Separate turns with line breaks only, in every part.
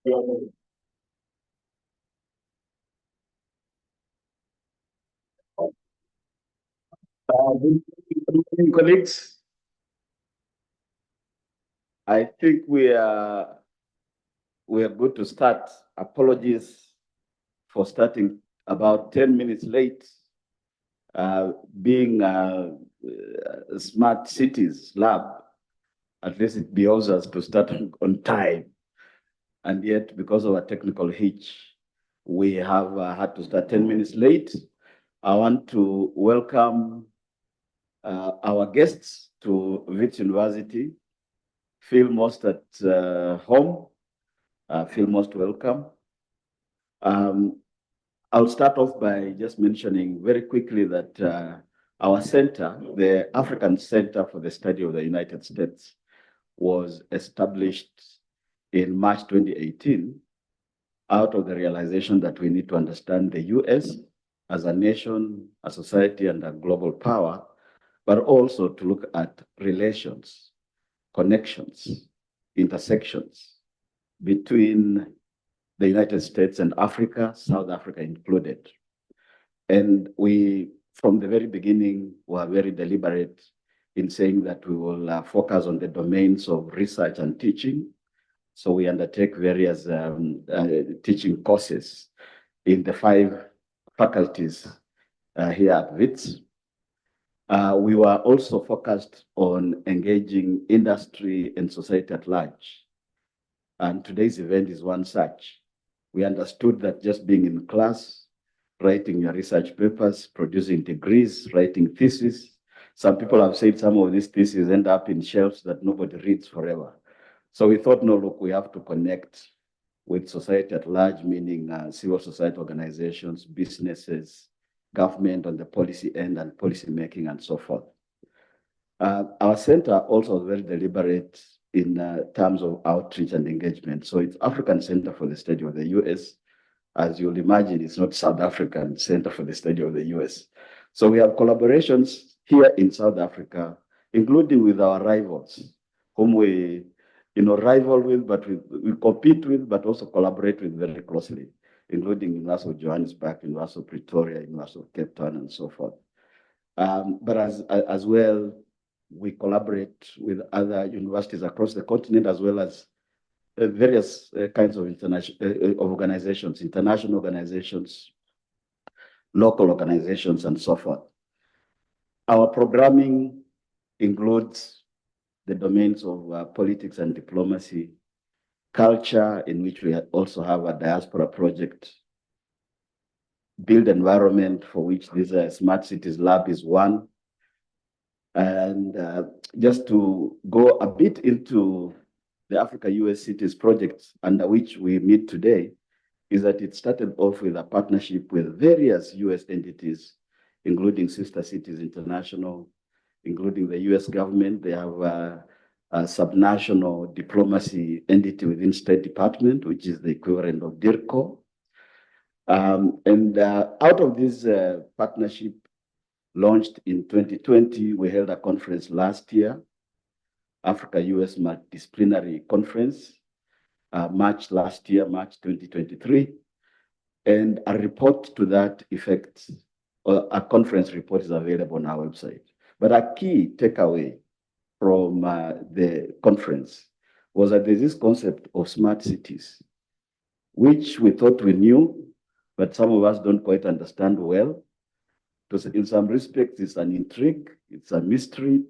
Good evening, colleagues. I think we are good to start. Apologies for starting about 10 minutes late. Being a smart cities lab, at least it behoves us to start on time. And yet, because of a technical hitch, we have had to start 10 minutes late. I want to welcome our guests to Wits University. Feel most at home. Feel most welcome. I'll start off by just mentioning very quickly that our center, the African Center for the Study of the United States, was established in March 2018 out of the realization that we need to understand the US as a nation, a society, and a global power, but also to look at relations, connections, intersections between the United States and Africa, South Africa included. And we, from the very beginning, were very deliberate in saying that we will focus on the domains of research and teaching. So we undertake various teaching courses in the 5 faculties here at WITS. We were also focused on engaging industry and society at large. And today's event is one such. We understood that just being in class, writing your research papers, producing degrees, writing theses. Some people have said some of these theses end up in shelves that nobody reads forever. So we thought, no, look, we have to connect with society at large, meaning civil society organizations, businesses, government on the policy end and policy making and so forth. Our center also was very deliberate in terms of outreach and engagement. So it's African Center for the Study of the US. As you'll imagine, it's not South African Center for the Study of the US. So we have collaborations here in South Africa, including with our rivals, whom we rival with, but we compete with, but also collaborate with very closely, including University of Johannesburg, University of Pretoria, University of Cape Town, and so forth. But as well, we collaborate with other universities across the continent, as well as various kinds of organizations, international organizations, local organizations, and so forth. Our programming includes the domains of politics and diplomacy, culture, in which we also have a diaspora project, build environment, for which this Smart Cities Lab is one. And just to go a bit into the Africa US Cities project under which we meet today, is that it started off with a partnership with various US entities, including Sister Cities International, including the US government. They have a subnational diplomacy entity within State Department, which is the equivalent of DIRCO. And out of this partnership, launched in 2020, we held a conference last year, Africa-US Multidisciplinary Conference, March last year, March 2023. And a report to that effect, or a conference report, is available on our website. But a key takeaway from the conference was that there's this concept of smart cities, which we thought we knew, but some of us don't quite understand well. Because in some respects, it's an intrigue, it's a mystery,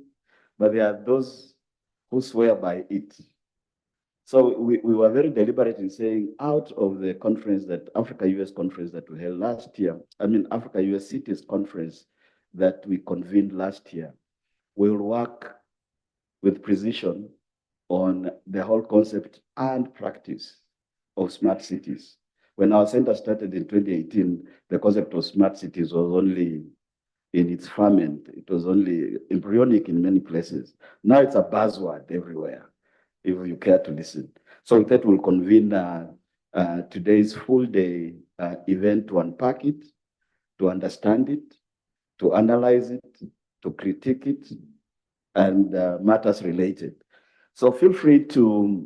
but there are those who swear by it. So we were very deliberate in saying, out of the conference, that Africa-US conference that we held last year, Africa-US Cities conference that we convened last year, we'll work with precision on the whole concept and practice of smart cities. When our center started in 2018, the concept of smart cities was only in its ferment. It was only embryonic in many places. Now it's a buzzword everywhere, if you care to listen. So that will convene today's full day event to unpack it, to understand it, to analyze it, to critique it, and matters related. So feel free to,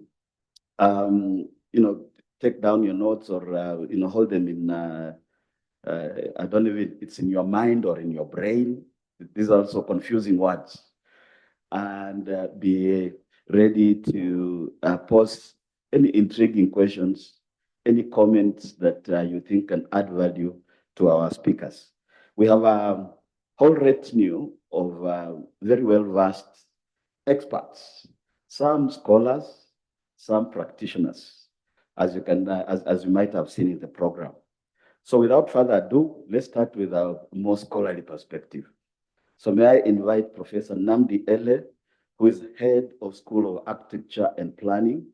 take down your notes or hold them in. I don't know if it's in your mind or in your brain. These are also confusing words, and be ready to pose any intriguing questions, any comments that you think can add value to our speakers. We have a whole retinue of very well-versed experts, some scholars, some practitioners, as you can, as you might have seen in the program. So without further ado, let's start with our more scholarly perspective. So may I invite Professor Namdi Ele, who is head of School of Architecture and Planning,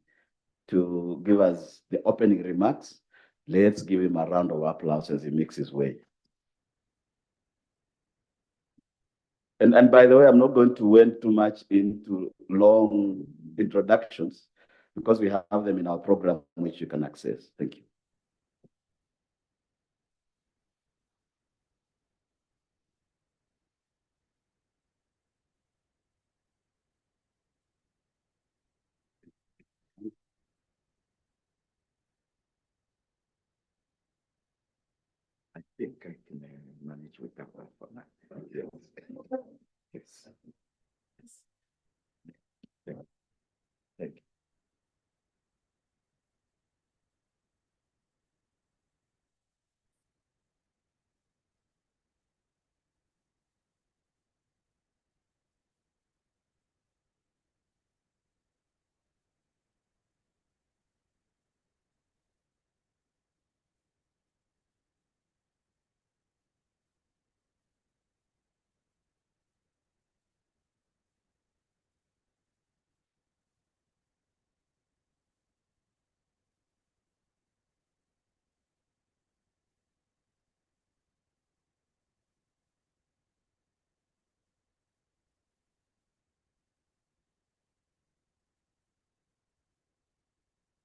to give us the opening remarks. Let's give him a round of applause as he makes his way. And by the way, I'm not going to went too much into long introductions because we have them in our program, which you can access. Thank you. I think I can manage with that for now. Yes. Yes. Thank you.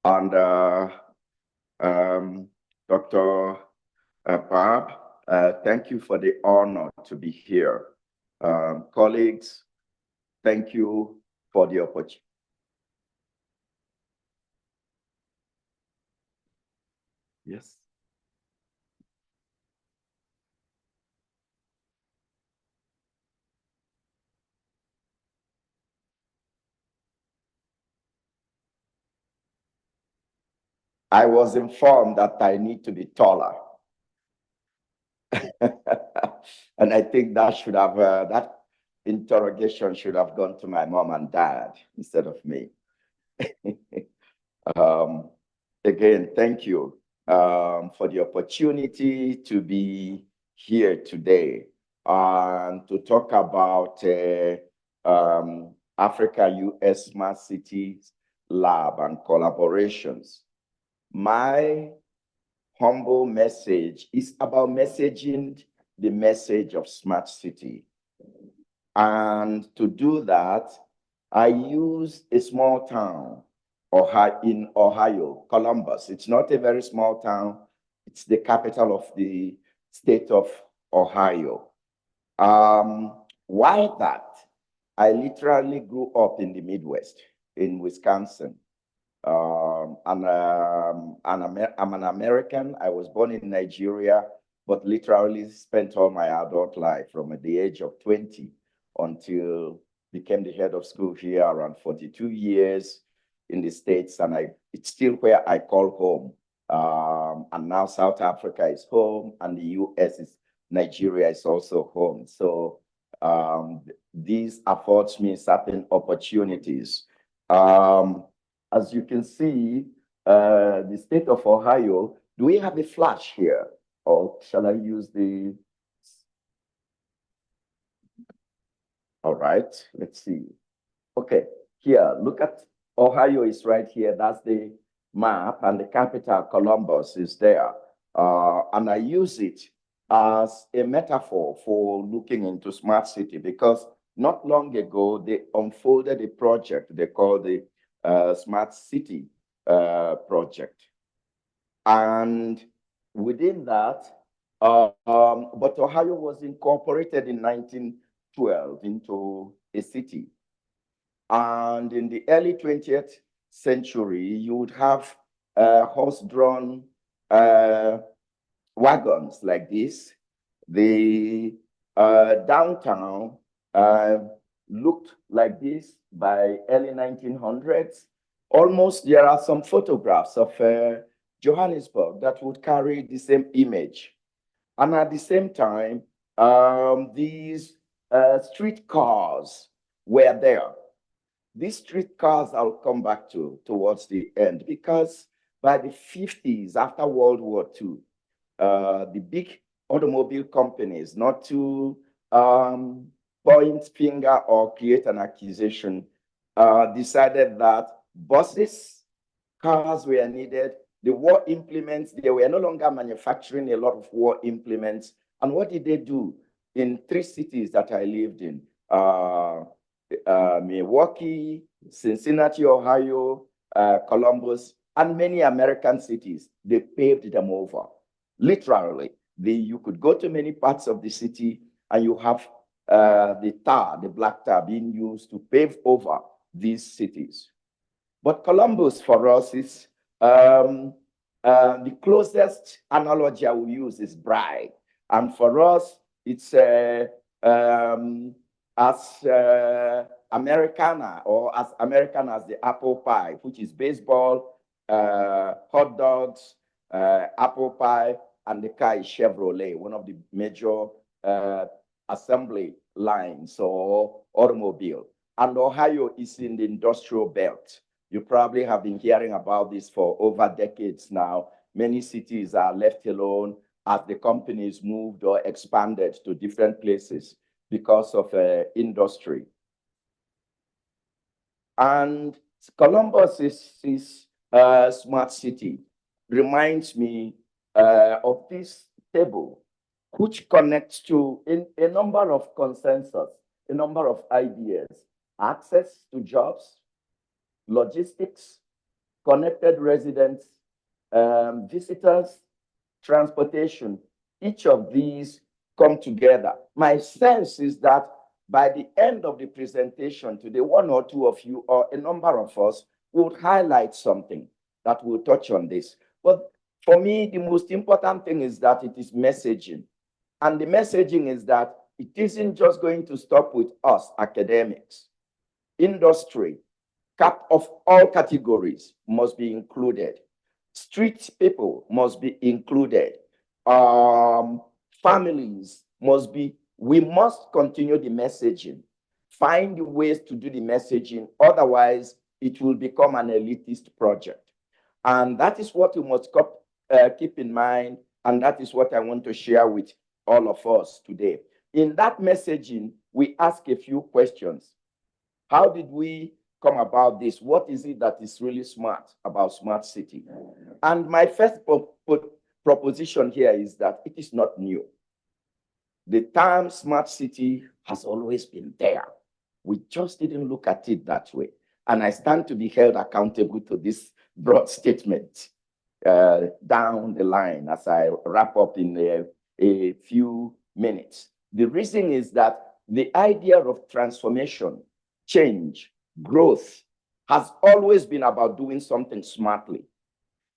And Dr. Barb, thank you for the honor to be here. Colleagues, thank you for the opportunity.
Yes.
I was informed that I need to be taller. And I think that should have, that interrogation should have gone to my mom and dad instead of me. Again, thank you for the opportunity to be here today and to talk about Africa-US Smart Cities Lab and collaborations. My humble message is about messaging the message of smart city. And to do that, I use a small town in Ohio, Columbus. It's not a very small town. It's the capital of the state of Ohio. Why that? I literally grew up in the Midwest, in Wisconsin. I'm an American. I was born in Nigeria, but literally spent all my adult life from the age of 20 until became the head of school here around 42 years in the States. And it's still where I call home. And now South Africa is home and the US is, Nigeria is also home. So this affords me certain opportunities. As you can see, the state of Ohio, do we have a flash here? Or shall I use the... All right, let's see. Okay, here, look at Ohio is right here. That's the map, and the capital, Columbus, is there. And I use it as a metaphor for looking into smart city because not long ago, they unfolded a project they call the Smart City project. And within that, but Ohio was incorporated in 1912 into a city. And in the early 20th century, you would have horse-drawn wagons like this. The downtown looked like this by early 1900s. Almost there are some photographs of Johannesburg that would carry the same image. And at the same time, these streetcars were there. These streetcars I'll come back to towards the end, because by the 50s, after World War II, the big automobile companies, not to point finger or create an accusation, decided that buses, cars were needed. The war implements, they were no longer manufacturing a lot of war implements. And what did they do in 3 cities that I lived in? Milwaukee, Cincinnati, Ohio, Columbus, and many American cities. They paved them over. Literally, you could go to many parts of the city and you have the tar, the black tar, being used to pave over these cities. But Columbus for us is the closest analogy I will use is bride. And for us, it's as Americana, or as American as the apple pie, which is baseball, hot dogs, apple pie, and the car is Chevrolet, one of the major assembly lines or automobile. And Ohio is in the industrial belt. You probably have been hearing about this for over decades now. Many cities are left alone as the companies moved or expanded to different places because of industry. And Columbus is a smart city. Reminds me of this table, which connects to a number of consensus, a number of ideas: access to jobs, logistics, connected residents, visitors, transportation. Each of these come together. My sense is that by the end of the presentation today, 1 or 2 of you or a number of us would highlight something that will touch on this. But for me, the most important thing is that it is messaging. And the messaging is that it isn't just going to stop with us academics. Industry, of all categories must be included. Street people must be included. Families must be, we must continue the messaging, find ways to do the messaging. Otherwise, it will become an elitist project. And that is what we must keep in mind. And that is what I want to share with all of us today. In that messaging, we ask a few questions. How did we come about this? What is it that is really smart about smart city? And my first proposition here is that it is not new. The term smart city has always been there. We just didn't look at it that way. And I stand to be held accountable to this broad statement down the line as I wrap up in a few minutes. The reason is that the idea of transformation, change, growth has always been about doing something smartly.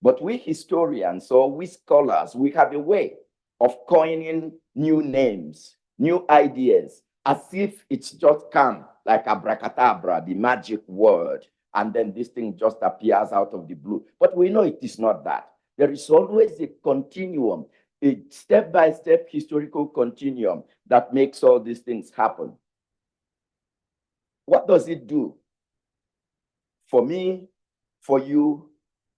But we historians or we scholars, we have a way of coining new names, new ideas, as if it's just come like abracadabra, the magic word, and then this thing just appears out of the blue. But we know it is not that. There is always a continuum, a step-by-step historical continuum that makes all these things happen. What does it do? For me, for you,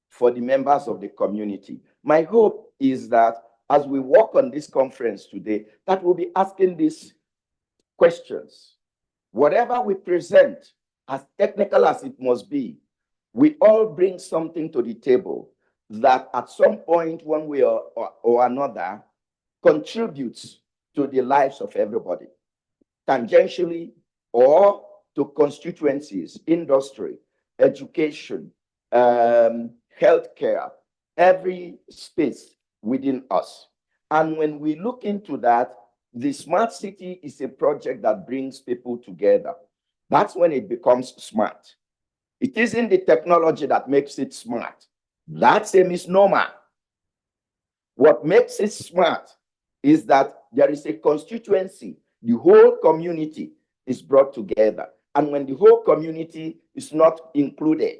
for the members of the community. My hope is that as we work on this conference today, that we'll be asking these questions. Whatever we present, as technical as it must be, we all bring something to the table that at some point, one way or another, contributes to the lives of everybody, tangentially or to constituencies, industry, education, healthcare, every space within us. And when we look into that, the smart city is a project that brings people together. That's when it becomes smart. It isn't the technology that makes it smart. That's a misnomer. What makes it smart is that there is a constituency. The whole community is brought together. And when the whole community is not included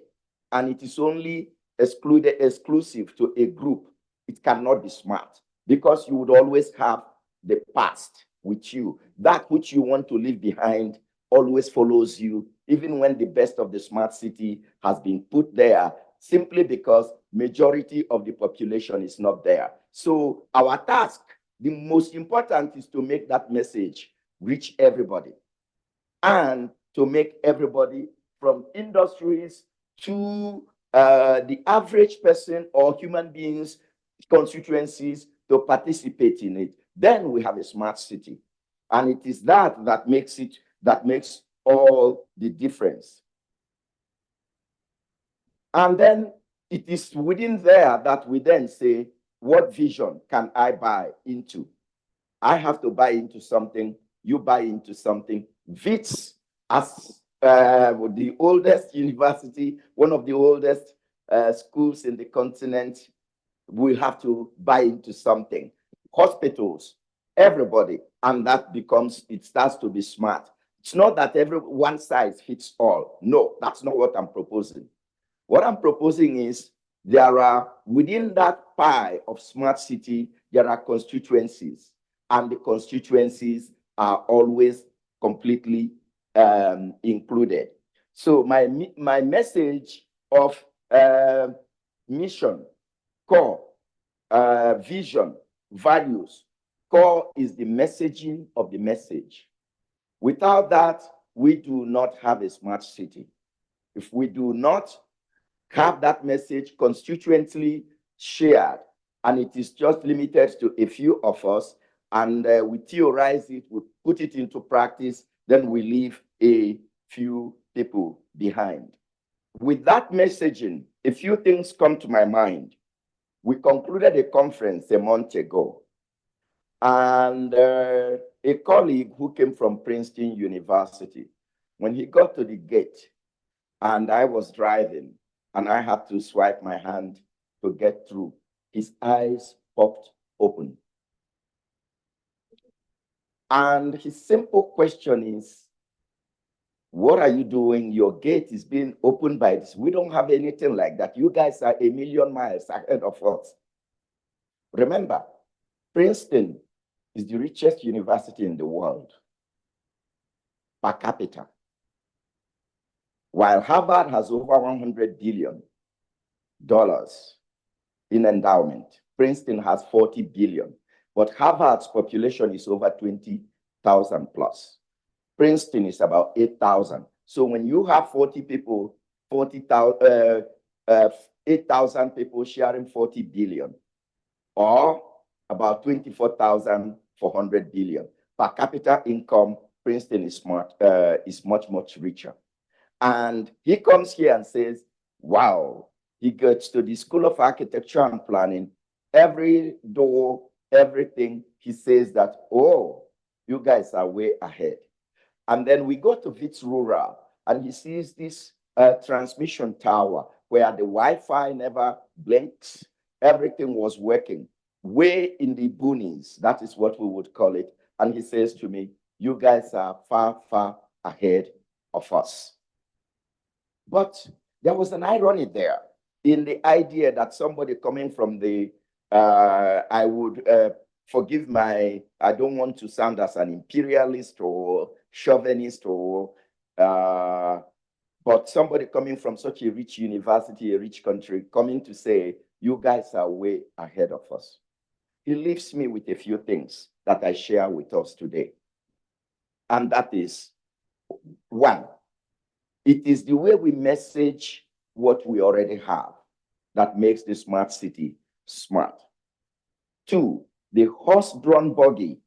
and it is only exclusive to a group, it cannot be smart, because you would always have the past with you. That which you want to leave behind always follows you, even when the best of the smart city has been put there, simply because majority of the population is not there. So our task, the most important, is to make that message reach everybody, and to make everybody, from industries to the average person or human beings, constituencies, to participate in it. Then we have a smart city. And it is that makes all the difference. And then it is within there that we then say, what vision can I buy into? I have to buy into something, you buy into something. WITS, as the oldest university, one of the oldest schools in the continent, will have to buy into something. Hospitals, everybody, and that becomes, it starts to be smart. It's not that one size fits all. No, that's not what I'm proposing. What I'm proposing is, there are, within that pie of smart city, there are constituencies, and the constituencies are always completely included. So my message of mission, core, vision, values. Core is the messaging of the message. Without that, we do not have a smart city. If we do not have that message constituently shared, and it is just limited to a few of us, and we theorize it, we put it into practice, then we leave a few people behind. With that messaging, a few things come to my mind. We concluded a conference a month ago, and a colleague who came from Princeton University, when he got to the gate, and I was driving, and I had to swipe my hand to get through, his eyes popped open. And his simple question is, what are you doing? Your gate is being opened by this. We don't have anything like that. You guys are a million miles ahead of us. Remember, Princeton is the richest university in the world per capita, while Harvard has over $100 billion in endowment. Princeton has 40 billion, but Harvard's population is over 20,000 plus. Princeton is about 8,000. So when you have 40 people, 8,000 people sharing 40 billion, or about 24,400 billion per capita income, Princeton is much, much richer. And he comes here and says, wow, he gets to the School of Architecture and Planning, every door, everything, he says that, oh, you guys are way ahead. And then we go to WITS Rural, and he sees this transmission tower where the Wi-Fi never blinks. Everything was working way in the boonies. That is what we would call it. And he says to me, you guys are far, far ahead of us. But there was an irony there in the idea that somebody coming from the, I would forgive I don't want to sound as an imperialist or chauvinist, or, but somebody coming from such a rich university, a rich country, coming to say, you guys are way ahead of us. He leaves me with a few things that I share with us today. And that is, one, it is the way we message what we already have that makes the smart city smart. Two, the horse-drawn buggy,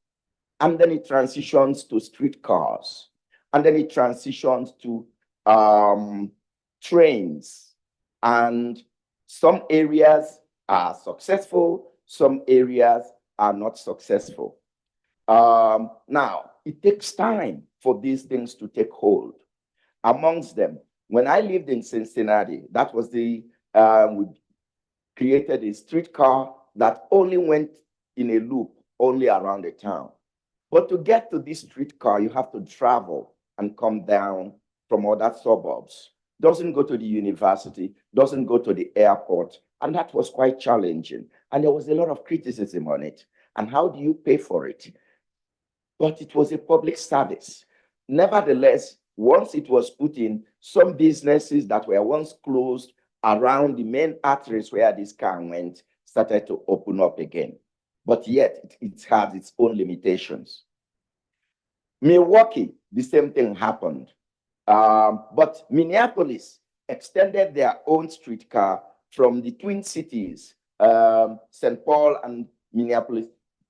and then it transitions to streetcars, and then it transitions to trains. And some areas are successful, some areas are not successful. Now, it takes time for these things to take hold. Amongst them, when I lived in Cincinnati, that was the, created a streetcar that only went in a loop only around the town. But to get to this streetcar, you have to travel and come down from other suburbs. Doesn't go to the university, doesn't go to the airport. And that was quite challenging. And there was a lot of criticism on it. And how do you pay for it? But it was a public service. Nevertheless, once it was put in, some businesses that were once closed around the main arteries where this car went started to open up again. But yet, it had its own limitations. Milwaukee, the same thing happened. But Minneapolis extended their own streetcar from the Twin Cities, St. Paul and Minneapolis,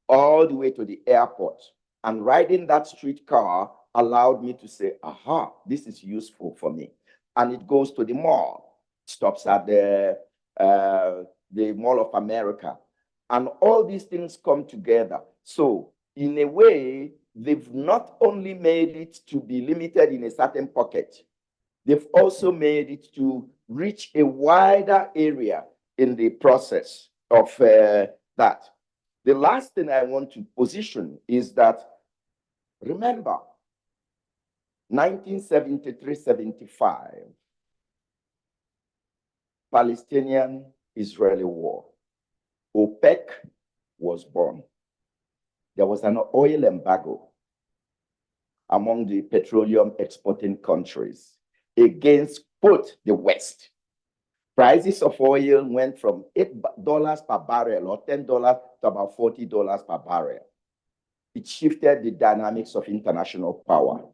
all the way to the airport. And riding that streetcar allowed me to say, aha, this is useful for me. And it goes to the mall, stops at the Mall of America. And all these things come together. So in a way, they've not only made it to be limited in a certain pocket, they've also made it to reach a wider area in the process of that. The last thing I want to position is that, remember, 1973-75, Palestinian-Israeli war. OPEC was born. There was an oil embargo among the petroleum exporting countries against both the West. Prices of oil went from $8 per barrel or $10 to about $40 per barrel. It shifted the dynamics of international power.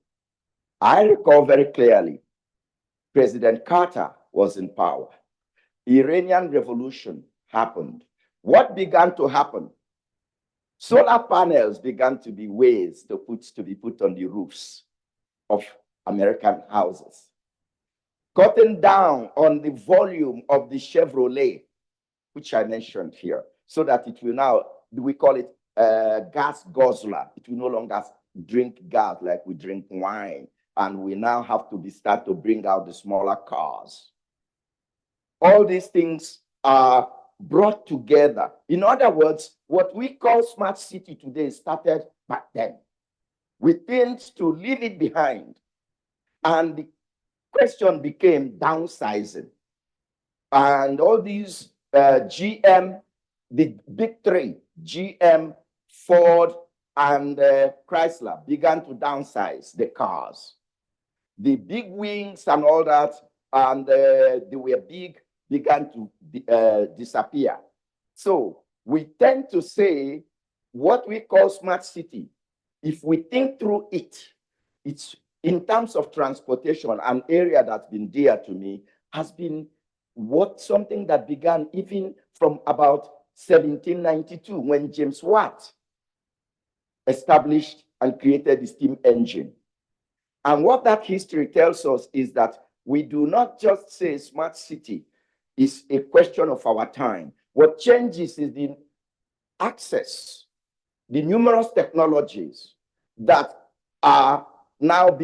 I recall very clearly, President Carter was in power. Iranian Revolution happened. What began to happen? Solar panels began to be ways to be put on the roofs of American houses. Cutting down on the volume of the Chevrolet, which I mentioned here, so that it will now, we call it gas guzzler. It will no longer drink gas like we drink wine. And we now have to start to bring out the smaller cars. All these things are brought together. In other words, what we call smart city today started back then. We tend to leave it behind. And the question became downsizing. And all these GM, the big three, GM, Ford, and Chrysler began to downsize the cars. The big wings and all that, and they were big, began to disappear. So we tend to say what we call smart city, if we think through it, it's in terms of transportation, an area that's been dear to me has been something that began even from about 1792 when James Watt established and created the steam engine. And what that history tells us is that we do not just say smart city is a question of our time. What changes is the access, the numerous technologies that are now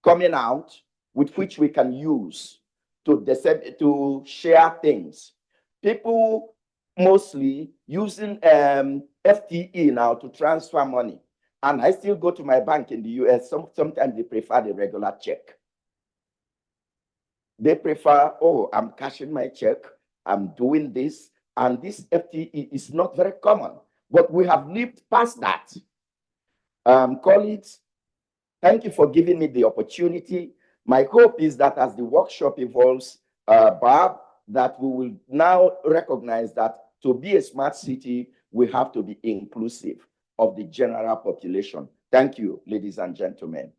coming out with which we can use to share things. People mostly using FTE now to transfer money. And I still go to my bank in the US. Sometimes they prefer the regular check. They prefer, oh, I'm cashing my check, I'm doing this, and this FTE is not very common. But we have lived past that. Colleagues, thank you for giving me the opportunity. My hope is that as the workshop evolves, Bob, that we will now recognize that to be a smart city, we have to be inclusive of the general population. Thank you, ladies and gentlemen.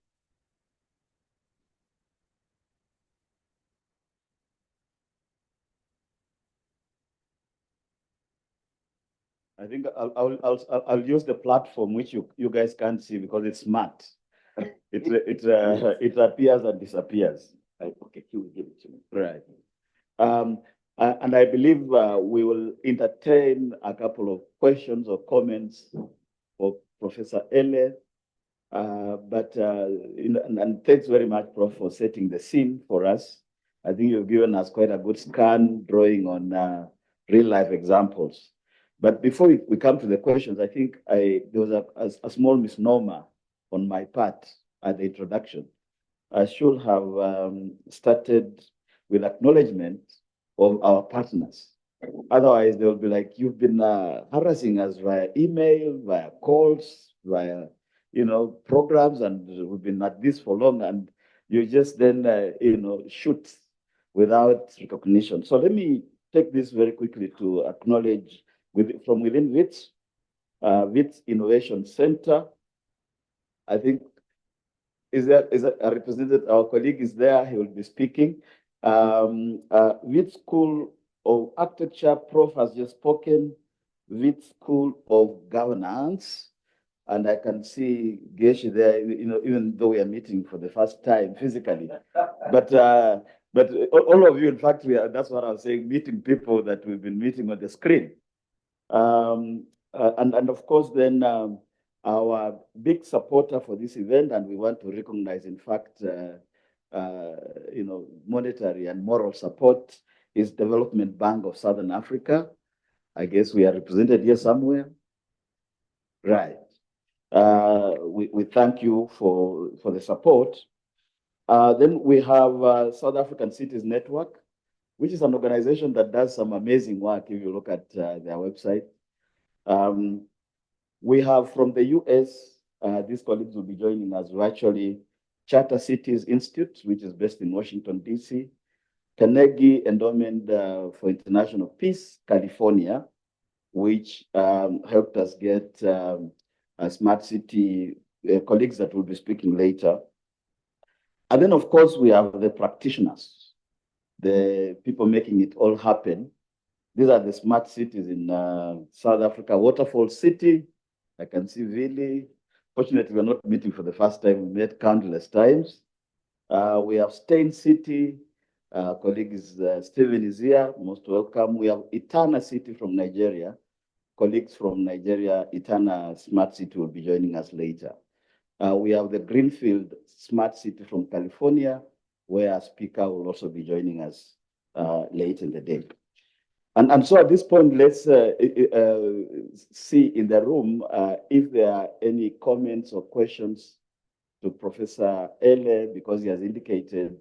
I think I'll use the platform which you guys can't see because it's smart. It appears and disappears.
Okay, you will give it to me.
Right. And I believe we will entertain a couple of questions or comments for Professor Ele. And thanks very much, Prof, for setting the scene for us. I think you've given us quite a good scan drawing on real life examples. But before we come to the questions, I think there was a small misnomer on my part at the introduction. I should have started with acknowledgement of our partners. Otherwise, they'll be like, you've been harassing us via email, via calls, via programs, and we've been at this for long, and you just then shoot without recognition. So let me take this very quickly to acknowledge from within WITS, WITS Innovation Center. I think is there a representative? Our colleague is there. He will be speaking. WITS School of Architecture, Prof has just spoken. WITS School of Governance, and I can see Geshi there. Even though we are meeting for the first time physically, but all of you, in fact, that's what I was saying. Meeting people that we've been meeting on the screen, and of course then. Our big supporter for this event, and we want to recognize, in fact, monetary and moral support, is Development Bank of Southern Africa. I guess we are represented here somewhere. Right. We thank you for the support. Then we have South African Cities Network, which is an organization that does some amazing work if you look at their website. We have from the US, these colleagues will be joining us virtually, Charter Cities Institute, which is based in Washington, D.C., Carnegie Endowment for International Peace, California, which helped us get a smart city colleagues that will be speaking later. And then, of course, we have the practitioners, the people making it all happen. These are the smart cities in South Africa, Waterfall City. I can see Vili. Fortunately, we're not meeting for the first time. We met countless times. We have Stein City. Colleague Stephen is here. Most welcome. We have Etana City from Nigeria. Colleagues from Nigeria, Etana Smart City will be joining us later. We have the Greenfield Smart City from California, where our speaker will also be joining us late in the day. And so at this point, let's see in the room if there are any comments or questions to Professor Ele, because he has indicated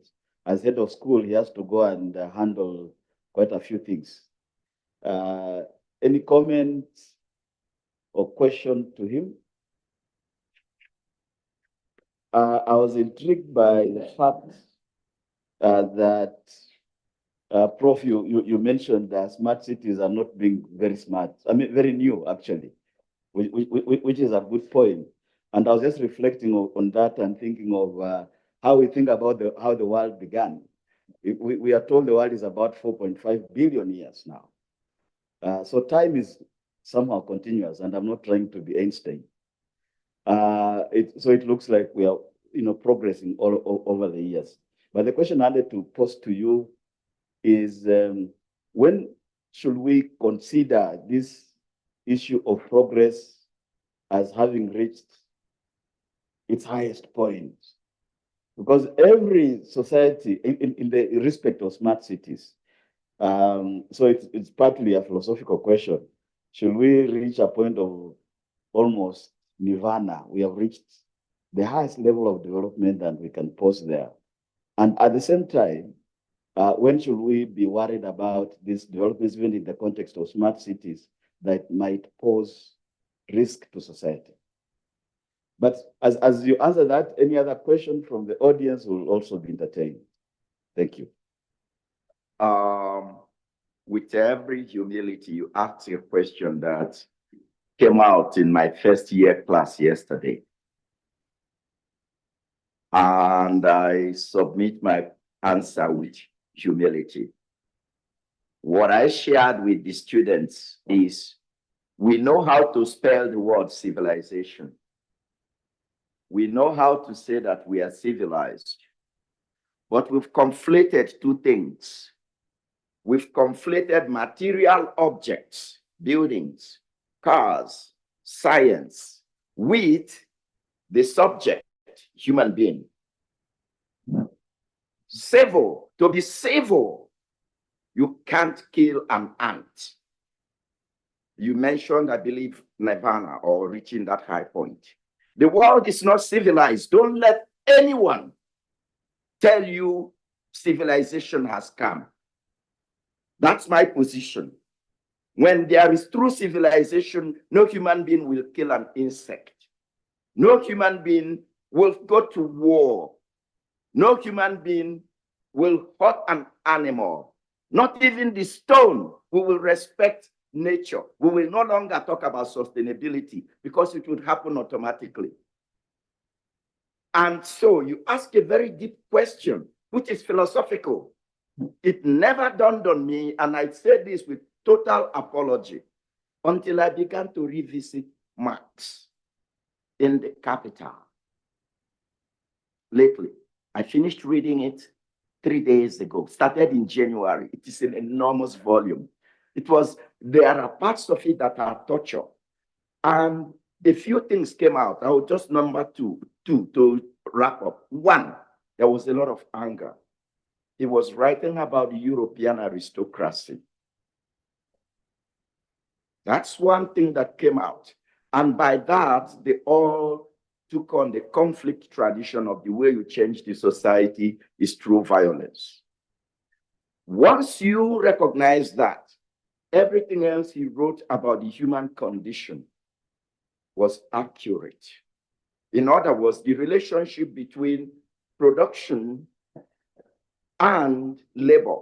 as head of school, he has to go and handle quite a few things. Any comments or question to him? I was intrigued by the fact that Prof, you mentioned that smart cities are not being very smart. I mean, very new, actually, which is a good point. And I was just reflecting on that and thinking of how we think about how the world began. We are told the world is about 4.5 billion years now. So time is somehow continuous, and I'm not trying to be Einstein. So it looks like we are, progressing all over the years. But the question I had to pose to you is when should we consider this issue of progress as having reached its highest point? Because every society, in the respect of smart cities, so it's partly a philosophical question. Should we reach a point of almost nirvana? We have reached the highest level of development and we can pause there. And at the same time, when should we be worried about these developments, even in the context of smart cities, that might pose risk to society? But as you answer that, any other question from the audience will also be entertained. Thank you.
With every humility, you asked a question that came out in my first year class yesterday. And I submit my answer with humility. What I shared with the students is we know how to spell the word civilization. We know how to say that we are civilized, but we've conflated two things. We've conflated material objects, buildings, cars, science, with the subject, human being. Civil, to be civil, You can't kill an ant. You mentioned, I believe, nirvana or reaching that high point. The world is not civilized. Don't let anyone tell you civilization has come. That's my position. When there is true civilization, no human being will kill an insect. No human being will go to war. No human being will hurt an animal. Not even the stone. We will respect nature. We will no longer talk about sustainability because it would happen automatically. And so you ask a very deep question, which is philosophical. It never dawned on me, and I said this with total apology, until I began to revisit Marx in the Capital lately. I finished reading it 3 days ago, started in January. It is an enormous volume. There are parts of it that are torture. And a few things came out. I will just number two to wrap up. One, there was a lot of anger. He was writing about the European aristocracy. That's one thing that came out. And by that, they all took on the conflict tradition of the way you change the society is through violence. Once you recognize that, everything else he wrote about the human condition was accurate. In other words, the relationship between production and labor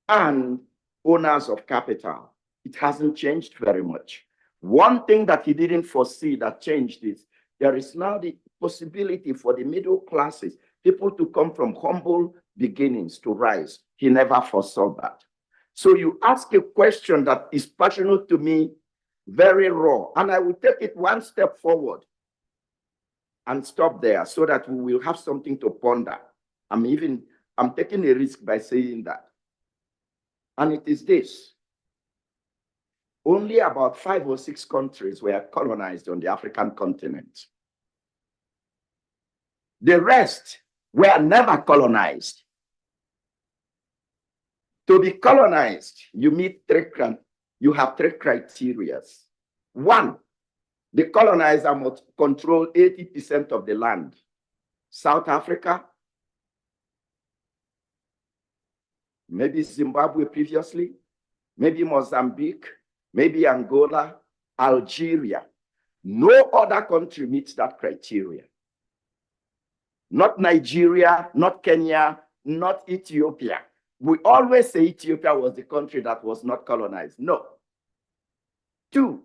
and owners of capital, it hasn't changed very much. One thing that he didn't foresee that changed is there is now the possibility for the middle classes, people to come from humble beginnings to rise. He never foresaw that. So you ask a question that is passionate to me, very raw, and I will take it one step forward and stop there so that we will have something to ponder. I'm taking a risk by saying that. And it is this. Only about 5 or 6 countries were colonized on the African continent. The rest were never colonized. To be colonized, you have 3 criteria. One, the colonizer must control 80% of the land. South Africa, maybe Zimbabwe previously, maybe Mozambique, maybe Angola, Algeria. No other country meets that criteria. Not Nigeria, not Kenya, not Ethiopia. We always say Ethiopia was the country that was not colonized. No. 2,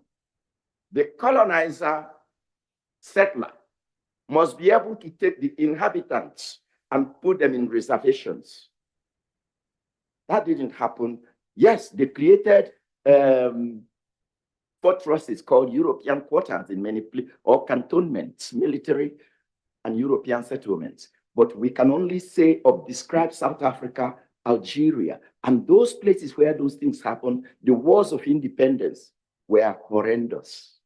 the colonizer, settler, must be able to take the inhabitants and put them in reservations. That didn't happen. Yes, they created fortresses called European quarters in many places, or cantonments, military and European settlements. But we can only say or describe South Africa, Algeria, and those places where those things happen, the wars of independence were horrendous.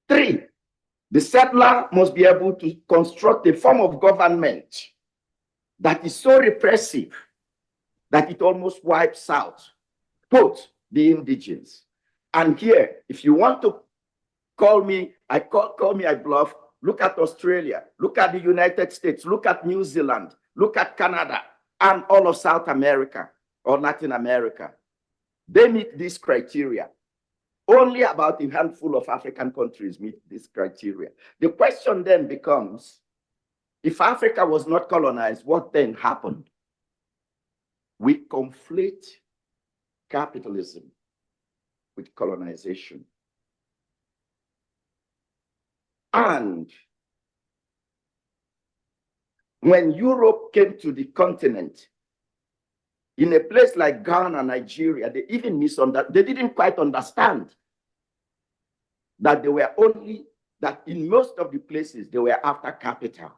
3, the settler must be able to construct a form of government that is so repressive that it almost wipes out both the indigenes. And here, if you want to call me, I bluff. Look at Australia, look at the United States, look at New Zealand, look at Canada, and all of South America or Latin America. They meet this criteria. Only about a handful of African countries meet this criteria. The question then becomes, if Africa was not colonized, what then happened? We conflate capitalism with colonization. And when Europe came to the continent, in a place like Ghana, Nigeria, they even misunderstood. They didn't quite understand that that in most of the places they were after capital.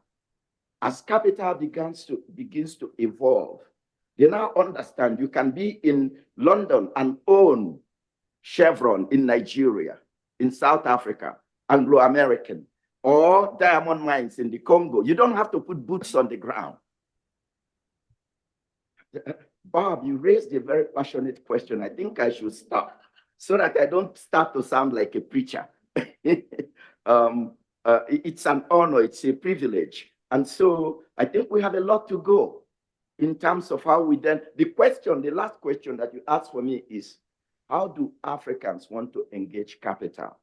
As capital begins to evolve, they now understand you can be in London and own Chevron in Nigeria, in South Africa, Anglo-American, or diamond mines in the Congo. You don't have to put boots on the ground. Bob, you raised a very passionate question. I think I should stop so that I don't start to sound like a preacher. It's an honor, it's a privilege. And so I think we have a lot to go in terms of how we then, the last question that you asked for me is, how do Africans want to engage capital?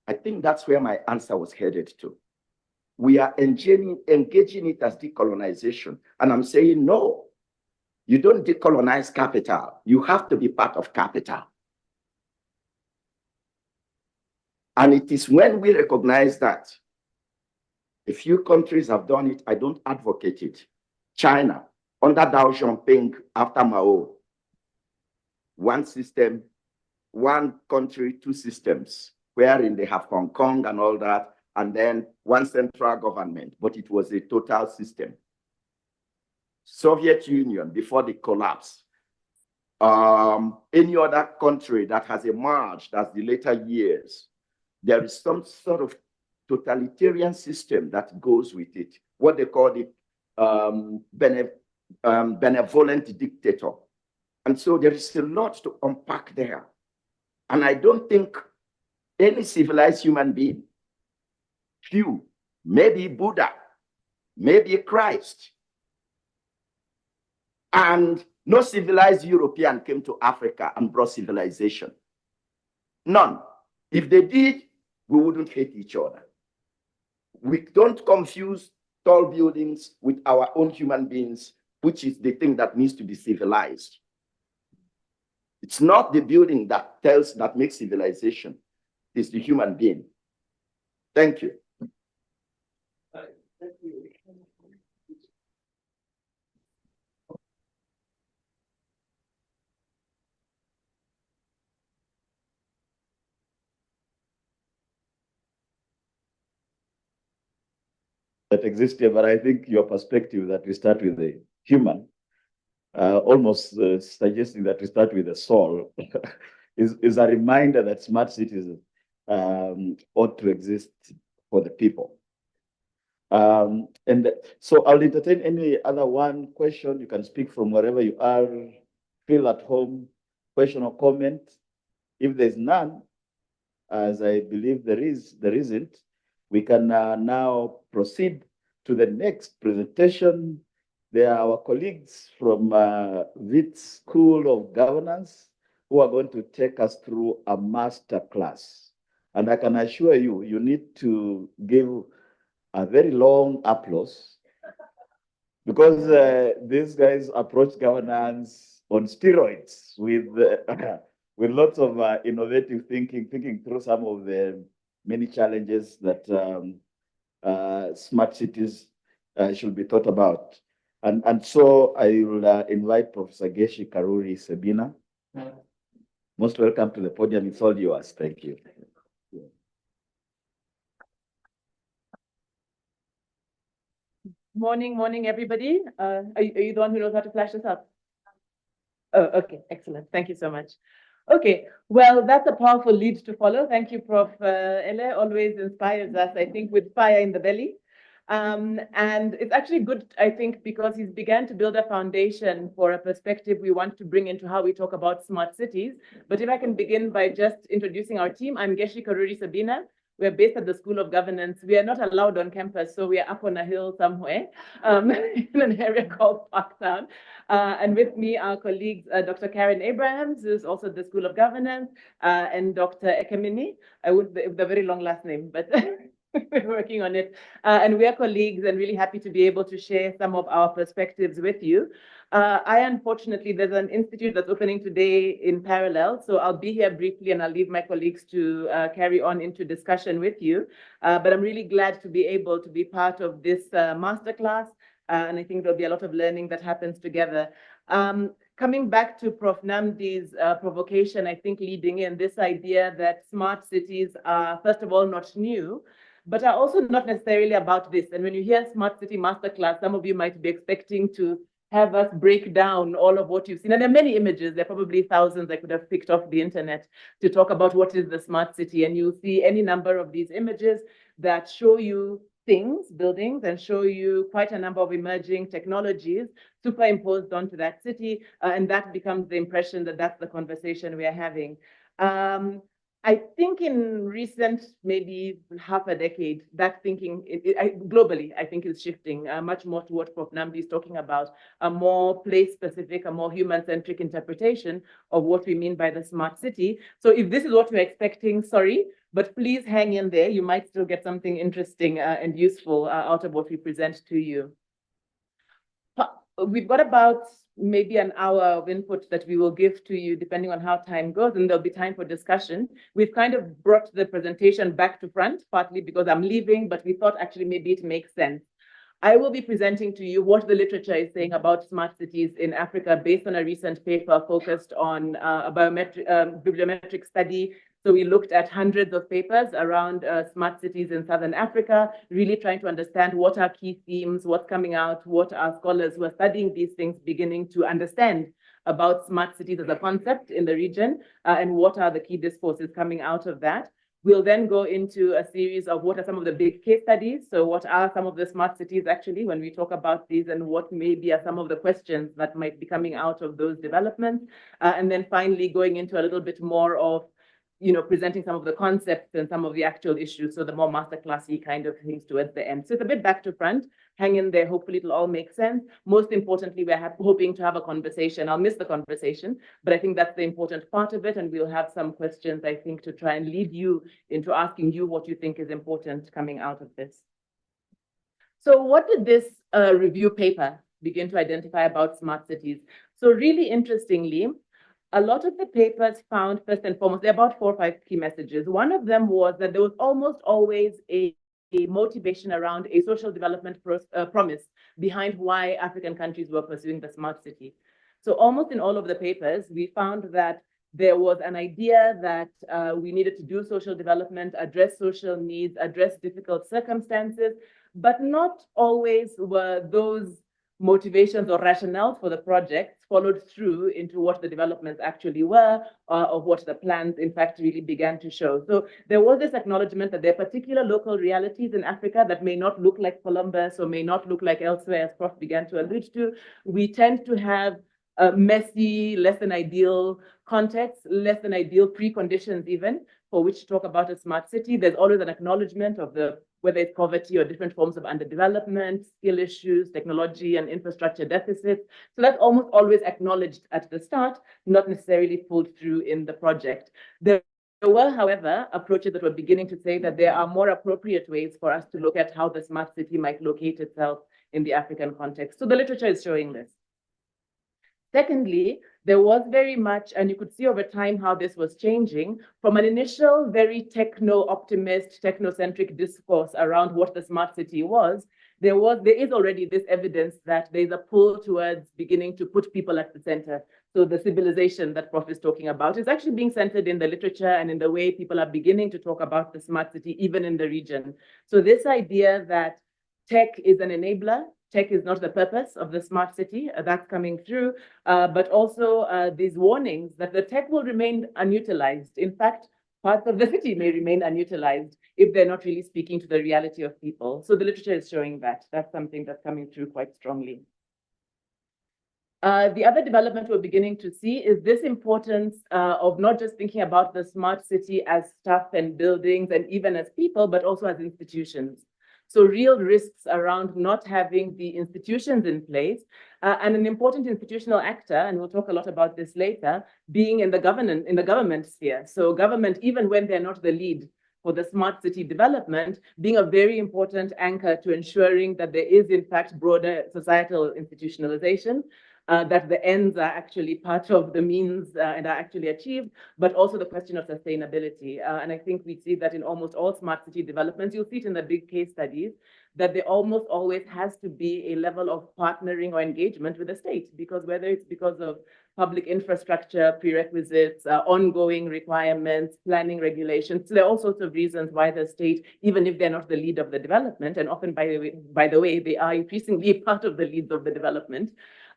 I think that's where my answer was headed to. We are engaging it as decolonization. And I'm saying, no, you don't decolonize capital. You have to be part of capital. And it is when we recognize that a few countries have done it, I don't advocate it. China, under Deng Xiaoping, after Mao, one system, one country, two systems, wherein they have Hong Kong and all that, and then one central government, but it was a total system. Soviet Union, before the collapse, any other country that has emerged as the later years, there is some sort of totalitarian system that goes with it, what they call the benevolent dictator. And so there is a lot to unpack there. And I don't think any civilized human being, few, maybe Buddha, maybe Christ, and no civilized European came to Africa and brought civilization. None. If they did, we wouldn't hate each other. We don't confuse tall buildings with our own human beings, which is the thing that needs to be civilized. It's not the building that makes civilization. It's the human being. Thank you.
Thank you. That exists here, but I think your perspective that we start with the human, almost suggesting that we start with the soul, is a reminder that smart cities ought to exist for the people. And so I'll entertain any other one question. You can speak from wherever you are, feel at home, question or comment. If there's none, as I believe there isn't, we can now proceed to the next presentation. They are our colleagues from Wits School of Governance who are going to take us through a master class. And I can assure you, you need to give a very long applause because these guys approach governance on steroids with lots of innovative thinking through some of the many challenges that smart cities should be thought about. And so I will invite Professor Ngechi Karuri Sebina. Most welcome to the podium. It's all yours. Thank you.
Morning, everybody. Are you the one who knows how to flash this up? Oh, okay, excellent. Thank you so much. Okay, well, that's a powerful lead to follow. Thank you, Prof. Ele, always inspires us, I think, with fire in the belly. And it's actually good, I think, because he's began to build a foundation for a perspective we want to bring into how we talk about smart cities. But if I can begin by just introducing our team, I'm Ngechi Karuri Sebina. We're based at the School of Governance. We are not allowed on campus, so we are up on a hill somewhere in an area called Parktown. And with me, our colleagues, Dr. Karen Abrahams, who's also at the School of Governance, and Dr. Ekemini, with the very long last name, but we're working on it. And we are colleagues and really happy to be able to share some of our perspectives with you. Unfortunately, there's an institute that's opening today in parallel, so I'll be here briefly and I'll leave my colleagues to carry on into discussion with you. But I'm really glad to be able to be part of this masterclass, and I think there'll be a lot of learning that happens together. Coming back to Prof. Namdi's provocation, I think leading in this idea that smart cities are, first of all, not new, but are also not necessarily about this. And when you hear Smart City Masterclass, some of you might be expecting to have us break down all of what you've seen. And there are many images, there are probably thousands I could have picked off the internet to talk about what is the smart city. And you'll see any number of these images that show you things, buildings, and show you quite a number of emerging technologies superimposed onto that city. And that becomes the impression that that's the conversation we are having. I think in recent, maybe half a decade, that thinking globally, I think is shifting much more to what Prof. Namdi is talking about, a more place-specific, a more human-centric interpretation of what we mean by the smart city. So if this is what we're expecting, sorry, but please hang in there. You might still get something interesting and useful out of what we present to you. We've got about maybe an hour of input that we will give to you depending on how time goes, and there'll be time for discussion. We've kind of brought the presentation back to front, partly because I'm leaving, but we thought actually maybe it makes sense. I will be presenting to you what the literature is saying about smart cities in Africa based on a recent paper focused on a bibliometric study. So we looked at hundreds of papers around smart cities in Southern Africa, really trying to understand what are key themes, what's coming out, what are scholars who are studying these things beginning to understand about smart cities as a concept in the region, and what are the key discourses coming out of that. We'll then go into a series of what are some of the big case studies. So what are some of the smart cities actually when we talk about these, and what maybe are some of the questions that might be coming out of those developments. And then finally going into a little bit more of presenting some of the concepts and some of the actual issues. So the more masterclassy kind of things towards the end. So it's a bit back to front. Hang in there. Hopefully it'll all make sense. Most importantly, we're hoping to have a conversation. I'll miss the conversation, but I think that's the important part of it. And we'll have some questions, I think, to try and lead you into asking you what you think is important coming out of this. So what did this review paper begin to identify about smart cities? So really interestingly, a lot of the papers found, first and foremost, there are about 4 or 5 key messages. One of them was that there was almost always a motivation around a social development promise behind why African countries were pursuing the smart city. So almost in all of the papers, we found that there was an idea that we needed to do social development, address social needs, address difficult circumstances, but not always were those motivations or rationales for the projects followed through into what the developments actually were, or what the plans in fact really began to show. So there was this acknowledgement that there are particular local realities in Africa that may not look like Columbus or may not look like elsewhere, as Prof began to allude to. We tend to have messy, less than ideal contexts, less than ideal preconditions even, for which to talk about a smart city. There's always an acknowledgement of whether it's poverty or different forms of underdevelopment, skill issues, technology and infrastructure deficits. So that's almost always acknowledged at the start, not necessarily pulled through in the project. There were, however, approaches that were beginning to say that there are more appropriate ways for us to look at how the smart city might locate itself in the African context. So the literature is showing this. Secondly, there was very much, and you could see over time how this was changing, from an initial very techno-optimist, technocentric discourse around what the smart city was, there is already this evidence that there's a pull towards beginning to put people at the center. So the civilization that Prof is talking about is actually being centered in the literature and in the way people are beginning to talk about the smart city, even in the region. So this idea that tech is an enabler, tech is not the purpose of the smart city, that's coming through, but also these warnings that the tech will remain unutilized. In fact, parts of the city may remain unutilized if they're not really speaking to the reality of people. So the literature is showing that. That's something that's coming through quite strongly. The other development we're beginning to see is this importance of not just thinking about the smart city as stuff and buildings and even as people, but also as institutions. So real risks around not having the institutions in place, and an important institutional actor, and we'll talk a lot about this later, being in the government sphere. So government, even when they're not the lead for the smart city development, being a very important anchor to ensuring that there is in fact broader societal institutionalization, that the ends are actually part of the means and are actually achieved, but also the question of sustainability. And I think we see that in almost all smart city developments. You'll see it in the big case studies, that there almost always has to be a level of partnering or engagement with the state, because whether it's because of public infrastructure, prerequisites, ongoing requirements, planning regulations. So there are all sorts of reasons why the state, even if they're not the lead of the development, and often by the way, they are increasingly part of the leads of the development,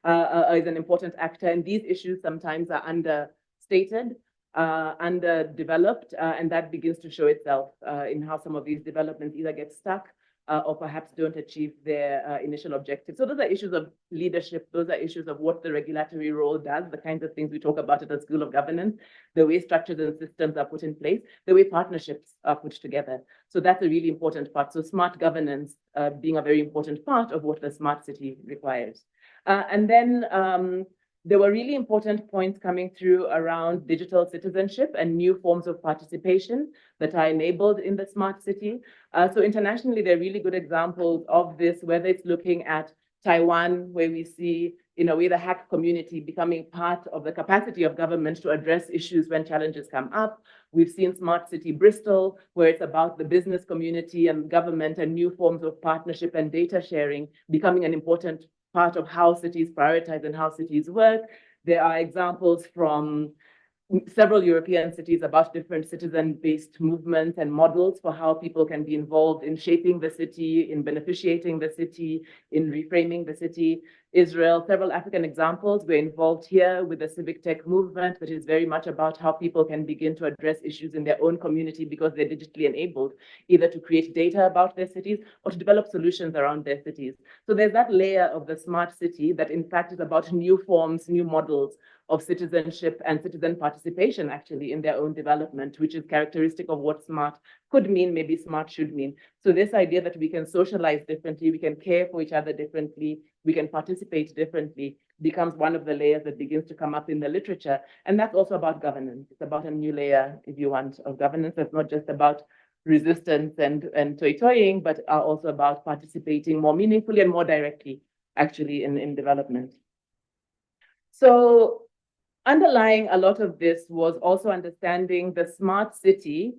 is an important actor. And these issues sometimes are understated, underdeveloped, and that begins to show itself in how some of these developments either get stuck or perhaps don't achieve their initial objectives. So those are issues of leadership. Those are issues of what the regulatory role does, the kinds of things we talk about at the School of Governance, the way structures and systems are put in place, the way partnerships are put together. So that's a really important part. So smart governance being a very important part of what the smart city requires. And then there were really important points coming through around digital citizenship and new forms of participation that are enabled in the smart city. So internationally, there are really good examples of this, whether it's looking at Taiwan, where we see, in a way, the hack community becoming part of the capacity of government to address issues when challenges come up. We've seen Smart City Bristol, where it's about the business community and government and new forms of partnership and data sharing becoming an important part of how cities prioritize and how cities work. There are examples from several European cities about different citizen-based movements and models for how people can be involved in shaping the city, in beneficiating the city, in reframing the city. Israel, several African examples. We're involved here with the civic tech movement, that is very much about how people can begin to address issues in their own community because they're digitally enabled, either to create data about their cities or to develop solutions around their cities. So there's that layer of the smart city that in fact is about new forms, new models of citizenship and citizen participation actually in their own development, which is characteristic of what smart could mean, maybe smart should mean. So this idea that we can socialize differently, we can care for each other differently, we can participate differently becomes one of the layers that begins to come up in the literature. And that's also about governance. It's about a new layer, if you want, of governance. That's not just about resistance and toy-toying, but are also about participating more meaningfully and more directly, actually, in development. So underlying a lot of this was also understanding the smart city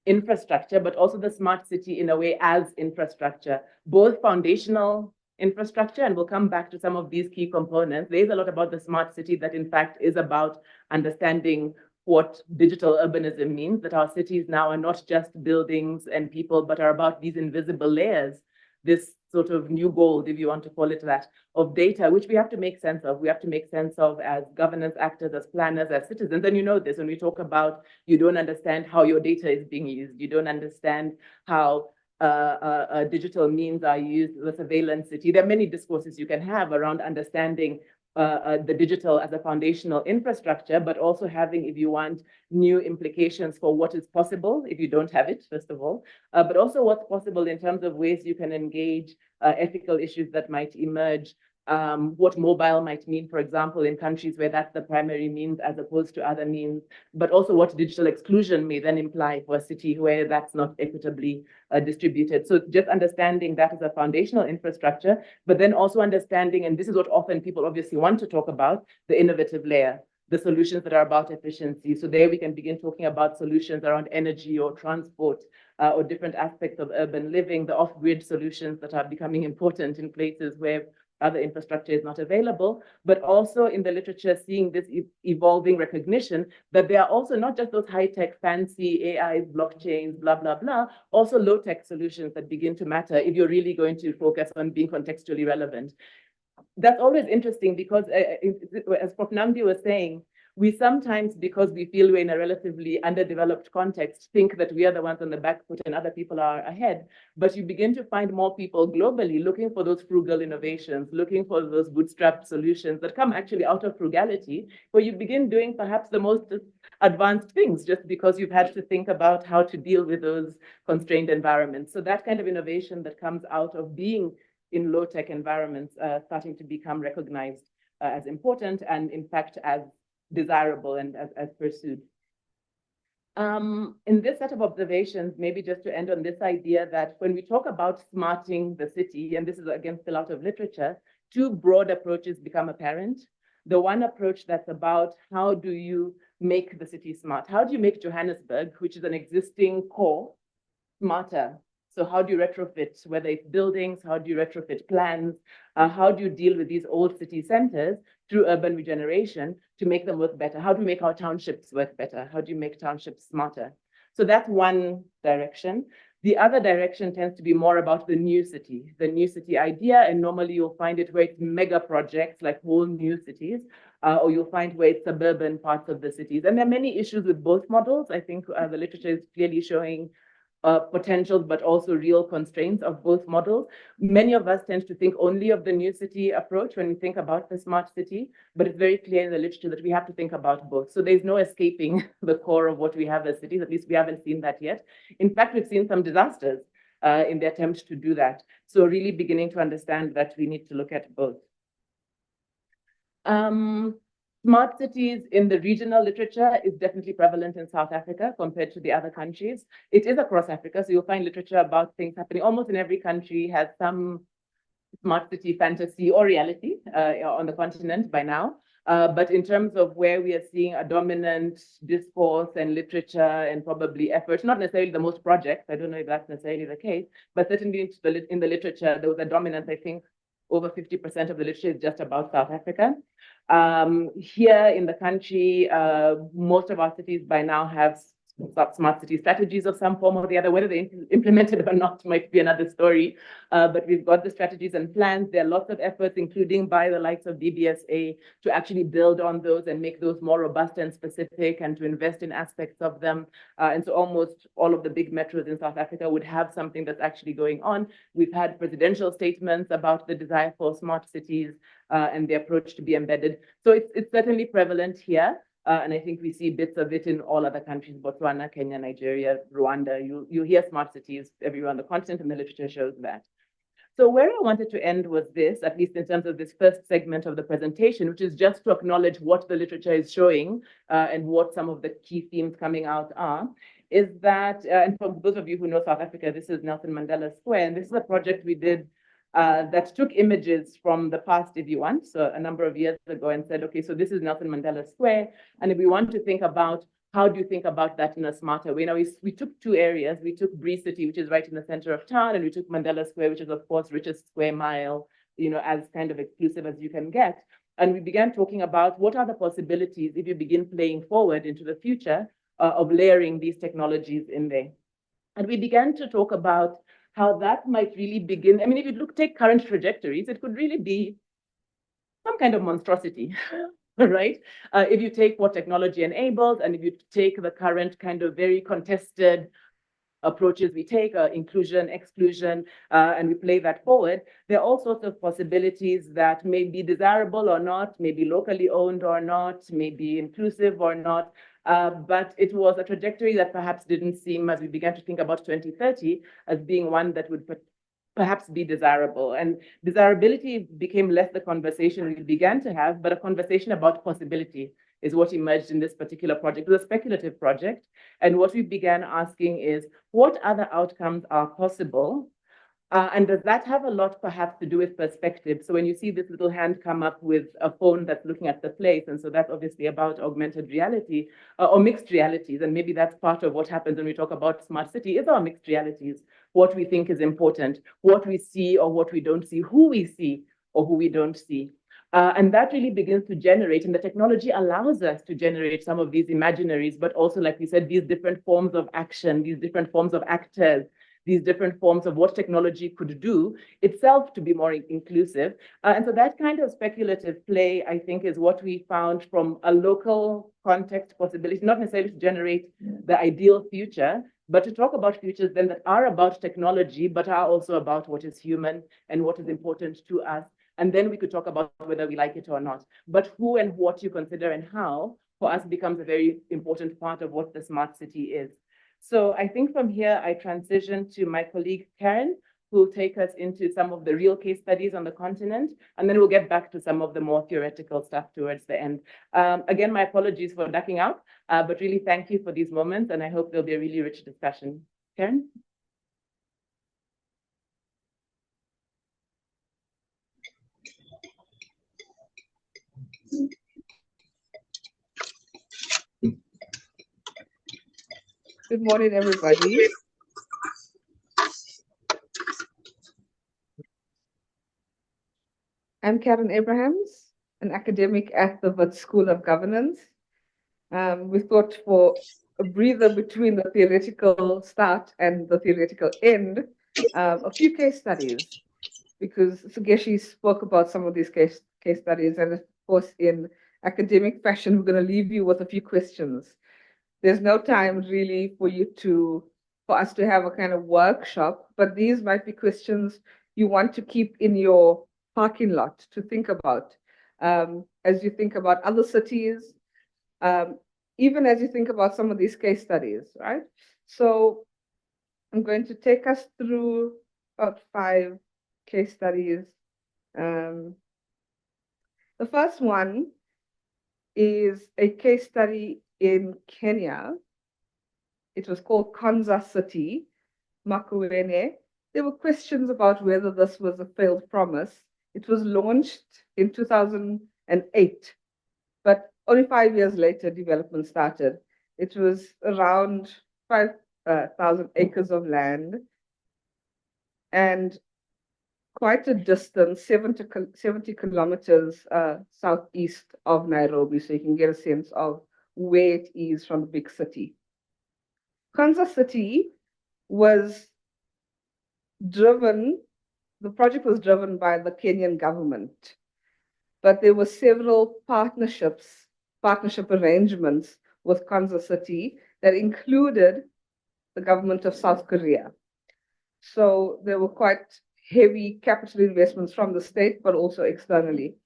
infrastructure, but also the smart city in a way as infrastructure, both foundational infrastructure, and we'll come back to some of these key components. There's a lot about the smart city that in fact is about understanding what digital urbanism means, that our cities now are not just buildings and people, but are about these invisible layers, this sort of new gold, if you want to call it that, of data, which we have to make sense of. We have to make sense of as governance actors, as planners, as citizens. And you know this, when we talk about you don't understand how your data is being used, you don't understand how digital means are used, the surveillance city. There are many discourses you can have around understanding the digital as a foundational infrastructure, but also having, if you want, new implications for what is possible if you don't have it, first of all, but also what's possible in terms of ways you can engage ethical issues that might emerge, what mobile might mean, for example, in countries where that's the primary means as opposed to other means, but also what digital exclusion may then imply for a city where that's not equitably distributed. So just understanding that as a foundational infrastructure, but then also understanding, and this is what often people obviously want to talk about, the innovative layer, the solutions that are about efficiency. So there we can begin talking about solutions around energy or transport or different aspects of urban living, the off-grid solutions that are becoming important in places where other infrastructure is not available, but also in the literature, seeing this evolving recognition that there are also not just those high-tech, fancy AIs, blockchains, blah, blah, blah, also low-tech solutions that begin to matter if you're really going to focus on being contextually relevant. That's always interesting because, as Prof. Namdi was saying, we sometimes, because we feel we're in a relatively underdeveloped context, think that we are the ones on the back foot and other people are ahead. But you begin to find more people globally looking for those frugal innovations, looking for those bootstrapped solutions that come actually out of frugality, where you begin doing perhaps the most advanced things just because you've had to think about how to deal with those constrained environments. So that kind of innovation that comes out of being in low-tech environments starting to become recognized as important and in fact as desirable and as pursued. In this set of observations, maybe just to end on this idea that when we talk about smarting the city, and this is again still out of literature, two broad approaches become apparent. The one approach that's about how do you make the city smart? How do you make Johannesburg, which is an existing core, smarter? So how do you retrofit, whether it's buildings, how do you retrofit plans, how do you deal with these old city centers through urban regeneration to make them work better? How do we make our townships work better? How do you make townships smarter? So that's one direction. The other direction tends to be more about the new city idea, and normally you'll find it where it's mega projects like whole new cities, or you'll find where it's suburban parts of the cities. And there are many issues with both models. I think the literature is clearly showing potentials, but also real constraints of both models. Many of us tend to think only of the new city approach when we think about the smart city, but it's very clear in the literature that we have to think about both. So there's no escaping the core of what we have as cities. At least we haven't seen that yet. In fact, we've seen some disasters in the attempt to do that. So really beginning to understand that we need to look at both. Smart cities in the regional literature is definitely prevalent in South Africa compared to the other countries. It is across Africa, so you'll find literature about things happening. Almost in every country has some smart city fantasy or reality on the continent by now. But in terms of where we are seeing a dominant discourse and literature and probably effort, not necessarily the most projects, I don't know if that's necessarily the case, but certainly in the literature, there was a dominance, I think, over 50% of the literature is just about South Africa. Here in the country, most of our cities by now have smart city strategies of some form or the other. Whether they implemented or not might be another story. But we've got the strategies and plans. There are lots of efforts, including by the likes of DBSA, to actually build on those and make those more robust and specific and to invest in aspects of them. And so almost all of the big metros in South Africa would have something that's actually going on. We've had presidential statements about the desire for smart cities and the approach to be embedded. So it's certainly prevalent here. And I think we see bits of it in all other countries, Botswana, Kenya, Nigeria, Rwanda. You hear smart cities everywhere on the continent, and the literature shows that. So where I wanted to end was this, at least in terms of this first segment of the presentation, which is just to acknowledge what the literature is showing and what some of the key themes coming out are, is that, and for those of you who know South Africa, this is Nelson Mandela Square, and this is a project we did that took images from the past, if you want, so a number of years ago, and said, okay, so this is Nelson Mandela Square, and if we want to think about how do you think about that in a smarter way? Now, we took two areas. We took Bree City, which is right in the center of town, and we took Mandela Square, which is, of course, richest square mile, as kind of exclusive as you can get. And we began talking about what are the possibilities if you begin playing forward into the future of layering these technologies in there. And we began to talk about how that might really begin. I mean, if you take current trajectories, it could really be some kind of monstrosity, right? If you take what technology enables, and if you take the current kind of very contested approaches we take, inclusion, exclusion, and we play that forward, there are all sorts of possibilities that may be desirable or not, may be locally owned or not, may be inclusive or not. But it was a trajectory that perhaps didn't seem, as we began to think about 2030, as being one that would perhaps be desirable. And desirability became less the conversation we began to have, but a conversation about possibility is what emerged in this particular project. It was a speculative project. And what we began asking is, what other outcomes are possible? And does that have a lot perhaps to do with perspective? So when you see this little hand come up with a phone that's looking at the place, and so that's obviously about augmented reality or mixed realities. And maybe that's part of what happens when we talk about smart city is our mixed realities, what we think is important, what we see or what we don't see, who we see or who we don't see. And that really begins to generate, and the technology allows us to generate some of these imaginaries, but also, like we said, these different forms of action, these different forms of actors, these different forms of what technology could do itself to be more inclusive. And so that kind of speculative play, I think, is what we found from a local context possibility, not necessarily to generate the ideal future, but to talk about futures then that are about technology, but are also about what is human and what is important to us. And then we could talk about whether we like it or not. But who and what you consider and how, for us, becomes a very important part of what the smart city is. So I think from here, I transition to my colleague, Karen, who will take us into some of the real case studies on the continent, and then we'll get back to some of the more theoretical stuff towards the end. Again, my apologies for ducking out, but really thank you for these moments, and I hope there'll be a really rich discussion. Karen?
Good morning, everybody. I'm Karen Abrahams, an academic at the Wits School of Governance. We thought for a breather between the theoretical start and the theoretical end, a few case studies, because Sugeshi spoke about some of these case studies, and of course, in academic fashion, we're going to leave you with a few questions. There's no time really for you to for us to have a kind of workshop, but these might be questions you want to keep in your parking lot to think about as you think about other cities, even as you think about some of these case studies, right? So I'm going to take us through about 5 case studies. The first one is a case study in Kenya. It was called Konza City, Makuene. There were questions about whether this was a failed promise. It was launched in 2008, but only 5 years later, development started. It was around 5,000 acres of land and quite a distance, 70 kilometers southeast of Nairobi, so you can get a sense of where it is from the big city. Konza City was driven, the project was driven by the Kenyan government, but there were several partnership arrangements with Konza City that included the government of South Korea. So there were quite heavy capital investments from the state, but also externally.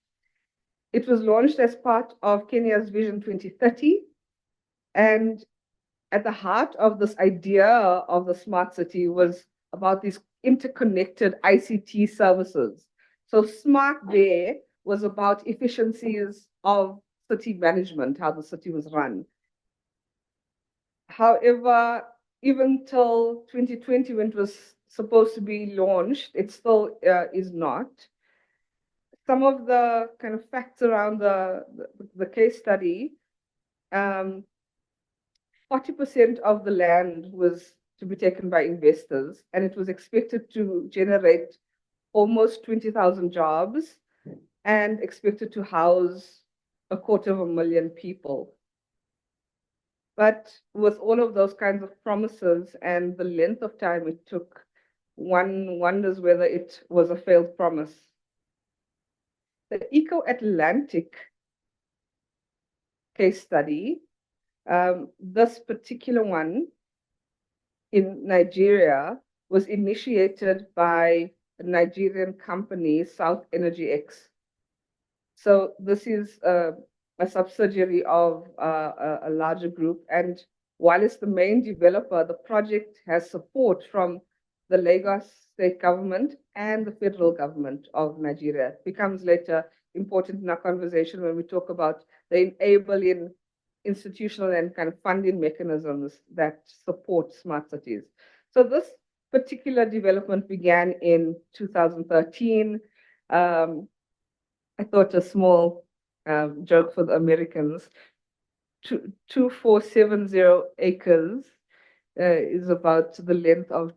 It was launched as part of Kenya's Vision 2030. And at the heart of this idea of the smart city was about these interconnected ICT services. So smart there was about efficiencies of city management, how the city was run. However, even till 2020, when it was supposed to be launched, it still is not. Some of the kind of facts around the case study, 40% of the land was to be taken by investors, and it was expected to generate almost 20,000 jobs and expected to house 250,000 people. But with all of those kinds of promises and the length of time it took, one wonders whether it was a failed promise. The Eco Atlantic case study, this particular one in Nigeria was initiated by a Nigerian company, South Energy X. So this is a subsidiary of a larger group. And while it's the main developer, the project has support from the Lagos state government and the federal government of Nigeria. It becomes later important in our conversation when we talk about the enabling institutional and kind of funding mechanisms that support smart cities. So this particular development began in 2013. I thought a small joke for the Americans, 2,470 acres is about the length of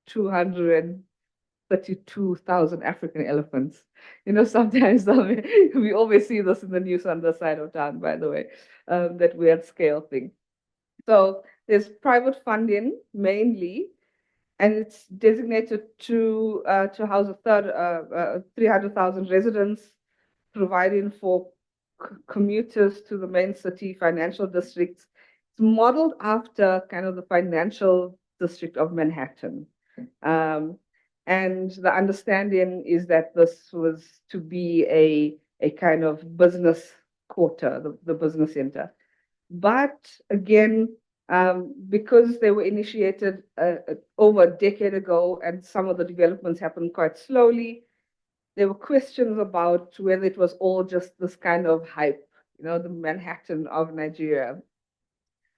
232,000 African elephants. You know, sometimes we always see this in the news on the side of town, by the way, that weird scale thing. So there's private funding mainly, and it's designated to house 300,000 residents, providing for commuters to the main city financial districts. It's modeled after kind of the financial district of Manhattan. And the understanding is that this was to be a kind of business quarter, the business center. But again, because they were initiated over a decade ago and some of the developments happened quite slowly, there were questions about whether it was all just this kind of hype, you know, the Manhattan of Nigeria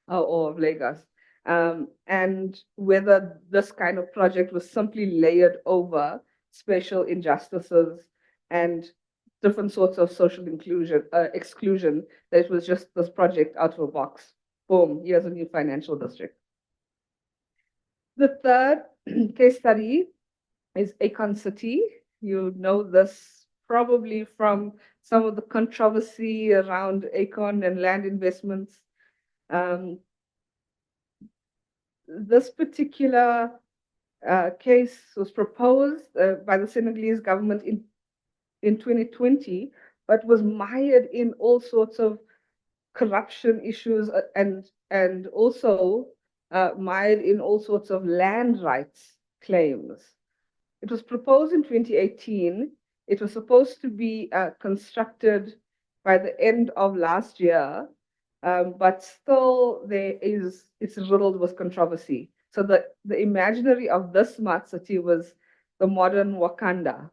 or of Lagos, and whether this kind of project was simply layered over spatial injustices and different sorts of social exclusion, that it was just this project out of a box. Boom, here's a new financial district. The third case study is Akon City. You know this probably from some of the controversy around Akon and land investments. This particular case was proposed by the Senegalese government in 2020, but was mired in all sorts of corruption issues and also mired in all sorts of land rights claims. It was proposed in 2018. It was supposed to be constructed by the end of last year, but still it's riddled with controversy. So the imaginary of this smart city was the modern Wakanda,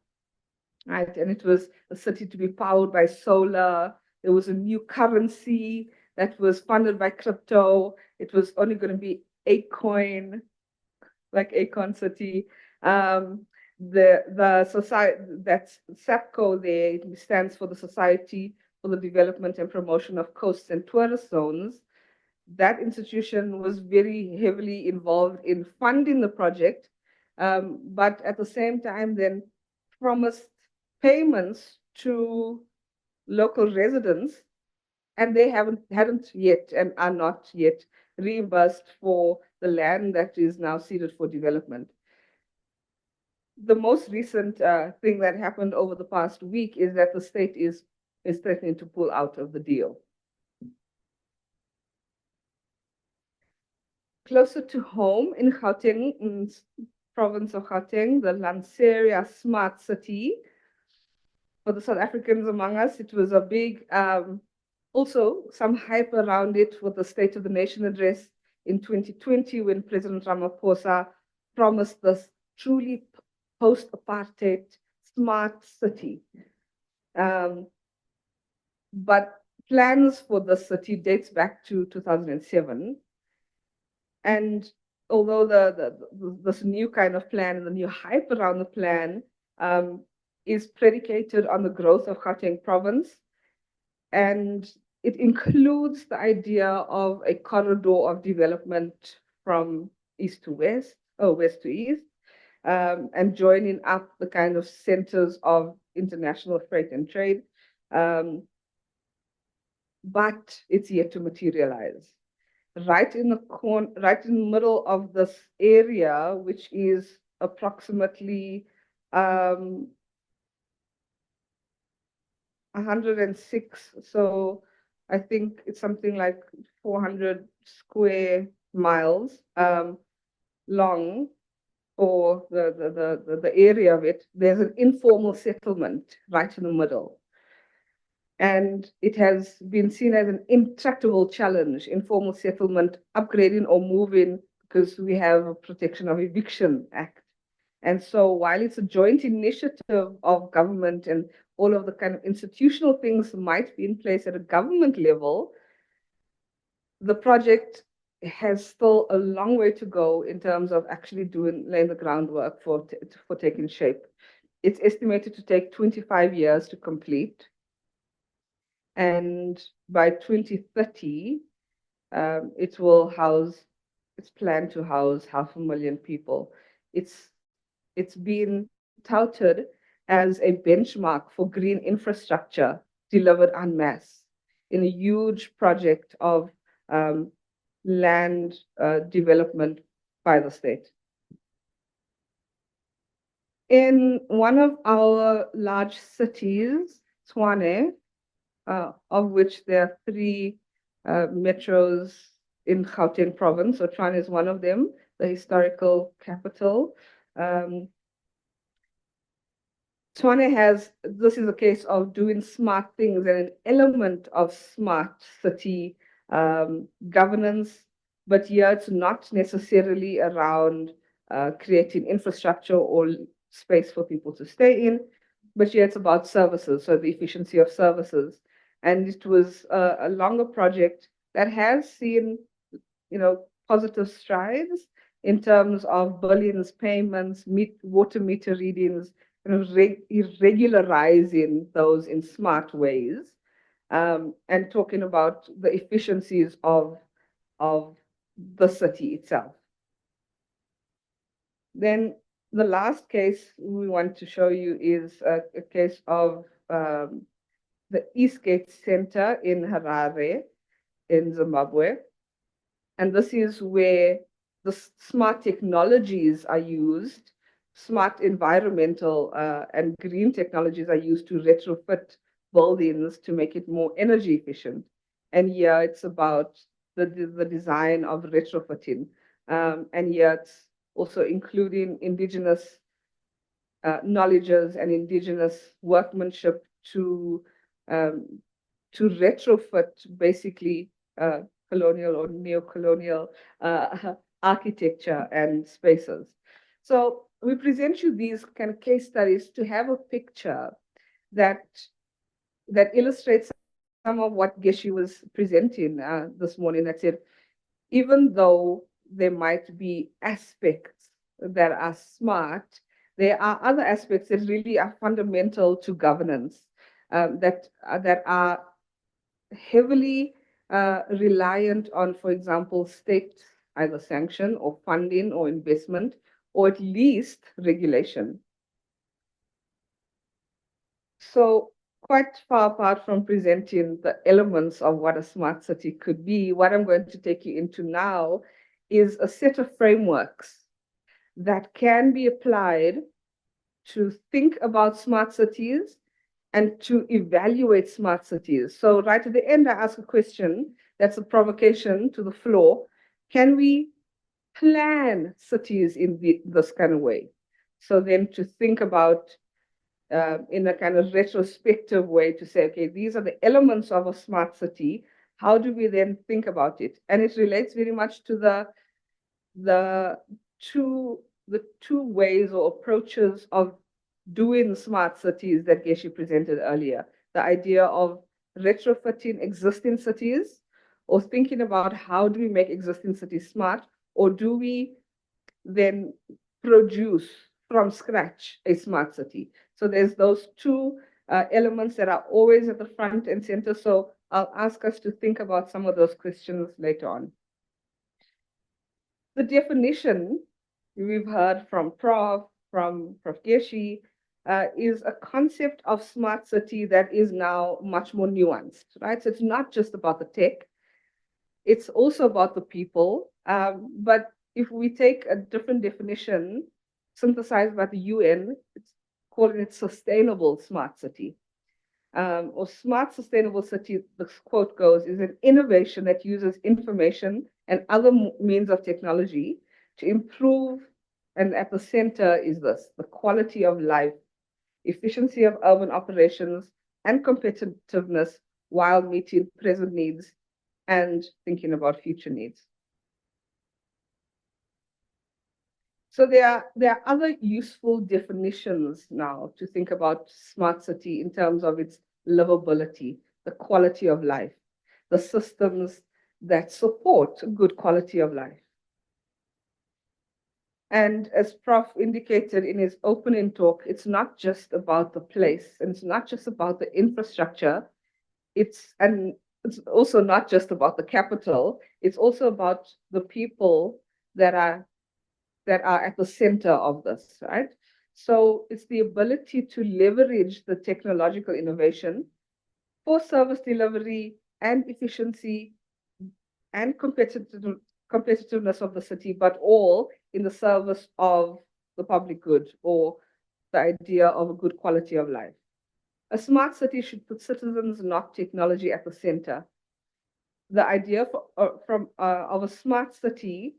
right? And it was a city to be powered by solar. There was a new currency that was funded by crypto. It was only going to be Acoin, like Acon City. The society, that's SAPCO there, it stands for the Society for the Development and Promotion of Coasts and Tourist Zones. That institution was very heavily involved in funding the project, but at the same time then promised payments to local residents, and they hadn't yet and are not yet reimbursed for the land that is now ceded for development. The most recent thing that happened over the past week is that the state is threatening to pull out of the deal. Closer to home in Gauteng, in province of Gauteng, the Lanseria Smart City. For the South Africans among us, it was a big, also some hype around it with the State of the Nation address in 2020 when President Ramaphosa promised this truly post-apartheid smart city. But plans for the city dates back to 2007. And although this new kind of plan and the new hype around the plan is predicated on the growth of Gauteng province, and it includes the idea of a corridor of development from east to west, or west to east, and joining up the kind of centers of international freight and trade. But it's yet to materialize. Right in the middle of this area, which is approximately 106, so I think it's something like 400 square miles long, or the area of it. There's an informal settlement right in the middle. And it has been seen as an intractable challenge, informal settlement, upgrading or moving, because we have a Protection of Eviction Act. And so while it's a joint initiative of government and all of the kind of institutional things might be in place at a government level, the project has still a long way to go in terms of actually laying the groundwork for taking shape. It's estimated to take 25 years to complete. And by 2030, it's planned to house 500,000 people. It's been touted as a benchmark for green infrastructure delivered en masse in a huge project of land development by the state. In one of our large cities, Tshwane, of which there are 3 metros in Gauteng province, so Tshwane is one of them, the historical capital. Tshwane this is a case of doing smart things and an element of smart city governance, but here it's not necessarily around creating infrastructure or space for people to stay in, but here it's about services, so the efficiency of services. And it was a longer project that has seen, positive strides in terms of billions payments, water meter readings, regularizing those in smart ways, and talking about the efficiencies of the city itself. Then the last case we want to show you is a case of the Eastgate Center in Harare in Zimbabwe. And this is where the smart technologies are used, smart environmental and green technologies are used to retrofit buildings to make it more energy efficient. And here it's about the design of retrofitting. and yet also including indigenous knowledges and indigenous workmanship to retrofit basically colonial or neo-colonial architecture and spaces. So we present you these kind of case studies to have a picture that illustrates some of what Geshe was presenting this morning. That said, even though there might be aspects that are smart, there are other aspects that really are fundamental to governance that are heavily reliant on, for example, state either sanction or funding or investment, or at least regulation. So quite far apart from presenting the elements of what a smart city could be, what I'm going to take you into now is a set of frameworks that can be applied to think about smart cities and to evaluate smart cities. So right at the end, I ask a question that's a provocation to the floor. Can we plan cities in this kind of way? So then to think about in a kind of retrospective way to say, okay, these are the elements of a smart city. How do we then think about it? And it relates very much to the two ways or approaches of doing smart cities that Geshe presented earlier. The idea of retrofitting existing cities, or thinking about how do we make existing cities smart, or do we then produce from scratch a smart city? So there's those two elements that are always at the front and center. So I'll ask us to think about some of those questions later on. The definition we've heard from Prof Geshe is a concept of smart city that is now much more nuanced, right? So it's not just about the tech, it's also about the people. But if we take a different definition synthesized by the UN, it's calling it sustainable smart city. Or smart sustainable city, the quote goes, is an innovation that uses information and other means of technology to improve, and at the center is this, the quality of life, efficiency of urban operations, and competitiveness while meeting present needs and thinking about future needs. So there are other useful definitions now to think about smart city in terms of its livability, the quality of life, the systems that support good quality of life. And as Prof indicated in his opening talk, it's not just about the place, and it's not just about the infrastructure. It's also not just about the capital. It's also about the people that are at the center of this, right? So it's the ability to leverage the technological innovation for service delivery and efficiency and competitiveness of the city, but all in the service of the public good, or the idea of a good quality of life. A smart city should put citizens, not technology, at the center. The idea of a smart city,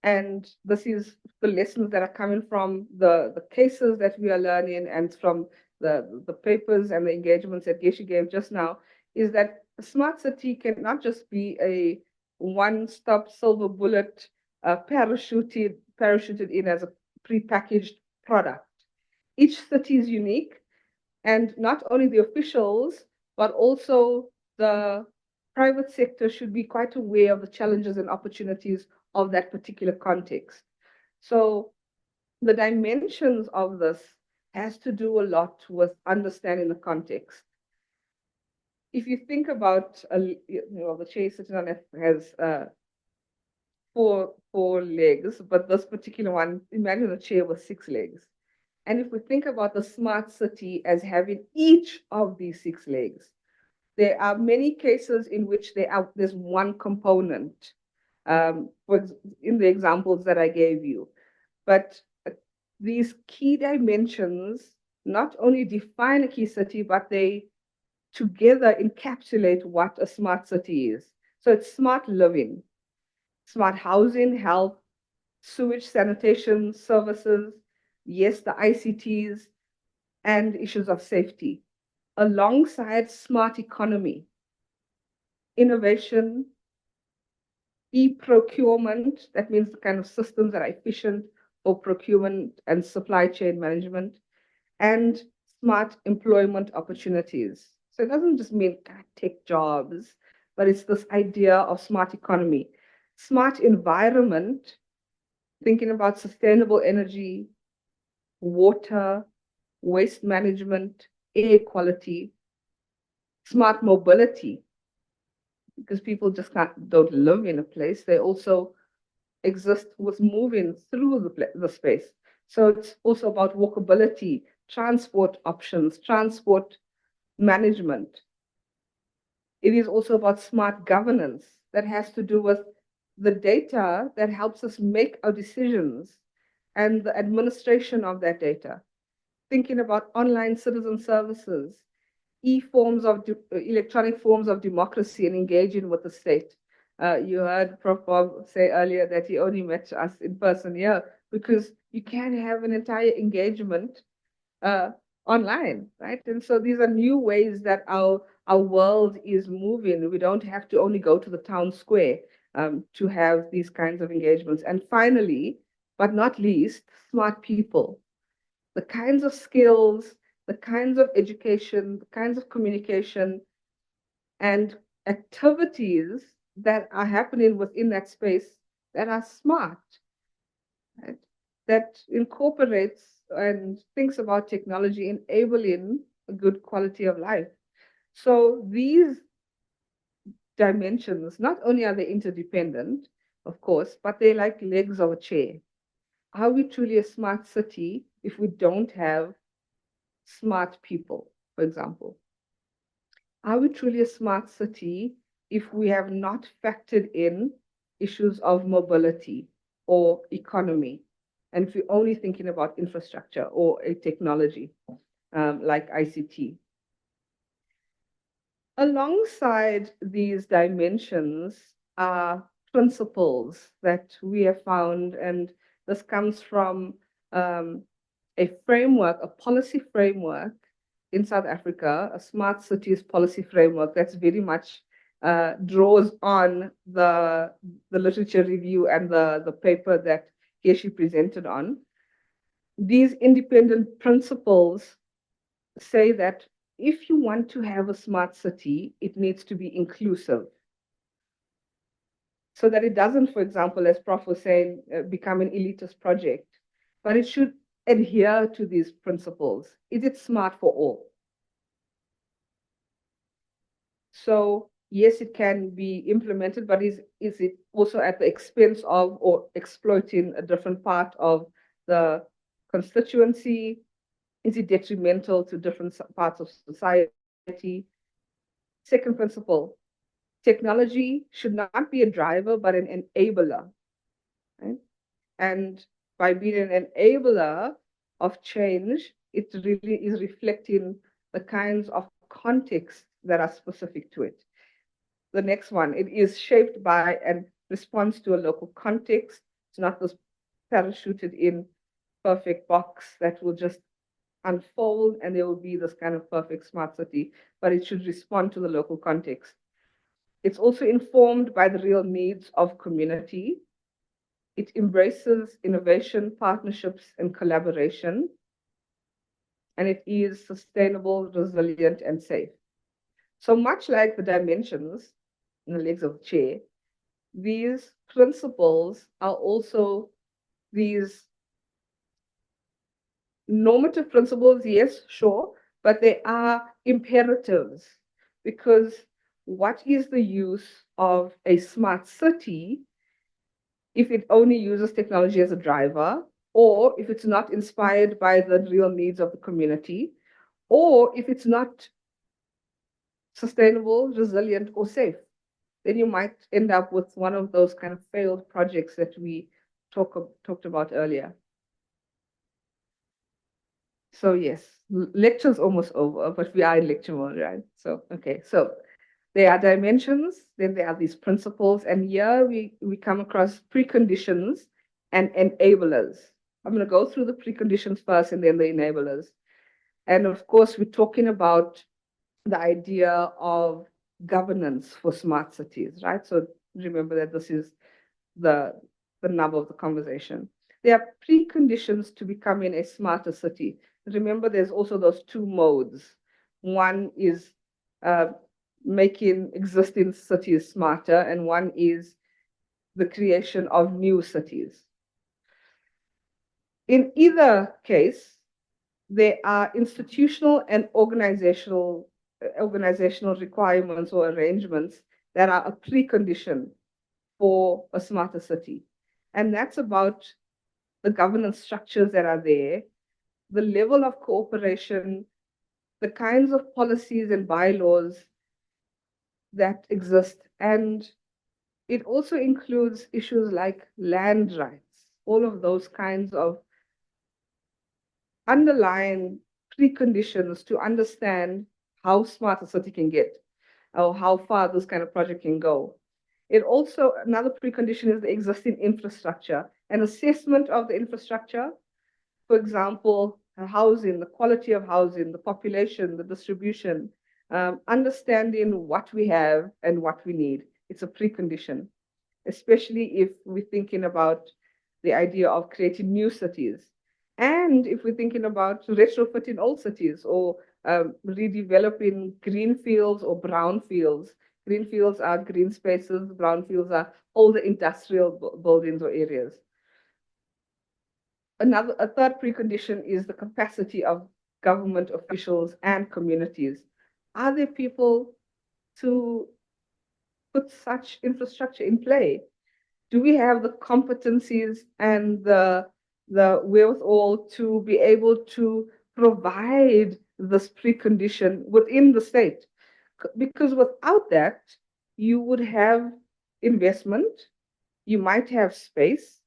and this is the lessons that are coming from the cases that we are learning and from the papers and the engagements that Geshe gave just now, is that a smart city cannot just be a one-stop silver bullet parachuted in as a prepackaged product. Each city is unique, and not only the officials, but also the private sector should be quite aware of the challenges and opportunities of that particular context. So the dimensions of this has to do a lot with understanding the context. If you think about, the chair sitting on it has four legs, but this particular one, imagine a chair with 6 legs. And if we think about the smart city as having each of these 6 legs, there are many cases in which there's one component, in the examples that I gave you. But these key dimensions not only define a key city, but they together encapsulate what a smart city is. So it's smart living, smart housing, health, sewage sanitation services, yes, the ICTs, and issues of safety, alongside smart economy, innovation, e-procurement, that means the kind of systems that are efficient for procurement and supply chain management, and smart employment opportunities. So it doesn't just mean tech jobs, but it's this idea of smart economy, smart environment, thinking about sustainable energy, water, waste management, air quality, smart mobility, because people just don't live in a place. They also exist with moving through the space. So it's also about walkability, transport options, transport management. It is also about smart governance that has to do with the data that helps us make our decisions and the administration of that data. Thinking about online citizen services, e-forms of electronic forms of democracy and engaging with the state. You heard Prof. Bob say earlier that he only met us in person here because you can have an entire engagement online, right? And so these are new ways that our world is moving. We don't have to only go to the town square to have these kinds of engagements. And finally, but not least, smart people. The kinds of skills, the kinds of education, the kinds of communication and activities that are happening within that space that are smart, right? That incorporates and thinks about technology enabling a good quality of life. So these dimensions, not only are they interdependent, of course, but they're like legs of a chair. Are we truly a smart city if we don't have smart people, for example? Are we truly a smart city if we have not factored in issues of mobility or economy? And if we're only thinking about infrastructure or a technology like ICT. Alongside these dimensions are principles that we have found, and this comes from a framework, a policy framework in South Africa, a smart cities policy framework that's very much draws on the literature review and the paper that he or she presented on. These independent principles say that if you want to have a smart city, it needs to be inclusive. So that it doesn't, for example, as Prof was saying, become an elitist project, but it should adhere to these principles. Is it smart for all? So yes, it can be implemented, but is it also at the expense of or exploiting a different part of the constituency? Is it detrimental to different parts of society? Second principle, technology should not be a driver, but an enabler. Right? And by being an enabler of change, it really is reflecting the kinds of contexts that are specific to it. The next one, it is shaped by and responds to a local context. It's not this parachuted in perfect box that will just unfold and there will be this kind of perfect smart city, but it should respond to the local context. It's also informed by the real needs of community. It embraces innovation, partnerships, and collaboration. And it is sustainable, resilient, and safe. So much like the dimensions in the legs of the chair, these principles are also these normative principles, yes, sure, but they are imperatives, because what is the use of a smart city if it only uses technology as a driver, or if it's not inspired by the real needs of the community, or if it's not sustainable, resilient, or safe? Then you might end up with one of those kind of failed projects that we talked about earlier. So yes, lecture's almost over, but we are in lecture mode, right? So, okay. So There are dimensions, then there are these principles, and here we come across preconditions and enablers. I'm going to go through the preconditions first and then the enablers. And of course, we're talking about the idea of governance for smart cities, right? So remember that this is the nub of the conversation. There are preconditions to becoming a smarter city. Remember, there's also those two modes. One is making existing cities smarter, and one is the creation of new cities. In either case, there are institutional and organizational requirements or arrangements that are a precondition for a smarter city. And that's about the governance structures that are there, the level of cooperation, the kinds of policies and bylaws that exist. And it also includes issues like land rights, all of those kinds of underlying preconditions to understand how smart a city can get or how far this kind of project can go. It also, another precondition is the existing infrastructure, an assessment of the infrastructure. For example, housing, the quality of housing, the population, the distribution, understanding what we have and what we need. It's a precondition, especially if we're thinking about the idea of creating new cities. And if we're thinking about retrofitting old cities or redeveloping green fields or brown fields. Green fields are green spaces, brown fields are older industrial buildings or areas. A third precondition is the capacity of government officials and communities. Are there people to put such infrastructure in play? Do we have the competencies and the wherewithal to be able to provide this precondition within the state? Because without that, you would have investment, you might have space,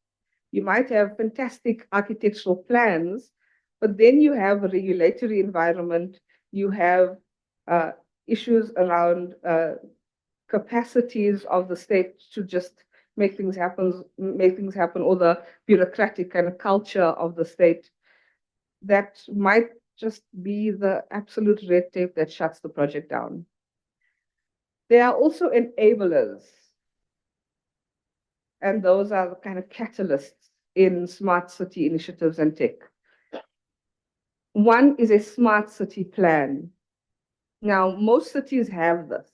you might have fantastic architectural plans, but then you have a regulatory environment, you have issues around capacities of the state to just make things happen, or the bureaucratic kind of culture of the state that might just be the absolute red tape that shuts the project down. There are also enablers, and those are the kind of catalysts in smart city initiatives and tech. One is a smart city plan. Now, most cities have this,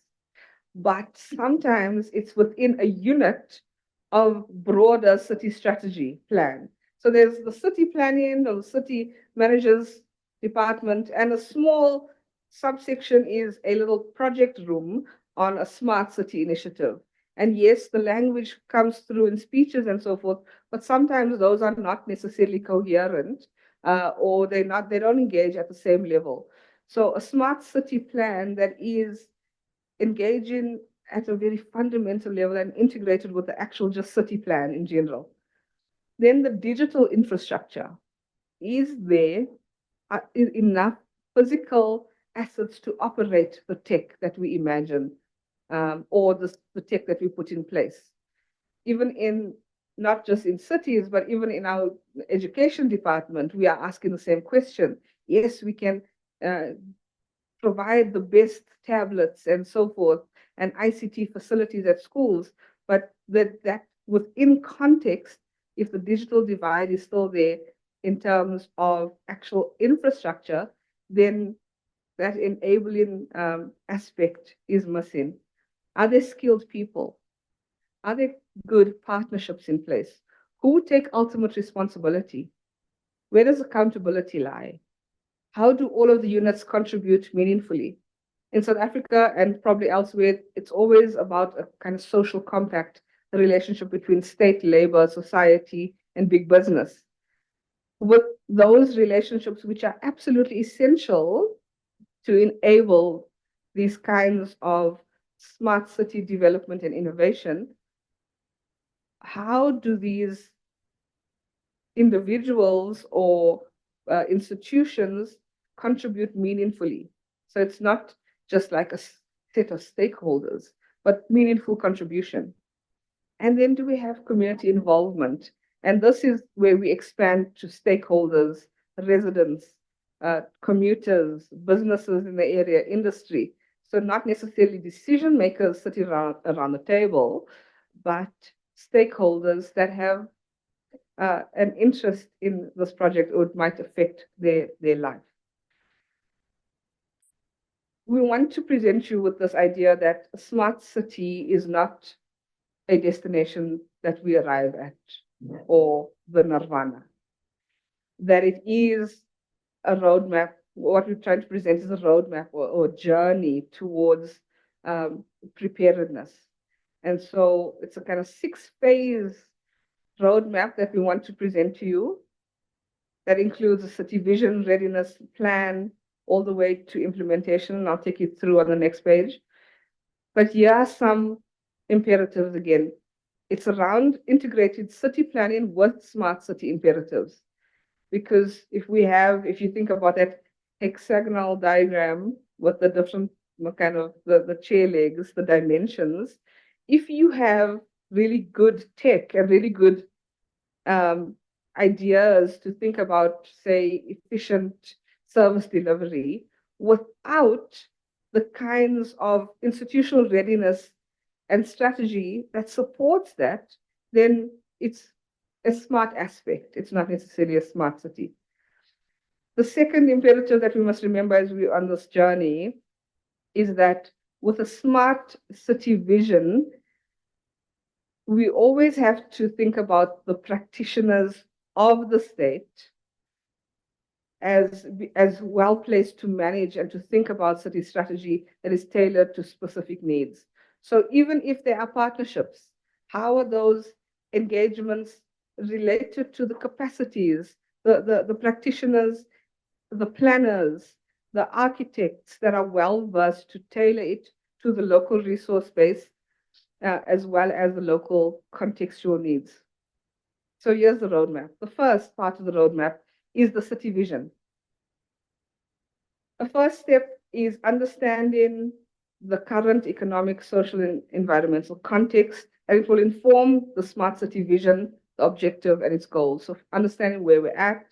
but sometimes it's within a unit of broader city strategy plan. So there's the city planning or the city managers department, and a small subsection is a little project room on a smart city initiative. And yes, the language comes through in speeches and so forth, but sometimes those are not necessarily coherent, or they don't engage at the same level. So a smart city plan that is engaging at a very fundamental level and integrated with the actual just city plan in general. Then the digital infrastructure. Is there enough physical assets to operate the tech that we imagine, or the tech that we put in place? Even in, not just in cities, but even in our education department, we are asking the same question. Yes, we can provide the best tablets and so forth and ICT facilities at schools, but that within context, if the digital divide is still there in terms of actual infrastructure, then that enabling aspect is missing. Are there skilled people? Are there good partnerships in place? Who take ultimate responsibility? Where does accountability lie? How do all of the units contribute meaningfully? In South Africa and probably elsewhere, it's always about a kind of social compact, the relationship between state, labor, society, and big business. With those relationships, which are absolutely essential to enable these kinds of smart city development and innovation, how do these individuals or institutions contribute meaningfully? So it's not just like set of stakeholders, but meaningful contribution. And then do we have community involvement? And this is where we expand to stakeholders, residents, commuters, businesses in the area, industry. So not necessarily decision makers sitting around the table, but stakeholders that have an interest in this project or it might affect their life. We want to present you with this idea that a smart city is not a destination that we arrive at or the nirvana, that it is a roadmap. What we're trying to present is a roadmap or journey towards preparedness. And so it's a kind of 6-phase roadmap that we want to present to you that includes a city vision, readiness plan, all the way to implementation. And I'll take you through on the next page. But here are some imperatives again. It's around integrated city planning with smart city imperatives. Because if you think about that hexagonal diagram with the different kind of the chair legs, the dimensions, if you have really good tech and really good ideas to think about, say, efficient service delivery, without the kinds of institutional readiness and strategy that supports that, then it's a smart aspect. It's not necessarily a smart city. The second imperative that we must remember as we're on this journey is that with a smart city vision, we always have to think about the practitioners of the state as well placed to manage and to think about city strategy that is tailored to specific needs. So even if there are partnerships, how are those engagements related to the capacities, the practitioners, the planners, the architects that are well versed to tailor it to the local resource base as well as the local contextual needs. So here's the roadmap. The first part of the roadmap is the city vision. The first step is understanding the current economic, social, and environmental context, and it will inform the smart city vision, the objective, and its goals. So understanding where we're at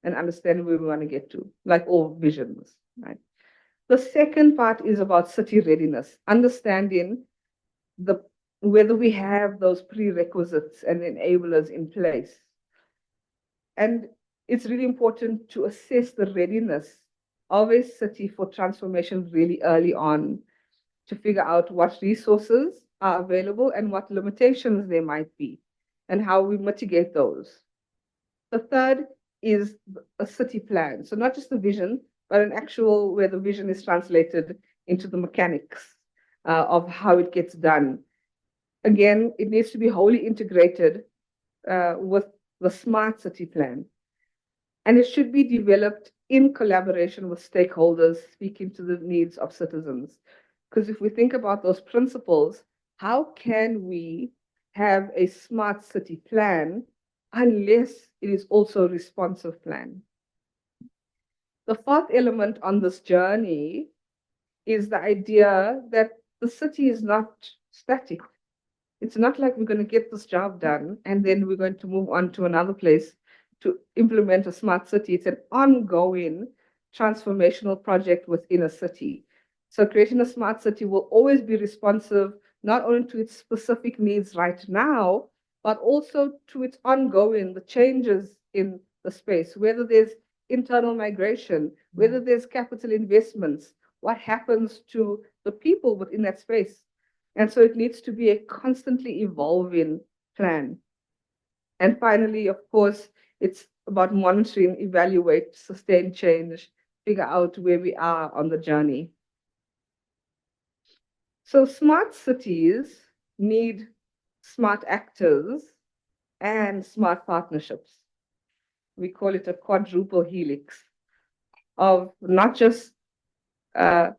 and understanding where we want to get to, like all visions, right? The second part is about city readiness, understanding whether we have those prerequisites and enablers in place. And it's really important to assess the readiness of a city for transformation really early on to figure out what resources are available and what limitations there might be and how we mitigate those. The third is a city plan. So not just the vision, but an actual where the vision is translated into the mechanics of how it gets done. Again, it needs to be wholly integrated with the smart city plan. And it should be developed in collaboration with stakeholders speaking to the needs of citizens. Because if we think about those principles, how can we have a smart city plan unless it is also a responsive plan? The fourth element on this journey is the idea that the city is not static. It's not like we're going to get this job done and then we're going to move on to another place to implement a smart city. It's an ongoing transformational project within a city. So creating a smart city will always be responsive, not only to its specific needs right now, but also to its ongoing, the changes in the space, whether there's internal migration, whether there's capital investments, what happens to the people within that space. And so it needs to be a constantly evolving plan. And finally, of course, it's about monitoring, evaluate, sustain change, figure out where we are on the journey. So smart cities need smart actors and smart partnerships. We call it a quadruple helix of not just 3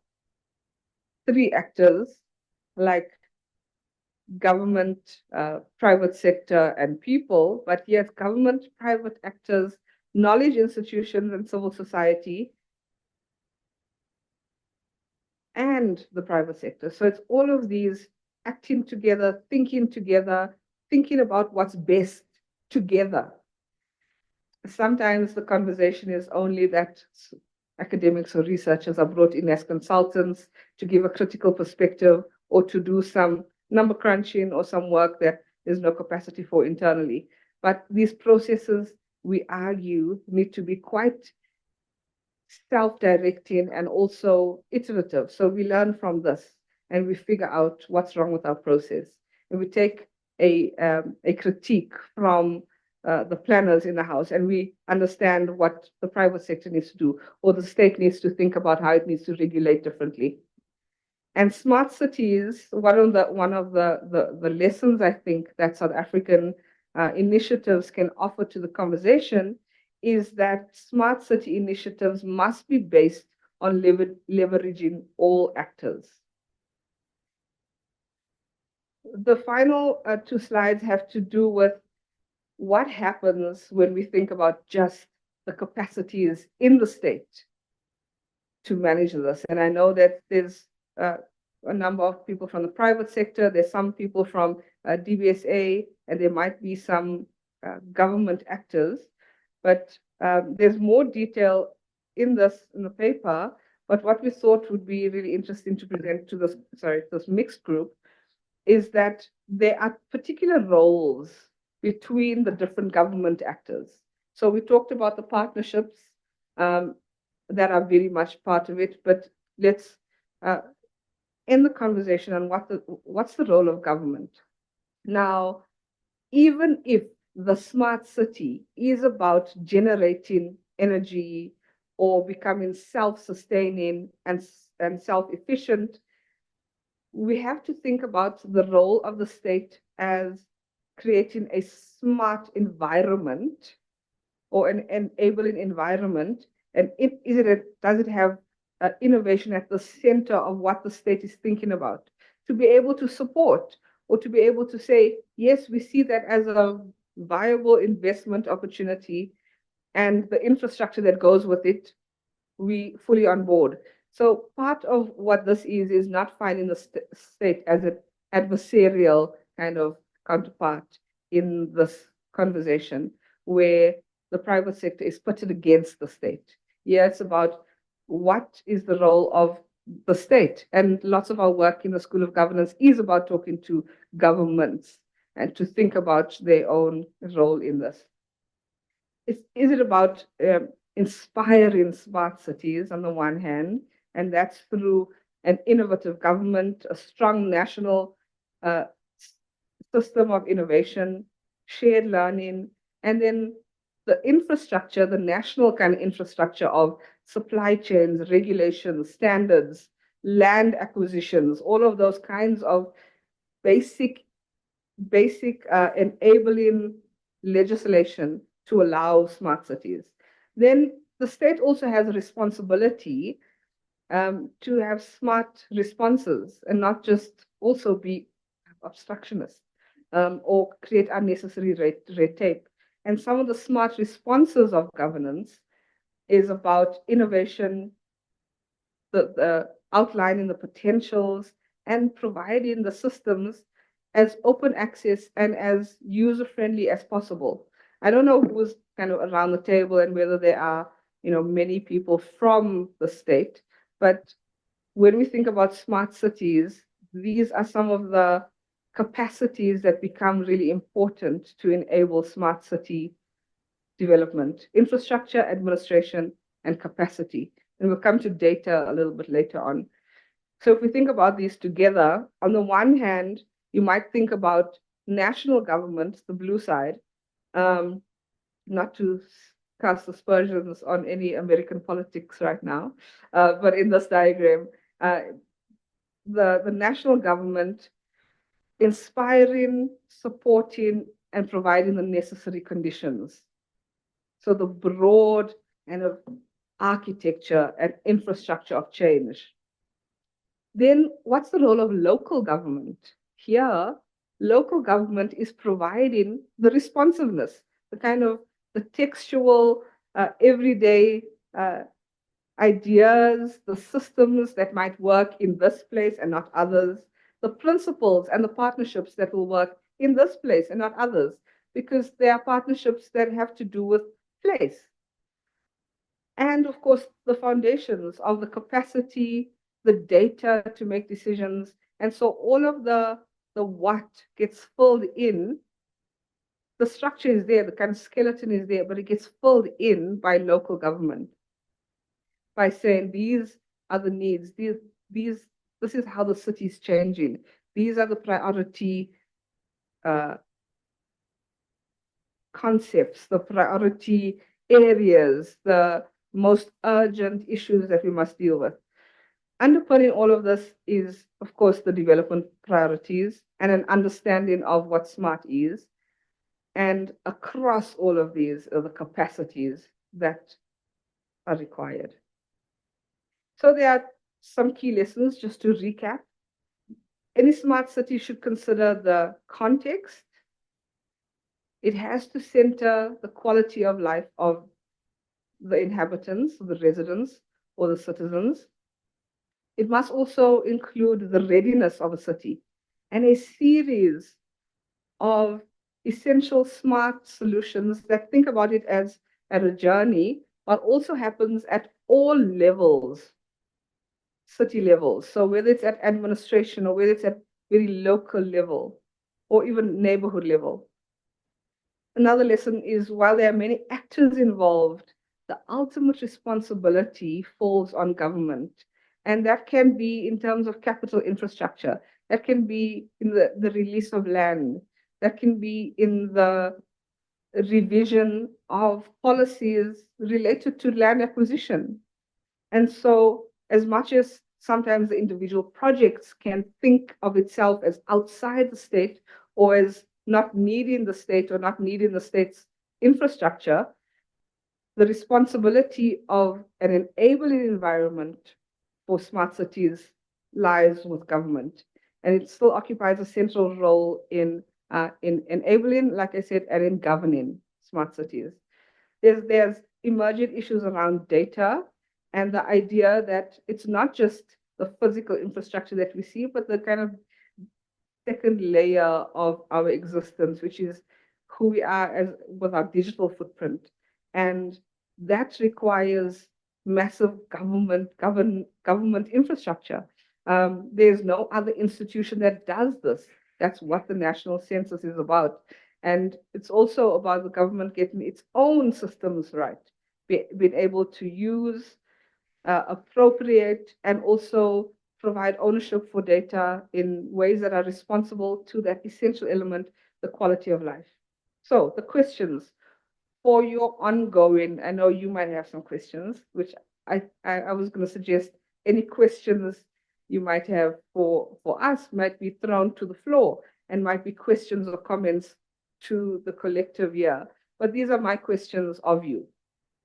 actors like government, private sector, and people, but yet government, private actors, knowledge institutions, and civil society. and the private sector. So it's all of these acting together, thinking about what's best together. Sometimes the conversation is only that academics or researchers are brought in as consultants to give a critical perspective or to do some number crunching or some work that there's no capacity for internally. But these processes, we argue, need to be quite self-directing and also iterative. So we learn from this and we figure out what's wrong with our process. And we take a critique from the planners in the house, and we understand what the private sector needs to do, or the state needs to think about how it needs to regulate differently. And smart cities, one of the lessons I think that South African initiatives can offer to the conversation is that smart city initiatives must be based on leveraging all actors. The final two slides have to do with what happens when we think about just the capacities in the state to manage this. And I know that there's a number of people from the private sector, there's some people from DBSA, and there might be some government actors, but there's more detail in the paper. But what we thought would be really interesting to present to this mixed group is that there are particular roles between the different government actors. So we talked about the partnerships that are very much part of it, but let's end the conversation on what's the role of government. Now, even if the smart city is about generating energy or becoming self-sustaining and self-efficient, we have to think about the role of the state as creating a smart environment or an enabling environment. And does it have innovation at the center of what the state is thinking about, to be able to support or to be able to say, yes, we see that as a viable investment opportunity, and the infrastructure that goes with it, we fully on board. So part of what this is not finding the state as an adversarial kind of counterpart in this conversation where the private sector is pitted against the state. Yeah, it's about what is the role of the state. And lots of our work in the School of Governance is about talking to governments and to think about their own role in this. Is it about inspiring smart cities on the one hand, and that's through an innovative government, a strong national system of innovation, shared learning, and then the infrastructure, the national kind of infrastructure of supply chains, regulations, standards, land acquisitions, all of those kinds of basic enabling legislation to allow smart cities. Then the state also has a responsibility to have smart responses and not just also be obstructionist or create unnecessary red tape. And some of the smart responses of governance is about innovation, the outlining the potentials and providing the systems as open access and as user-friendly as possible. I don't know who's kind of around the table and whether there are, many people from the state, but when we think about smart cities, these are some of the capacities that become really important to enable smart city development: infrastructure, administration, and capacity. And we'll come to data a little bit later on. So if we think about these together, on the one hand, you might think about national governments, the blue side, not to cast aspersions on any American politics right now, but in this diagram, the national government inspiring, supporting, and providing the necessary conditions. So the broad kind of architecture and infrastructure of change. Then what's the role of local government? Here, local government is providing the responsiveness, the kind of the textual, everyday ideas, the systems that might work in this place and not others, the principles and the partnerships that will work in this place and not others, because there are partnerships that have to do with place. And of course, the foundations of the capacity, the data to make decisions. And so all of the what gets filled in. The structure is there, the kind of skeleton is there, but it gets filled in by local government by saying these are the needs, this is how the city is changing. These are the priority concepts, the priority areas, the most urgent issues that we must deal with. Underpinning all of this is, of course, the development priorities and an understanding of what SMART is. And across all of these are the capacities that are required. So there are some key lessons just to recap. Any smart city should consider the context. It has to center the quality of life of the inhabitants, the residents, or the citizens. It must also include the readiness of a city and a series of essential smart solutions that think about it as at a journey, but also happens at all levels, city levels. So whether it's at administration or whether it's at very local level or even neighborhood level. Another lesson is while there are many actors involved, the ultimate responsibility falls on government. And that can be in terms of capital infrastructure, that can be in the release of land, that can be in the revision of policies related to land acquisition. And so as much as sometimes the individual projects can think of itself as outside the state or as not needing the state or not needing the state's infrastructure, the responsibility of an enabling environment for smart cities lies with government. And it still occupies a central role in enabling, like I said, and in governing smart cities. There's emerging issues around data and the idea that it's not just the physical infrastructure that we see, but the kind of second layer of our existence, which is who we are as with our digital footprint. And that requires massive government infrastructure. There's no other institution that does this. That's what the national census is about. And it's also about the government getting its own systems right, being able to use, appropriate, and also provide ownership for data in ways that are responsible to that essential element, the quality of life. So the questions for your ongoing, I know you might have some questions, which I was going to suggest any questions you might have for us might be thrown to the floor and might be questions or comments to the collective here. But these are my questions of you.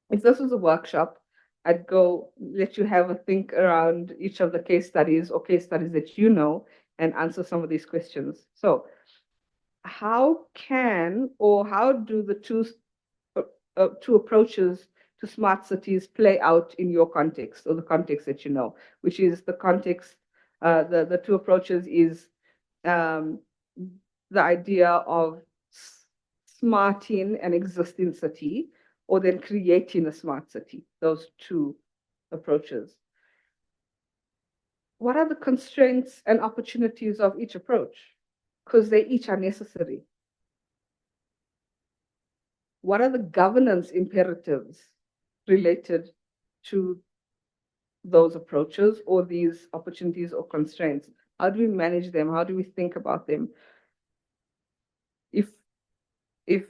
If this was a workshop, I'd go let you have a think around each of the case studies or case studies that you know and answer some of these questions. So how can or how do the two approaches to smart cities play out in your context or the context that you know, which is the context, the two approaches is the idea of smarting an existing city or then creating a smart city, those two approaches. What are the constraints and opportunities of each approach? Because they each are necessary. What are the governance imperatives related to those approaches or these opportunities or constraints? How do we manage them? How do we think about them? If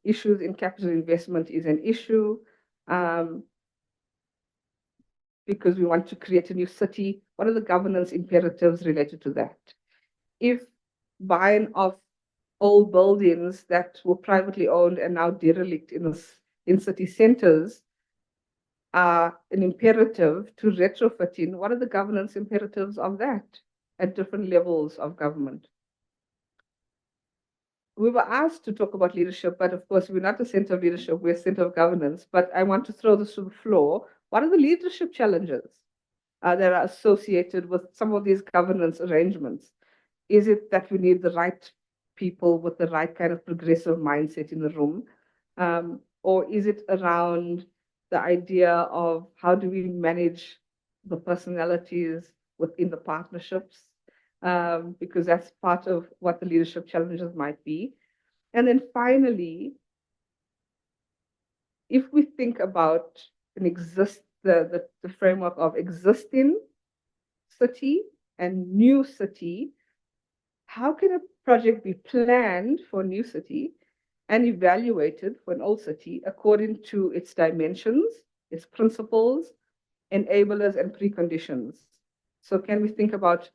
issues in capital investment is an issue, because we want to create a new city, what are the governance imperatives related to that? If buying of old buildings that were privately owned and now derelict in city centers are an imperative to retrofitting, what are the governance imperatives of that at different levels of government? We were asked to talk about leadership, but of course, we're not a center of leadership, we're a center of governance. But I want to throw this to the floor. what are the leadership challenges that are associated with some of these governance arrangements? Is it that we need the right people with the right kind of progressive mindset in the room? Or is it around the idea of how do we manage the personalities within the partnerships? Because that's part of what the leadership challenges might be. And then finally, if we think about the framework of existing city and new city, how can a project be planned for a new city and evaluated for an old city according to its dimensions, its principles, enablers, and preconditions? So can we think about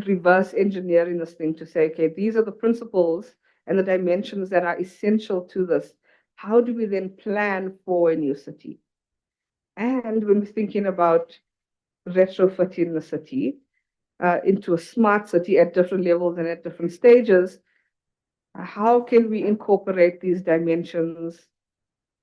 reverse engineering this thing to say, okay, these are the principles and the dimensions that are essential to this. How do we then plan for a new city? And when we're thinking about retrofitting the city into a smart city at different levels and at different stages, how can we incorporate these dimensions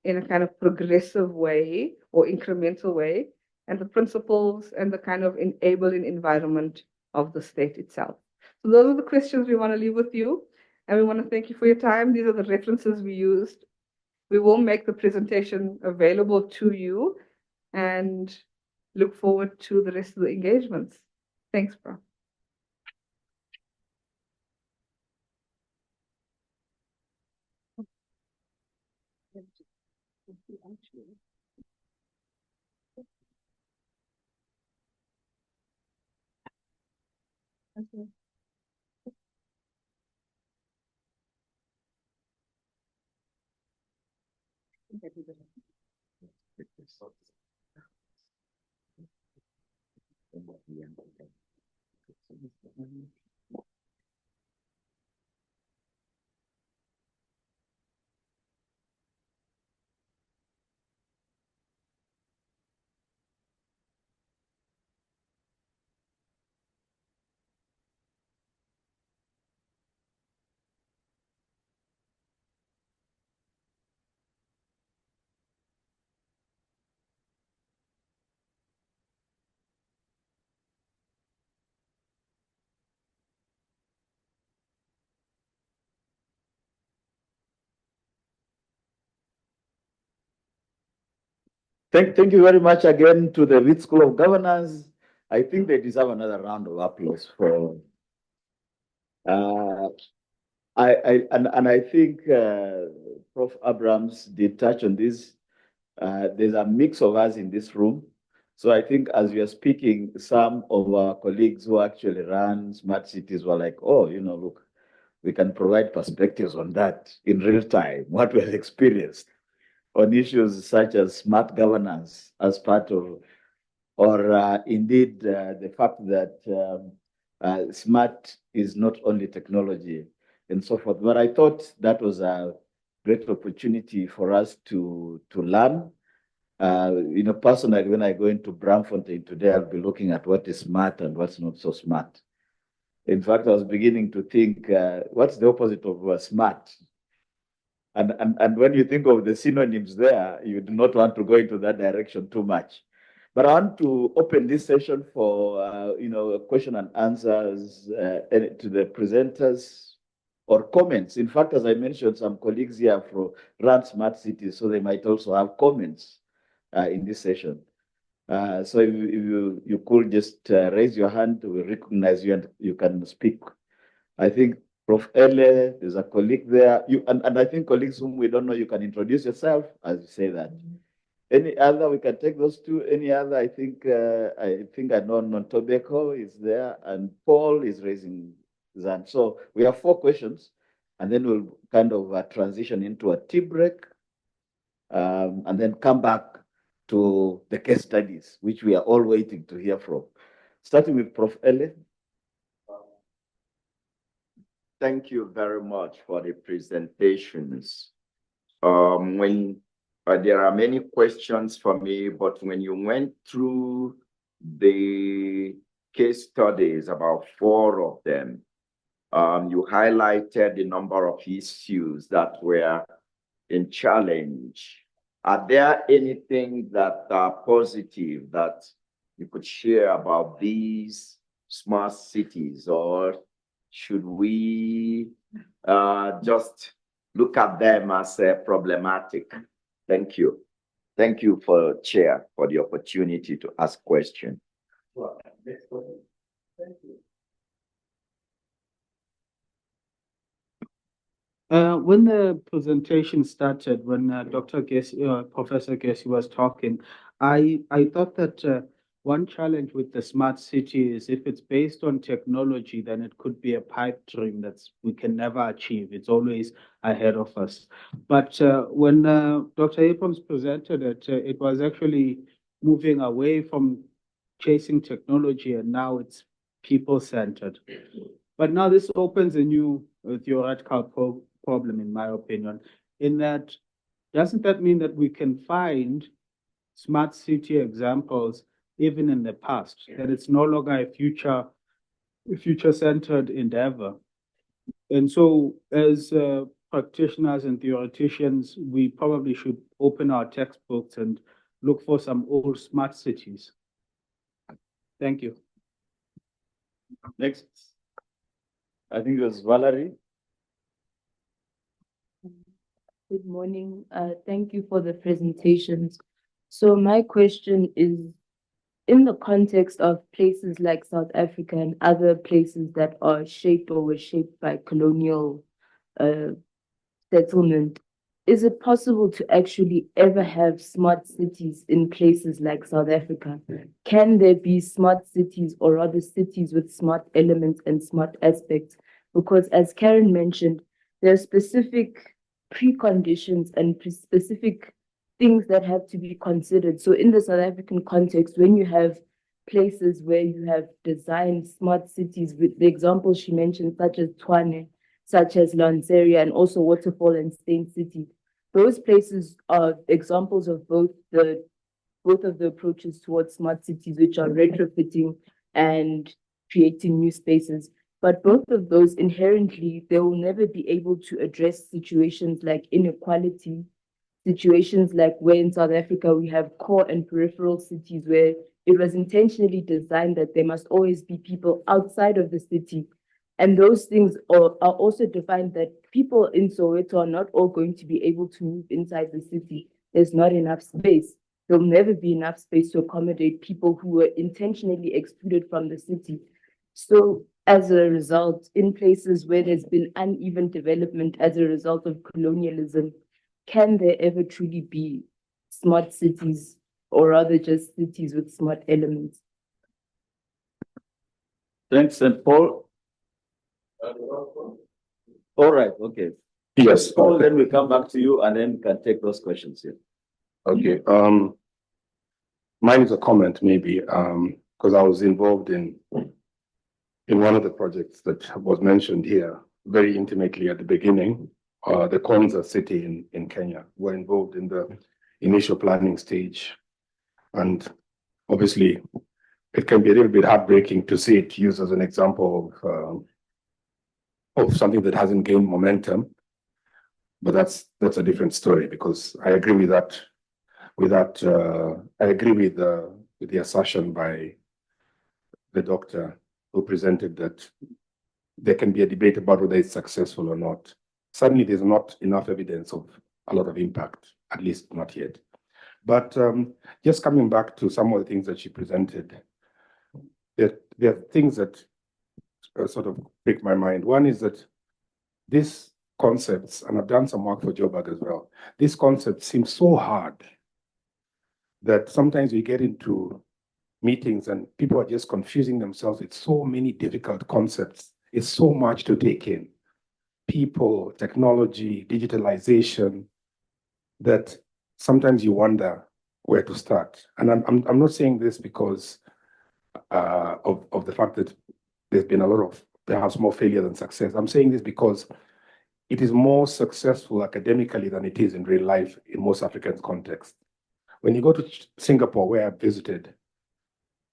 in a kind of progressive way or incremental way, and the principles and the kind of enabling environment of the state itself? So those are the questions we want to leave with you, and we want to thank you for your time. These are the references we used. We will make the presentation available to you and look forward to the rest of the engagements. Thanks, Prof.
Thank you very much again to the Wits School of Governance. I think they deserve another round of applause for. I think Prof. Abrams did touch on this. There's a mix of us in this room. So I think as we are speaking, some of our colleagues who actually run smart cities were like, oh, look, we can provide perspectives on that in real time, what we have experienced on issues such as smart governance as part of, or indeed the fact that smart is not only technology and so forth. But I thought that was a great opportunity for us to learn. Personally, when I go into Braamfontein today, I'll be looking at what is smart and what's not so smart. In fact, I was beginning to think, what's the opposite of smart? And when you think of the synonyms there, you do not want to go into that direction too much. But I want to open this session for, question and answers to the presenters or comments. In fact, as I mentioned, some colleagues here run smart cities, so they might also have comments in this session. So if you could just raise your hand, we recognize you and you can speak. I think Prof. Ele, there's a colleague there. And I think colleagues whom we don't know, you can introduce yourself as you say that. Any other, we can take those two. Any other, I think I know Nontobeko is there and Paul is raising his hand. So we have 4 questions and then we'll kind of transition into a tea break and then come back to the case studies, which we are all waiting to hear from. Starting with Prof. Ele.
Thank you very much for the presentations. There are many questions for me, but when you went through the case studies, about 4 of them, you highlighted the number of issues that were in challenge Are there anything that are positive that you could share about these smart cities, or should we just look at them as problematic? Thank you. Thank you for Chair for the opportunity to ask questions.
Thank you. When the presentation started, when Professor Gessi was talking, I thought that one challenge with the smart city is if it's based on technology, then it could be a pipe dream that we can never achieve. It's always ahead of us. But when Dr. Abrams presented it, it was actually moving away from chasing technology, and now it's people-centered. But now this opens a new theoretical problem, in my opinion, in that doesn't that mean that we can find smart city examples even in the past, that it's no longer a future-centered endeavor? And so as practitioners and theoreticians, we probably should open our textbooks and look for some old smart cities. Thank you.
Next, I think it was Valerie.
Good morning. Thank you for the presentations. So my question is, in the context of places like South Africa and other places that are shaped or were shaped by colonial settlement, is it possible to actually ever have smart cities in places like South Africa? Can there be smart cities, or rather cities with smart elements and smart aspects? Because as Karen mentioned, there are specific preconditions and specific things that have to be considered. So in the South African context, when you have places where you have designed smart cities, with the examples she mentioned, such as Tshwane, such as Lanseria, and also Waterfall and Stain City, those places are examples of both of the approaches towards smart cities, which are retrofitting and creating new spaces. But both of those inherently, they will never be able to address situations like inequality, situations like where in South Africa we have core and peripheral cities where it was intentionally designed that there must always be people outside of the city. And those things are also defined that people in Soweto are not all going to be able to move inside the city. There's not enough space. There'll never be enough space to accommodate people who were intentionally excluded from the city. So as a result, in places where there's been uneven development as a result of colonialism, can there ever truly be smart cities, or rather just cities with smart elements?
Thanks, and Paul. All right, okay.
Yes.
Paul, then we come back to you and then we can take those questions here.
Okay. Mine is a comment maybe, because I was involved in one of the projects that was mentioned here very intimately at the beginning, the Konza city in Kenya. We're involved in the initial planning stage. And obviously, it can be a little bit heartbreaking to see it used as an example of something that hasn't gained momentum. But that's a different story, because I agree with that. I agree with the assertion by the doctor who presented that there can be a debate about whether it's successful or not. Certainly, there's not enough evidence of a lot of impact, at least not yet. But just coming back to some of the things that she presented, there are things that sort of pick my mind. One is that these concepts, and I've done some work for Joburg as well, these concepts seem so hard that sometimes we get into meetings and people are just confusing themselves with so many difficult concepts. It's so much to take in. People, technology, digitalization, that sometimes you wonder where to start. And I'm not saying this because of the fact that there's been a lot of perhaps more failure than success. I'm saying this because it is more successful academically than it is in real life in most African contexts. When you go to Singapore, where I visited,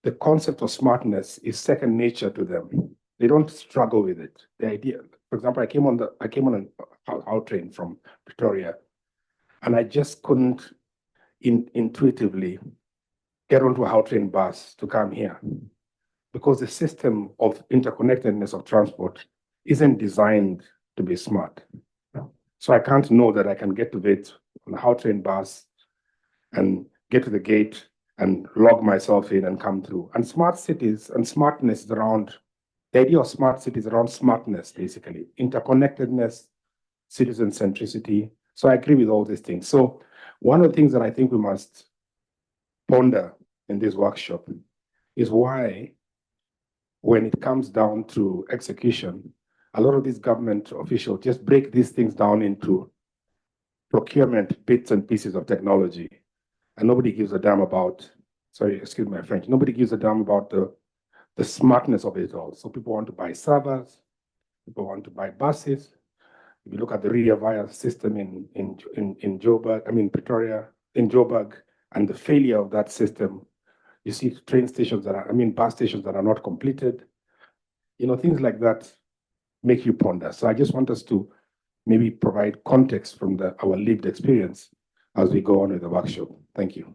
the concept of smartness is second nature to them. They don't struggle with it. The idea, for example, I came on an train from Pretoria, and I just couldn't intuitively get onto a Gautrain bus to come here, because the system of interconnectedness of transport isn't designed to be smart. So I can't know that I can get to it on a Gautrain bus and get to the gate and log myself in and come through. And smart cities and smartness is around, the idea of smart cities around smartness, basically, interconnectedness, citizen centricity. So I agree with all these things. So one of the things that I think we must ponder in this workshop is why, when it comes down to execution, a lot of these government officials just break these things down into procurement bits and pieces of technology. And nobody gives a damn about, sorry, excuse my French, nobody gives a damn about the smartness of it all. So people want to buy servers, people want to buy buses. If you look at the Ria Vaya system in Joburg, I mean Pretoria, in Joburg, and the failure of that system, you see train stations that are, I mean bus stations that are not completed. You know, things like that make you ponder. So I just want us to maybe provide context from our lived experience as we go on with the workshop. Thank you.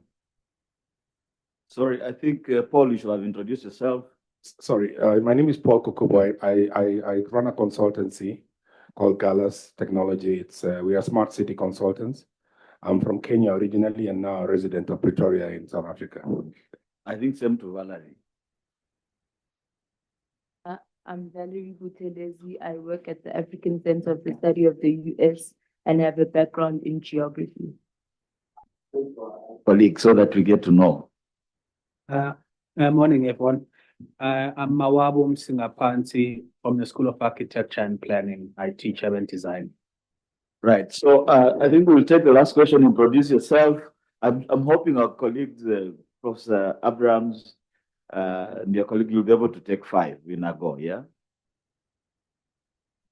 Sorry, I think, Paul, you should have introduced yourself.
Sorry, my name is Paul Kukubo. I run a consultancy called Galas Technology. We are smart city consultants. I'm from Kenya originally and now a resident of Pretoria in South Africa.
I think same to Valerie.
I'm Valerie Buthelezi. I work at the African Center of the Study of the US and have a background in geography.
Colleague, so that we get to know.
Morning, everyone. I'm Mawabo Msingapanti from the School of Architecture and Planning. I teach urban design.
Right. So I think we'll take the last question. Introduce yourself. I'm hoping our colleagues, Professor Abrams, and your colleague will be able to take 5 in a go, yeah?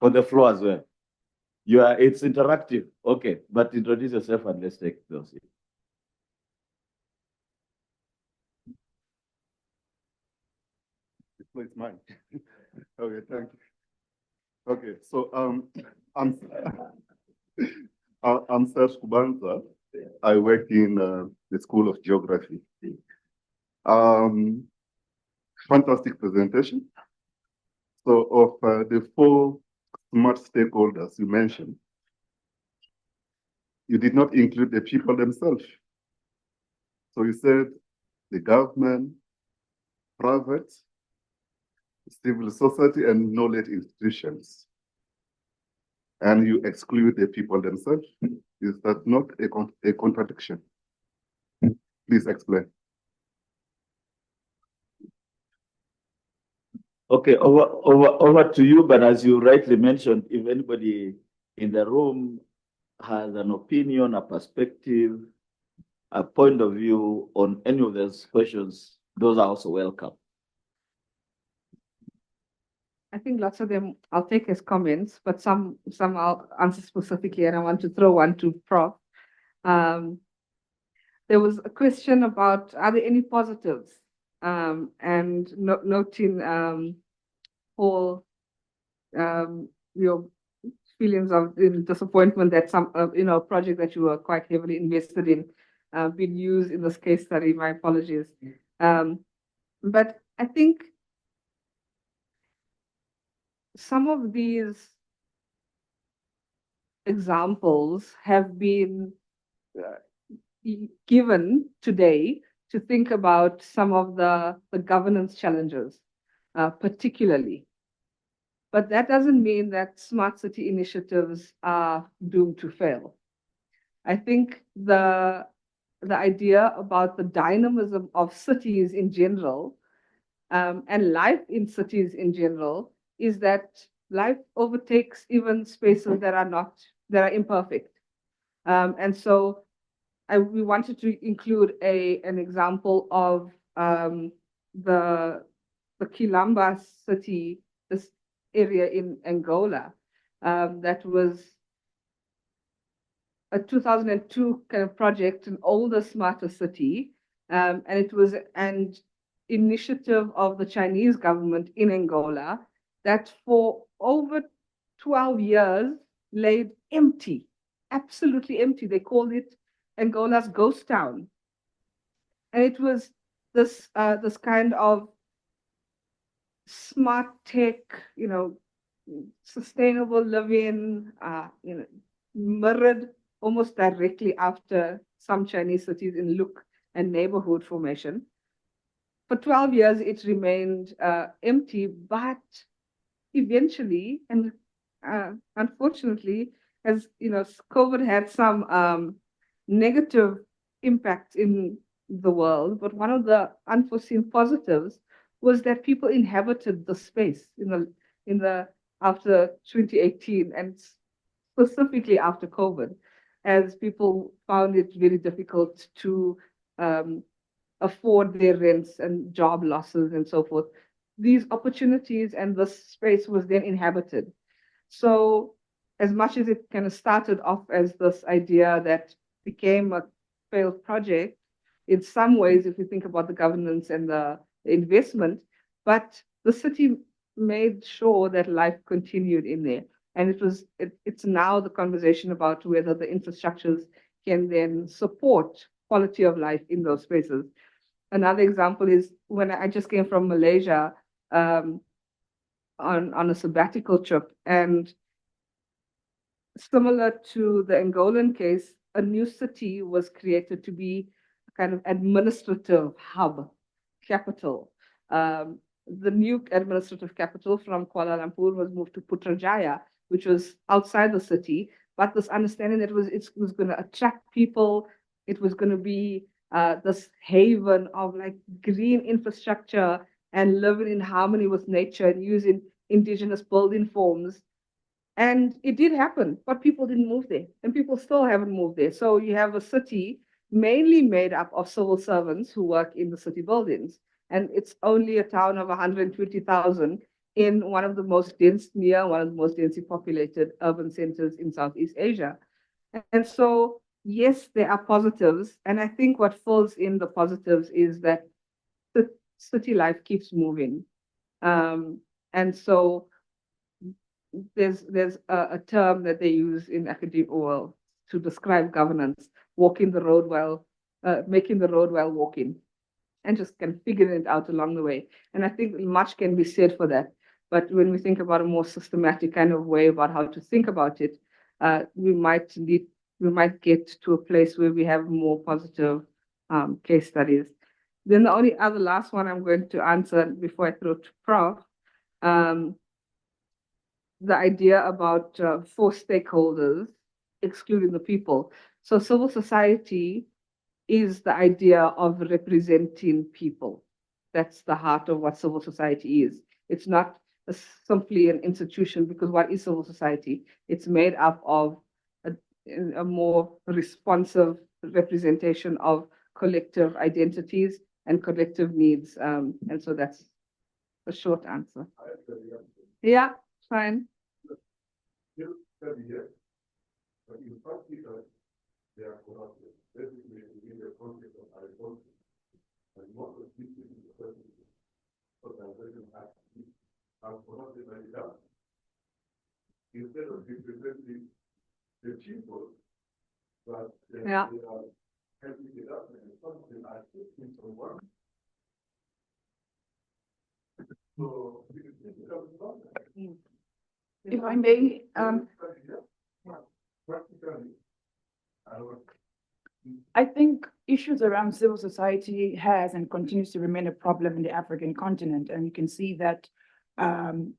On the floor as well. It's interactive. Okay, but introduce yourself and let's take those.
It's mine. Okay, thank you. Okay, so I'm Serge Kubanza. I work in the School of Geography. Fantastic presentation. So of the 4 smart stakeholders you mentioned, you did not include the people themselves. So you said the government, private, civil society, and knowledge institutions. And you exclude the people themselves. Is that not a contradiction? Please explain.
Okay, over to you. But as you rightly mentioned, if anybody in the room has an opinion, a perspective, a point of view on any of those questions, those are also welcome.
I think lots of them I'll take as comments, but some I'll answer specifically, and I want to throw one to Prof. There was a question about, are there any positives? And noting, Paul, your feelings of disappointment that some, a project that you were quite heavily invested in, been used in this case study. My apologies. But I think some of these examples have been given today to think about some of the governance challenges, particularly. But that doesn't mean that smart city initiatives are doomed to fail. I think the idea about the dynamism of cities in general, and life in cities in general, is that life overtakes even spaces that are imperfect. And so we wanted to include an example of the Quilamba city, this area in Angola, that was a 2002 kind of project, an older, smarter city, and it was an initiative of the Chinese government in Angola that for over 12 years laid empty, absolutely empty. They called it Angola's ghost town. And it was this this kind of smart tech, sustainable living, mirrored almost directly after some Chinese cities in look and neighborhood formation. For 12 years, it remained empty, but eventually, and unfortunately, as COVID had some negative impact in the world, but one of the unforeseen positives was that people inhabited the space in the after 2018 and specifically after COVID, as people found it very difficult to afford their rents and job losses and so forth. These opportunities and this space was then inhabited. So as much as it kind of started off as this idea that became a failed project, in some ways, if you think about the governance and the investment, but the city made sure that life continued in there. And it's now the conversation about whether the infrastructures can then support quality of life in those spaces. Another example is when I just came from Malaysia on a sabbatical trip, and similar to the Angolan case, a new city was created to be a kind of administrative hub, capital. The new administrative capital from Kuala Lumpur was moved to Putrajaya, which was outside the city, but this understanding that it was going to attract people, it was going to be this haven of like green infrastructure and living in harmony with nature and using indigenous building forms. And it did happen, but people didn't move there, and people still haven't moved there. So you have a city mainly made up of civil servants who work in the city buildings, and it's only a town of 120,000 in one of the most densely populated urban centers in Southeast Asia. And so, yes, there are positives, and I think what fills in the positives is that the city life keeps moving. And so there's a term that they use in academic world to describe governance: walking the road while making the road while walking, and just kind of figuring it out along the way. And I think much can be said for that. But when we think about a more systematic kind of way about how to think about it, we might get to a place where we have more positive case studies. Then the only other last one I'm going to answer before I throw to Prof. The idea about four stakeholders, excluding the people. So civil society is the idea of representing people. That's the heart of what civil society is. It's not simply an institution, because what is civil society? It's made up of a more responsive representation of collective identities and collective needs. And so that's a short answer. Yeah, fine.
They are corrupted. Basically, in the context of agriculture, and most of these organizations are corrupted by the government. Instead of representing the people, but they are helping the government, and something are shifting from one. So,
if I may,
practically,
I think issues around civil society has and continues to remain a problem in the African continent. And you can see that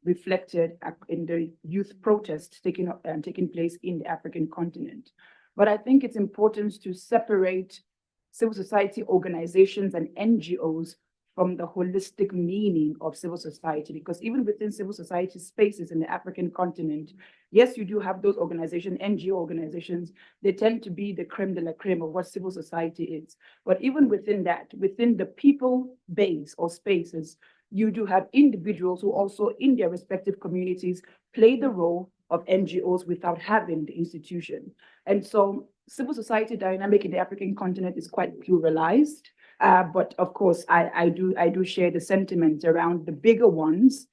reflected in the youth protests taking place in the African continent. But I think it's important to separate civil society organizations and NGOs from the holistic meaning of civil society, because even within civil society spaces in the African continent, yes, you do have those organizations, NGO organizations, they tend to be the creme de la creme of what civil society is. But even within that, within the people base or spaces, you do have individuals who also in their respective communities play the role of NGOs without having the institution. And so civil society dynamic in the African continent is quite pluralized. But of course, I do share the sentiment around the bigger ones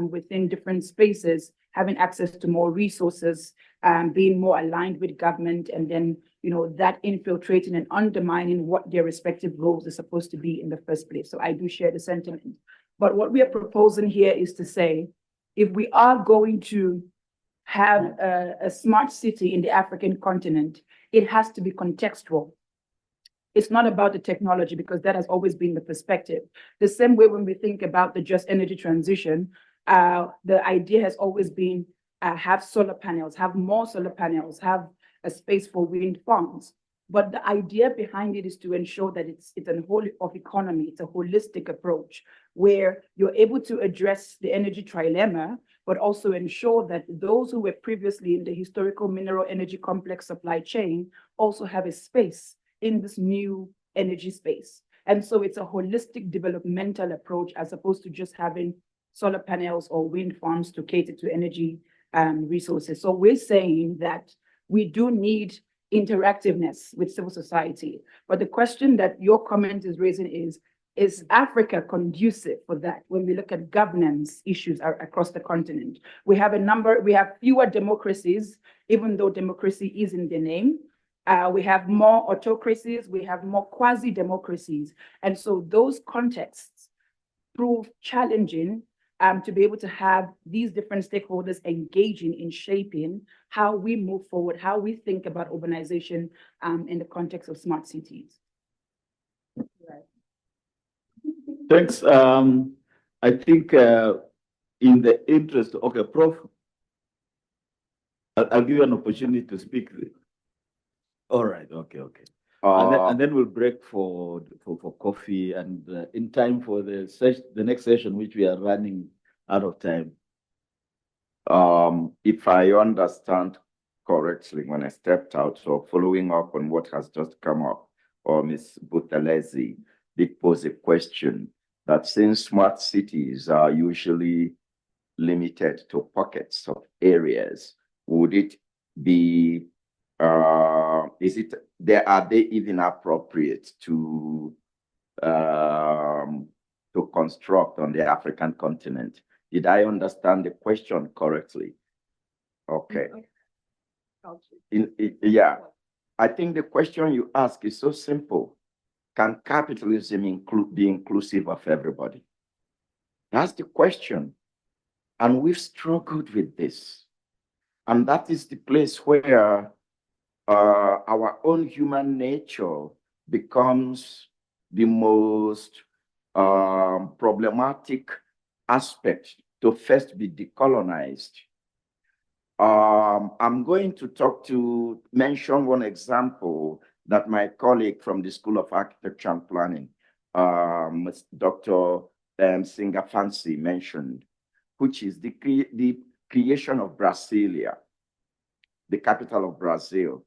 within different spaces, having access to more resources being more aligned with government, and then, that infiltrating and undermining what their respective roles are supposed to be in the first place. So I do share the sentiment. But what we are proposing here is to say, if we are going to have a smart city in the African continent, it has to be contextual. It's not about the technology, because that has always been the perspective. The same way when we think about the just energy transition, the idea has always been have solar panels, have more solar panels, have a space for wind farms. But the idea behind it is to ensure that it's a whole of economy, it's a holistic approach where you're able to address the energy trilemma, but also ensure that those who were previously in the historical mineral energy complex supply chain also have a space in this new energy space. And so it's a holistic developmental approach as opposed to just having solar panels or wind farms to cater to energy resources. So we're saying that we do need interactiveness with civil society. But the question that your comment is raising is Africa conducive for that when we look at governance issues across the continent? We have fewer democracies, even though democracy is in the name. We have more autocracies, we have more quasi-democracies. And so those contexts prove challenging to be able to have these different stakeholders engaging in shaping how we move forward, how we think about urbanization in the context of smart cities.
Thanks. I think in the interest, okay, Prof, I'll give you an opportunity to speak. All right, okay. And then we'll break for coffee and in time for the next session, which we are running out of time.
If I understand correctly, when I stepped out, so following up on what has just come up, or Ms. Buthelezi did pose a question that since smart cities are usually limited to pockets of areas, would it be are they even appropriate to construct on the African continent? Did I understand the question correctly? Okay. Yeah, I think the question you ask is so simple. Can capitalism be inclusive of everybody? That's the question. And we've struggled with this. And that is the place where our own human nature becomes the most problematic aspect to first be decolonized. I'm going to mention one example that my colleague from the School of Architecture and Planning, Dr. Singafansi mentioned, which is the creation of Brasilia, the capital of Brazil,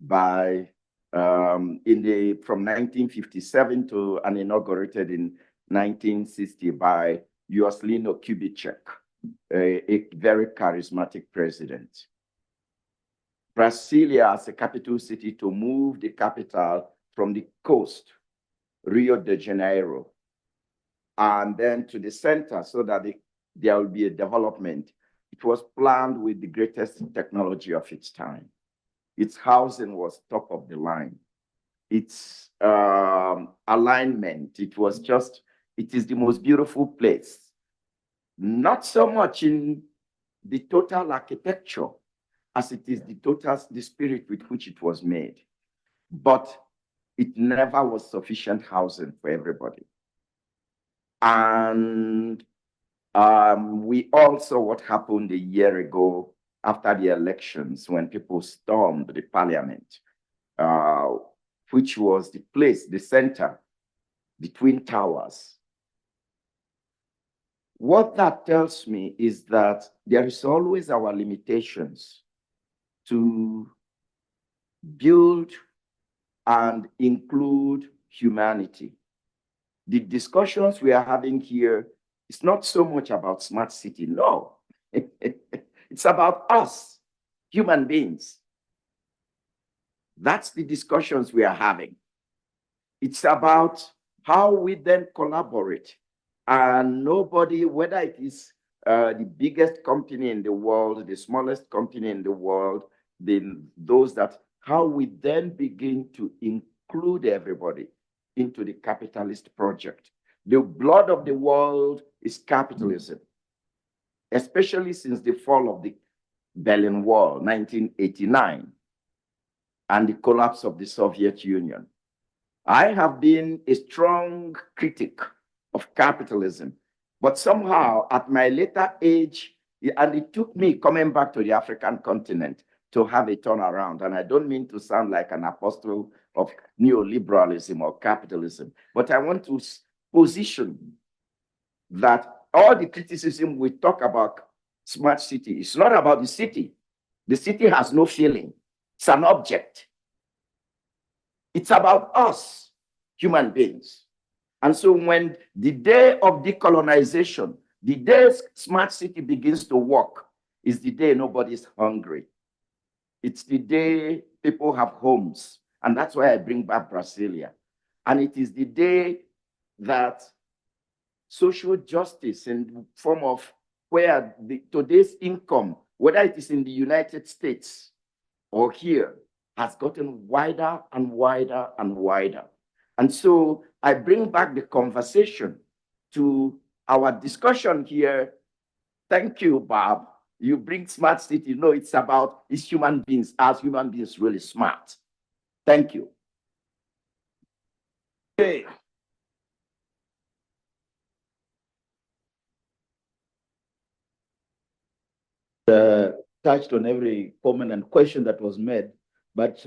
by from 1957 to and inaugurated in 1960 by Juscelino Kubitschek, a very charismatic president. Brasilia as a capital city to move the capital from the coast, Rio de Janeiro, and then to the center so that there will be a development. It was planned with the greatest technology of its time. Its housing was top of the line. Its alignment, it is the most beautiful place. Not so much in the total architecture as it is the spirit with which it was made. But it never was sufficient housing for everybody. And we also, what happened a year ago after the elections when people stormed the parliament, which was the place, the center, the Twin Towers. What that tells me is that there is always our limitations to build and include humanity. The discussions we are having here is not so much about smart city, no. It's about us, human beings. That's the discussions we are having. It's about how we then collaborate. And nobody, whether it is the biggest company in the world, the smallest company in the world, then those that, how we then begin to include everybody into the capitalist project. The blood of the world is capitalism, especially since the fall of the Berlin Wall, 1989, and the collapse of the Soviet Union. I have been a strong critic of capitalism, but somehow at my later age, and it took me coming back to the African continent to have a turnaround. And I don't mean to sound like an apostle of neoliberalism or capitalism, but I want to position that all the criticism we talk about smart city is not about the city. The city has no feeling. It's an object. It's about us, human beings. And so when the day of decolonization, the day smart city begins to work, is the day nobody's hungry. It's the day people have homes. And that's why I bring back Brasilia. And it is the day that social justice in the form of where today's income, whether it is in the United States or here, has gotten wider and wider and wider. And so I bring back the conversation to our discussion here. Thank you, Bob. You bring smart city. No, it's about is human beings, as human beings really smart. Thank you. Okay.
Touched on every comment and question that was made, but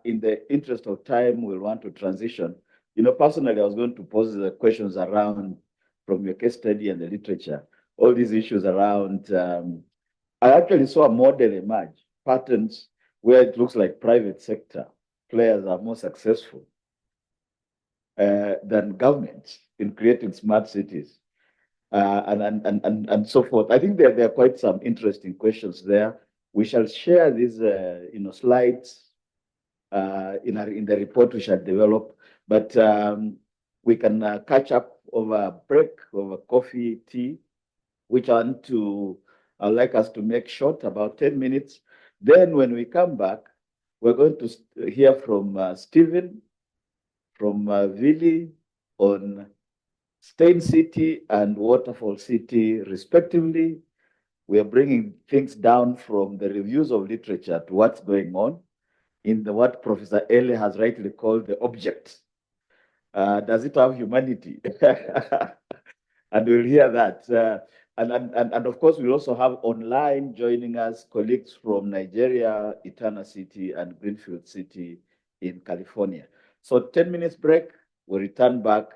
in the interest of time, we'll want to transition. You know, personally, I was going to pose the questions around from your case study and the literature, all these issues around. I actually saw a model emerge, patterns where it looks like private sector players are more successful than governments in creating smart cities. And so forth. I think there are quite some interesting questions there. We shall share these slides in the report we shall develop, but we can catch up over a break, over coffee, tea, which I'd like us to make short, about 10 minutes. Then when we come back, we're going to hear from Stephen, from Vili on Stain City and Waterfall City, respectively. We are bringing things down from the reviews of literature to what's going on in what Professor Ele has rightly called the object. Does it have humanity? And we'll hear that. And of course, we'll also have online joining us colleagues from Nigeria, Eternal City, and Greenfield City in California. So 10 minutes break, we'll return back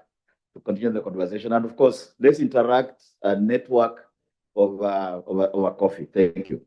to continue the conversation. And of course, let's interact and network over coffee. Thank you.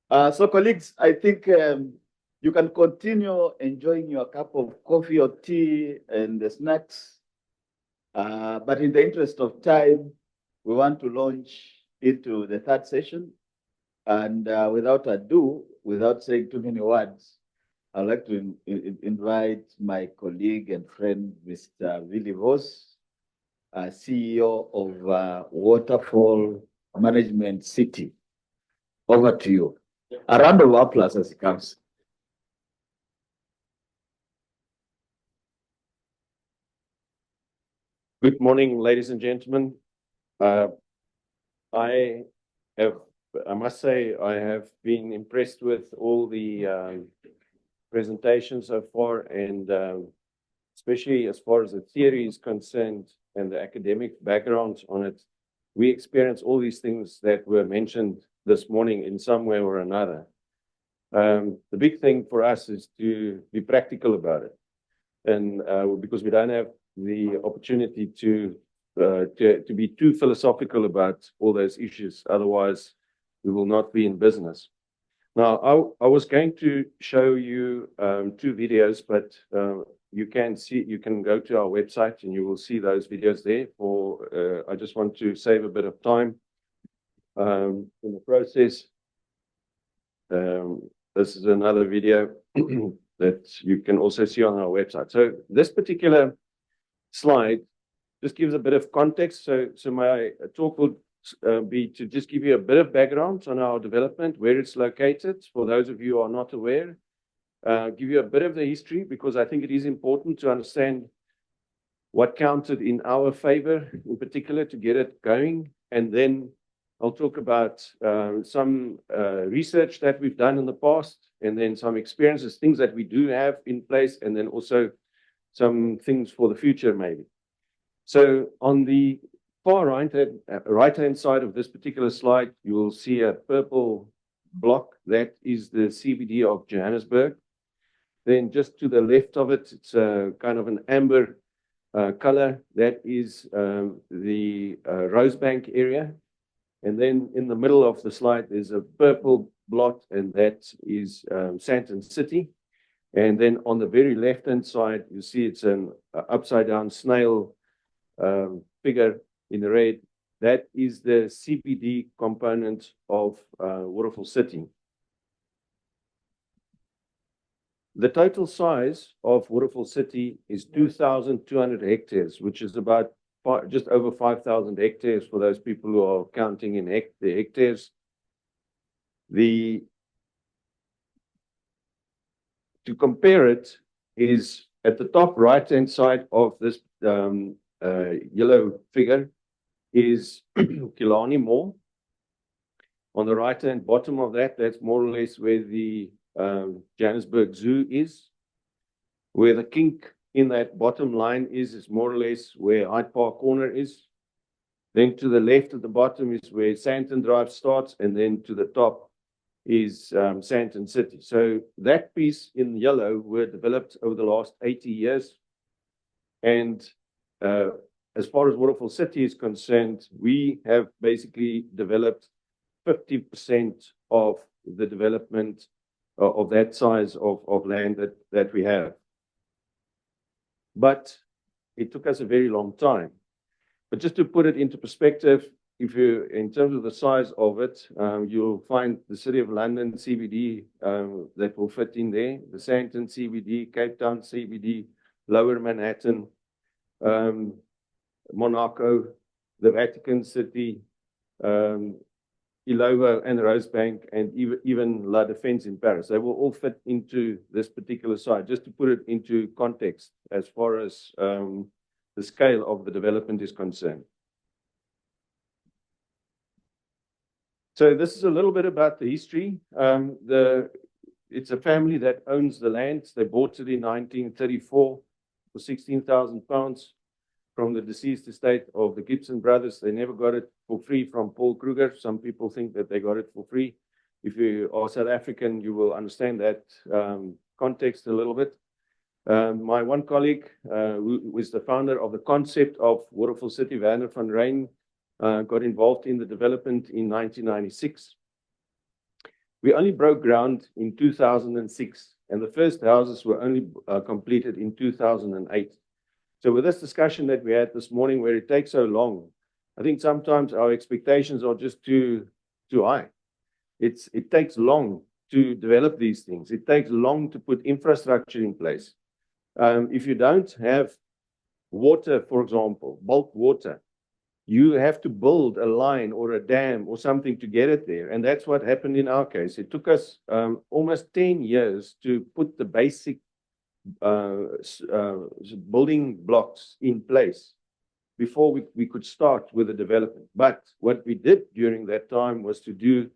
So colleagues, I think you can continue enjoying your cup of coffee or tea and the snacks. But in the interest of time, we want to launch into the third session. And without ado, without saying too many words, I'd like to invite my colleague and friend, Mr. Willy Vos, CEO of Waterfall Management City. Over to you. A round of applause as he comes.
Good morning, ladies and gentlemen. I must say, I have been impressed with all the presentations so far, and especially as far as the theory is concerned and the academic backgrounds on it. We experience all these things that were mentioned this morning in some way or another. The big thing for us is to be practical about it, and because we don't have the opportunity to be too philosophical about all those issues. Otherwise, we will not be in business. Now, I was going to show you 2 videos, but you can go to our website and you will see those videos there. I just want to save a bit of time in the process. This is another video that you can also see on our website. So this particular slide just gives a bit of context. So my talk will be to just give you a bit of background on our development, where it's located, for those of you who are not aware. Give you a bit of the history, because I think it is important to understand what counted in our favor, in particular, to get it going. And then I'll talk about some research that we've done in the past, and then some experiences, things that we do have in place, and then also some things for the future, maybe. So on the far right-hand side of this particular slide, you will see a purple block. That is the CBD of Johannesburg. Then just to the left of it, it's a kind of an amber color. That is the Rosebank area. And then in the middle of the slide, there's a purple blot, and that is Sandton City. And then on the very left-hand side, you see it's an upside-down snail figure in the red. That is the CBD component of Waterfall City. The total size of Waterfall City is 2,200 hectares, which is about just over 5,000 hectares for those people who are counting in the hectares. To compare it is at the top right-hand side of this yellow figure is Killarney Mall. On the right-hand bottom of that, that's more or less where the Johannesburg Zoo is. Where the kink in that bottom line is more or less where Hyde Park Corner is. Then to the left at the bottom is where Sandton Drive starts, and then to the top is Sandton City. So that piece in yellow were developed over the last 80 years. And as far as Waterfall City is concerned, we have basically developed 50% of the development of that size of land that we have. But it took us a very long time. But just to put it into perspective, in terms of the size of it, you'll find the City of London CBD that will fit in there, the Sandton CBD, Cape Town CBD, Lower Manhattan, Monaco, the Vatican City, Illovo and Rosebank, and even La Défense in Paris. They will all fit into this particular site, just to put it into context as far as the scale of the development is concerned. So this is a little bit about the history. It's a family that owns the land. They bought it in 1934 for £16,000 from the deceased estate of the Gibson brothers. They never got it for free from Paul Kruger. Some people think that they got it for free. If you are South African, you will understand that context a little bit. My one colleague, who was the founder of the concept of Waterfall City, Werner van Rijn, got involved in the development in 1996. We only broke ground in 2006, and the first houses were only completed in 2008. So with this discussion that we had this morning, where it takes so long, I think sometimes our expectations are just too high. It takes long to develop these things. It takes long to put infrastructure in place. If you don't have water, for example, bulk water, you have to build a line or a dam or something to get it there. And that's what happened in our case. It took us almost 10 years to put the basic building blocks in place before we could start with the development. But what we did during that time was to do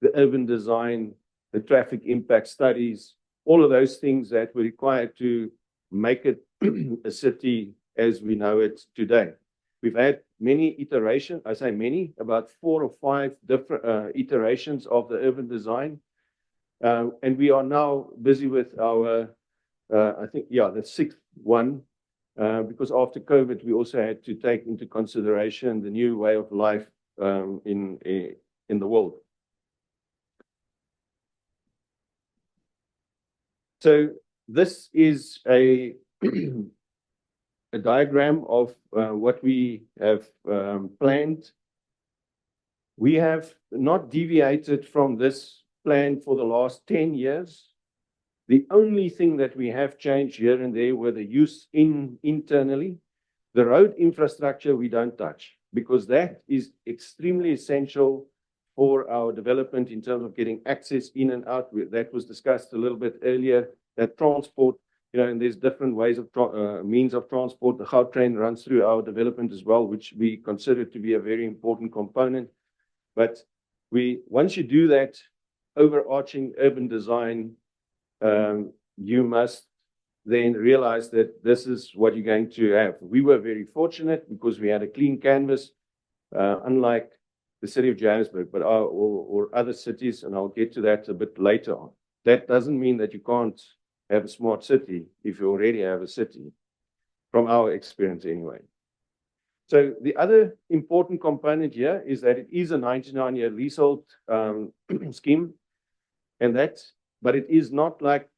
the urban design, the traffic impact studies, all of those things that were required to make it a city as we know it today. We've had many iterations, I say many, about 4 or 5 different iterations of the urban design. And we are now busy with our, I think, the 6th one, because after COVID, we also had to take into consideration the new way of life in the world. So this is a diagram of what we have planned. We have not deviated from this plan for the last 10 years. The only thing that we have changed here and there were the use internally. The road infrastructure we don't touch, because that is extremely essential for our development in terms of getting access in and out. That was discussed a little bit earlier, that transport, and there's different ways of means of transport. The Gautrain runs through our development as well, which we consider to be a very important component. But once you do that overarching urban design, you must then realize that this is what you're going to have. We were very fortunate because we had a clean canvas, unlike the city of Johannesburg, but or other cities, and I'll get to that a bit later on. That doesn't mean that you can't have a smart city if you already have a city, from our experience anyway. So the other important component here is that it is a 99-year leasehold scheme, but it is not like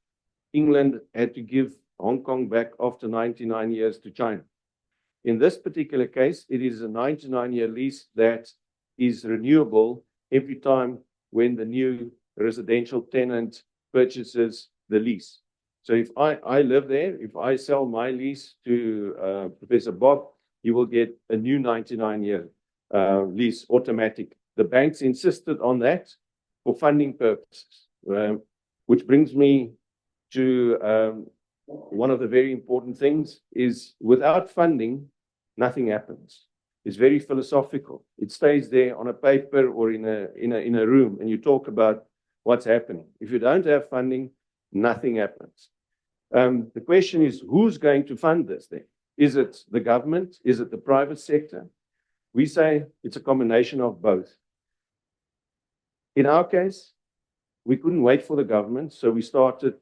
England had to give Hong Kong back after 99 years to China. In this particular case, it is a 99-year lease that is renewable every time when the new residential tenant purchases the lease. So if I live there, if I sell my lease to Professor Bob, he will get a new 99-year lease automatic. The banks insisted on that for funding purposes, which brings me to one of the very important things is without funding, nothing happens. It's very philosophical. It stays there on a paper or in a room, and you talk about what's happening. If you don't have funding, nothing happens. The question is, who's going to fund this then? Is it the government? Is it the private sector? We say it's a combination of both. In our case, we couldn't wait for the government, so we started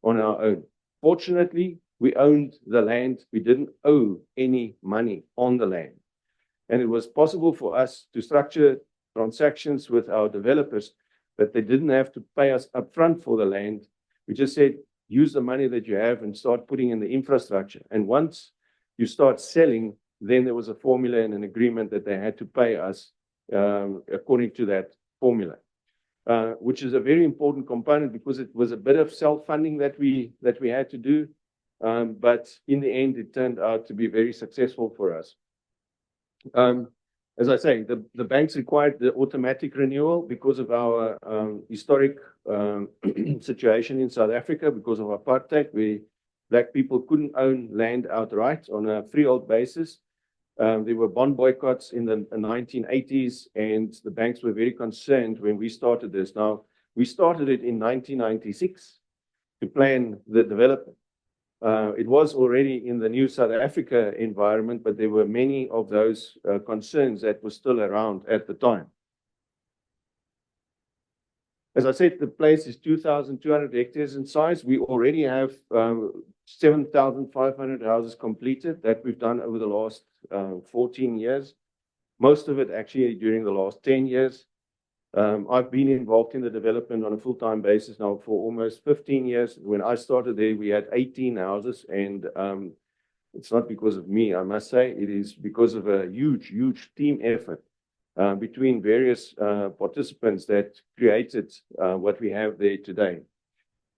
on our own. Fortunately, we owned the land. We didn't owe any money on the land. And it was possible for us to structure transactions with our developers that they didn't have to pay us upfront for the land. We just said, use the money that you have and start putting in the infrastructure. And once you start selling, then there was a formula and an agreement that they had to pay us according to that formula, which is a very important component because it was a bit of self-funding that we had to do. But in the end, it turned out to be very successful for us. As I say, the banks required the automatic renewal because of our historic situation in South Africa, because of apartheid, where Black people couldn't own land outright on a freehold basis. There were bond boycotts in the 1980s, and the banks were very concerned when we started this. Now, we started it in 1996 to plan the development. It was already in the new South Africa environment, but there were many of those concerns that were still around at the time. As I said, the place is 2,200 hectares in size. We already have 7,500 houses completed that we've done over the last 14 years. Most of it actually during the last 10 years. I've been involved in the development on a full-time basis now for almost 15 years. When I started there, we had 18 houses, and it's not because of me, I must say. It is because of a huge, huge team effort between various participants that created what we have there today.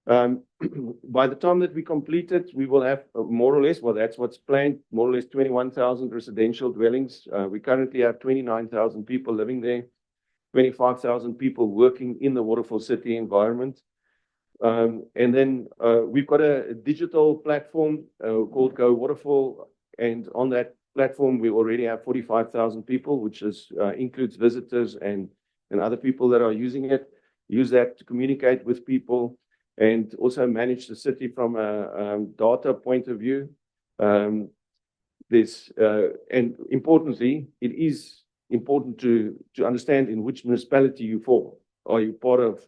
By the time that we complete it, we will have more or less, well, that's what's planned, more or less 21,000 residential dwellings. We currently have 29,000 people living there, 25,000 people working in the Waterfall City environment. And then we've got a digital platform called Go Waterfall. And on that platform, we already have 45,000 people, which includes visitors and other people that are using it. Use that to communicate with people and also manage the city from a data point of view. And importantly, it is important to understand in which municipality you fall. Are you part of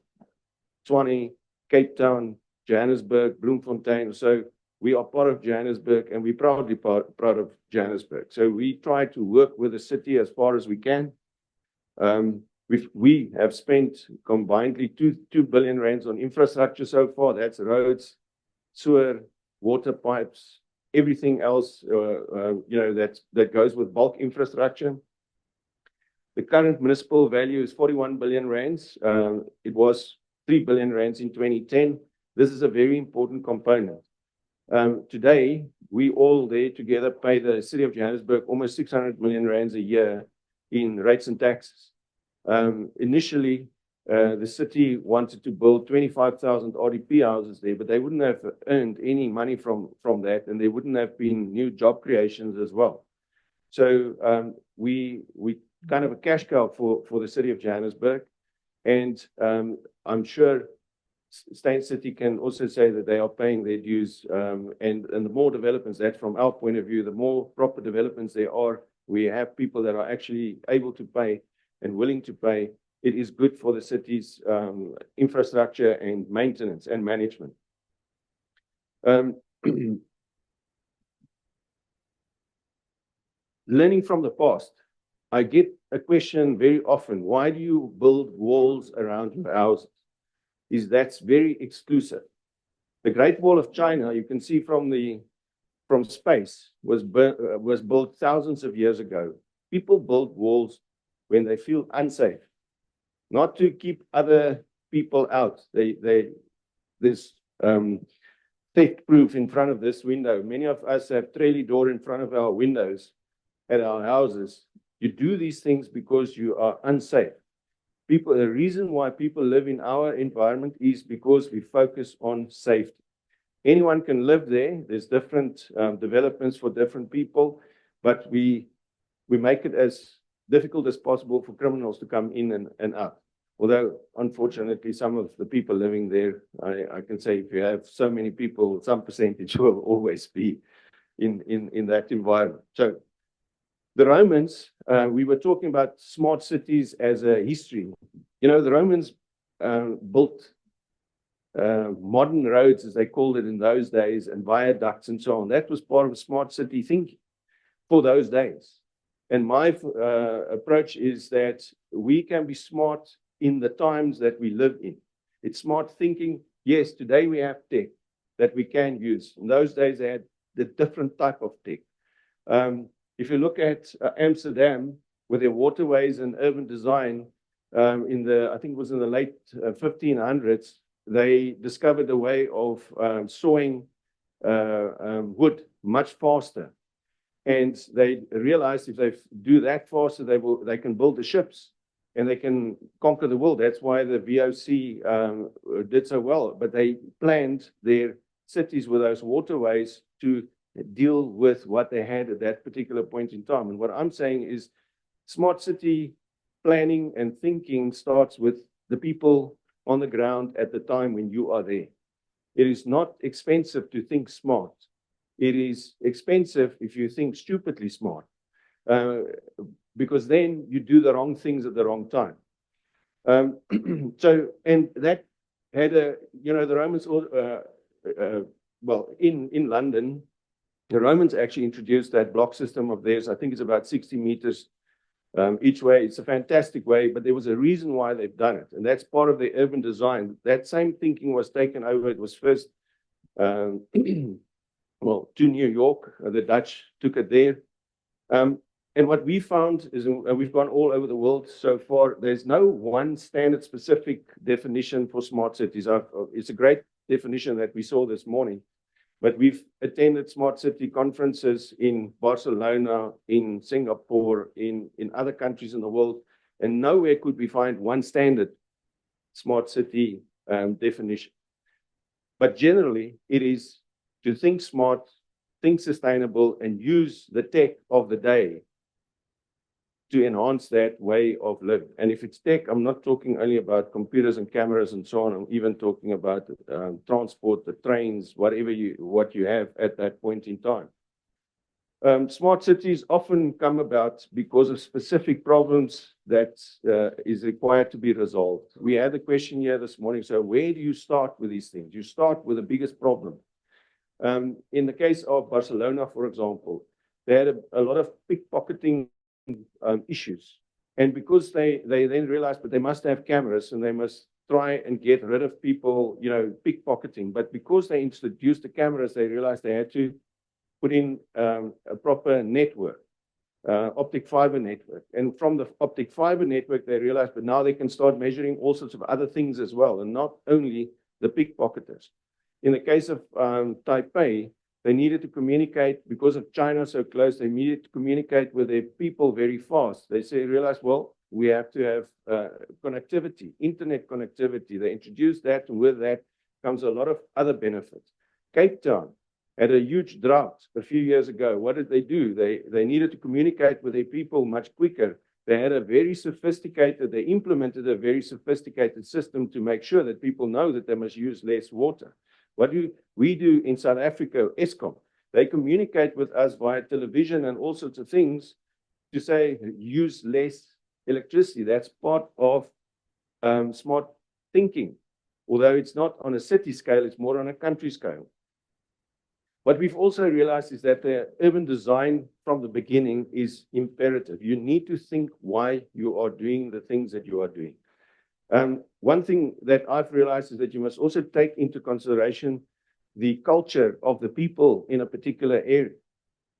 Tshwane, Cape Town, Johannesburg, Bloemfontein? So we are part of Johannesburg, and we're proudly proud of Johannesburg. So we try to work with the city as far as we can. We have spent combinedly 2 billion rands on infrastructure so far. That's roads, sewer, water pipes, everything else that goes with bulk infrastructure. The current municipal value is 41 billion rands. It was 3 billion rands in 2010. This is a very important component. Today, we all there together pay the city of Johannesburg almost 600 million rands a year in rates and taxes. Initially, the city wanted to build 25,000 RDP houses there, but they wouldn't have earned any money from that, and there wouldn't have been new job creations as well. So we kind of a cash cow for the city of Johannesburg. And I'm sure Steyn City can also say that they are paying their dues. And the more developments, that from our point of view, the more proper developments there are, we have people that are actually able to pay and willing to pay. It is good for the city's infrastructure and maintenance and management. Learning from the past. I get a question very often, why do you build walls around your houses? That's very exclusive. The Great Wall of China, you can see from space, was built thousands of years ago. People build walls when they feel unsafe, not to keep other people out. There's theft proof in front of this window. Many of us have trailer door in front of our windows at our houses. You do these things because you are unsafe. The reason why people live in our environment is because we focus on safety. Anyone can live there. There's different developments for different people, but we make it as difficult as possible for criminals to come in and out. Although, unfortunately, some of the people living there, I can say if you have so many people, some percentage will always be in that environment. So the Romans, we were talking about smart cities as a history. You know, the Romans built modern roads, as they called it in those days, and viaducts and so on. That was part of smart city thinking for those days. And my approach is that we can be smart in the times that we live in. It's smart thinking. Yes, today we have tech that we can use. In those days, they had the different type of tech. If you look at Amsterdam with their waterways and urban design, I think it was in the late 1500s, they discovered a way of sawing wood much faster. And they realized if they do that faster, they can build the ships and they can conquer the world. That's why the VOC did so well. But they planned their cities with those waterways to deal with what they had at that particular point in time. And what I'm saying is smart city planning and thinking starts with the people on the ground at the time when you are there. It is not expensive to think smart. It is expensive if you think stupidly smart, because then you do the wrong things at the wrong time. And that had the Romans, in London, the Romans actually introduced that block system of theirs. I think it's about 60 meters each way. It's a fantastic way, but there was a reason why they've done it, and that's part of the urban design. That same thinking was taken over. It was first, well, to New York. The Dutch took it there. And what we found is, and we've gone all over the world so far, there's no one standard specific definition for smart cities. It's a great definition that we saw this morning, but we've attended smart city conferences in Barcelona, in Singapore, in other countries in the world, and nowhere could we find one standard smart city definition. But generally, it is to think smart, think sustainable, and use the tech of the day to enhance that way of living. And if it's tech, I'm not talking only about computers and cameras and so on. I'm even talking about transport, the trains, what you have at that point in time. Smart cities often come about because of specific problems that is required to be resolved. We had a question here this morning. So where do you start with these things? You start with the biggest problem. In the case of Barcelona, for example, they had a lot of pickpocketing issues. And because they then realized that they must have cameras and they must try and get rid of people, pickpocketing. But because they introduced the cameras, they realized they had to put in a proper network, optic fiber network. And from the optic fiber network, they realized that now they can start measuring all sorts of other things as well, and not only the pickpocketers. In the case of Taipei, they needed to communicate, because of China so close, they needed to communicate with their people very fast. They realized, well, we have to have connectivity, internet connectivity. They introduced that, and with that comes a lot of other benefits. Cape Town had a huge drought a few years ago. What did they do? They needed to communicate with their people much quicker. They implemented a very sophisticated system to make sure that people know that they must use less water. What do we do in South Africa, Eskom? They communicate with us via television and all sorts of things to say, use less electricity. That's part of smart thinking. Although it's not on a city scale, it's more on a country scale. What we've also realized is that the urban design from the beginning is imperative. You need to think why you are doing the things that you are doing. One thing that I've realized is that you must also take into consideration the culture of the people in a particular area.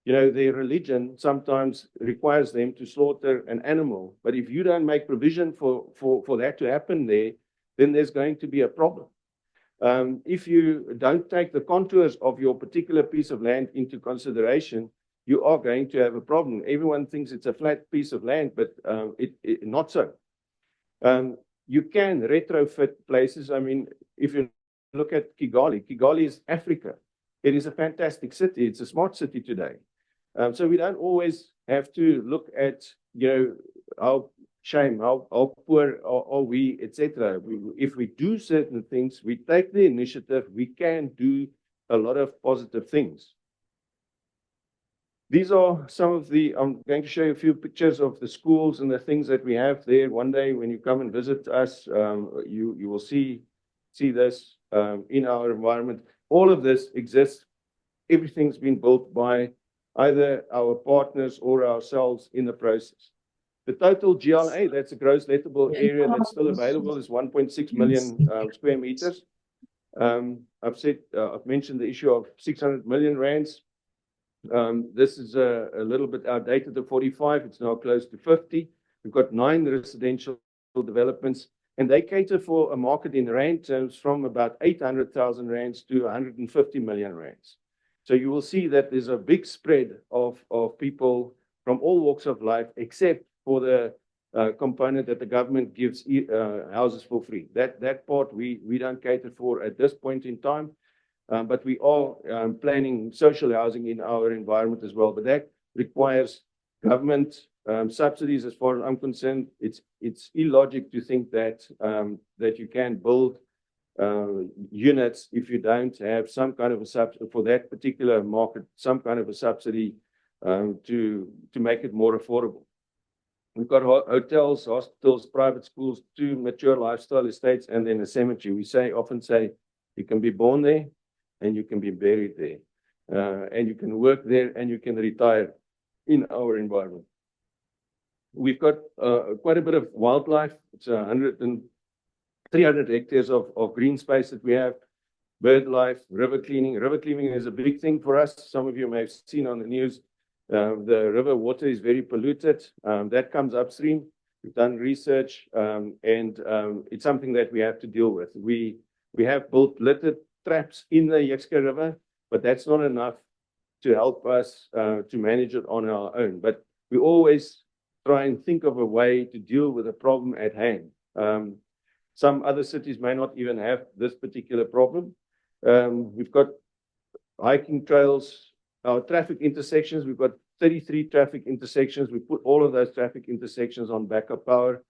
Their religion sometimes requires them to slaughter an animal, but if you don't make provision for that to happen there, then there's going to be a problem. If you don't take the contours of your particular piece of land into consideration, you are going to have a problem. Everyone thinks it's a flat piece of land, but not so. You can retrofit places. I mean, if you look at Kigali is Africa. It is a fantastic city. It's a smart city today. So we don't always have to look at, how poor are we, etc. If we do certain things, we take the initiative, we can do a lot of positive things. These are some of I'm going to show you a few pictures of the schools and the things that we have there. One day when you come and visit us, you will see this in our environment. All of this exists. Everything's been built by either our partners or ourselves in the process. The total GLA, that's a gross lettable area that's still available, is 1.6 million square meters. I've mentioned the issue of 600 million rands. This is a little bit outdated to 45. It's now close to 50. We've got 9 residential developments, and they cater for a market in rand terms from about 800,000 rands to 150 million rands. So you will see that there's a big spread of people from all walks of life, except for the component that the government gives houses for free. That part we don't cater for at this point in time. But we are planning social housing in our environment as well. But that requires government subsidies. As far as I'm concerned, it's illogic to think that you can build units if you don't have some kind of a subsidy for that particular market, some kind of a subsidy to make it more affordable. We've got hotels, hospitals, private schools, 2 mature lifestyle estates, and then a cemetery. We often say you can be born there, and you can be buried there, and you can work there, and you can retire in our environment. we've got quite a bit of wildlife. It's 300 hectares of green space that we have. Bird life, river cleaning. River cleaning is a big thing for us. Some of you may have seen on the news. The river water is very polluted. That comes upstream. We've done research, and it's something that we have to deal with. We have built litter traps in the Yexka River, but that's not enough to help us to manage it on our own. But we always try and think of a way to deal with the problem at hand. Some other cities may not even have this particular problem. We've got hiking trails, our traffic intersections. We've got 33 traffic intersections. We put all of those traffic intersections on backup power.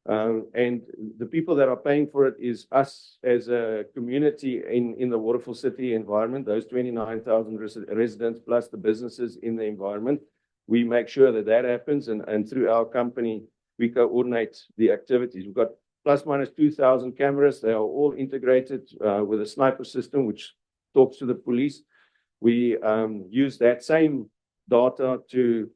And the people that are paying for it is us as a community in the Waterfall City environment, those 29,000 residents plus the businesses in the environment. We make sure that that happens, and through our company, we coordinate the activities. We've got plus minus 2,000 cameras. They are all integrated with a sniper system, which talks to the police. We use that same data to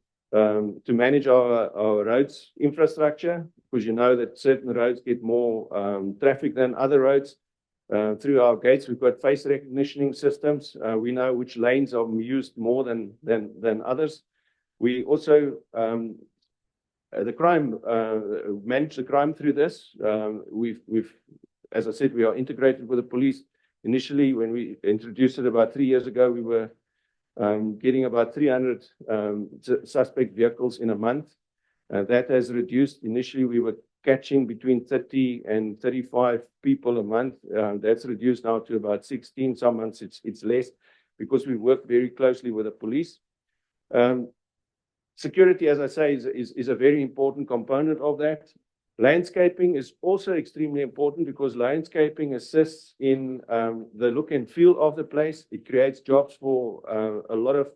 manage our roads infrastructure, because you know that certain roads get more traffic than other roads. Through our gates, we've got face recognition systems. We know which lanes are used more than others. We also manage the crime through this. We've, as I said, we are integrated with the police. Initially, when we introduced it about 3 years ago, we were getting about 300 suspect vehicles in a month. That has reduced. Initially, we were catching between 30 and 35 people a month. That's reduced now to about 16. Some months it's less, because we work very closely with the police. Security, as I say, is a very important component of that. Landscaping is also extremely important, because landscaping assists in the look and feel of the place. It creates jobs for a lot of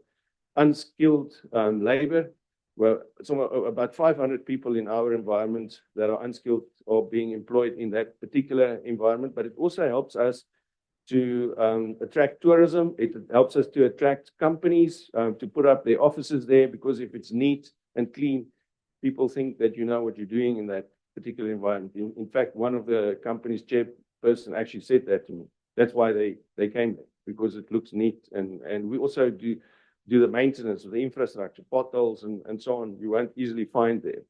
unskilled labor. Well, it's about 500 people in our environment that are unskilled or being employed in that particular environment. But it also helps us to attract tourism. It helps us to attract companies to put up their offices there, because if it's neat and clean, people think that you know what you're doing in that particular environment. In fact, one of the company's chairperson actually said that to me. That's why they came there, because it looks neat. And we also do the maintenance of the infrastructure, potholes and so on. You won't easily find there.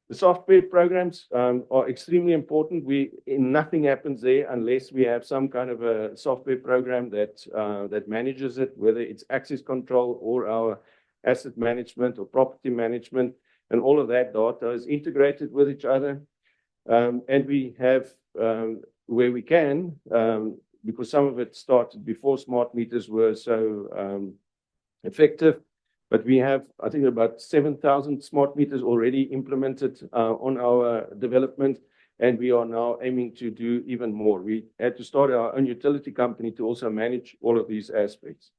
The software programs are extremely important. Nothing happens there unless we have some kind of a software program that manages it, whether it's access control or our asset management or property management, and all of that data is integrated with each other. And we have, where we can, because some of it started before smart meters were so effective, but we have, I think, about 7,000 smart meters already implemented on our development, and we are now aiming to do even more. We had to start our own utility company to also manage all of these aspects.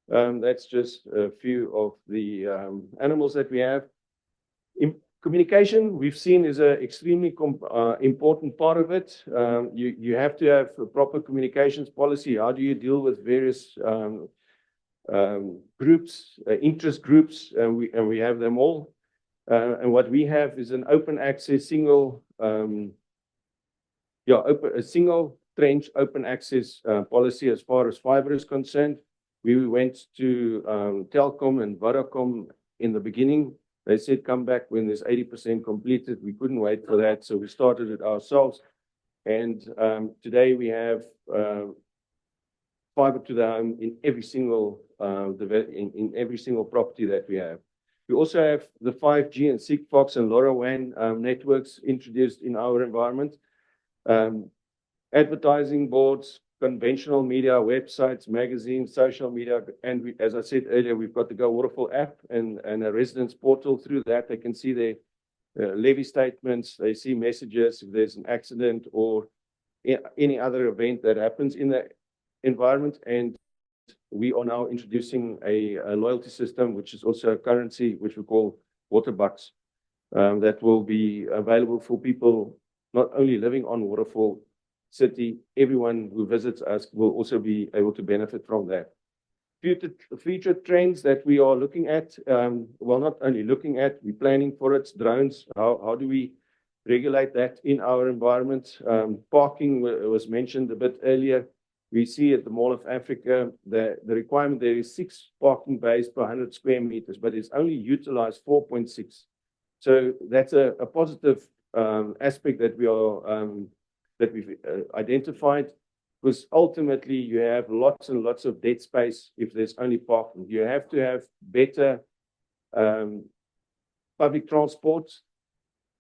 That's just a few of the animals that we have. Communication, we've seen, is an extremely important part of it. You have to have a proper communications policy. How do you deal with various groups, interest groups, and we have them all. And what we have is an open access single trench open access policy as far as fiber is concerned. We went to Telkom and Vodacom in the beginning. They said, come back when there's 80% completed. We couldn't wait for that, so we started it ourselves. And today we have fiber to the home in every single in every single property that we have. We also have the 5G and Sigfox and LoRaWAN networks introduced in our environment. Advertising boards, conventional media, websites, magazines, social media, and as I said earlier, we've got the Go Waterfall app and a residence portal. Through that, they can see their levy statements, they see messages if there's an accident or any other event that happens in the environment. And we are now introducing a loyalty system, which is also a currency, which we call Waterbucks, that will be available for people not only living on Waterfall City. Everyone who visits us will also be able to benefit from that. future trends that we are looking at, well, not only looking at, we're planning for it, drones, how do we regulate that in our environment? Parking was mentioned a bit earlier. We see at the Mall of Africa, the requirement there is 6 parking bays per 100 square meters, but it's only utilized 4.6. So that's a positive aspect that we've identified, because ultimately you have lots and lots of dead space if there's only parking. You have to have better public transport.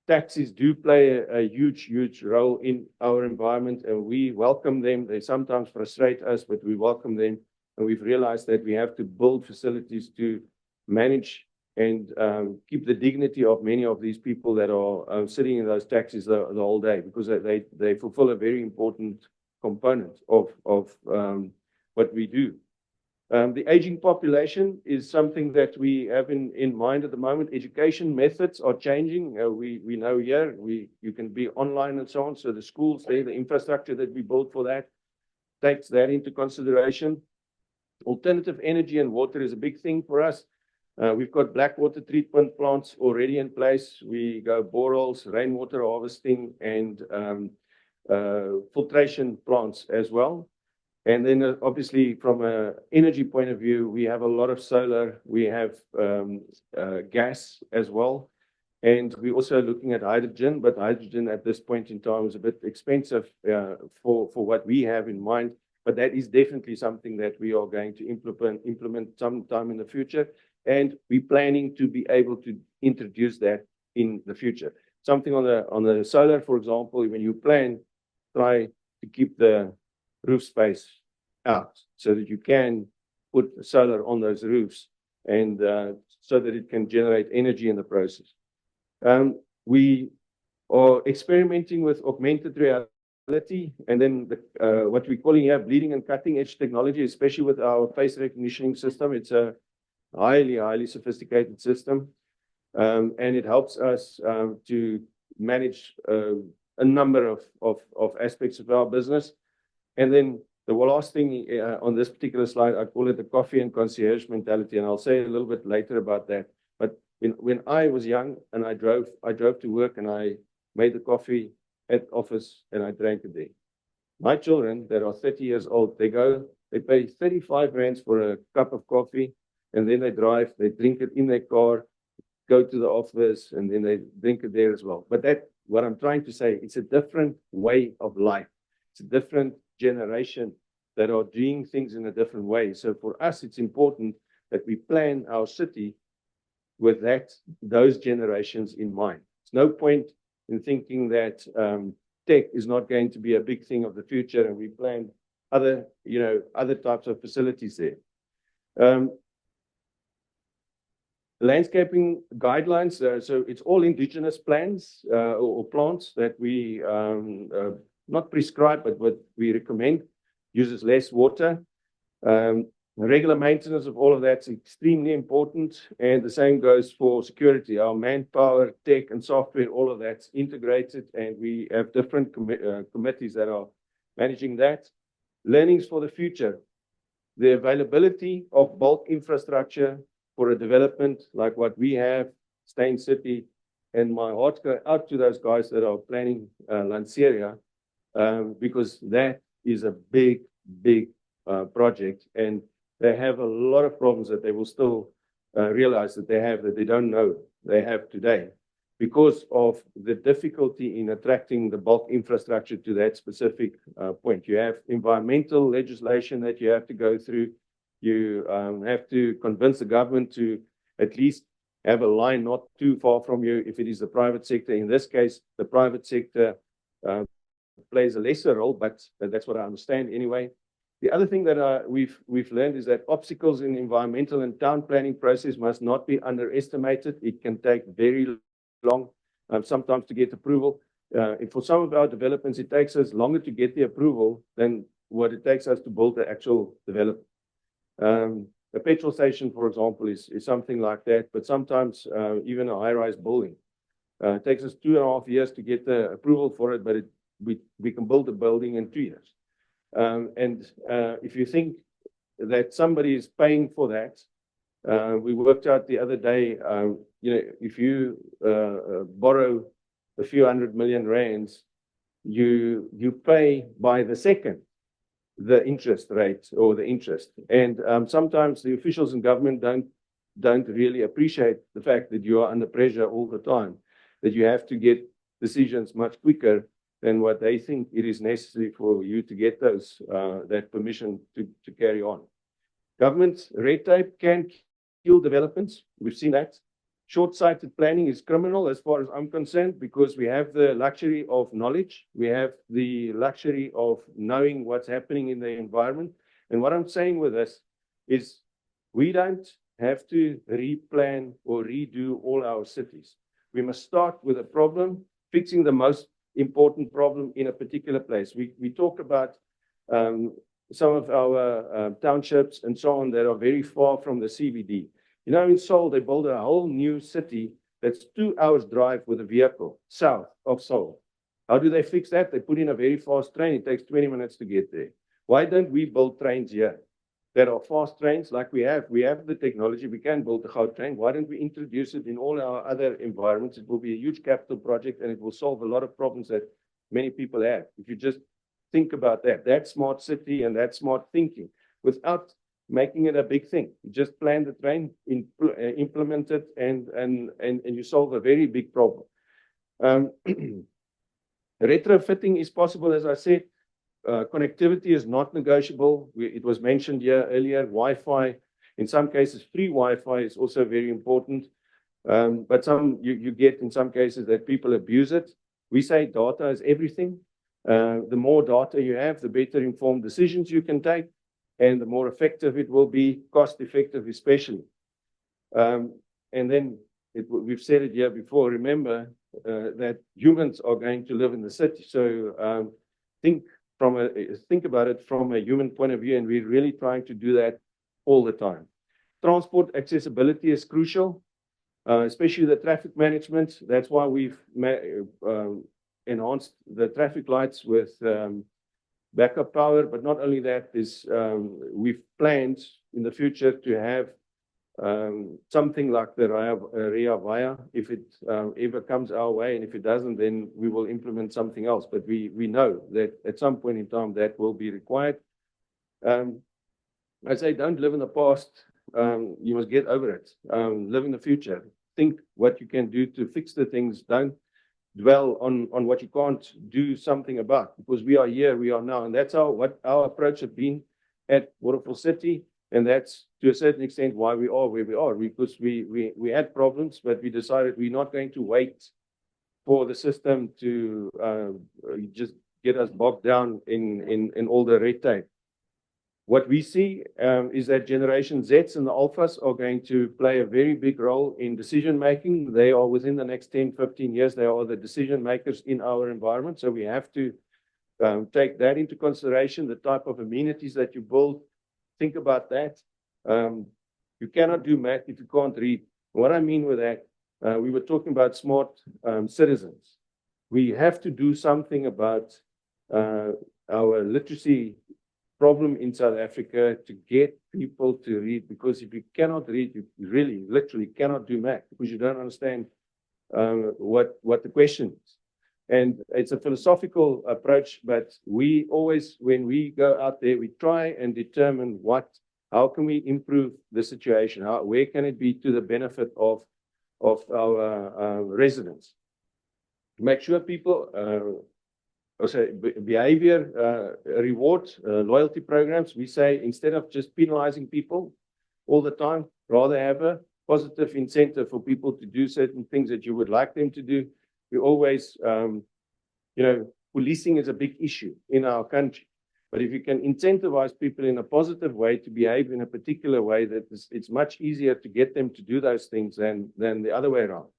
Taxis do play a huge role in our environment, and we welcome them. They sometimes frustrate us, but we welcome them. And we've realized that we have to build facilities to manage and keep the dignity of many of these people that are sitting in those taxis the whole day, because they fulfill a very important component of what we do. The aging population is something that we have in mind at the moment. Education methods are changing. We know here you can be online and so on. So the schools, the infrastructure that we built for that takes that into consideration. Alternative energy and water is a big thing for us. We've got black water treatment plants already in place. We go boreholes, rainwater harvesting, and filtration plants as well. And then obviously from an energy point of view, we have a lot of solar, we have gas as well. And we're also looking at hydrogen, but hydrogen at this point in time is a bit expensive for what we have in mind. But that is definitely something that we are going to implement sometime in the future. And we're planning to be able to introduce that in the future. Something on the solar, for example, when you plan, try to keep the roof space out so that you can put solar on those roofs, and so that it can generate energy in the process. We are experimenting with augmented reality, and then what we're calling here bleeding and cutting edge technology, especially with our face recognition system. It's a highly sophisticated system, and it helps us to manage a number of aspects of our business. And then the last thing on this particular slide, I call it the coffee and concierge mentality, and I'll say a little bit later about that. But when I was young and I drove to work and I made the coffee at office and I drank it there. My children that are 30 years old, they pay 35 rands for a cup of coffee, and then they drive, they drink it in their car, go to the office, and then they drink it there as well. But what I'm trying to say, it's a different way of life. It's a different generation that are doing things in a different way. So for us, it's important that we plan our city with those generations in mind. There's no point in thinking that tech is not going to be a big thing of the future, and we plan other types of facilities there. Landscaping guidelines, so it's all indigenous plants or plants that we not prescribe, but what we recommend, uses less water. Regular maintenance of all of that's extremely important, and the same goes for security. Our manpower, tech, and software, all of that's integrated, and we have different committees that are managing that. Learnings for the future, the availability of bulk infrastructure for a development like what we have, Steyn City, and my heart goes out to those guys that are planning Lanseria, because that is a big project, and they have a lot of problems that they will still realize that they don't know they have today, because of the difficulty in attracting the bulk infrastructure to that specific point. You have environmental legislation that you have to go through. You have to convince the government to at least have a line not too far from you if it is the private sector. In this case, the private sector plays a lesser role, but that's what I understand anyway. The other thing that we've learned is that obstacles in environmental and town planning process must not be underestimated. It can take very long, sometimes to get approval. For some of our developments, it takes us longer to get the approval than what it takes us to build the actual development. A petrol station, for example, is something like that, but sometimes even a high-rise building. It takes us 2.5 years to get the approval for it, but we can build a building in 2 years. If you think that somebody is paying for that. We worked out the other day, if you borrow a few $100 million, you pay by the second the interest rate or the interest. And sometimes the officials in government don't really appreciate the fact that you are under pressure all the time, that you have to get decisions much quicker than what they think it is necessary for you to get that permission to carry on. Government's red tape can kill developments. We've seen that. Short-sighted planning is criminal as far as I'm concerned, because we have the luxury of knowledge. We have the luxury of knowing what's happening in the environment. And what I'm saying with this is we don't have to replan or redo all our cities. We must start with a problem, fixing the most important problem in a particular place. We talk about some of our townships and so on that are very far from the CBD. You know, in Seoul, they built a whole new city that's 2 hours drive with a vehicle south of Seoul. How do they fix that? They put in a very fast train. It takes 20 minutes to get there. Why don't we build trains here that are fast trains like we have? We have the technology. We can build a Goud train. Why don't we introduce it in all our other environments? It will be a huge capital project, and it will solve a lot of problems that many people have. If you just think about that smart city and that smart thinking, without making it a big thing. You just plan the train, implement it, and you solve a very big problem. Retrofitting is possible, as I said. Connectivity is not negotiable. It was mentioned here earlier. Wi-Fi, in some cases, free Wi-Fi is also very important. But you get in some cases that people abuse it. We say data is everything. The more data you have, the better informed decisions you can take, and the more effective it will be, cost effective especially. And then we've said it here before, remember that humans are going to live in the city. So think about it from a human point of view, and we're really trying to do that all the time. Transport accessibility is crucial, especially the traffic management. That's why we've enhanced the traffic lights with backup power. But not only that, we've planned in the future to have something like the Rea Vaya, if it ever comes our way, and if it doesn't, then we will implement something else. But we know that at some point in time that will be required. I say don't live in the past. You must get over it. Live in the future. Think what you can do to fix the things. Don't dwell on what you can't do something about, because we are here, we are now, and that's what our approach has been at Waterfall City. And that's to a certain extent why we are where we are, because we had problems, but we decided we're not going to wait for the system to just get us bogged down in all the red tape. What we see is that Generation Zs and the Alphas are going to play a very big role in decision making. They are within the next 10, 15 years, they are the decision makers in our environment. So we have to take that into consideration, the type of amenities that you build. Think about that. You cannot do math if you can't read. What I mean with that, we were talking about smart citizens. We have to do something about our literacy problem in South Africa to get people to read, because if you cannot read, you really, literally cannot do math, because you don't understand what the question is. And it's a philosophical approach, but we always, when we go out there, we try and determine how can we improve the situation? Where can it be to the benefit of our residents? Make sure people also behavior reward loyalty programs. We say instead of just penalizing people all the time, rather have a positive incentive for people to do certain things that you would like them to do. We always, policing is a big issue in our country. But if you can incentivize people in a positive way to behave in a particular way, it's much easier to get them to do those things than the other way around.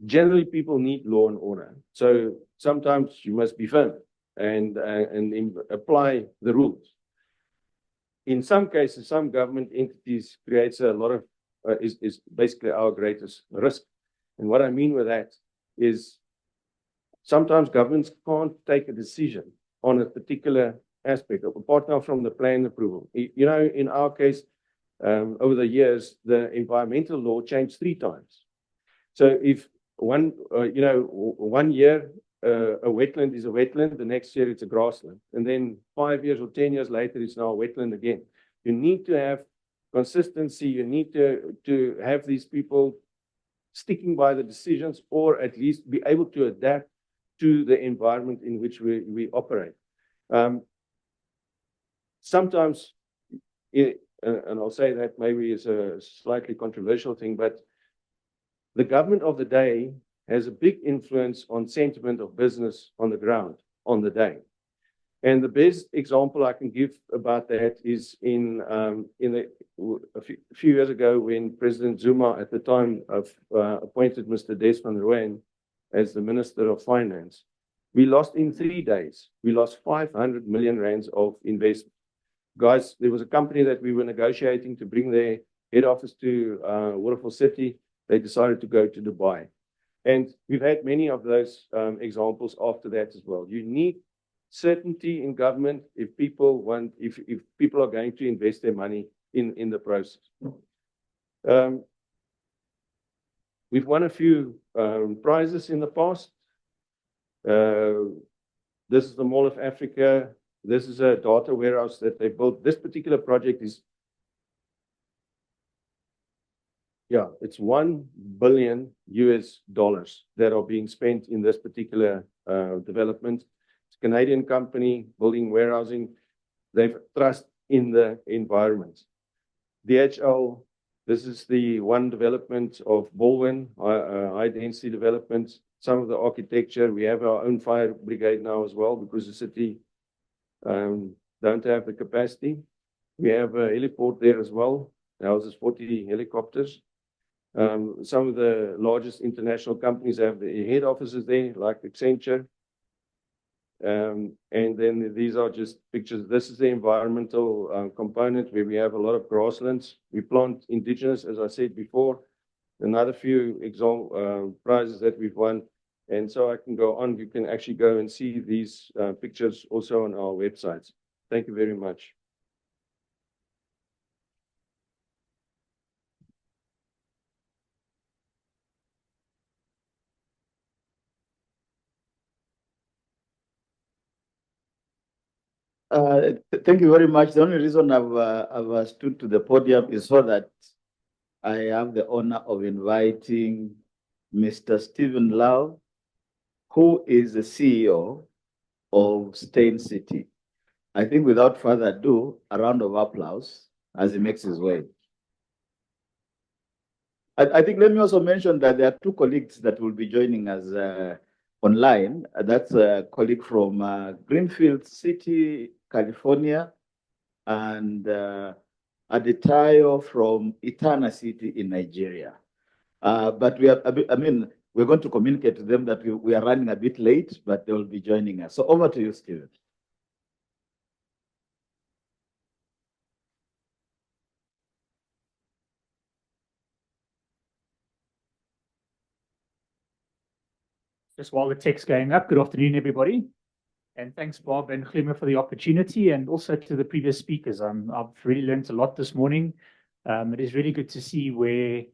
Generally, people need law and order. So sometimes you must be firm and apply the rules. In some cases, some government entities creates a lot of is basically our greatest risk. And what I mean with that is sometimes governments can't take a decision on a particular aspect, apart now from the plan approval. You know, in our case, over the years, the environmental law changed 3 times. So if one year a wetland is a wetland, the next year it's a grassland, and then 5 years or 10 years later, it's now a wetland again. You need to have consistency. You need to have these people sticking by the decisions, or at least be able to adapt to the environment in which we operate. Sometimes, and I'll say that maybe is a slightly controversial thing, but the government of the day has a big influence on sentiment of business on the ground on the day. And the best example I can give about that is a few years ago, when President Zuma at the time appointed Mr. Des van Rooyen as the Minister of Finance. We lost in 3 days. We lost 500 million rands of investment. Guys, there was a company that we were negotiating to bring their head office to Waterfall City. They decided to go to Dubai. And we've had many of those examples after that as well. You need certainty in government if people are going to invest their money in the process. We've won a few prizes in the past. This is the Mall of Africa. This is a data warehouse that they built. This particular project is, it's $1 billion that are being spent in this particular development. It's a Canadian company building warehousing. They've trust in the environment. DHL, this is the one development of Baldwin, high density development. Some of the architecture, we have our own fire brigade now as well, because the city don't have the capacity. We have a heliport there as well. It houses 40 helicopters. Some of the largest international companies have the head offices there, like Accenture. And then these are just pictures. This is the environmental component, where we have a lot of grasslands. We plant indigenous, as I said before. Another few prizes that we've won. And so I can go on. You can actually go and see these pictures also on our websites. Thank you very much.
Thank you very much. The only reason I've stood to the podium is so that I have the honor of inviting Mr. Stephen Lau, who is the CEO of Steyn City. I think without further ado, a round of applause as he makes his way. I think let me also mention that there are 2 colleagues that will be joining us online. That's a colleague from Greenfield City, California, and Adetayo from Itana City in Nigeria. But we're going to communicate to them that we are running a bit late, but they will be joining us. So over to you, Stephen.
Just while the tech's going up, good afternoon, everybody. And thanks, Bob and Chlema, for the opportunity, and also to the previous speakers. I've really learned a lot this morning. It is really good to see where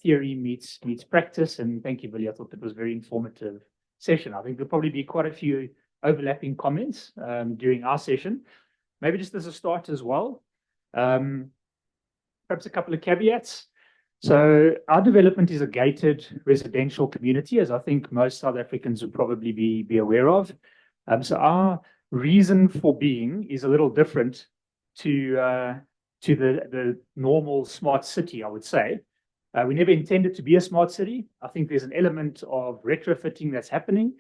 theory meets practice. And thank you, Billy. I thought that was a very informative session. I think there'll probably be quite a few overlapping comments during our session. Maybe just as a start as well, perhaps a couple of caveats. So our development is a gated residential community, as I think most South Africans would probably be aware of. So our reason for being is a little different to the normal smart city, I would say. We never intended to be a smart city. I think there's an element of retrofitting that's happening.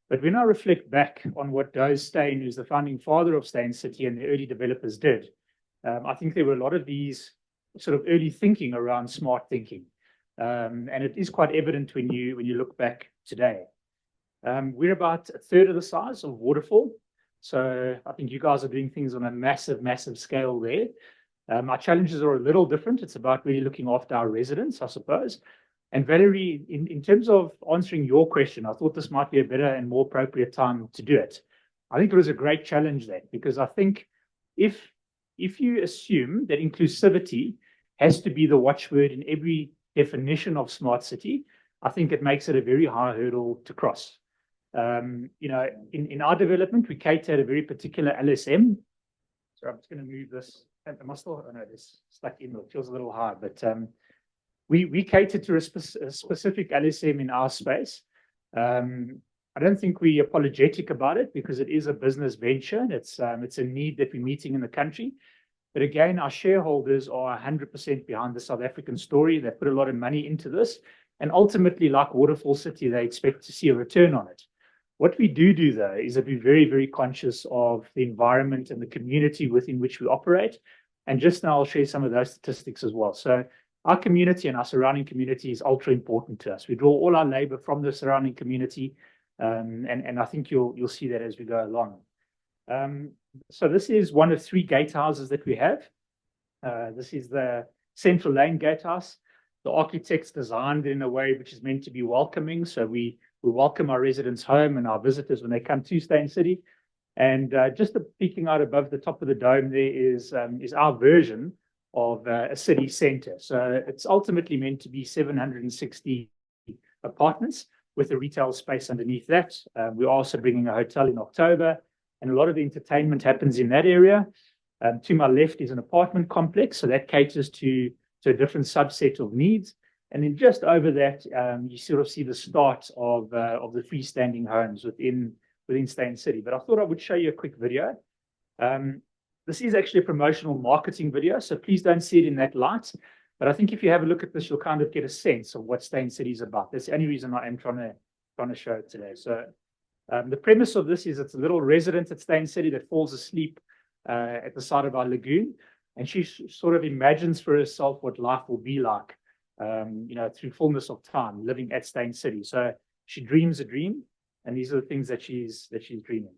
But when I reflect back on what Does Steyn, who's the founding father of Steyn City, and the early developers did, I think there were a lot of these sort of early thinking around smart thinking. And it is quite evident when you look back today. We're about a third of the size of Waterfall. So I think you guys are doing things on a massive, massive scale there. Our challenges are a little different. It's about really looking after our residents, I suppose. And Valerie, in terms of answering your question, I thought this might be a better and more appropriate time to do it. I think it was a great challenge then, because I think if you assume that inclusivity has to be the watchword in every definition of smart city, I think it makes it a very high hurdle to cross. You know, in our development, we cater to a very particular LSM. So I'm just going to move this. Am I still? Oh no, this stuck in. It feels a little hard, but we cater to a specific LSM in our space. I don't think we're apologetic about it because it is a business venture. It's a need that we're meeting in the country. But again, our shareholders are 100% behind the South African story. They put a lot of money into this. And ultimately, like Waterfall City, they expect to see a return on it. What we do though, is that we're very, very conscious of the environment and the community within which we operate. And just now I'll share some of those statistics as well. So our community and our surrounding community is ultra important to us. We draw all our labor from the surrounding community. And I think you'll see that as we go along. So this is one of 3 gatehouses that we have. This is the Central Lane Gatehouse. The architects designed it in a way which is meant to be welcoming. So we welcome our residents home and our visitors when they come to Steyn City. And just peeking out above the top of the dome there is our version of a city center. So it's ultimately meant to be 760 apartments with a retail space underneath that. We're also bringing a hotel in October, and a lot of the entertainment happens in that area. To my left is an apartment complex, so that caters to a different subset of needs. And then just over that, you sort of see the start of the freestanding homes within Steyn City. But I thought I would show you a quick video. This is actually a promotional marketing video, so please don't see it in that light. But I think if you have a look at this, you'll kind of get a sense of what Steyn City is about. That's the only reason I am trying to show it today. So the premise of this is it's a little resident at Steyn City that falls asleep at the side of our lagoon. And she sort of imagines for herself what life will be like, you know, through fullness of time, living at Steyn City. So she dreams a dream, and these are the things that she's dreaming.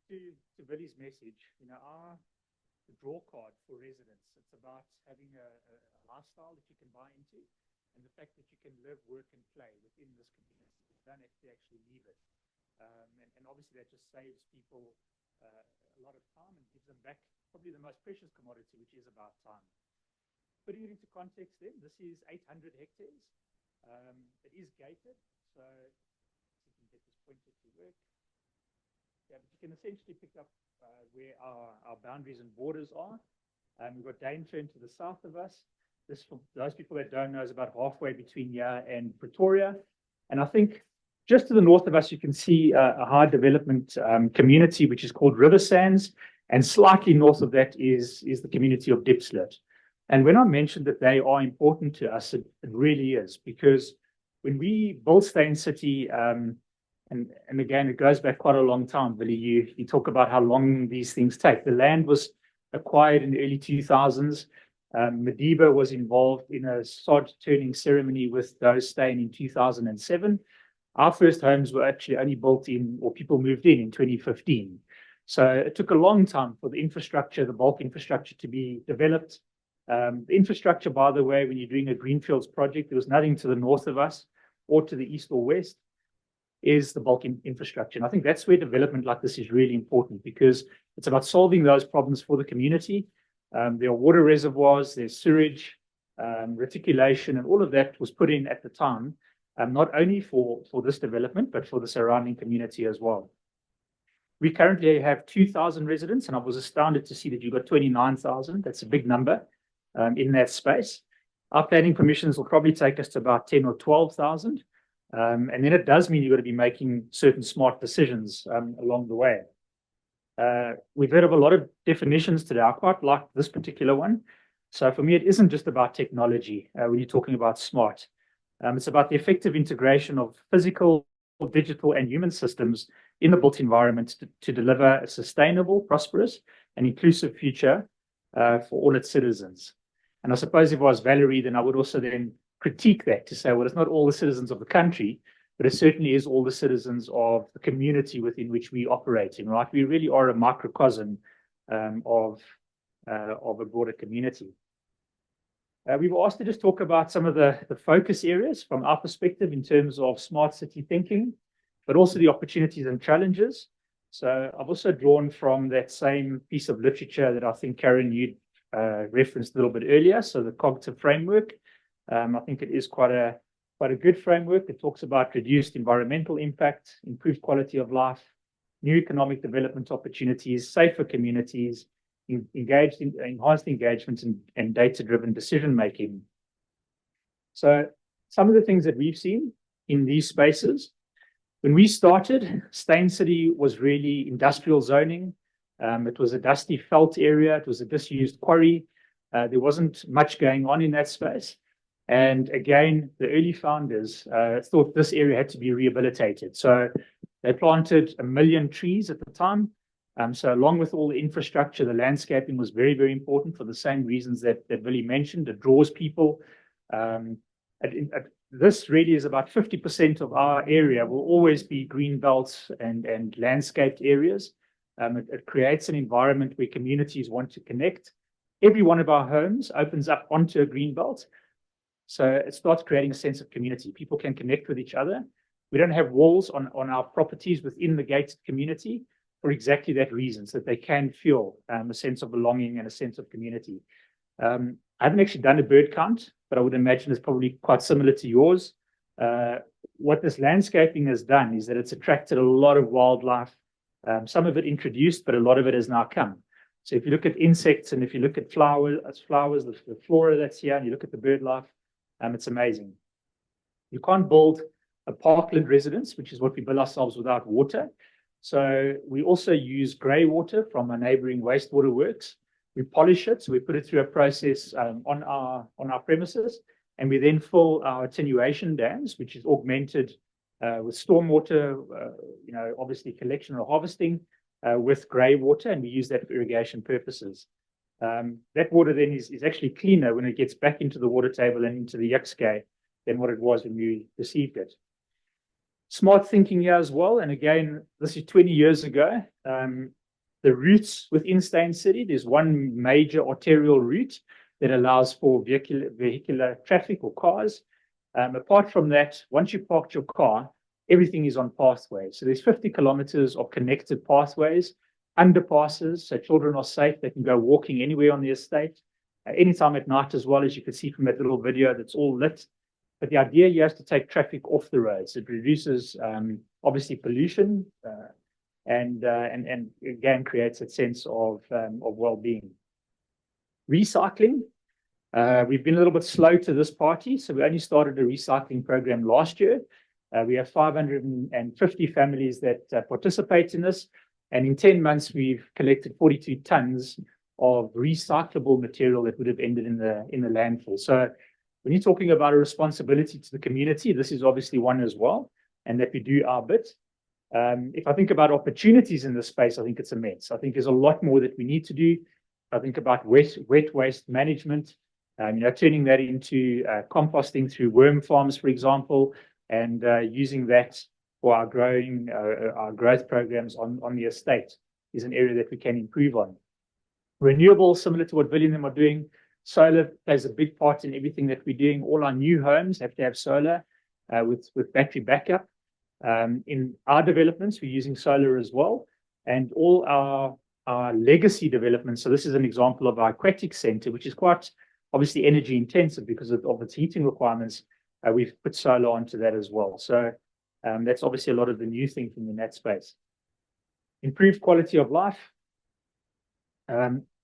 To Billy's message, you know, the draw card for residents, it's about having a lifestyle that you can buy into, and the fact that you can live, work, and play within this community. You don't have to actually leave it. And obviously that just saves people a lot of time and gives them back probably the most precious commodity, which is about time. Putting it into context then, this is 800 hectares. It is gated, so you can get this pointer to work. Yeah, but you can essentially pick up where our boundaries and borders are. We've got Dainfern to the south of us. This, for those people that don't know, is about halfway between here and Pretoria. And I think just to the north of us, you can see a high development community, which is called River Sands. And slightly north of that is the community of Diepsloot. And when I mentioned that they are important to us, it really is, because when we built Steyn City, and again, it goes back quite a long time, Billy, you talk about how long these things take. The land was acquired in the early 2000s. Madiba was involved in a sod turning ceremony with those Steyn in 2007. Our first homes were actually only built or people moved in 2015. So it took a long time for the infrastructure, the bulk infrastructure, to be developed. The infrastructure, by the way, when you're doing a greenfields project, there was nothing to the north of us or to the east or west, is the bulk infrastructure. And I think that's where development like this is really important, because it's about solving those problems for the community. There are water reservoirs, there's sewage, reticulation, and all of that was put in at the time, not only for this development, but for the surrounding community as well. We currently have 2,000 residents, and I was astounded to see that you've got 29,000. That's a big number in that space. Our planning permissions will probably take us to about 10 or 12,000. And then it does mean you've got to be making certain smart decisions along the way. We've heard of a lot of definitions today. I quite like this particular one. So for me, it isn't just about technology when you're talking about smart. It's about the effective integration of physical, digital, and human systems in the built environment to deliver a sustainable, prosperous, and inclusive future for all its citizens. And I suppose if I was Valerie, then I would also then critique that to say, well, it's not all the citizens of the country, but it certainly is all the citizens of the community within which we operate in, right? We really are a microcosm of a broader community. We were asked to just talk about some of the focus areas from our perspective in terms of smart city thinking, but also the opportunities and challenges. So I've also drawn from that same piece of literature that I think, Karen, you referenced a little bit earlier, so the cognitive framework. I think it is quite a good framework. It talks about reduced environmental impact, improved quality of life, new economic development opportunities, safer communities, enhanced engagement and data-driven decision-making. So some of the things that we've seen in these spaces, when we started, Steyn City was really industrial zoning. It was a dusty veld area. It was a disused quarry. There wasn't much going on in that space. And again, the early founders thought this area had to be rehabilitated. So they planted 1 million trees at the time. So along with all the infrastructure, the landscaping was very, very important for the same reasons that Willie mentioned. It draws people. This really is about 50% of our area will always be green belts and landscaped areas. It creates an environment where communities want to connect. Every one of our homes opens up onto a green belt. So it starts creating a sense of community. People can connect with each other. We don't have walls on our properties within the gated community for exactly that reason, so that they can feel a sense of belonging and a sense of community. I haven't actually done a bird count, but I would imagine it's probably quite similar to yours. What this landscaping has done is that it's attracted a lot of wildlife, some of it introduced, but a lot of it has now come. So if you look at insects and if you look at flowers, the flora that's here, and you look at the bird life, it's amazing. You can't build a parkland residence, which is what we build ourselves, without water. So we also use grey water from a neighbouring wastewater works. We polish it, so we put it through a process on our premises, and we then fill our attenuation dams, which is augmented with stormwater, obviously collection or harvesting with grey water, and we use that for irrigation purposes. That water then is actually cleaner when it gets back into the water table and into the Yukskay than what it was when we received it. Smart thinking here as well, and again, this is 20 years ago. The routes within Steyn City, there's one major arterial route that allows for vehicular traffic or cars. Apart from that, once you parked your car, everything is on pathways. So there's 50 kilometers of connected pathways, underpasses, so children are safe. They can go walking anywhere on the estate, anytime at night as well, as you can see from that little video that's all lit. But the idea here is to take traffic off the roads. It reduces, obviously, pollution and again creates a sense of well-being. Recycling. We've been a little bit slow to this party, so we only started a recycling program last year. We have 550 families that participate in this. And in 10 months, we've collected 42 tons of recyclable material that would have ended in the landfill. So when you're talking about a responsibility to the community, this is obviously one as well, and that we do our bit. If I think about opportunities in this space, I think it's immense. I think there's a lot more that we need to do. I think about wet waste management, turning that into composting through worm farms, for example, and using that for our growth programs on the estate is an area that we can improve on. Renewables, similar to what William are doing, solar plays a big part in everything that we're doing. All our new homes have to have solar with battery backup. In our developments, we're using solar as well, and all our legacy developments. So this is an example of our aquatic center, which is quite obviously energy intensive because of its heating requirements. We've put solar onto that as well. So that's obviously a lot of the new thinking in that space. Improved quality of life.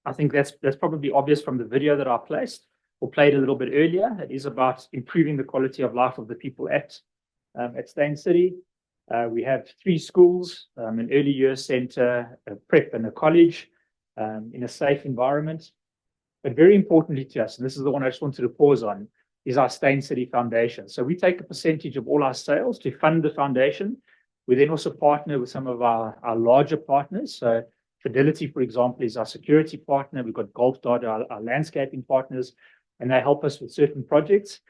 I think that's probably obvious from the video that I placed or played a little bit earlier. It is about improving the quality of life of the people at Steyn City. We have 3 schools, an early years center, a prep and a college in a safe environment. But very importantly to us, and this is the one I just wanted to pause on, is our Steyn City Foundation. So we take a percentage of all our sales to fund the foundation. We then also partner with some of our larger partners. So Fidelity, for example, is our security partner. We've got Golf Data, our landscaping partners, and they help us with certain projects.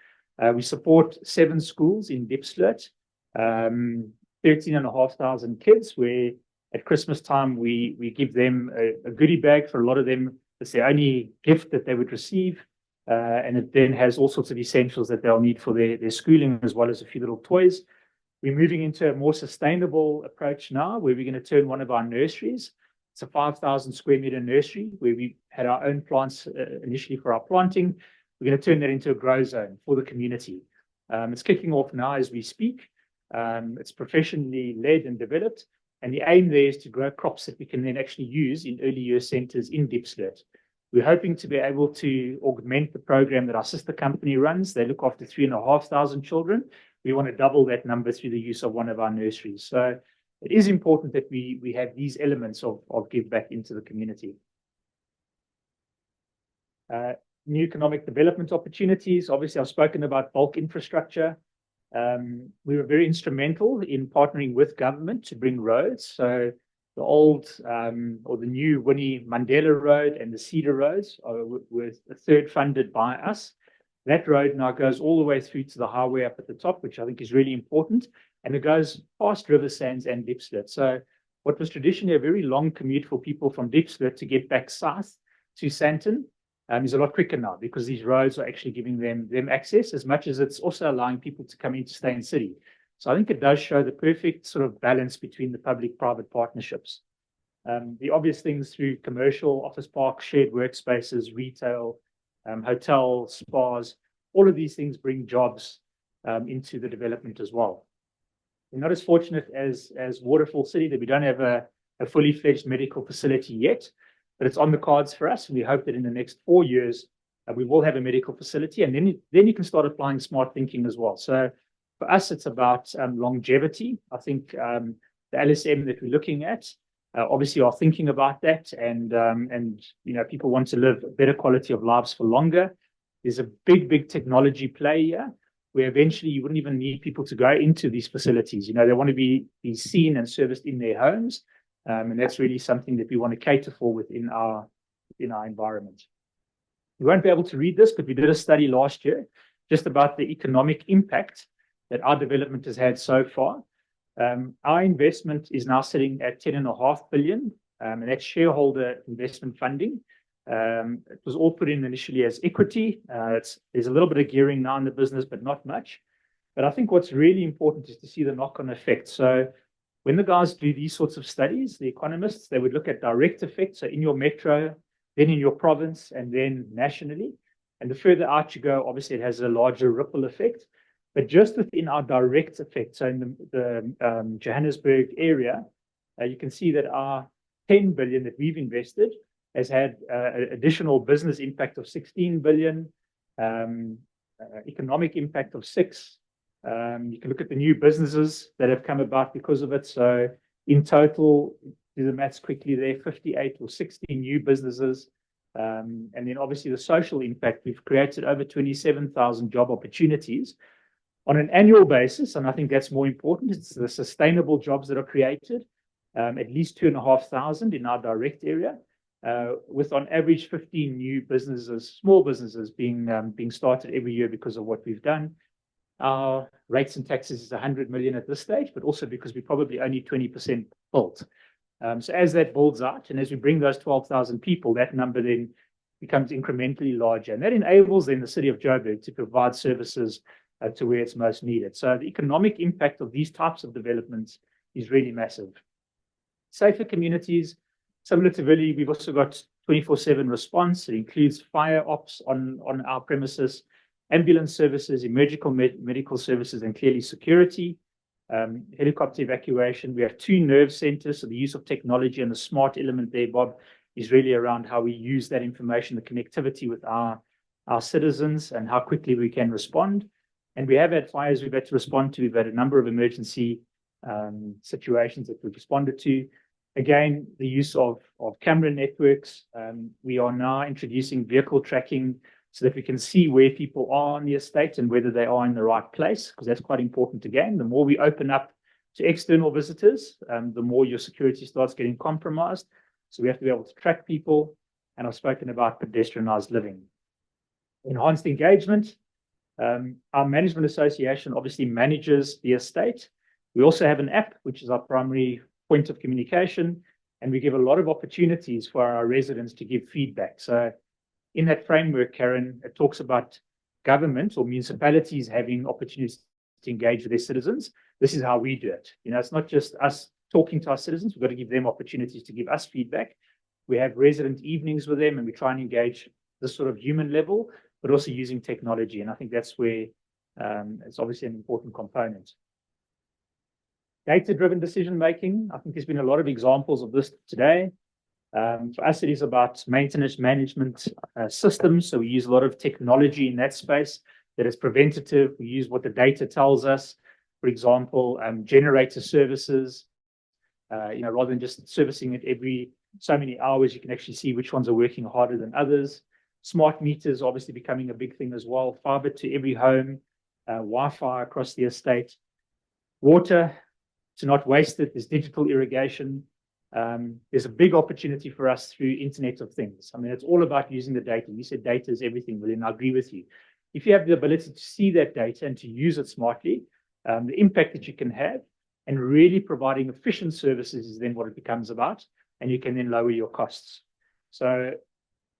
We support 7 schools in Diepsloot, 13,500 kids, where at Christmas time, we give them a goodie bag. For a lot of them, it's the only gift that they would receive. And it then has all sorts of essentials that they'll need for their schooling, as well as a few little toys. We're moving into a more sustainable approach now, where we're going to turn one of our nurseries. It's a 5,000 square meter nursery where we had our own plants initially for our planting. We're going to turn that into a grow zone for the community. It's kicking off now as we speak. It's professionally led and developed. And the aim there is to grow crops that we can then actually use in early year centers in Diepsloot. We're hoping to be able to augment the program that our sister company runs. They look after 3,500 children. We want to double that number through the use of one of our nurseries. So it is important that we have these elements of give back into the community. New economic development opportunities. Obviously, I've spoken about bulk infrastructure. We were very instrumental in partnering with government to bring roads. So the old or the new Winnie Mandela Road and the Cedar Roads were a third funded by us. That road now goes all the way through to the highway up at the top, which I think is really important. And it goes past River Sands and Diepsloot. So what was traditionally a very long commute for people from Diepsloot to get back south to Sandton is a lot quicker now, because these roads are actually giving them access, as much as it's also allowing people to come into Steyn City. So I think it does show the perfect sort of balance between the public-private partnerships. The obvious things through commercial, office parks, shared workspaces, retail, hotels, spas, all of these things bring jobs into the development as well. We're not as fortunate as Waterfall City that we don't have a fully fledged medical facility yet, but it's on the cards for us. And we hope that in the next 4 years, we will have a medical facility, and then you can start applying smart thinking as well. So for us, it's about longevity. I think the LSM that we're looking at obviously are thinking about that, and people want to live a better quality of lives for longer. There's a big technology play here, where eventually you wouldn't even need people to go into these facilities. They want to be seen and serviced in their homes, and that's really something that we want to cater for within our environment. You won't be able to read this, but we did a study last year just about the economic impact that our development has had so far. Our investment is now sitting at 10.5 billion, and that's shareholder investment funding. It was all put in initially as equity. There's a little bit of gearing now in the business, but not much. But I think what's really important is to see the knock-on effect. So when the guys do these sorts of studies, the economists, they would look at direct effects, so in your metro, then in your province, and then nationally. And the further out you go, obviously it has a larger ripple effect. But just within our direct effect, so in the Johannesburg area, you can see that our 10 billion that we've invested has had additional business impact of 16 billion, economic impact of 6, You can look at the new businesses that have come about because of it. So in total, do the maths quickly there, 58 or 60 new businesses. And then obviously the social impact, we've created over 27,000 job opportunities on an annual basis. And I think that's more important. It's the sustainable jobs that are created, at least 2,500 in our direct area, with on average 15 new businesses, small businesses being started every year because of what we've done. Our rates and taxes is 100 million at this stage, but also because we're probably only 20% built. So as that builds out, and as we bring those 12,000 people, that number then becomes incrementally larger. And that enables then the city of Joburg to provide services to where it's most needed. So the economic impact of these types of developments is really massive. Safer communities, similar to Willie, we've also got 24/7 response. It includes fire ops on our premises, ambulance services, emergency medical services, and clearly security. Helicopter evacuation. We have 2 nerve centers, so the use of technology and the smart element there, Bob, is really around how we use that information, the connectivity with our citizens and how quickly we can respond. And we have had fires we've had to respond to. We've had a number of emergency situations that we've responded to. Again, the use of camera networks. We are now introducing vehicle tracking so that we can see where people are on the estate and whether they are in the right place, because that's quite important again. The more we open up to external visitors, the more your security starts getting compromised. So we have to be able to track people, and I've spoken about pedestrianised living. Enhanced engagement. Our management association obviously manages the estate. We also have an app, which is our primary point of communication, and we give a lot of opportunities for our residents to give feedback. So in that framework, Karen, it talks about government or municipalities having opportunities to engage with their citizens. This is how we do it. You know, it's not just us talking to our citizens. We've got to give them opportunities to give us feedback. We have resident evenings with them, and we try and engage this sort of human level, but also using technology. And I think that's where it's obviously an important component. Data-driven decision-making. I think there's been a lot of examples of this today. For us, it is about maintenance management systems. So we use a lot of technology in that space that is preventative. We use what the data tells us. For example, generator services. Rather than just servicing it every so many hours, you can actually see which ones are working harder than others. Smart meters obviously becoming a big thing as well. Fiber to every home, Wi-Fi across the estate. Water, to not waste it, there's digital irrigation. There's a big opportunity for us through Internet of Things. I mean, it's all about using the data. You said data is everything, William, I agree with you. If you have the ability to see that data and to use it smartly, the impact that you can have and really providing efficient services is then what it becomes about, and you can then lower your costs. So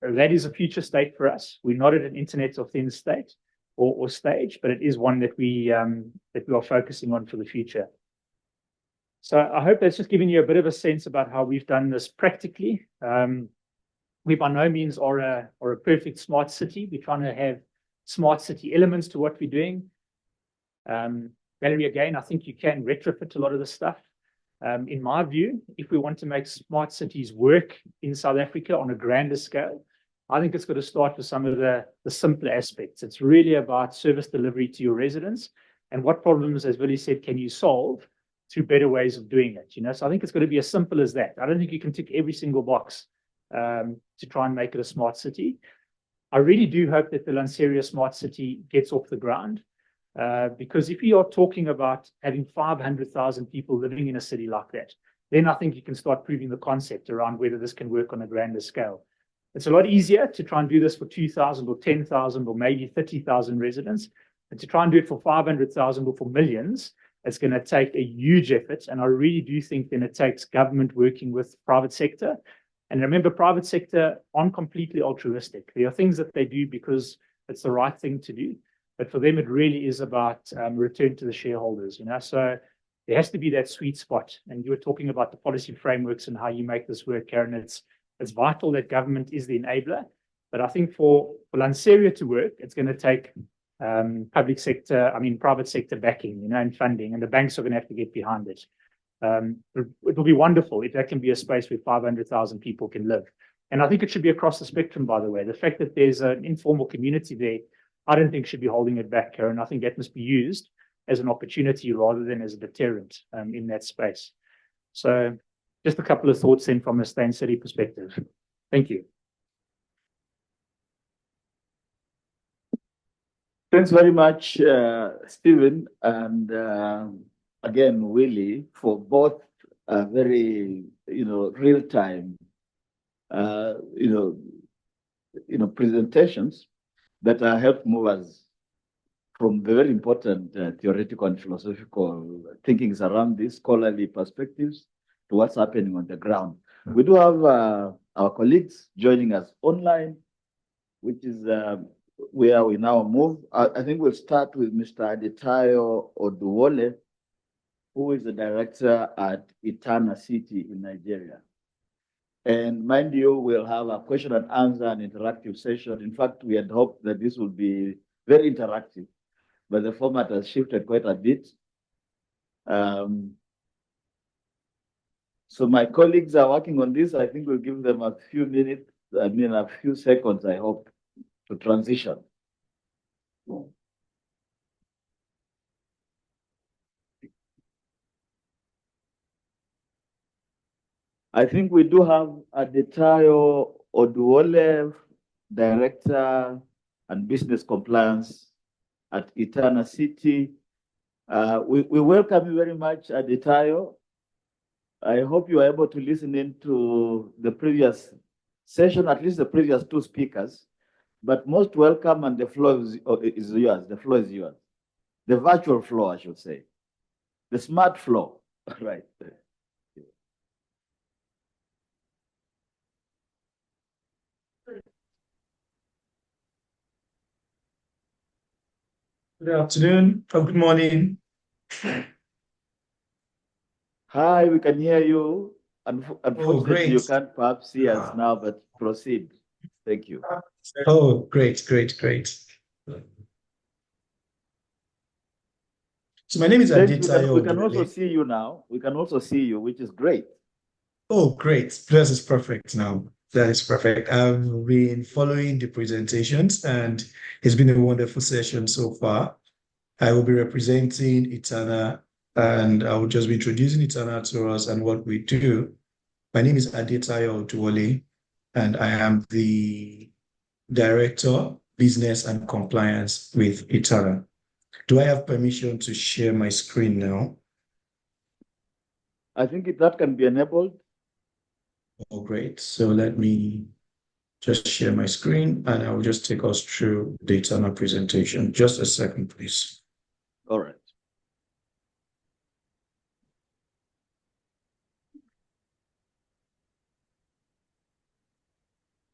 that is a future state for us. We're not at an Internet of Things state or stage, but it is one that we are focusing on for the future. So I hope that's just giving you a bit of a sense about how we've done this practically. We by no means are a perfect smart city. We're trying to have smart city elements to what we're doing. Valerie, again, I think you can retrofit a lot of this stuff. In my view, if we want to make smart cities work in South Africa on a grander scale, I think it's got to start with some of the simpler aspects. It's really about service delivery to your residents and what problems, as Willie said, can you solve through better ways of doing it. So I think it's going to be as simple as that. I don't think you can tick every single box to try and make it a smart city. I really do hope that the Lanseria Smart City gets off the ground, because if you are talking about having 500,000 people living in a city like that, then I think you can start proving the concept around whether this can work on a grander scale. It's a lot easier to try and do this for 2,000 or 10,000 or maybe 30,000 residents, and to try and do it for 500,000 or for millions, it's going to take a huge effort. And I really do think then it takes government working with private sector. And remember, private sector aren't completely altruistic. There are things that they do because it's the right thing to do. But for them, it really is about return to the shareholders. So there has to be that sweet spot. And you were talking about the policy frameworks and how you make this work, Karen. It's vital that government is the enabler. But I think for Lanseria to work, it's going to take private sector backing, and funding, and the banks are going to have to get behind it. It will be wonderful if that can be a space where 500,000 people can live. And I think it should be across the spectrum, by the way. The fact that there's an informal community there, I don't think should be holding it back, Karen. I think that must be used as an opportunity rather than as a deterrent in that space. So just a couple of thoughts then from a Steyn City perspective. Thank you.
Thanks very much, Stephen, and again, Willie, for both very, real-time, presentations that help move us from the very important theoretical and philosophical thinkings around these scholarly perspectives to what's happening on the ground. We do have our colleagues joining us online, which is where we now move. I think we'll start with Mr. Adetayo Oduwole, who is the director at Etana City in Nigeria. And mind you, we'll have a question and answer and interactive session. In fact, we had hoped that this would be very interactive, but the format has shifted quite a bit. So my colleagues are working on this. I think we'll give them a few minutes, a few seconds, I hope, to transition. I think we do have Adetayo Oduwole, Director and Business Compliance at Etana City. We welcome you very much, Adetayo. I hope you are able to listen in to the previous session, at least the previous two speakers. But most welcome, and the floor is yours. The floor is yours. The virtual floor, I should say. The smart floor, right.
Good afternoon or good morning.
Hi, we can hear you. Unfortunately,
great.
you can't perhaps see us now, but proceed. Thank you.
Oh, great. So my name is Adetayo.
We can also see you now. We can also see you, which is great.
Oh, great. That is perfect now. That is perfect. I've been following the presentations and it's been a wonderful session so far. I will be representing Etana and I will just be introducing Etana to us and what we do. My name is Adetayo Oduwole and I am the Director, Business and Compliance with Etana. Do I have permission to share my screen now?
I think that can be enabled.
Oh, great. So let me just share my screen and I will just take us through the Etana presentation. Just a second, please.
All right.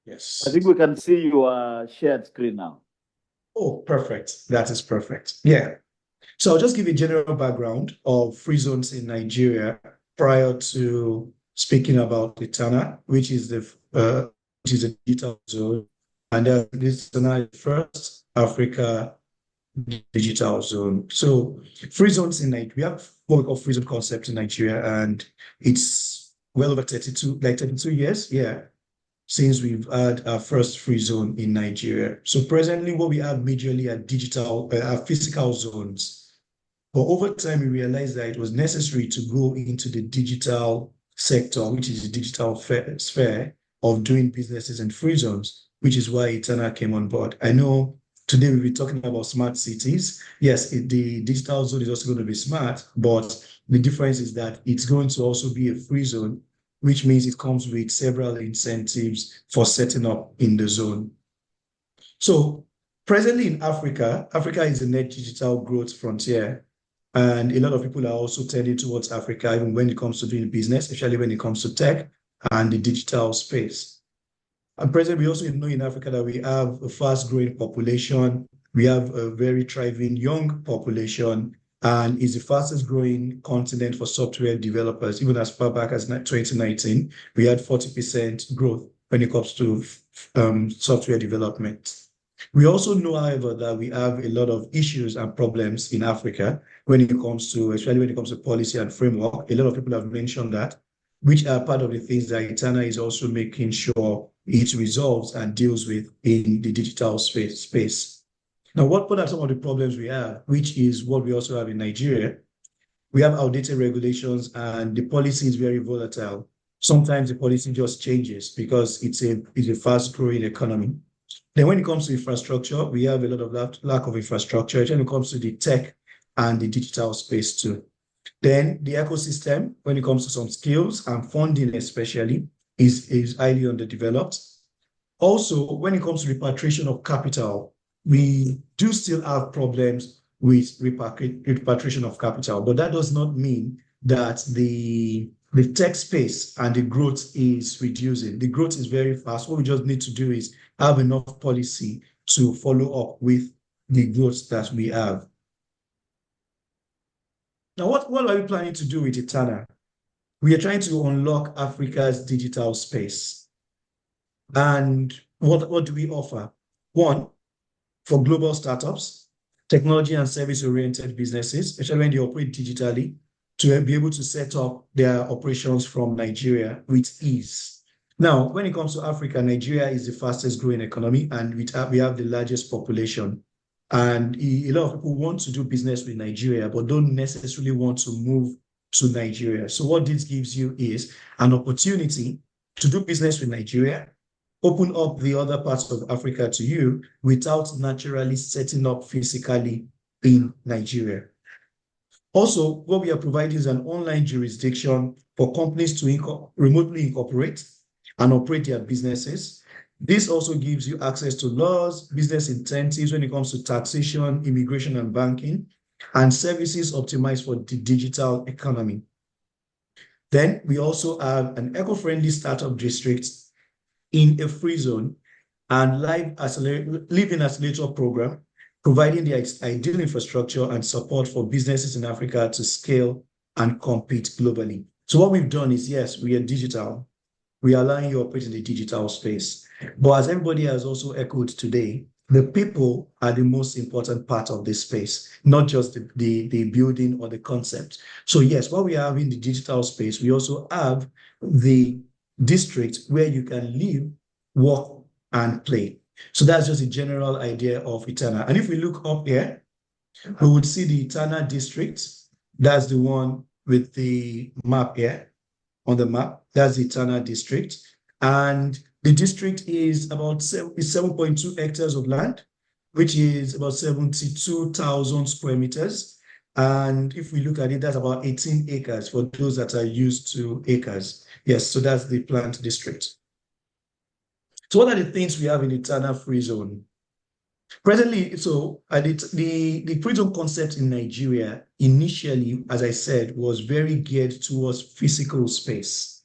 Yes.
I think we can see your shared screen now.
Oh, perfect. That is perfect. Yeah. So I'll just give a general background of free zones in Nigeria prior to speaking about Etana, which is a digital zone, and this is the first Africa digital zone. So free zones in Nigeria, we have what we call free zone concept in Nigeria, and it's well over 32 years, yeah, since we've had our first free zone in Nigeria. So presently, what we have majorly are physical zones. But over time, we realized that it was necessary to go into the digital sector, which is the digital sphere of doing businesses in free zones, which is why Etana came on board. I know today we'll be talking about smart cities. Yes, the digital zone is also going to be smart, but the difference is that it's going to also be a free zone, which means it comes with several incentives for setting up in the zone. So presently in Africa, Africa is a net digital growth frontier. And a lot of people are also turning towards Africa, even when it comes to doing business, especially when it comes to tech and the digital space. And presently, we also know in Africa that we have a fast-growing population. We have a very thriving young population, and is the fastest-growing continent for software developers. Even as far back as 2019, we had 40% growth when it comes to software development. We also know, however, that we have a lot of issues and problems in Africa when it comes to, especially when it comes to policy and framework. A lot of people have mentioned that, which are part of the things that Etana is also making sure it resolves and deals with in the digital space. Now, what are some of the problems we have, which is what we also have in Nigeria? We have outdated regulations and the policy is very volatile. Sometimes the policy just changes because it's a fast-growing economy. Then when it comes to infrastructure, we have a lot of lack of infrastructure when it comes to the tech and the digital space too. Then the ecosystem, when it comes to some skills and funding especially, is highly underdeveloped. Also, when it comes to repatriation of capital, we do still have problems with repatriation of capital, but that does not mean that the tech space and the growth is reducing. The growth is very fast. What we just need to do is have enough policy to follow up with the growth that we have. Now, what are we planning to do with Etana? We are trying to unlock Africa's digital space. And what do we offer? One, for global startups, technology and service-oriented businesses, especially when they operate digitally, to be able to set up their operations from Nigeria with ease. Now, when it comes to Africa, Nigeria is the fastest growing economy and we have the largest population. And a lot of people want to do business with Nigeria, but don't necessarily want to move to Nigeria. So what this gives you is an opportunity to do business with Nigeria, open up the other parts of Africa to you without naturally setting up physically in Nigeria. Also, what we are providing is an online jurisdiction for companies to remotely incorporate and operate their businesses. This also gives you access to laws, business incentives when it comes to taxation, immigration, and banking, and services optimized for the digital economy. Then we also have an eco-friendly startup district in a free zone and living accelerator program, providing the ideal infrastructure and support for businesses in Africa to scale and compete globally. So what we've done is, yes, we are digital. We are allowing you to operate in the digital space. But as everybody has also echoed today, the people are the most important part of this space, not just the building or the concept. So yes, what we have in the digital space, we also have the district where you can live, work, and play. So that's just a general idea of Etana. And if we look up here, we would see the Etana district. That's the one with the map here on the map. That's the Etana district. And the district is about 7.2 hectares of land, which is about 72,000 square meters. And if we look at it, that's about 18 acres for those that are used to acres. Yes, so that's the planned district. So what are the things we have in the Etana Free Zone? Presently, so the free zone concept in Nigeria initially, as I said, was very geared towards physical space.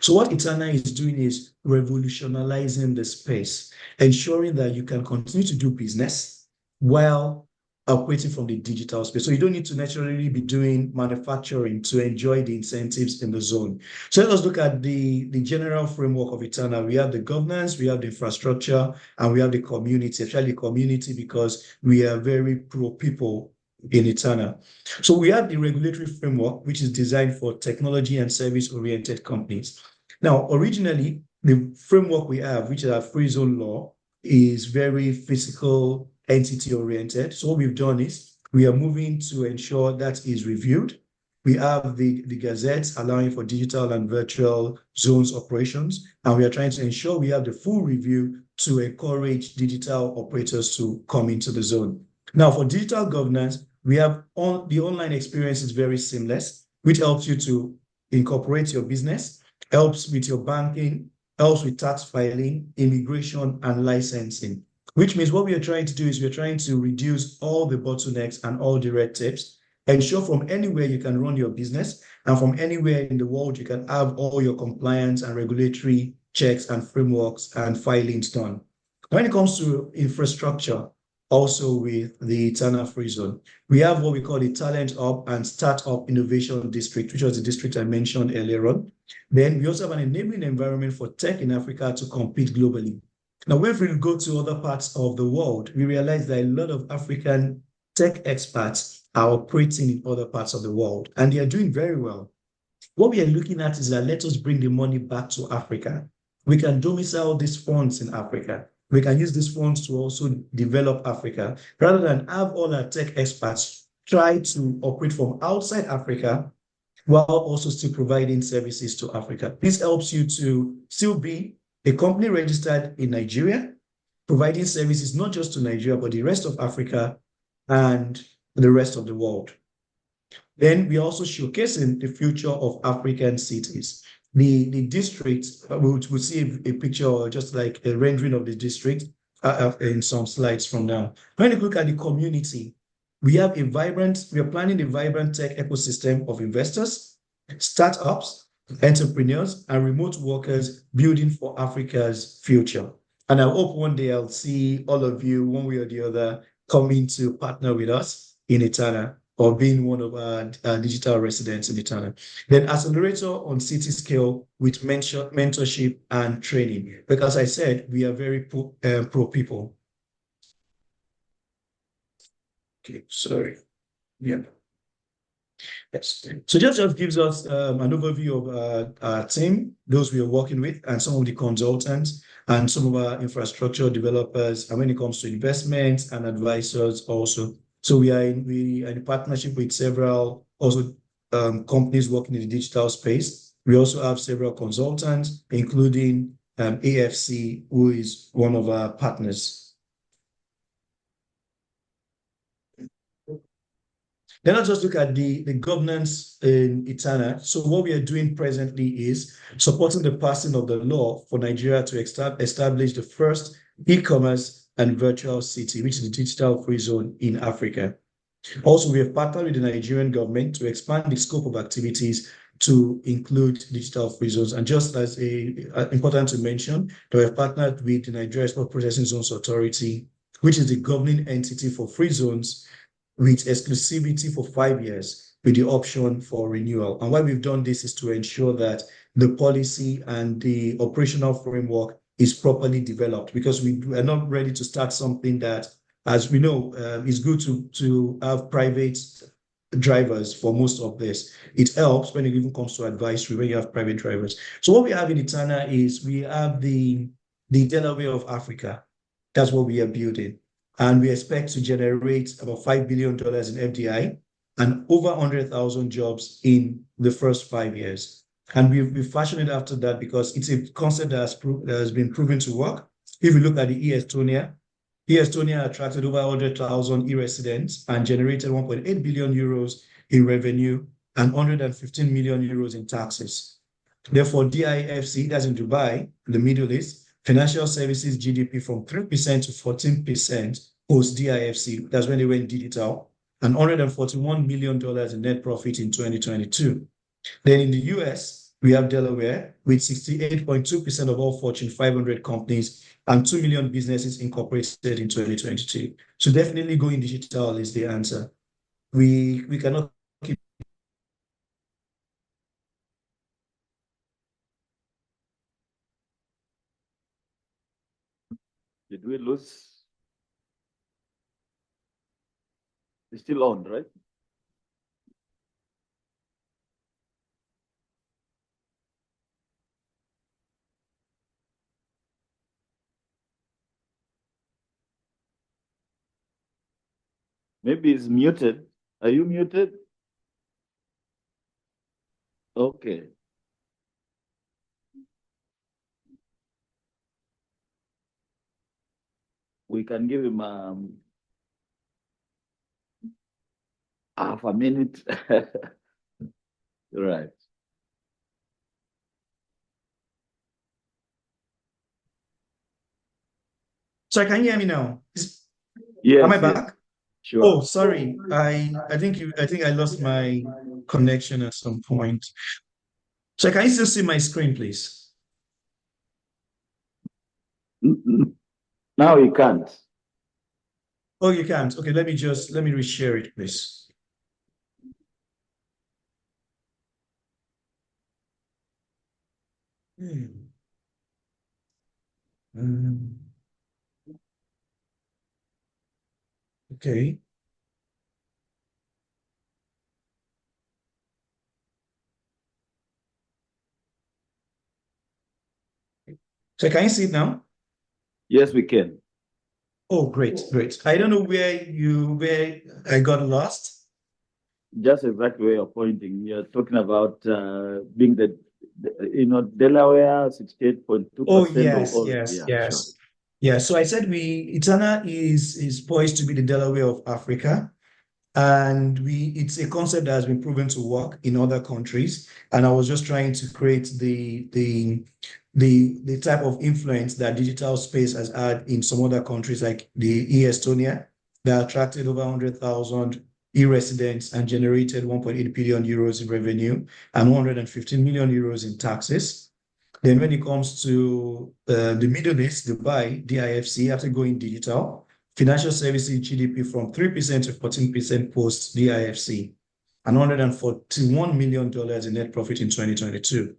So what Etana is doing is revolutionizing the space, ensuring that you can continue to do business while operating from the digital space. So you don't need to necessarily be doing manufacturing to enjoy the incentives in the zone. So let us look at the general framework of Etana. We have the governance, we have the infrastructure, and we have the community, especially community because we are very pro-people in Etana. So we have the regulatory framework, which is designed for technology and service-oriented companies. Now, originally, the framework we have, which is our free zone law, is very physical entity oriented. So what we've done is we are moving to ensure that is reviewed. We have the gazettes allowing for digital and virtual zones operations, and we are trying to ensure we have the full review to encourage digital operators to come into the zone. Now, for digital governance, we have the online experience is very seamless, which helps you to incorporate your business, helps with your banking, helps with tax filing, immigration, and licensing. Which means what we are trying to do is we're trying to reduce all the bottlenecks and all the red tapes, ensure from anywhere you can run your business and from anywhere in the world you can have all your compliance and regulatory checks and frameworks and filings done. When it comes to infrastructure, also with the Etana Free Zone, we have what we call the Talent Hub and Startup Innovation District, which was the district I mentioned earlier on. Then we also have an enabling environment for tech in Africa to compete globally. Now, when we go to other parts of the world, we realize that a lot of African tech experts are operating in other parts of the world, and they are doing very well. What we are looking at is that let us bring the money back to Africa. We can domicile these funds in Africa. we can use these funds to also develop Africa rather than have all our tech experts try to operate from outside Africa while also still providing services to Africa. This helps you to still be a company registered in Nigeria, providing services not just to Nigeria, but the rest of Africa and the rest of the world. Then we're also showcasing the future of African cities. The district, we'll see a picture or just like a rendering of the district in some slides from now. When you look at the community, we are planning a vibrant tech ecosystem of investors, startups, entrepreneurs, and remote workers building for Africa's future. And I hope one day I'll see all of you, one way or the other, coming to partner with us in Etana or being one of our digital residents in Etana. Then accelerator on city scale with mentorship and training. Because I said, we are very pro people. Okay, sorry. Yeah. Yes. So just gives us an overview of our team, those we are working with, and some of the consultants, and some of our infrastructure developers, and when it comes to investments and advisors also. So we are in partnership with several also companies working in the digital space. We also have several consultants, including AFC, who is one of our partners. Then let's just look at the governance in Etana. So what we are doing presently is supporting the passing of the law for Nigeria to establish the first e-commerce and virtual city, which is the digital free zone in Africa. Also, we have partnered with the Nigerian government to expand the scope of activities to include digital free zones. And just as important to mention, that we have partnered with the Nigeria Export Processing Zones Authority, which is the governing entity for free zones, with exclusivity for 5 years with the option for renewal. And why we've done this is to ensure that the policy and the operational framework is properly developed, because we are not ready to start something that, as we know, is good to have private drivers for most of this. It helps when it even comes to advisory, when you have private drivers. So what we have in Etana is we have the Delaware of Africa. That's what we are building. And we expect to generate about $5 billion in FDI and over 100,000 jobs in the first 5 years. And we've fashioned it after that because it's a concept that has been proven to work. If you look at the e-Estonia attracted over 100,000 e-residents and generated 1.8 billion euros in revenue and 115 million euros in taxes. Therefore, DIFC, that's in Dubai, the Middle East, financial services GDP from 3% to 14% post DIFC, that's when they went digital, and $141 million in net profit in 2022. Then in the US, we have Delaware with 68.2% of all Fortune 500 companies and 2 million businesses incorporated in 2022. So definitely going digital is the answer. We cannot keep.
Did we lose? It's still on, right? Maybe it's muted. Are you muted? Okay. We can give him half a minute. Right.
So can you hear me now?
Yes.
Am I
yes.
back?
Sure.
Oh, sorry. I think I lost my connection at some point. So can you still see my screen, please?
Now you can't.
Oh, you can't. Okay, let me reshare it, please. Okay. So can you see it now?
Yes, we can.
Oh, great, great. I don't know where I got lost.
Just exactly where you're pointing. You're talking about being Delaware 68.2%.
Oh, yes,
Yeah, sure.
yes. Yeah, so I said Etana is poised to be the Delaware of Africa. And it's a concept that has been proven to work in other countries. And I was just trying to create the type of influence that digital space has had in some other countries like the Estonia that attracted over 100,000 e-residents and generated 1.8 billion euros in revenue and 115 million euros in taxes. Then when it comes to the Middle East, Dubai, DIFC, after going digital, financial services GDP from 3% to 14% post DIFC, and $141 million in net profit in 2022.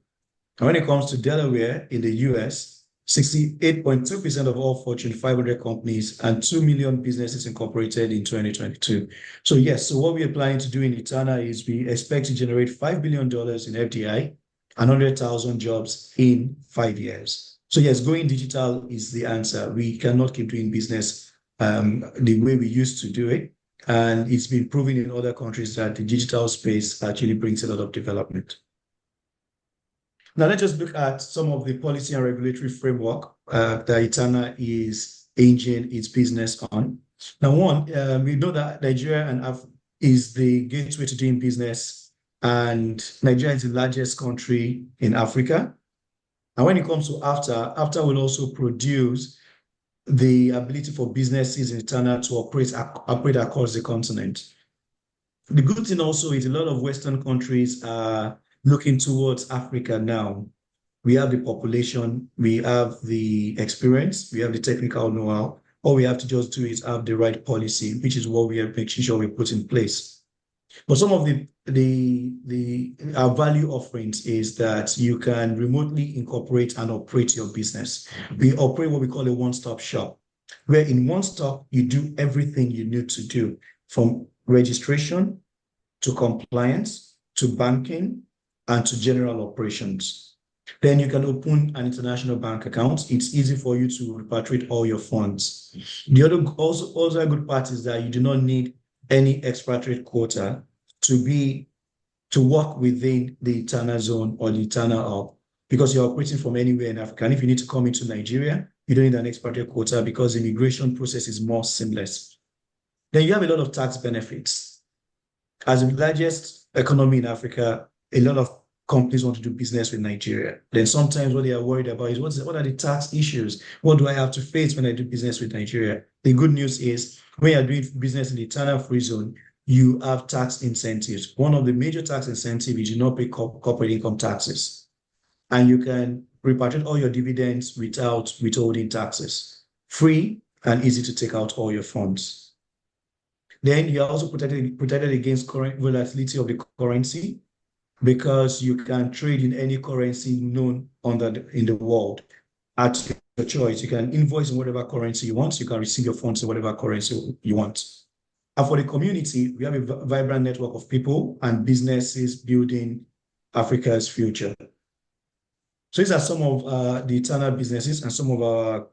And when it comes to Delaware in the US, 68.2% of all Fortune 500 companies and 2 million businesses incorporated in 2022. So yes, so what we are planning to do in Etana is we expect to generate $5 billion in FDI and 100,000 jobs in 5 years. So yes, going digital is the answer. We cannot keep doing business the way we used to do it. And it's been proven in other countries that the digital space actually brings a lot of development. Now, let's just look at some of the policy and regulatory framework that Etana is hinging its business on. Now, one, we know that Nigeria is the gateway to doing business, and Nigeria is the largest country in Africa. And when it comes to AfCFTA will also produce the ability for businesses in Etana to operate across the continent. The good thing also is a lot of Western countries are looking towards Africa now. We have the population, we have the experience, we have the technical know-how. All we have to just do is have the right policy, which is what we are making sure we put in place. But some of our value offerings is that you can remotely incorporate and operate your business. We operate what we call a one-stop shop, where in one stop, you do everything you need to do, from registration to compliance to banking and to general operations. Then you can open an international bank account. It's easy for you to repatriate all your funds. The other also a good part is that you do not need any expatriate quota to work within the Etana zone or the Etana hub, because you're operating from anywhere in Africa. And if you need to come into Nigeria, you don't need an expatriate quota because the immigration process is more seamless. Then you have a lot of tax benefits. As the largest economy in Africa, a lot of companies want to do business with Nigeria. Then sometimes what they are worried about is what are the tax issues? What do I have to face when I do business with Nigeria? The good news is when you're doing business in the Etana free zone, you have tax incentives. One of the major tax incentives is you do not pay corporate income taxes. And you can repatriate all your dividends without withholding taxes. Free and easy to take out all your funds. Then you are also protected against current volatility of the currency, because you can trade in any currency known in the world at your choice. You can invoice in whatever currency you want. You can receive your funds in whatever currency you want. And for the community, we have a vibrant network of people and businesses building Africa's future. So these are some of the Etana businesses and some of our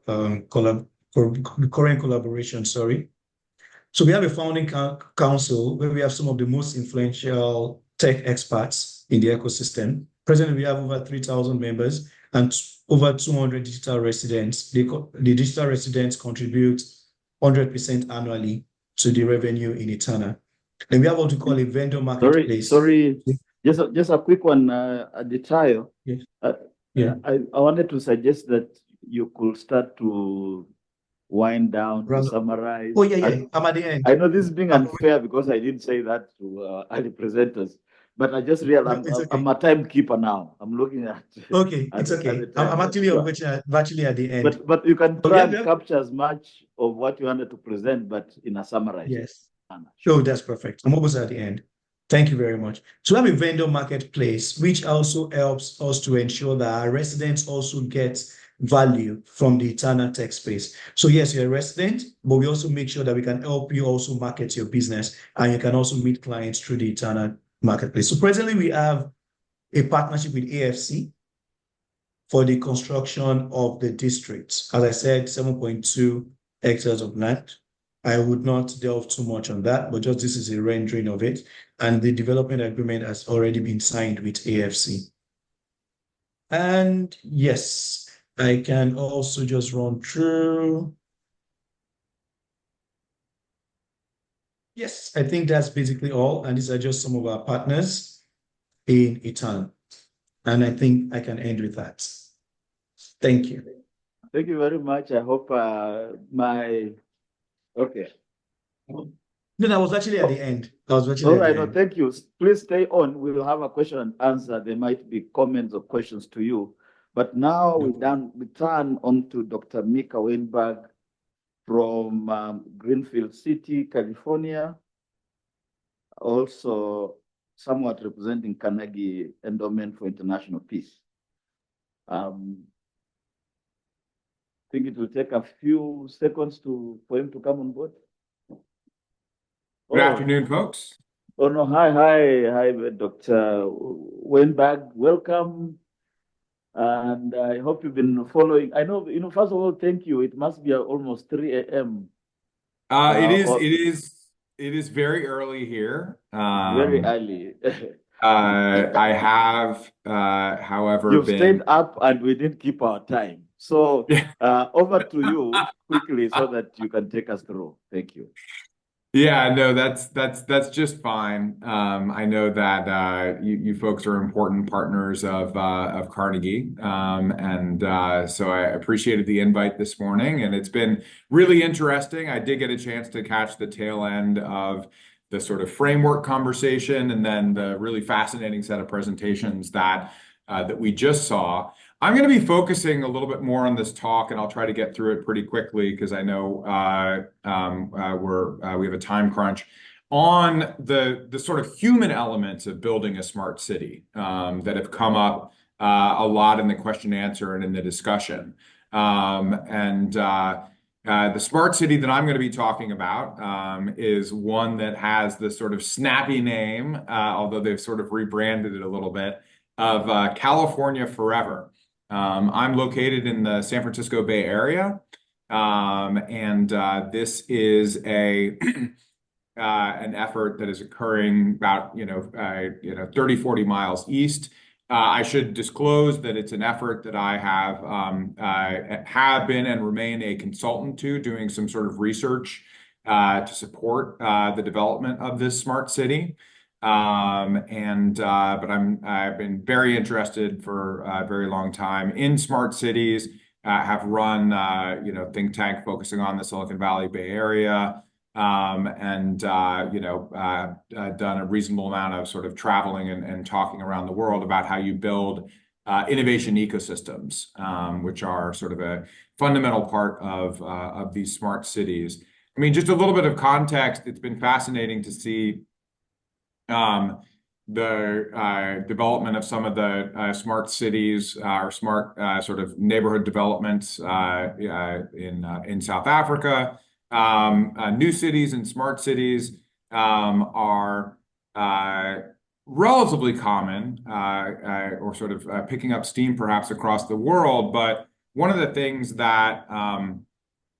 current collaborations, So we have a founding council where we have some of the most influential tech experts in the ecosystem. Presently, we have over 3,000 members and over 200 digital residents. The digital residents contribute 100% annually to the revenue in Etana. And we have what we call a vendor marketplace.
Sorry, just a quick one at the trial.
Yes.
I wanted to suggest that you could start to wind down, to summarize.
Oh, yeah. I'm at the end.
I know this is being unfair because I didn't say that to other presenters, but I just realized I'm a timekeeper now. I'm looking at.
Okay, it's okay. I'm actually virtually at the end.
But you can try and capture as much of what you wanted to present, but in a summarized.
Yes. Sure, that's perfect. I'm almost at the end. Thank you very much. So we have a vendor marketplace, which also helps us to ensure that our residents also get value from the Etana tech space. So yes, you're a resident, but we also make sure that we can help you also market your business, and you can also meet clients through the Etana marketplace. So presently we have a partnership with AFC. for the construction of the districts. As I said, 7.2 hectares of land. I would not delve too much on that, but just this is a rendering of it. And the development agreement has already been signed with AFC. And yes, I can also just run through. Yes, I think that's basically all. And these are just some of our partners in ITAN. And I think I can end with that. Thank you.
Thank you very much. I hope okay.
No, I was actually at the end. I was actually
All
at
right,
the
no,
end.
thank you. Please stay on. We will have a question and answer. There might be comments or questions to you. But now we turn on to Dr. Mika Weinberg from Greenfield City, California, also somewhat representing Carnegie Endowment for International Peace. I think it will take a few seconds for him to come on board.
Good afternoon, folks.
Oh, no, hi, Dr. Weinberg, welcome. And I hope you've been following. I know, first of all, thank you. It must be almost 3 a.m.
It is very early here.
Very early.
I have, however,
You've stayed up and we didn't keep our time. So over to you quickly so that you can take us through. Thank you.
Yeah, no, that's just fine. I know that you folks are important partners of Carnegie, and so I appreciated the invite this morning, and it's been really interesting. I did get a chance to catch the tail end of the sort of framework conversation, and then the really fascinating set of presentations that we just saw. I'm going to be focusing a little bit more on this talk, and I'll try to get through it pretty quickly because I know we have a time crunch on the sort of human elements of building a smart city that have come up a lot in the question and answer and in the discussion. The smart city that I'm going to be talking about is one that has this sort of snappy name, although they've sort of rebranded it a little bit, of California Forever. I'm located in the San Francisco Bay Area, and this is an effort that is occurring about 30, 40 miles east. I should disclose that it's an effort that I have been and remain a consultant to, doing some sort of research to support the development of this smart city. But I've been very interested for a very long time in smart cities, have run, think tank focusing on the Silicon Valley Bay Area, done a reasonable amount of sort of traveling and talking around the world about how you build innovation ecosystems, which are sort of a fundamental part of these smart cities. I mean, just a little bit of context, it's been fascinating to see the development of some of the smart cities or smart sort of neighborhood developments in South Africa. New cities and smart cities are relatively common or sort of picking up steam perhaps across the world. But one of the things that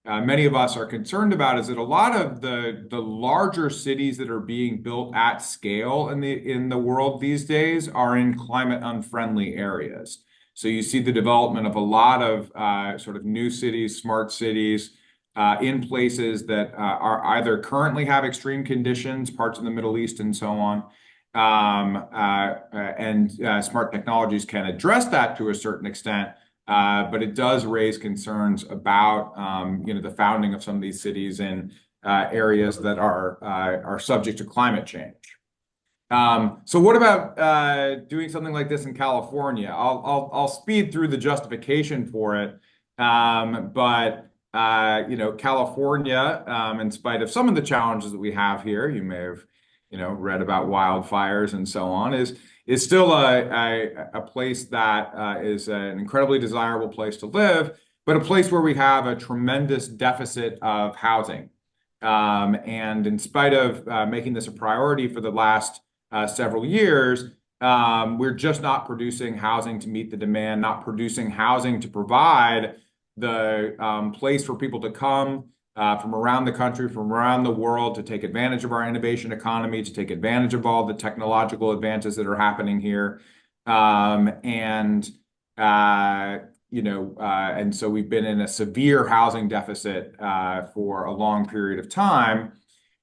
many of us are concerned about is that a lot of the larger cities that are being built at scale in the world these days are in climate unfriendly areas. So you see the development of a lot of sort of new cities, smart cities in places that are either currently have extreme conditions, parts of the Middle East and so on. Smart technologies can address that to a certain extent. But it does raise concerns about the founding of some of these cities in areas that are subject to climate change. So what about doing something like this in California? I'll speed through the justification for it, but California, in spite of some of the challenges that we have here, you may have read about wildfires and so on, is still a place that is an incredibly desirable place to live, but a place where we have a tremendous deficit of housing. And in spite of making this a priority for the last several years, We're just not producing housing to meet the demand, not producing housing to provide the place for people to come from around the country, from around the world, to take advantage of our innovation economy, to take advantage of all the technological advances that are happening here. And so we've been in a severe housing deficit for a long period of time.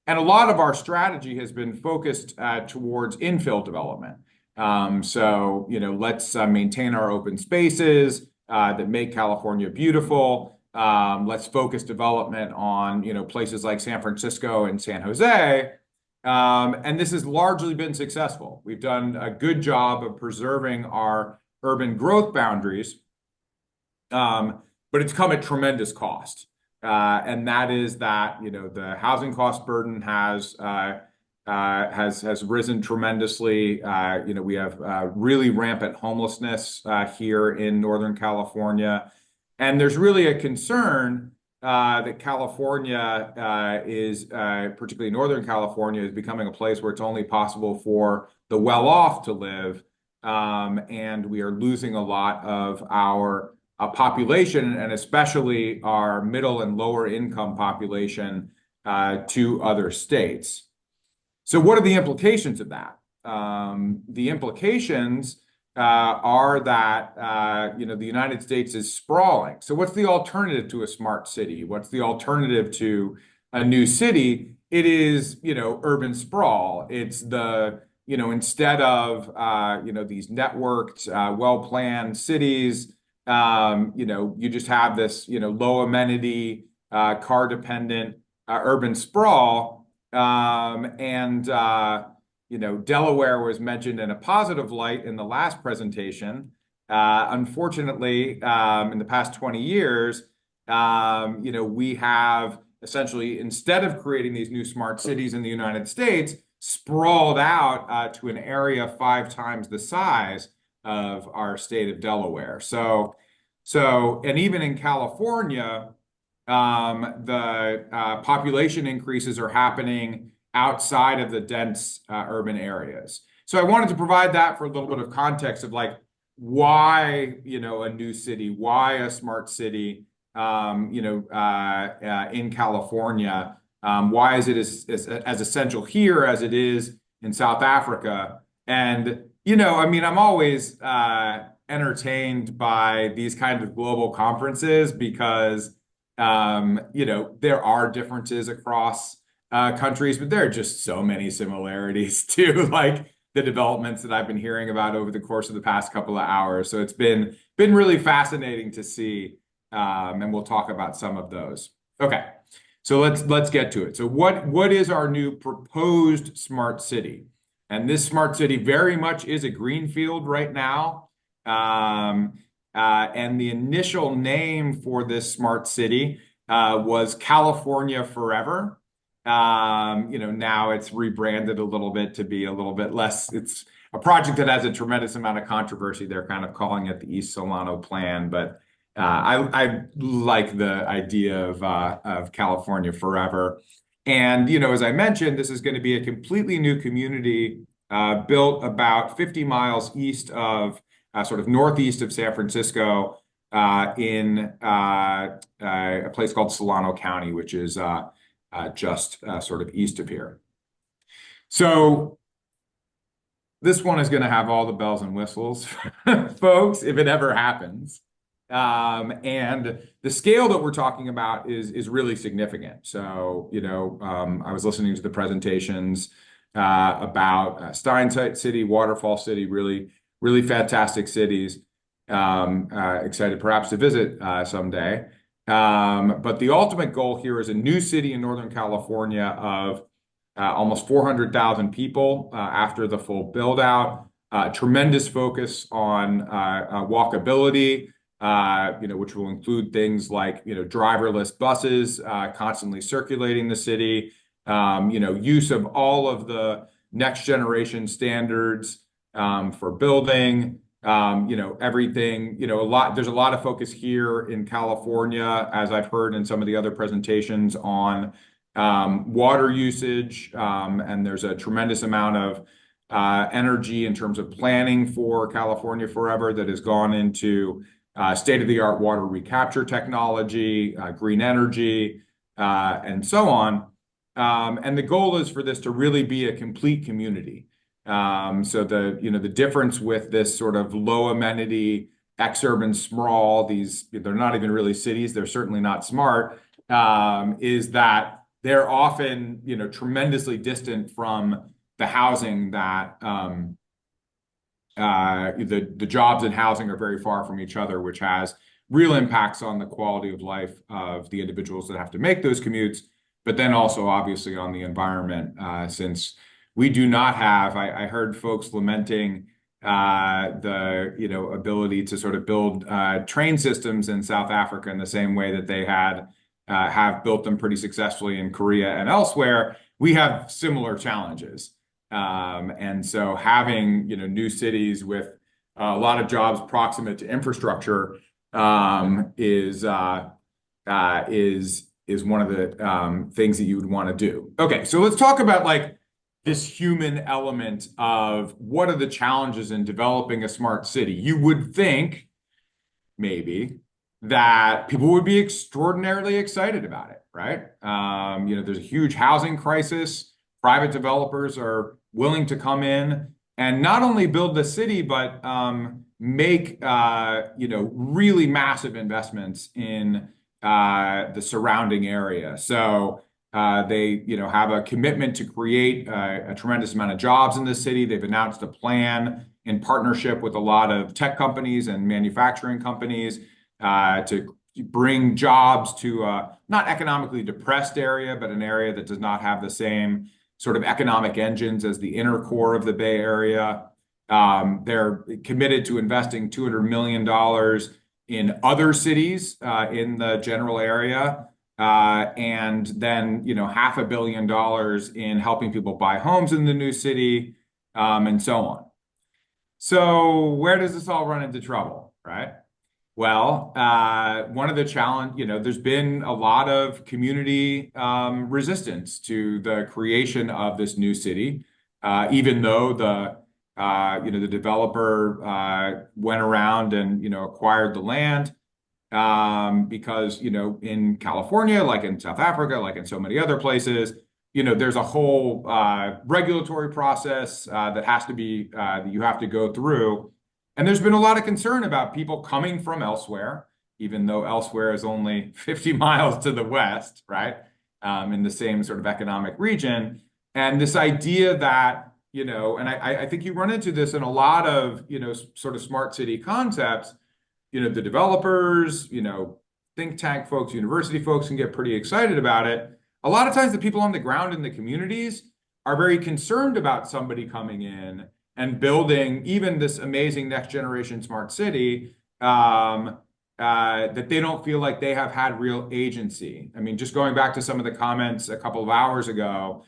And a lot of our strategy has been focused towards infill development. Let's maintain our open spaces that make California beautiful. Let's focus development on, places like San Francisco and San Jose. And this has largely been successful. We've done a good job of preserving our urban growth boundaries, but it's come at tremendous cost. And that is that, the housing cost burden has risen tremendously. We have really rampant homelessness here in Northern California. And there's really a concern that California is, particularly Northern California, is becoming a place where it's only possible for the well-off to live. And we are losing a lot of our population, and especially our middle and lower income population, to other states. So what are the implications of that? The implications are that the United States is sprawling. So what's the alternative to a smart city? What's the alternative to a new city? It is, urban sprawl. It's the, instead of these networked, well-planned cities, you just have this, low amenity, car dependent urban sprawl. Delaware was mentioned in a positive light in the last presentation. Unfortunately, in the past 20 years, we have essentially, instead of creating these new smart cities in the United States, sprawled out to an area 5 times the size of our state of Delaware. And even in California, the population increases are happening outside of the dense urban areas. So I wanted to provide that for a little bit of context of why, a new city, why a smart city, in California, why is it as essential here as it is in South Africa? And, I'm always entertained by these kinds of global conferences because, there are differences across countries, but there are just so many similarities to the developments that I've been hearing about over the course of the past couple of hours. So it's been really fascinating to see, and we'll talk about some of those. Okay, so let's get to it. So what is our new proposed smart city? And this smart city very much is a greenfield right now. And the initial name for this smart city was California Forever. Now it's rebranded a little bit to be a little bit less. It's a project that has a tremendous amount of controversy. They're kind of calling it the East Solano Plan, but I like the idea of California Forever. And, as I mentioned, this is going to be a completely new community built about 50 miles east of, sort of northeast of San Francisco, in a place called Solano County, which is just sort of east of here. So this one is going to have all the bells and whistles, folks, if it ever happens. And the scale that we're talking about is really significant. So, I was listening to the presentations about Steinsight City, Waterfall City, really, really fantastic cities. Excited perhaps to visit someday. But the ultimate goal here is a new city in Northern California of almost 400,000 people after the full build out. Tremendous focus on walkability, which will include things like, driverless buses constantly circulating the city, use of all of the next generation standards for building, everything, there's a lot of focus here in California, as I've heard in some of the other presentations, on water usage. And there's a tremendous amount of energy in terms of planning for California Forever that has gone into state-of-the-art water recapture technology, green energy, and so on. And the goal is for this to really be a complete community. So the difference with this sort of low amenity, exurban sprawl, they're not even really cities, they're certainly not smart, is that they're often, tremendously distant from the housing that the jobs and housing are very far from each other, which has real impacts on the quality of life of the individuals that have to make those commutes, but then also obviously on the environment, since we do not have, I heard folks lamenting the ability to sort of build train systems in South Africa in the same way that they have built them pretty successfully in Korea and elsewhere. We have similar challenges. And so having, new cities with a lot of jobs proximate to infrastructure is one of the things that you would want to do. Okay, so let's talk about like this human element of what are the challenges in developing a smart city. You would think maybe that people would be extraordinarily excited about it, right? There's a huge housing crisis. Private developers are willing to come in and not only build the city, but make really massive investments in the surrounding area. So they have a commitment to create a tremendous amount of jobs in the city. They've announced a plan in partnership with a lot of tech companies and manufacturing companies to bring jobs to a not economically depressed area, but an area that does not have the same sort of economic engines as the inner core of the Bay Area. They're committed to investing $200 million in other cities in the general area, and then $500 million in helping people buy homes in the new city, and so on. So where does this all run into trouble, right? Well, one of the there's been a lot of community resistance to the creation of this new city, even though the developer went around and acquired the land, because in California, like in South Africa, like in so many other places, there's a whole regulatory process that has to be that you have to go through. And there's been a lot of concern about people coming from elsewhere, even though elsewhere is only 50 miles to the west, right? In the same sort of economic region. And this idea that, and I think you run into this in a lot of, sort of smart city concepts, the developers, think tank folks, university folks can get pretty excited about it. A lot of times the people on the ground in the communities are very concerned about somebody coming in and building even this amazing next generation smart city, that they don't feel like they have had real agency. I mean, just going back to some of the comments a couple of hours ago,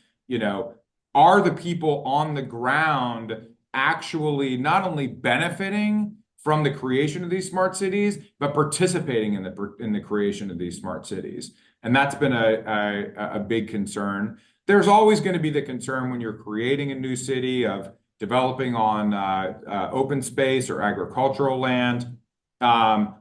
are the people on the ground actually not only benefiting from the creation of these smart cities, but participating in the creation of these smart cities? And that's been a big concern. There's always going to be the concern when you're creating a new city of developing on open space or agricultural land.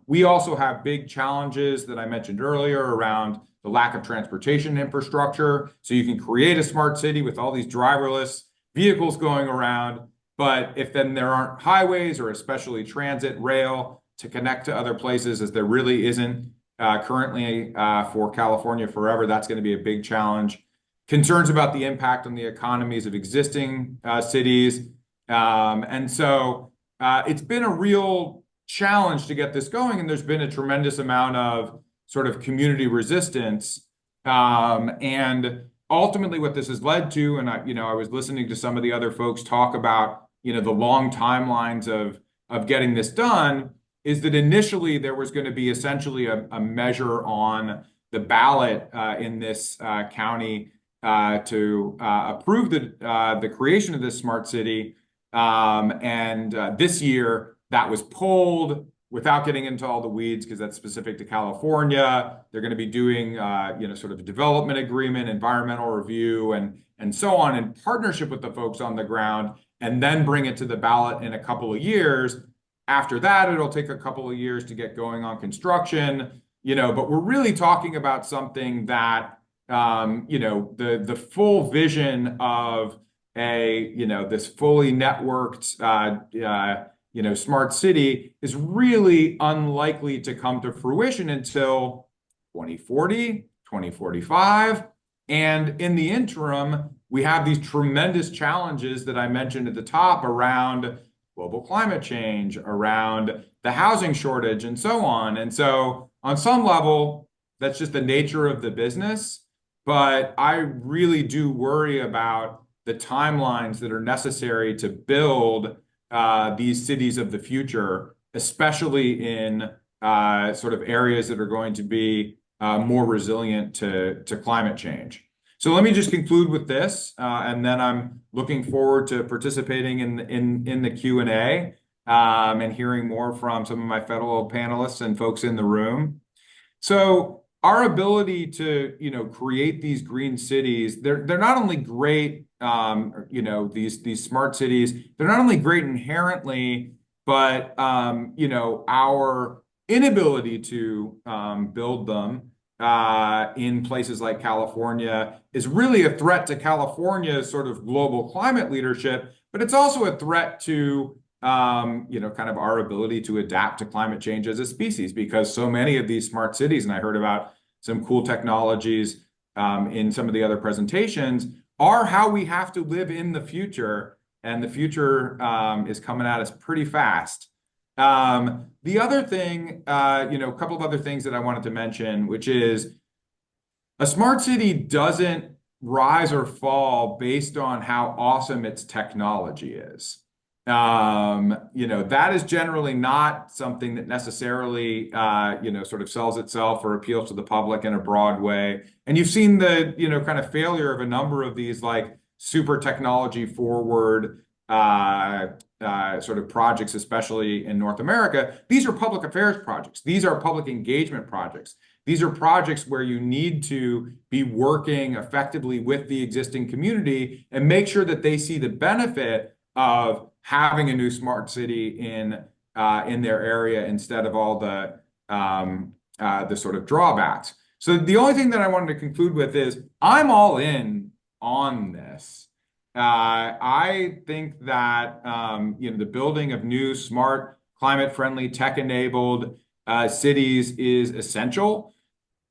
We also have big challenges that I mentioned earlier around the lack of transportation infrastructure. So you can create a smart city with all these driverless vehicles going around, but if then there aren't highways or especially transit rail to connect to other places, as there really isn't currently for California Forever, that's going to be a big challenge. Concerns about the impact on the economies of existing cities. And so it's been a real challenge to get this going, and there's been a tremendous amount of sort of community resistance. And ultimately what this has led to, and I was listening to some of the other folks talk about, the long timelines of getting this done, is that initially there was going to be essentially a measure on the ballot in this county to approve the creation of this smart city. And this year that was pulled. without getting into all the weeds, because that's specific to California, they're going to be doing, sort of a development agreement, environmental review, and so on in partnership with the folks on the ground, and then bring it to the ballot in a couple of years. After that, it'll take a couple of years to get going on construction, but we're really talking about something that, the full vision of this fully networked, smart city is really unlikely to come to fruition until 2040, 2045. And in the interim, we have these tremendous challenges that I mentioned at the top around global climate change, around the housing shortage, and so on. And so on some level, that's just the nature of the business. But I really do worry about the timelines that are necessary to build these cities of the future, especially in sort of areas that are going to be more resilient to climate change. So let me just conclude with this, and then I'm looking forward to participating in the Q&A and hearing more from some of my fellow panelists and folks in the room. So our ability to create these green cities, they're not only great, these smart cities, they're not only great inherently, but our inability to build them in places like California is really a threat to California's sort of global climate leadership, but it's also a threat to kind of our ability to adapt to climate change as a species, because so many of these smart cities, and I heard about some cool technologies in some of the other presentations, are how we have to live in the future, and the future is coming at us pretty fast. The other thing, a couple of other things that I wanted to mention, which is a smart city doesn't rise or fall based on how awesome its technology is. That is generally not something that necessarily, sort of sells itself or appeals to the public in a broad way. And you've seen the, kind of failure of a number of these like super technology forward sort of projects, especially in North America. These are public affairs projects. These are public engagement projects. These are projects where you need to be working effectively with the existing community and make sure that they see the benefit of having a new smart city in their area instead of all the sort of drawbacks. So the only thing that I wanted to conclude with is I'm all in on this. I think that the building of new, smart, climate-friendly, tech-enabled cities is essential.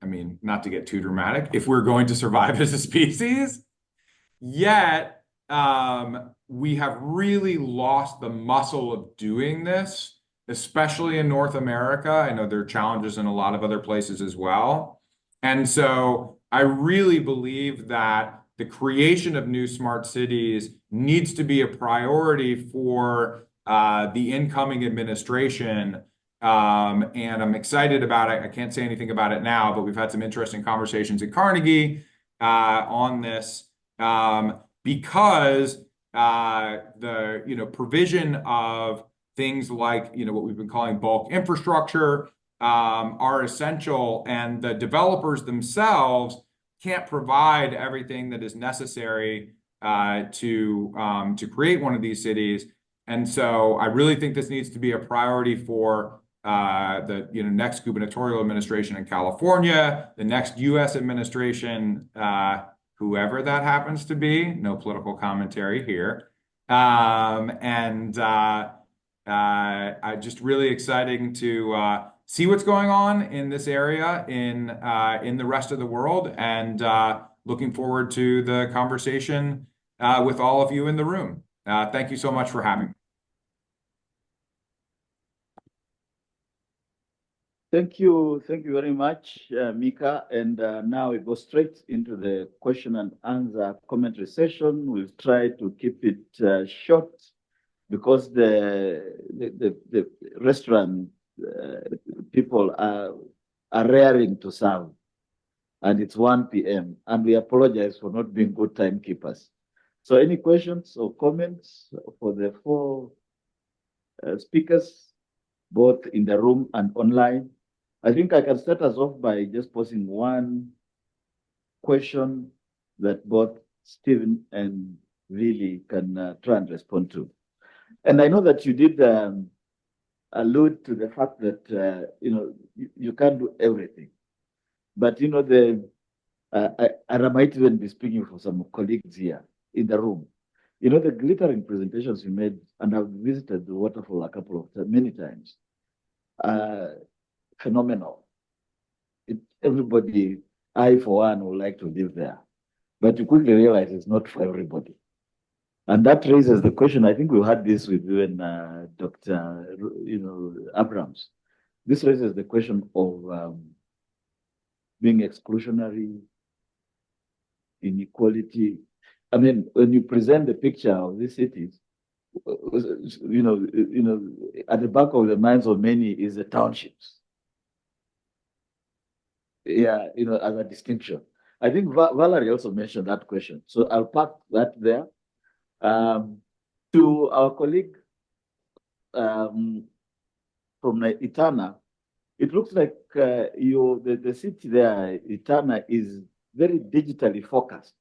I mean, not to get too dramatic, if we're going to survive as a species. Yet, we have really lost the muscle of doing this, especially in North America. I know there are challenges in a lot of other places as well. And so I really believe that the creation of new smart cities needs to be a priority for the incoming administration. And I'm excited about it. I can't say anything about it now, but we've had some interesting conversations at Carnegie on this because the provision of things like what we've been calling bulk infrastructure are essential, and the developers themselves can't provide everything that is necessary to create one of these cities. And so I really think this needs to be a priority for the next gubernatorial administration in California, the next U.S. administration, whoever that happens to be. No political commentary here. Just really exciting to see what's going on in this area in the rest of the world, and looking forward to the conversation with all of you in the room. Thank you so much for having me.
Thank you very much, Mika. And now we go straight into the question and answer commentary session. We'll try to keep it short because the restaurant people are raring to serve, and it's 1 p.m. and we apologize for not being good timekeepers. So any questions or comments for the four speakers? both in the room and online. I think I can start us off by just posing one question that both Stephen and Vili can try and respond to. And I know that you did allude to the fact that you can't do everything, but I might even be speaking for some colleagues here in the room. The glittering presentations you made, and I've visited the waterfall a couple of times, many times, phenomenal. Everybody, I for one, would like to live there, but you quickly realize it's not for everybody. And that raises the question. I think we had this with you and Dr. Abrams. This raises the question of being exclusionary, inequality. I mean, when you present the picture of these cities, at the back of the minds of many is the townships. Yeah, as a distinction. I think Valerie also mentioned that question. So I'll park that there. To our colleague from Itana, it looks like the city there, Itana, is very digitally focused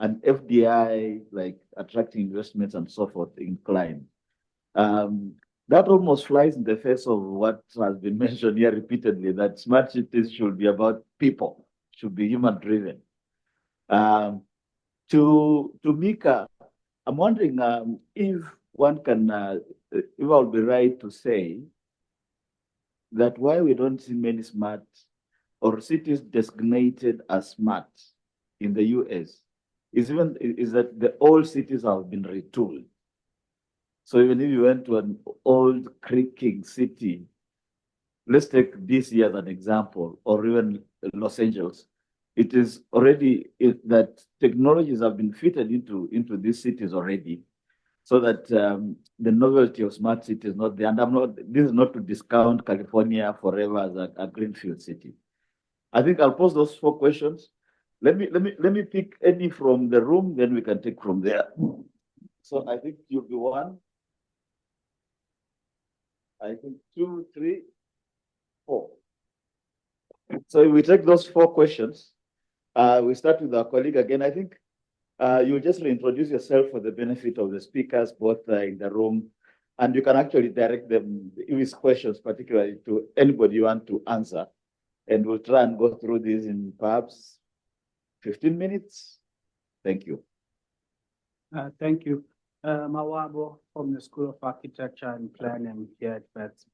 and FDI, like attracting investments and so forth, inclined. That almost flies in the face of what has been mentioned here repeatedly, that smart cities should be about people, should be human driven. To Mika, I'm wondering if one can, if I'll be right to say that why we don't see many smart or cities designated as smart in the US is that the old cities have been retooled. So even if you went to an old creaking city, let's take DC as an example, or even Los Angeles, it is already that technologies have been fitted into these cities already, so that the novelty of smart city is not there. And this is not to discount California forever as a greenfield city. I think I'll pose those 4 questions. Let me pick any from the room, then we can take from there. So I think you'll be 1. I think 2, 3, 4. So if we take those 4 questions, we start with our colleague again. I think you'll just reintroduce yourself for the benefit of the speakers, both in the room, and you can actually direct them with questions, particularly to anybody you want to answer. And we'll try and go through these in perhaps 15 minutes. Thank you.
Thank you. Mawabo from the School of Architecture and Planning here at Wits.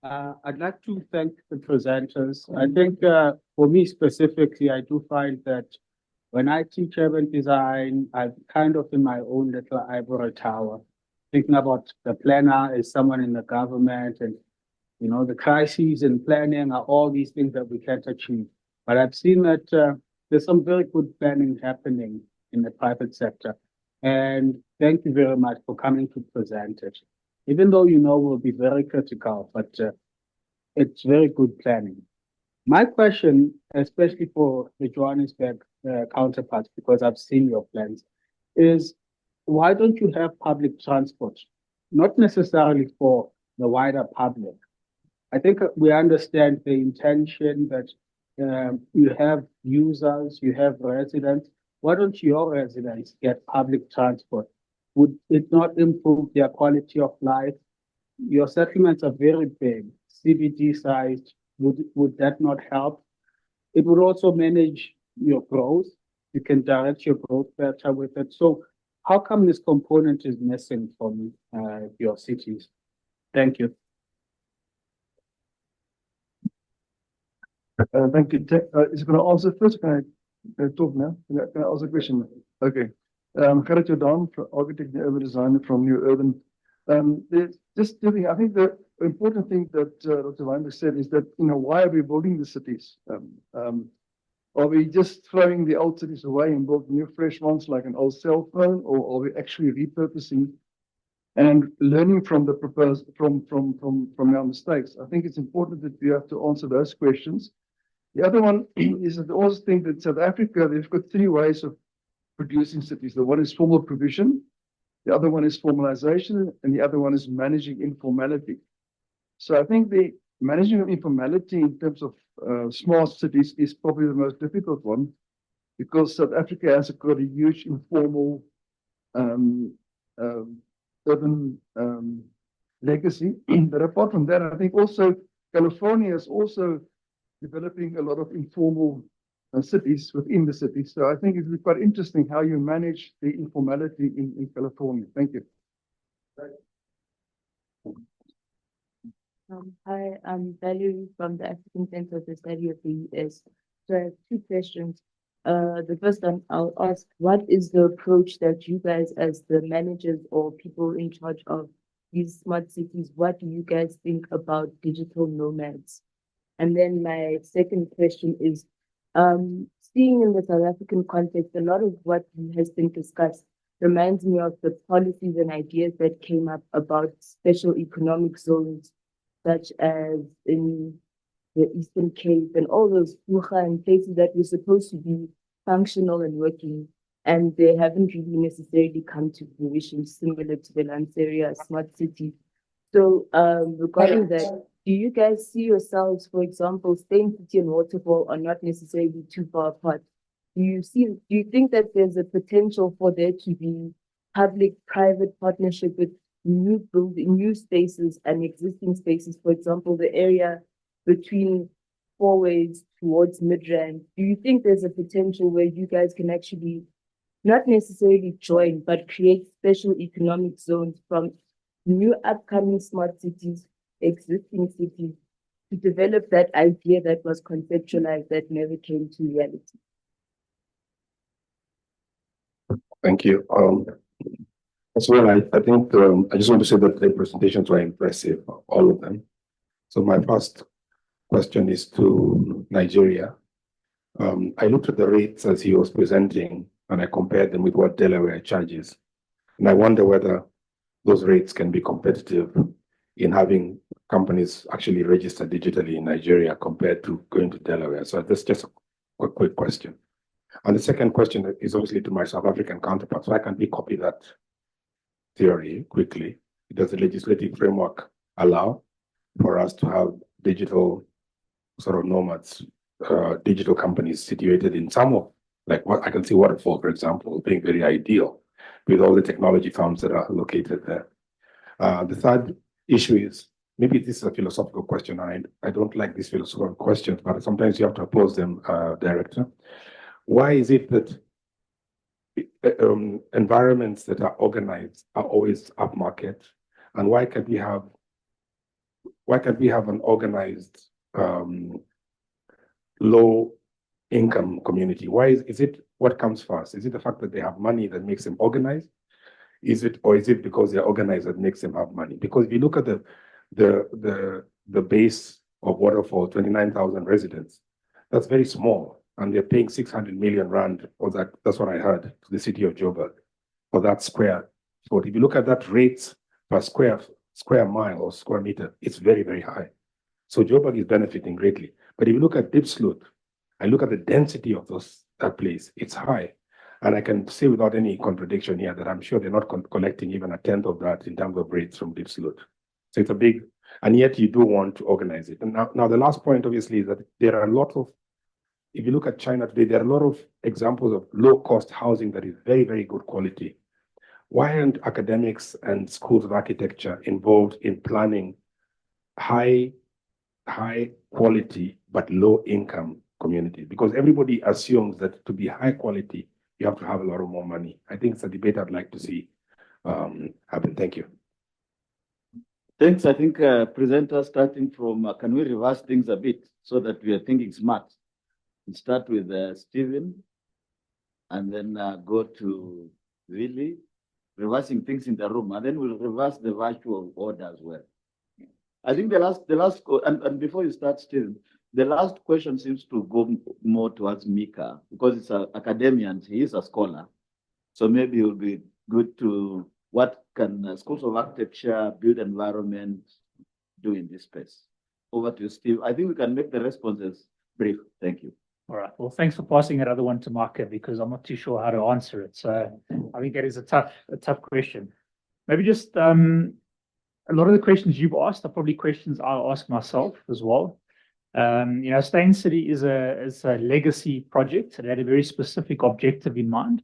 I'd like to thank the presenters. I think for me specifically, I do find that when I teach urban design, I'm kind of in my own little ivory tower, thinking about the planner as someone in the government, and the crises in planning are all these things that we can't achieve. But I've seen that there's some very good planning happening in the private sector. And thank you very much for coming to present it. Even though we'll be very critical, but it's very good planning. My question, especially for the Johannesburg counterparts, because I've seen your plans, is why don't you have public transport? Not necessarily for the wider public. I think we understand the intention that you have users, you have residents. Why don't your residents get public transport? Would it not improve their quality of life? Your settlements are very big, CBD sized. Would that not help? It would also manage your growth. You can direct your growth better with it. So how come this component is missing from your cities? Thank you.
Thank you. Is it going to answer first? Can I talk now? Can I ask a question? Okay. Gerrit Jordan, architect and urban designer from New Urban. I think the important thing that Dr. Weinberg said is that, why are we building the cities? Are we just throwing the old cities away and build new fresh ones like an old cell phone, or are we actually repurposing and learning from the proposed from our mistakes? I think it's important that we have to answer those questions. The other one is that I also think that South Africa, they've got 3 ways of producing cities. The one is formal provision, the other one is formalization, and the other one is managing informality. So I think the managing of informality in terms of smart cities is probably the most difficult one, because South Africa has got a huge informal urban legacy. But apart from that, I think also California is also developing a lot of informal cities within the city. So I think it would be quite interesting how you manage the informality in California. Thank you.
Hi, I'm Valerie from the African Center for Study of the US. So I have two questions. The first one, I'll ask, what is the approach that you guys as the managers or people in charge of these smart cities, what do you guys think about digital nomads? And then my second question is, seeing in the South African context, a lot of what has been discussed reminds me of the policies and ideas that came up about special economic zones, such as in the Eastern Cape and all those Bucha and places that were supposed to be functional and working, and they haven't really necessarily come to fruition, similar to the Lanseria smart city. So regarding that, do you guys see yourselves, for example, Steyn City and Waterfall are not necessarily too far apart? Do you think that there's a potential for there to be public-private partnership with new spaces and existing spaces? For example, the area between Fourways towards Midrand. Do you think there's a potential where you guys can actually not necessarily join, but create special economic zones from new upcoming smart cities, existing cities, to develop that idea that was conceptualized that never came to reality?
Thank you. As well, I think I just want to say that the presentations were impressive, all of them. So my first question is to Nigeria. I looked at the rates as he was presenting, and I compared them with what Delaware charges. And I wonder whether those rates can be competitive in having companies actually register digitally in Nigeria compared to going to Delaware. So that's just a quick question. And the second question is obviously to my South African counterparts. Why can't we copy that theory quickly? Does the legislative framework allow for us to have digital sort of nomads, digital companies situated in some of, like what I can see Waterfall, for example, being very ideal with all the technology firms that are located there. The third issue is, maybe this is a philosophical question. I don't like these philosophical questions, but sometimes you have to oppose them, Director. Why is it that environments that are organized are always upmarket, and why can't we have an organized low income community? Why is it what comes first? Is it the fact that they have money that makes them organized? Is it because they're organized that makes them have money? Because if you look at the base of Waterfall, 29,000 residents, that's very small. And they're paying 600 million rand, or that's what I heard, to the city of Joburg for that square foot. If you look at that rates per square mile or square meter, it's very, very high. So Joburg is benefiting greatly. But if you look at Diepsloot, I look at the density of that place, it's high. And I can say without any contradiction here that I'm sure they're not collecting even a tenth of that in terms of rates from Diepsloot. So it's a big, and yet you do want to organize it. And now the last point, obviously, is that there are a lot of, if you look at China today, there are a lot of examples of low-cost housing that is very, very good quality. Why aren't academics and schools of architecture involved in planning high quality but low income communities? Because everybody assumes that to be high quality, you have to have a lot of more money. I think it's a debate I'd like to see happen. Thank you.
Thanks. I think presenter starting from, can we reverse things a bit so that we are thinking smart? We'll start with Stephen and then go to Willie, reversing things in the room, and then we'll reverse the virtual order as well. I think the last, and before you start, Stephen, the last question seems to go more towards Mika because it's an academic, he is a scholar. So maybe it will be good to, what can schools of architecture, built environment do in this space? Over to you, Steve. I think we can make the responses brief. Thank you.
All right. Well, thanks for passing that other one to Mika because I'm not too sure how to answer it. So I think that is a tough question. Maybe just a lot of the questions you've asked are probably questions I ask myself as well. Steyn City is a legacy project. It had a very specific objective in mind,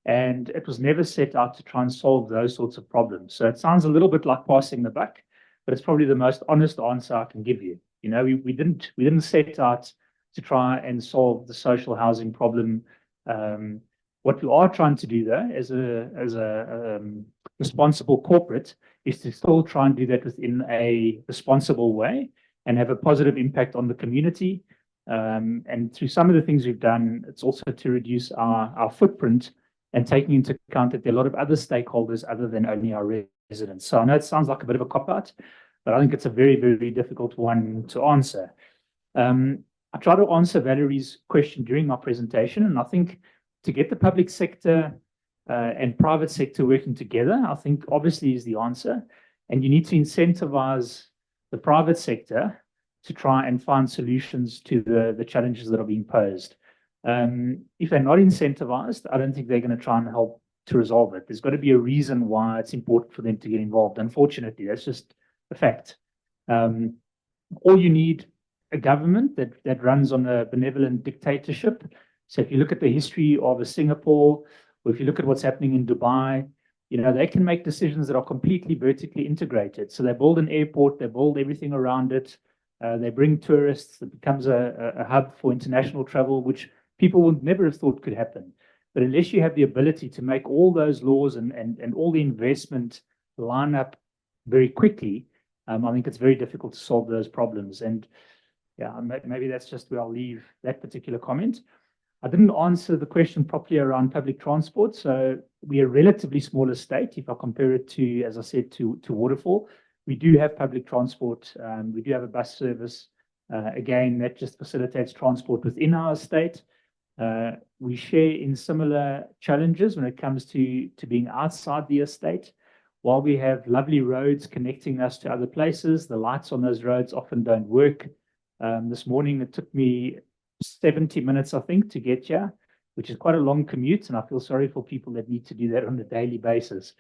and it was never set out to try and solve those sorts of problems. So it sounds a little bit like passing the buck, but it's probably the most honest answer I can give you. We didn't set out to try and solve the social housing problem. What we are trying to do, though, as a responsible corporate, is to still try and do that within a responsible way and have a positive impact on the community. And through some of the things we've done, it's also to reduce our footprint and taking into account that there are a lot of other stakeholders other than only our residents. So I know it sounds like a bit of a cop-out, but I think it's a very, very difficult one to answer. I tried to answer Valerie's question during my presentation, and I think to get the public sector and private sector working together, I think obviously is the answer. And you need to incentivize the private sector to try and find solutions to the challenges that are being posed. If they're not incentivized, I don't think they're going to try and help to resolve it. There's got to be a reason why it's important for them to get involved. Unfortunately, that's just a fact. Or you need a government that runs on a benevolent dictatorship. So if you look at the history of Singapore, or if you look at what's happening in Dubai, they can make decisions that are completely vertically integrated. So they build an airport, they build everything around it, they bring tourists, it becomes a hub for international travel, which people would never have thought could happen. But unless you have the ability to make all those laws and all the investment line up very quickly, I think it's very difficult to solve those problems. And yeah, maybe that's just where I'll leave that particular comment. I didn't answer the question properly around public transport. So we're a relatively smaller state if I compare it to, as I said, to Waterfall. We do have public transport. We do have a bus service. Again, that just facilitates transport within our state. We share in similar challenges when it comes to being outside the estate. While we have lovely roads connecting us to other places, the lights on those roads often don't work. This morning, it took me 70 minutes, I think, to get here, which is quite a long commute, and I feel sorry for people that need to do that on a daily basis.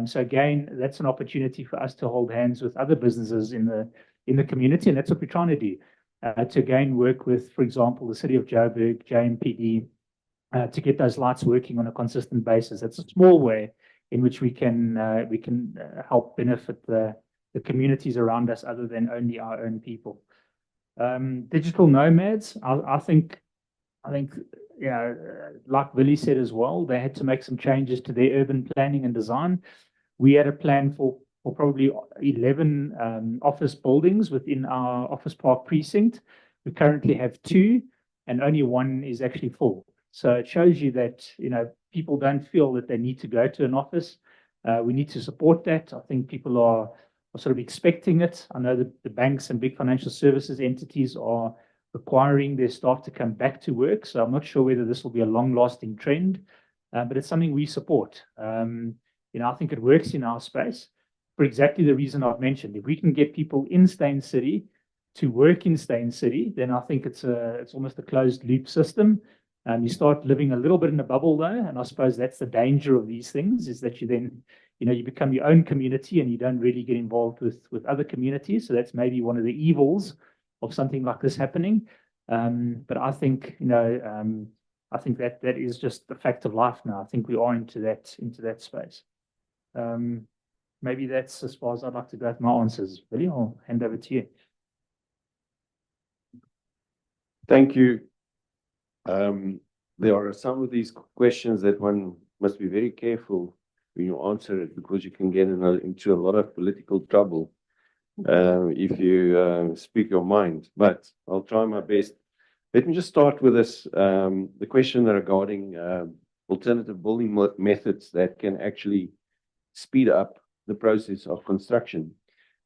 So again, that's an opportunity for us to hold hands with other businesses in the community, and that's what we're trying to do. To again work with, for example, the City of Joburg, JMPD, to get those lights working on a consistent basis. That's a small way in which we can help benefit the communities around us other than only our own people. Digital nomads, I think, like Willie said as well, they had to make some changes to their urban planning and design. We had a plan for probably 11 office buildings within our office park precinct. We currently have 2, and only 1 is actually full. So it shows you that people don't feel that they need to go to an office. We need to support that. I think people are sort of expecting it. I know that the banks and big financial services entities are requiring their staff to come back to work. So I'm not sure whether this will be a long-lasting trend, but it's something we support. I think it works in our space for exactly the reason I've mentioned. If we can get people in Steyn City to work in Steyn City, then I think it's almost a closed loop system. You start living a little bit in a bubble though, and I suppose that's the danger of these things, is that you then you become your own community and you don't really get involved with other communities. So that's maybe one of the evils of something like this happening. But I think I think that is just the fact of life now. I think we are into that space. Maybe that's as far as I'd like to go with my answers. Willie, I'll hand over to you.
Thank you. There are some of these questions that one must be very careful when you answer it, because you can get into a lot of political trouble if you speak your mind. But I'll try my best. Let me just start with this, the question regarding alternative building methods that can actually speed up the process of construction.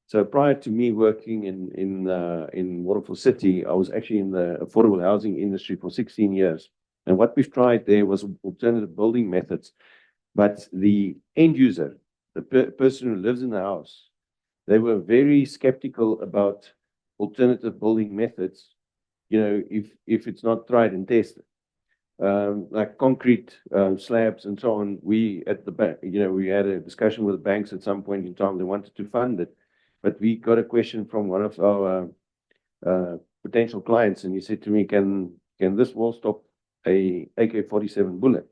So prior to me working in Waterfall City, I was actually in the affordable housing industry for 16 years. And what we've tried there was alternative building methods. But the end user, the person who lives in the house, they were very skeptical about alternative building methods, if it's not tried and tested. like concrete slabs and so on. We at the bank, we had a discussion with the banks at some point in time. They wanted to fund it, but we got a question from one of our potential clients, and he said to me, "Can this wall stop a AK-47 bullet?"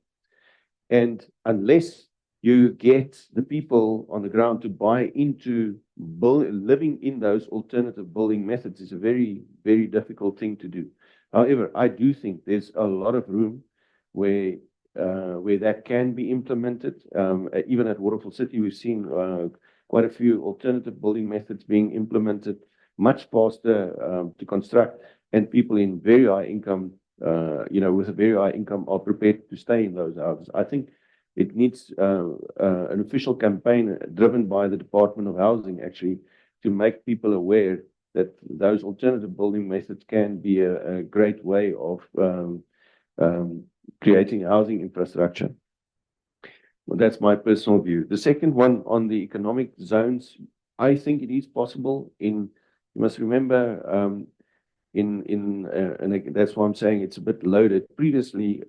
And unless you get the people on the ground to buy into living in those alternative building methods, is a very, very difficult thing to do. However, I do think there's a lot of room where that can be implemented. Even at Waterfall City, we've seen quite a few alternative building methods being implemented much faster to construct, and people in very high income, with a very high income, are prepared to stay in those houses. I think it needs an official campaign driven by the Department of Housing, actually, to make people aware that those alternative building methods can be a great way of creating housing infrastructure. Well, that's my personal view. The second one on the economic zones, I think it is possible. You must remember, and that's why I'm saying it's a bit loaded. Previously,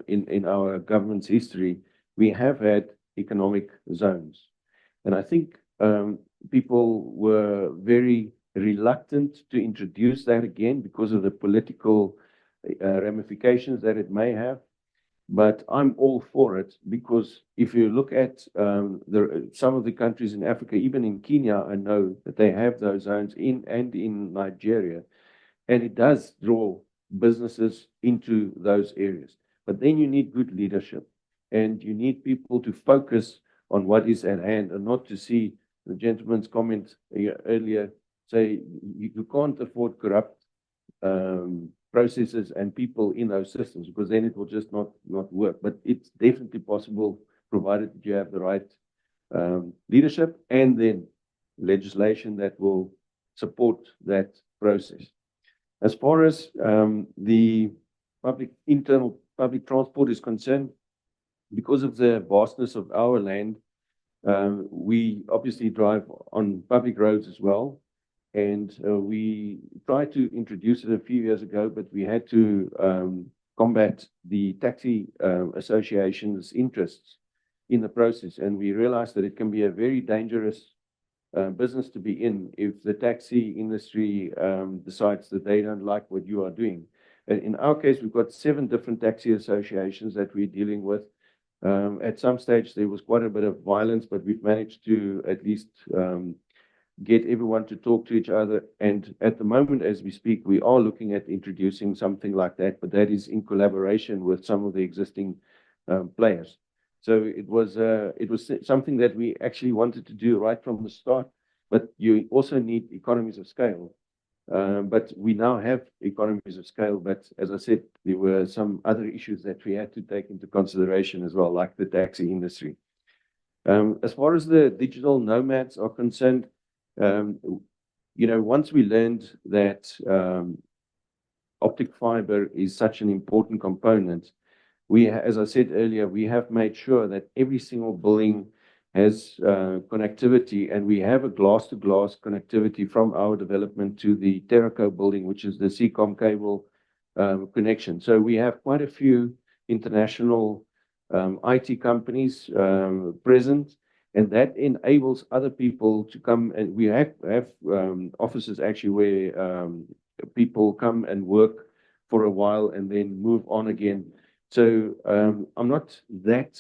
in our government's history, we have had economic zones, and I think people were very reluctant to introduce that again because of the political ramifications that it may have. But I'm all for it, because if you look at some of the countries in Africa, even in Kenya, I know that they have those zones in Nigeria, and it does draw businesses into those areas. But then you need good leadership, and you need people to focus on what is at hand, and not to see the gentleman's comment earlier say you can't afford corrupt processes and people in those systems, because then it will just not work. But it's definitely possible, provided that you have the right leadership and then legislation that will support that process. As far as the internal public transport is concerned, because of the vastness of our land, we obviously drive on public roads as well. And we tried to introduce it a few years ago, but we had to combat the taxi association's interests in the process. And we realized that it can be a very dangerous business to be in if the taxi industry decides that they don't like what you are doing. And in our case, we've got 7 different taxi associations that we're dealing with. At some stage, there was quite a bit of violence, but we've managed to at least get everyone to talk to each other. And at the moment, as we speak, we are looking at introducing something like that, but that is in collaboration with some of the existing players. So it was something that we actually wanted to do right from the start, but you also need economies of scale. But we now have economies of scale, but as I said, there were some other issues that we had to take into consideration as well, like the taxi industry. As far as the digital nomads are concerned, once we learned that optic fiber is such an important component, as I said earlier, we have made sure that every single building has connectivity, and we have a glass-to-glass connectivity from our development to the Terraco building, which is the CCOM cable connection. So we have quite a few international IT companies present, and that enables other people to come. And we have offices actually where people come and work for a while and then move on again. So I'm not that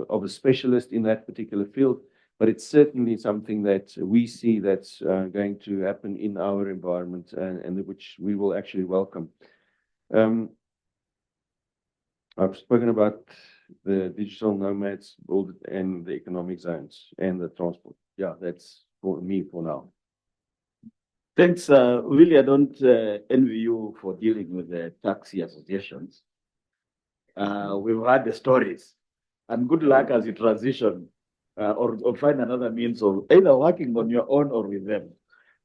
of a specialist in that particular field, but it's certainly something that we see that's going to happen in our environment, and which we will actually welcome. I've spoken about the digital nomads and the economic zones and the transport. Yeah, that's for me for now.
Thanks, Willie. I don't envy you for dealing with the taxi associations. We've heard the stories, and good luck as you transition or find another means of either working on your own or with them.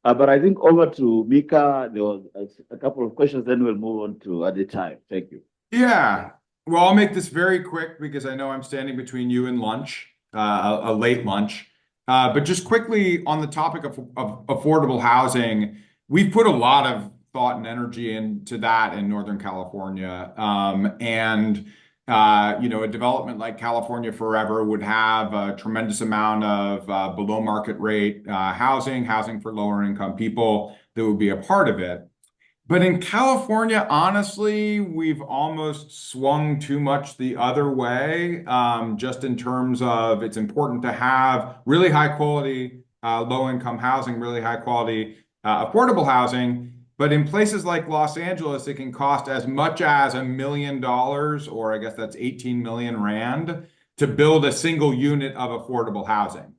But I think over to Mika, there was a couple of questions, then we'll move on to other time. Thank you.
Yeah. Well, I'll make this very quick because I know I'm standing between you and lunch, a late lunch. But just quickly on the topic of affordable housing, we've put a lot of thought and energy into that in Northern California. You know, a development like California Forever would have a tremendous amount of below market rate housing for lower income people that would be a part of it. But in California, honestly, we've almost swung too much the other way, just in terms of it's important to have really high quality, low income housing, really high quality, affordable housing. But in places like Los Angeles, it can cost as much as $1 million, or I guess that's 18 million Rand, to build a single unit of affordable housing.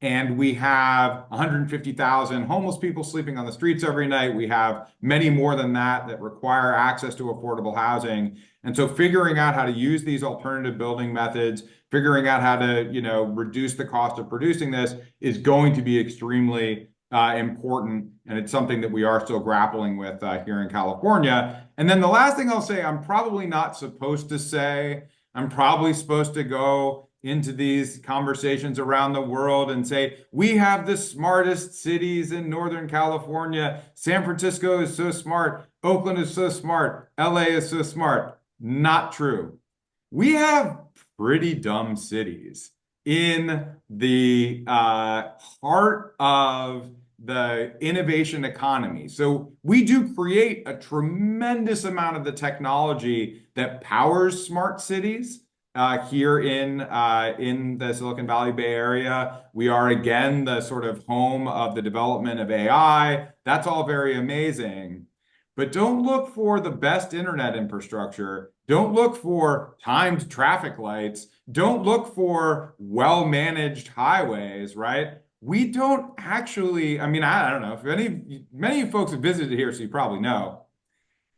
And we have 150,000 homeless people sleeping on the streets every night. We have many more than that require access to affordable housing. And so figuring out how to use these alternative building methods, figuring out how to, you know, reduce the cost of producing this is going to be extremely important. And it's something that we are still grappling with here in California. And then the last thing I'll say, I'm probably not supposed to say, I'm probably supposed to go into these conversations around the world and say, we have the smartest cities in Northern California. San Francisco is so smart. Oakland is so smart. LA is so smart. Not true. We have pretty dumb cities in the heart of the innovation economy. So we do create a tremendous amount of the technology that powers smart cities. Here in the Silicon Valley Bay Area. We are, again, the sort of home of the development of AI. That's all very amazing. But don't look for the best internet infrastructure. Don't look for timed traffic lights. Don't look for well-managed highways, right? We don't actually, I mean, I don't know, if many of you folks have visited here, so you probably know.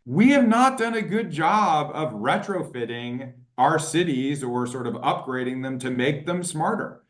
We have not done a good job of retrofitting our cities or sort of upgrading them to make them smarter.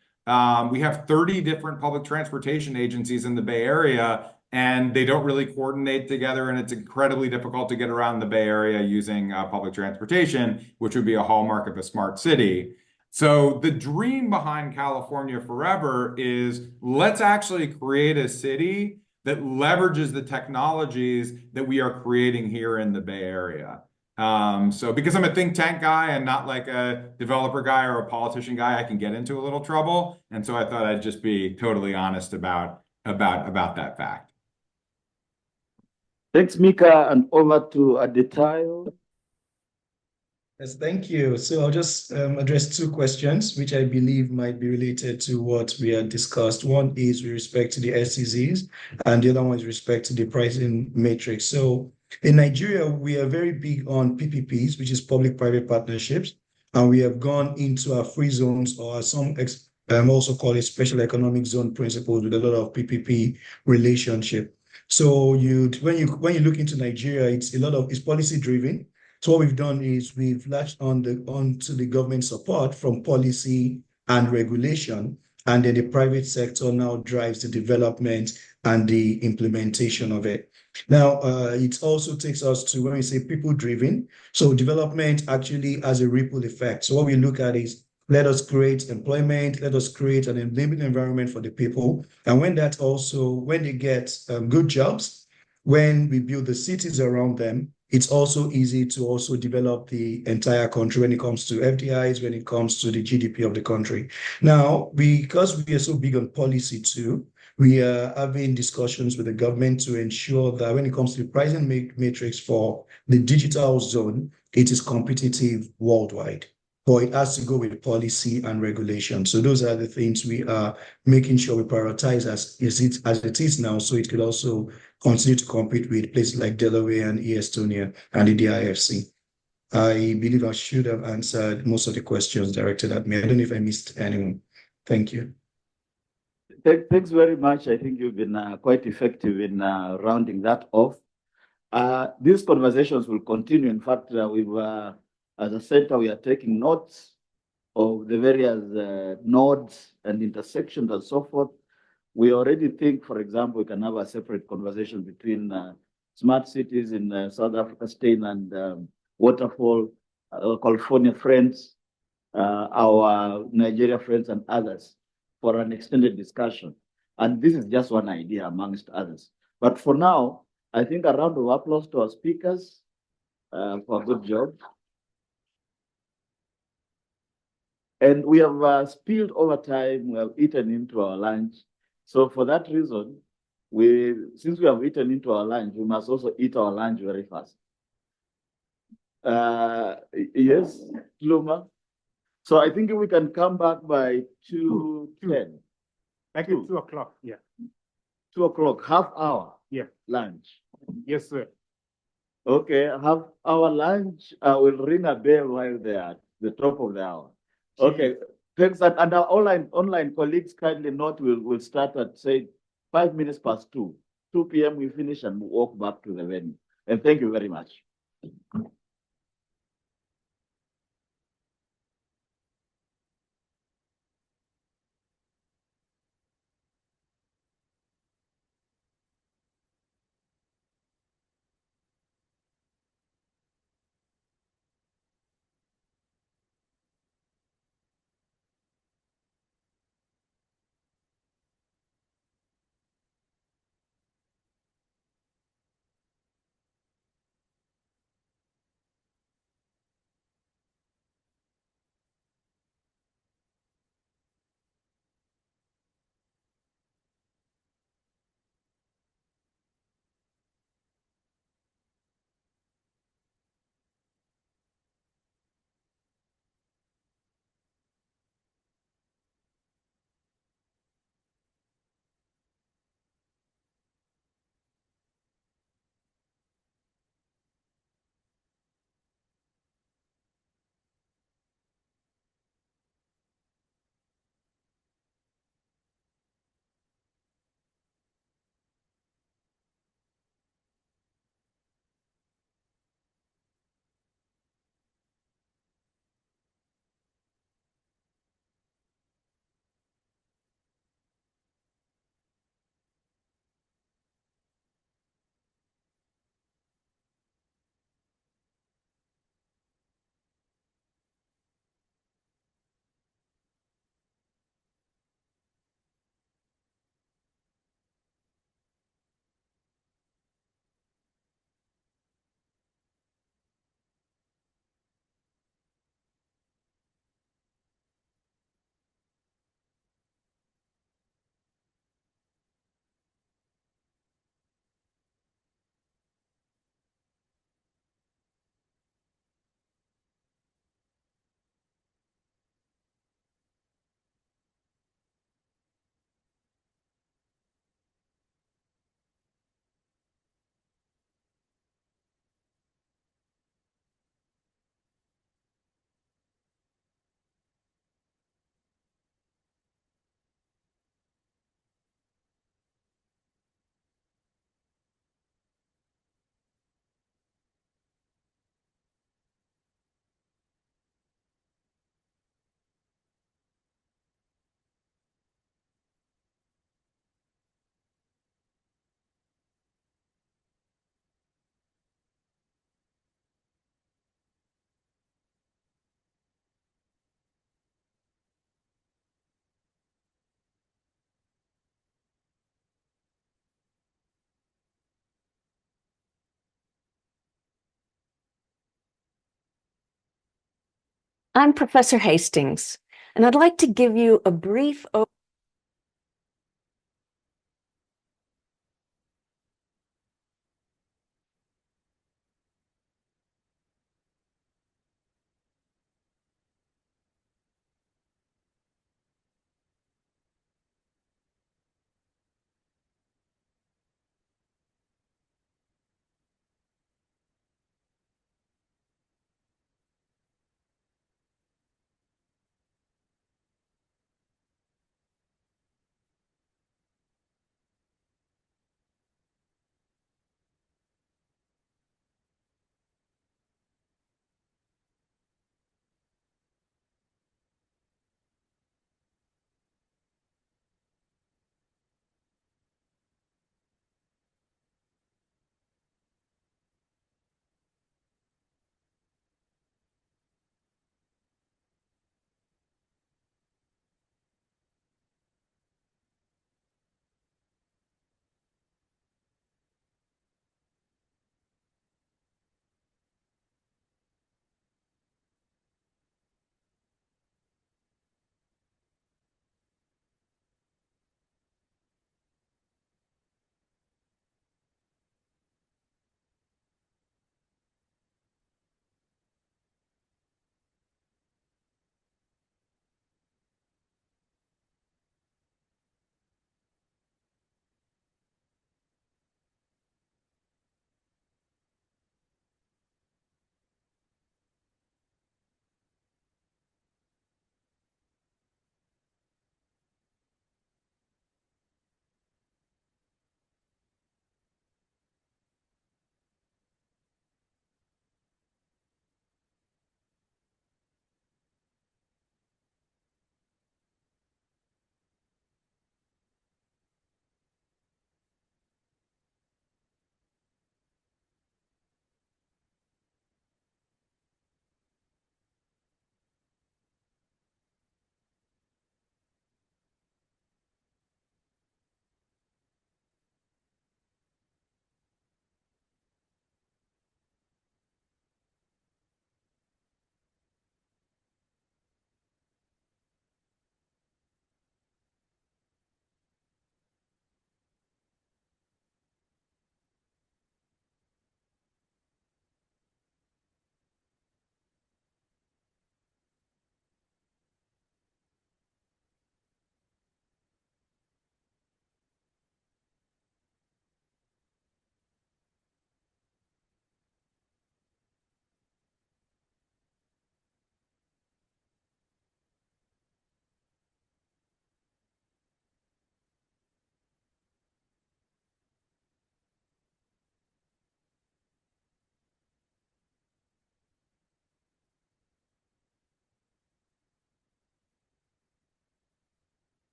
We have 30 different public transportation agencies in the Bay Area, and they don't really coordinate together, and it's incredibly difficult to get around the Bay Area using public transportation, which would be a hallmark of a smart city. So the dream behind California Forever is let's actually create a city that leverages the technologies that we are creating here in the Bay Area. So because I'm a think tank guy and not like a developer guy or a politician guy, I can get into a little trouble. And so I thought I'd just be totally honest about that fact.
Thanks, Mika, and over to Adetayo.
Yes, thank you. So I'll just address two questions, which I believe might be related to what we had discussed. One is with respect to the SCZs, and the other one is with respect to the pricing matrix. So in Nigeria, we are very big on PPPs, which is public-private partnerships, and we have gone into our free zones, or some also call it special economic zone principles, with a lot of PPP relationship. So when you look into Nigeria, it's policy driven. So what we've done is we've latched onto the government support from policy and regulation, and then the private sector now drives the development and the implementation of it. Now, it also takes us to when we say people-driven. So development actually has a ripple effect. So what we look at is let us create employment, let us create an living environment for the people. And when they get good jobs, when we build the cities around them, it's also easy to also develop the entire country when it comes to FDIs, when it comes to the GDP of the country. Now, because we are so big on policy too, we are having discussions with the government to ensure that when it comes to the pricing matrix for the digital zone, it is competitive worldwide. But it has to go with policy and regulation. So those are the things we are making sure we prioritize as it is now, so it could also continue to compete with places like Delaware and Estonia and the DIFC. I believe I should have answered most of the questions directed at me. I don't know if I missed anyone. Thank you.
Thanks very much. I think you've been quite effective in rounding that off. These conversations will continue. In fact, as a center, we are taking notes of the various nodes and intersections and so forth. We already think, for example, we can have a separate conversation between smart cities in South Africa, Stein and Waterfall, our California friends, our Nigeria friends and others for an extended discussion. And this is just one idea amongst others. But for now, I think a round of applause to our speakers for a good job. And we have spilled over time, we have eaten into our lunch. So for that reason, since we have eaten into our lunch, we must also eat our lunch very fast. Yes, Luma. So I think we can come back by 2:10.
Back at 2 o'clock, yeah.
2 o'clock, half hour.
Yeah.
Lunch.
Yes, sir.
Okay, half hour lunch. I will ring a bell while they are at the top of the hour. Okay, thanks. And our online colleagues kindly note we'll start at say 5 minutes past 2. 2 p.m. we finish and walk back to the venue. And thank you very much.
I'm Professor Hastings, and I'd like to give you a brief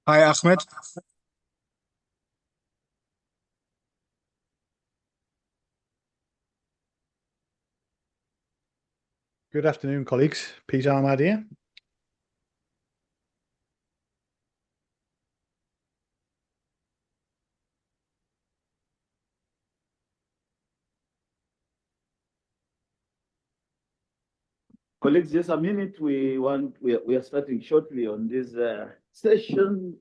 Hi, Ahmed.
Good afternoon, colleagues. Peter Ahmad here.
Colleagues, just a minute. We are starting shortly on this session.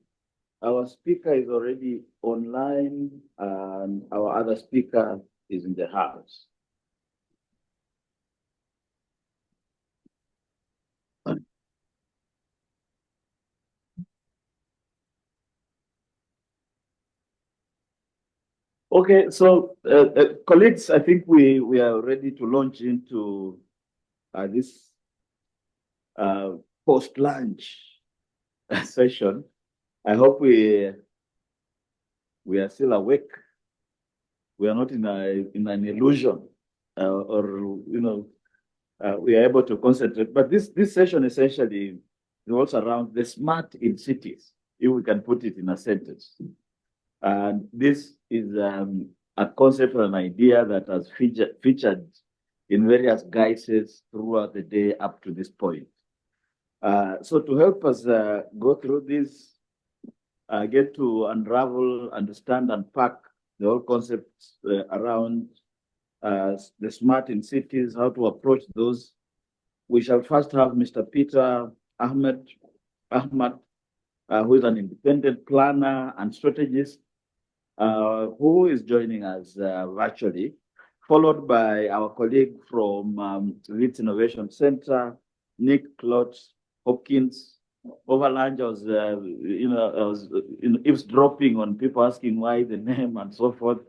Our speaker is already online, and our other speaker is in the house. Okay, so colleagues, I think we are ready to launch into this post-lunch session. I hope we are still awake. We are not in an illusion, or we are able to concentrate. But this session essentially revolves around the smart in cities, if we can put it in a sentence. And this is a concept or an idea that has featured in various guises throughout the day up to this point. So to help us go through this, get to unravel, understand, unpack the whole concept around the smart in cities, how to approach those, we shall first have Mr. Peter Ahmad, who is an independent planner and strategist, who is joining us virtually, followed by our colleague from Leeds Innovation Center, Nick Klotz Hopkins. Over lunch, I was eavesdropping on people asking why the name and so forth,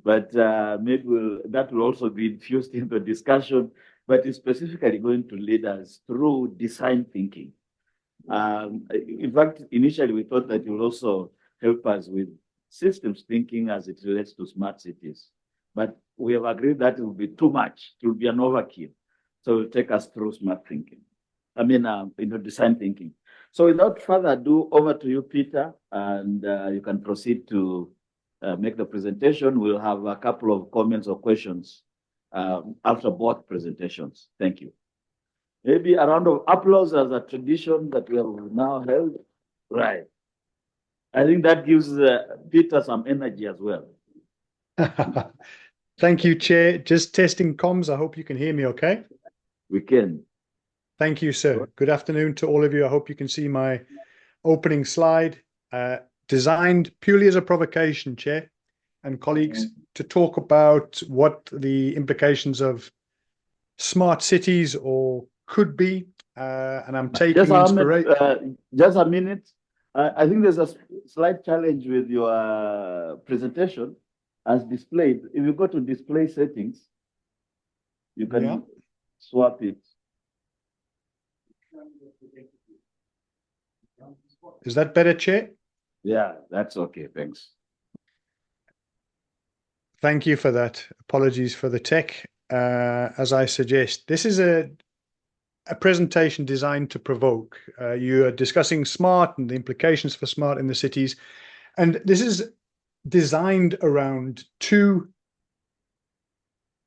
but maybe that will also be infused in the discussion, but it's specifically going to lead us through design thinking. In fact, initially we thought that it will also help us with systems thinking as it relates to smart cities, but we have agreed that it will be too much, it will be an overkill. So it will take us through smart thinking. Design thinking. So without further ado, over to you, Peter, and you can proceed to make the presentation. We'll have a couple of comments or questions after both presentations. Thank you. Maybe a round of applause as a tradition that we have now held. Right. I think that gives Peter some energy as well.
Thank you, Chair. Just testing comms. I hope you can hear me okay.
We can.
Thank you, sir. Good afternoon to all of you. I hope you can see my opening slide, designed purely as a provocation, Chair and colleagues, to talk about what the implications of smart cities or could be. And I'm taking inspiration.
Just a minute. I think there's a slight challenge with your presentation as displayed. If you go to display settings, you can swap it.
Is that better, Chair?
Yeah, that's okay. Thanks.
Thank you for that. Apologies for the tech. As I suggest, this is a presentation designed to provoke. You are discussing smart and the implications for smart in the cities. And this is designed around two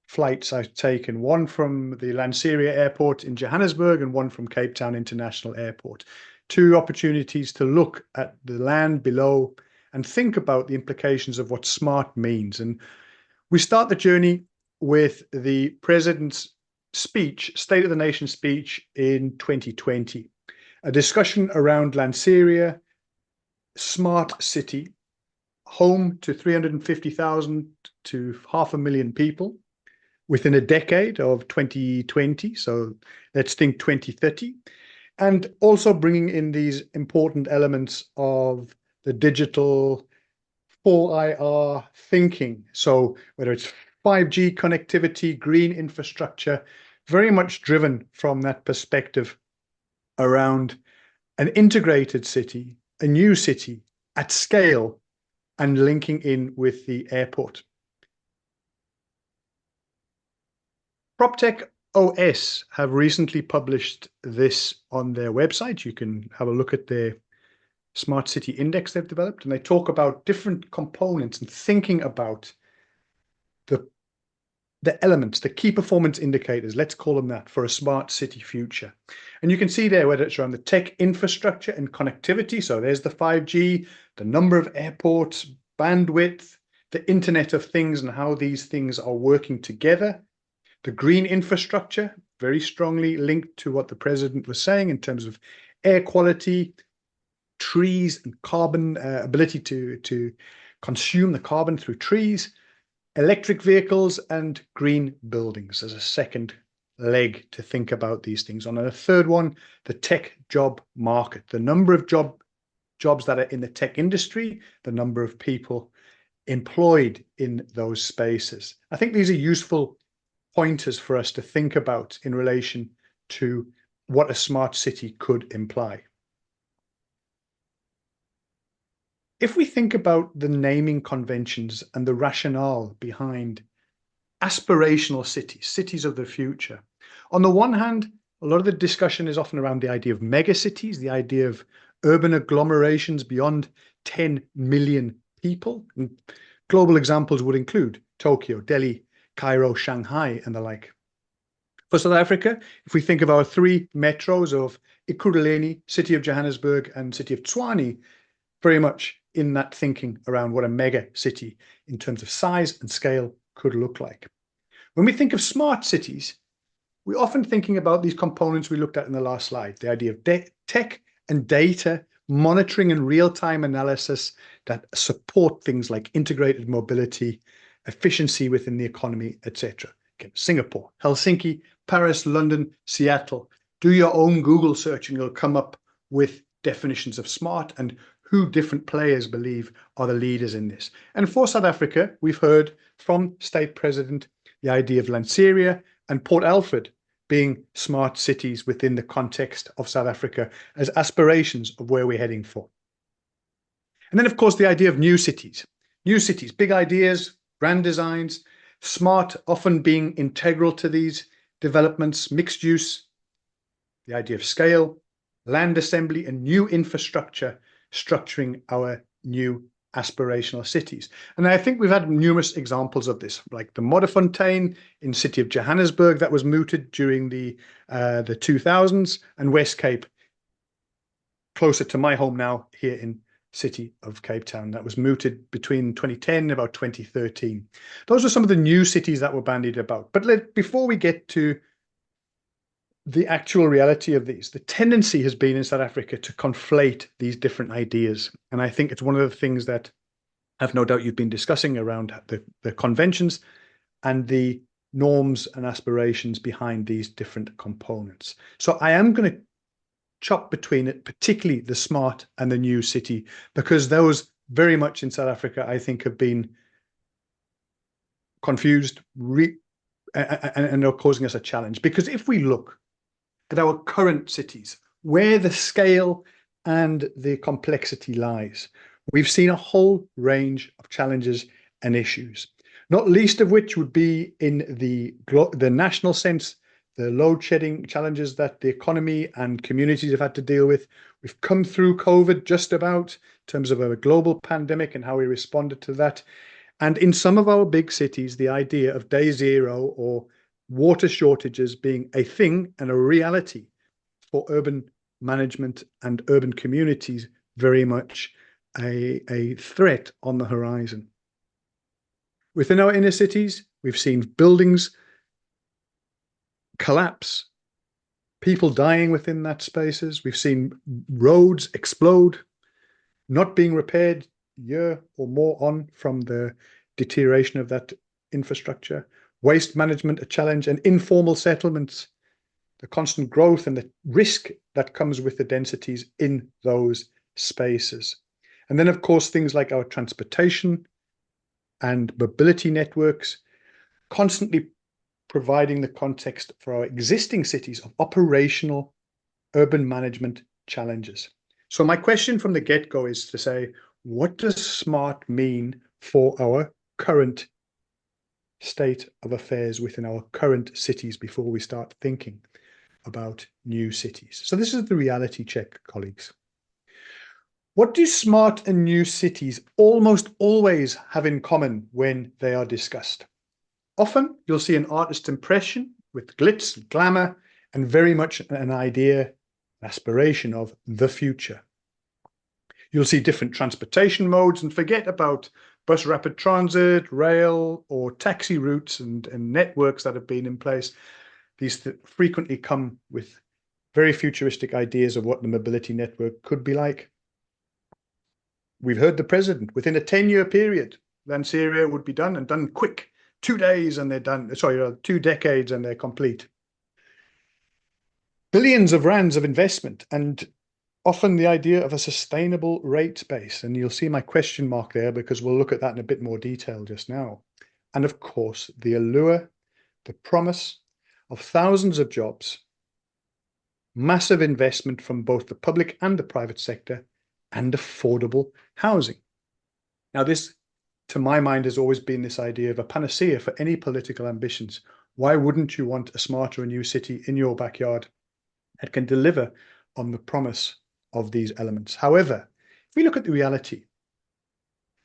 flights I've taken, one from the Lanseria Airport in Johannesburg and one from Cape Town International Airport. Two opportunities to look at the land below and think about the implications of what smart means. And we start the journey with the President's speech, State of the Nation speech in 2020, a discussion around Lanseria, smart city, home to 350,000 to 500,000 people within a decade of 2020. So let's think 2030. And also bringing in these important elements of the digital 4IR thinking. So whether it's 5G connectivity, green infrastructure, very much driven from that perspective around an integrated city, a new city at scale, and linking in with the airport. PropTech OS have recently published this on their website. You can have a look at their smart city index they've developed, and they talk about different components and thinking about the elements, the key performance indicators, let's call them that, for a smart city future. And you can see there whether it's around the tech infrastructure and connectivity. So there's the 5G, the number of airports, bandwidth, the Internet of Things and how these things are working together. The green infrastructure, very strongly linked to what the President was saying in terms of air quality, trees and carbon, ability to consume the carbon through trees, electric vehicles and green buildings as a second leg to think about these things on. And a third one, the tech job market, the number of jobs that are in the tech industry, the number of people employed in those spaces. I think these are useful pointers for us to think about in relation to what a smart city could imply. If we think about the naming conventions and the rationale behind aspirational cities, cities of the future, on the one hand, a lot of the discussion is often around the idea of megacities, the idea of urban agglomerations beyond 10 million people. And global examples would include Tokyo, Delhi, Cairo, Shanghai, and the like. For South Africa, if we think of our three metros of Ekurhuleni, City of Johannesburg, and City of Tshwane, very much in that thinking around what a mega city in terms of size and scale could look like. When we think of smart cities, we're often thinking about these components we looked at in the last slide, the idea of tech and data, monitoring and real-time analysis that support things like integrated mobility, efficiency within the economy, etc. Okay, Singapore, Helsinki, Paris, London, Seattle. Do your own Google search and you'll come up with definitions of smart and who different players believe are the leaders in this. And for South Africa, we've heard from State President the idea of Lanseria and Port Alfred being smart cities within the context of South Africa as aspirations of where we're heading for. And then, of course, the idea of new cities, big ideas, grand designs, smart often being integral to these developments, mixed use, the idea of scale, land assembly and new infrastructure structuring our new aspirational cities. And I think we've had numerous examples of this, like the Modderfontein in city of Johannesburg that was mooted during the 2000s, and West Cape, closer to my home now, here in city of Cape Town, that was mooted between 2010 and about 2013. Those are some of the new cities that were bandied about. But before we get to the actual reality of these, the tendency has been in South Africa to conflate these different ideas. And I think it's one of the things that I've no doubt you've been discussing around the conventions and the norms and aspirations behind these different components. So I am going to chop between it, particularly the smart and the new city, because those very much in South Africa, I think, have been confused and are causing us a challenge. Because if we look at our current cities, where the scale and the complexity lies, we've seen a whole range of challenges and issues, not least of which would be in the national sense, the load shedding challenges that the economy and communities have had to deal with. We've come through COVID just about in terms of a global pandemic and how we responded to that. And in some of our big cities, the idea of day zero or water shortages being a thing and a reality for urban management and urban communities, very much a threat on the horizon. Within our inner cities, we've seen buildings collapse, people dying within that spaces. We've seen roads explode, not being repaired a year or more on from the deterioration of that infrastructure. Waste management a challenge, and informal settlements, the constant growth and the risk that comes with the densities in those spaces. And then, of course, things like our transportation and mobility networks, constantly providing the context for our existing cities of operational urban management challenges. So my question from the get-go is to say, what does smart mean for our current state of affairs within our current cities before we start thinking about new cities? So this is the reality check, colleagues. What do smart and new cities almost always have in common when they are discussed? Often you'll see an artist's impression with glitz and glamour and very much an idea, an aspiration of the future. You'll see different transportation modes and forget about bus rapid transit, rail, or taxi routes and networks that have been in place. These frequently come with very futuristic ideas of what the mobility network could be like. We've heard the president, within a 10-year period, Lanseria would be done and done quick. 2 days and they're done, 2 decades and they're complete. Billions of rands of investment, and often the idea of a sustainable rate base. And you'll see my question mark there because we'll look at that in a bit more detail just now. And of course, the allure, the promise of thousands of jobs, massive investment from both the public and the private sector, and affordable housing. Now, this, to my mind, has always been this idea of a panacea for any political ambitions. Why wouldn't you want a smarter and new city in your backyard that can deliver on the promise of these elements? However, if we look at the reality,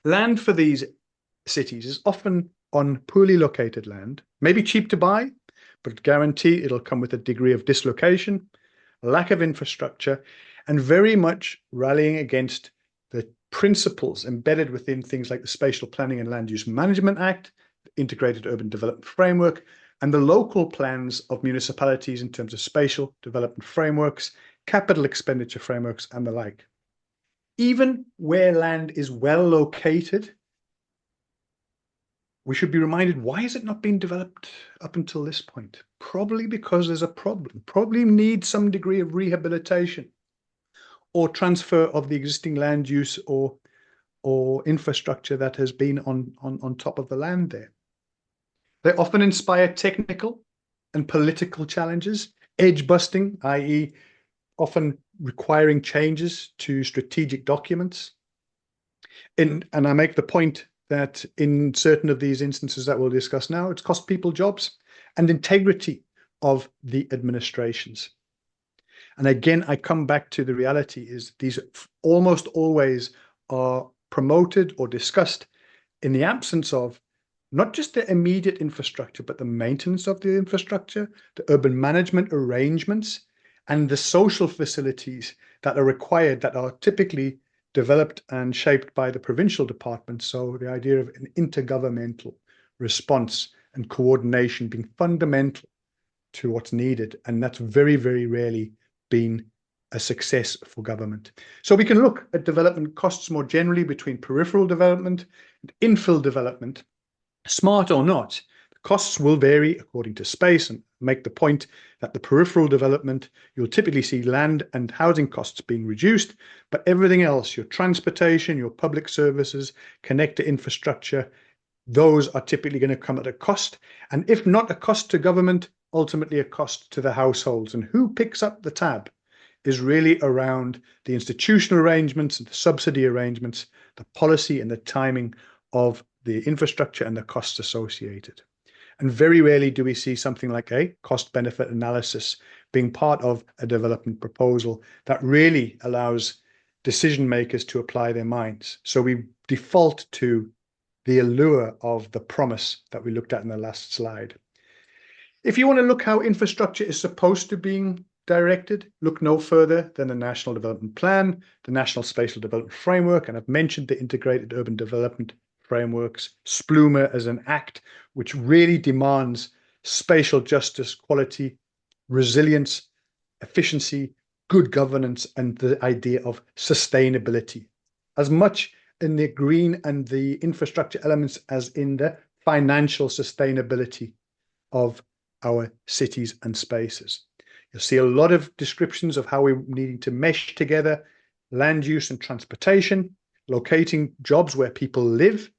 land for these cities is often on poorly located land, maybe cheap to buy, but guarantee it'll come with a degree of dislocation, lack of infrastructure, and very much rallying against the principles embedded within things like the Spatial Planning and Land Use Management Act, the Integrated Urban Development Framework, and the local plans of municipalities in terms of spatial development frameworks, capital expenditure frameworks, and the like. Even where land is well located, we should be reminded, why has it not been developed up until this point? Probably because there's a problem, probably needs some degree of rehabilitation or transfer of the existing land use or infrastructure that has been on top of the land there. They often inspire technical and political challenges, edge busting, i.e. often requiring changes to strategic documents. And I make the point that in certain of these instances that we'll discuss now, it's cost people jobs and integrity of the administrations. And again, I come back to the reality is these almost always are promoted or discussed in the absence of not just the immediate infrastructure, but the maintenance of the infrastructure, the urban management arrangements, and the social facilities that are required that are typically developed and shaped by the provincial departments. So the idea of an intergovernmental response and coordination being fundamental to what's needed. And that's very, very rarely been a success for government. So we can look at development costs more generally between peripheral development and infill development. Smart or not, the costs will vary according to space, and make the point that the peripheral development, you'll typically see land and housing costs being reduced, but everything else, your transportation, your public services, connector infrastructure, those are typically going to come at a cost. And if not a cost to government, ultimately a cost to the households. And who picks up the tab is really around the institutional arrangements and the subsidy arrangements, the policy and the timing of the infrastructure and the costs associated. And very rarely do we see something like a cost-benefit analysis being part of a development proposal that really allows decision makers to apply their minds. So we default to the allure of the promise that we looked at in the last slide. If you want to look how infrastructure is supposed to be directed, look no further than the National Development Plan, the National Spatial Development Framework, and I've mentioned the Integrated Urban Development Frameworks, SPLUMA as an act which really demands spatial justice, quality, resilience, efficiency, good governance, and the idea of sustainability. As much in the green and the infrastructure elements as in the financial sustainability of our cities and spaces. You'll see a lot of descriptions of how we're needing to mesh together land use and transportation, locating jobs where people live,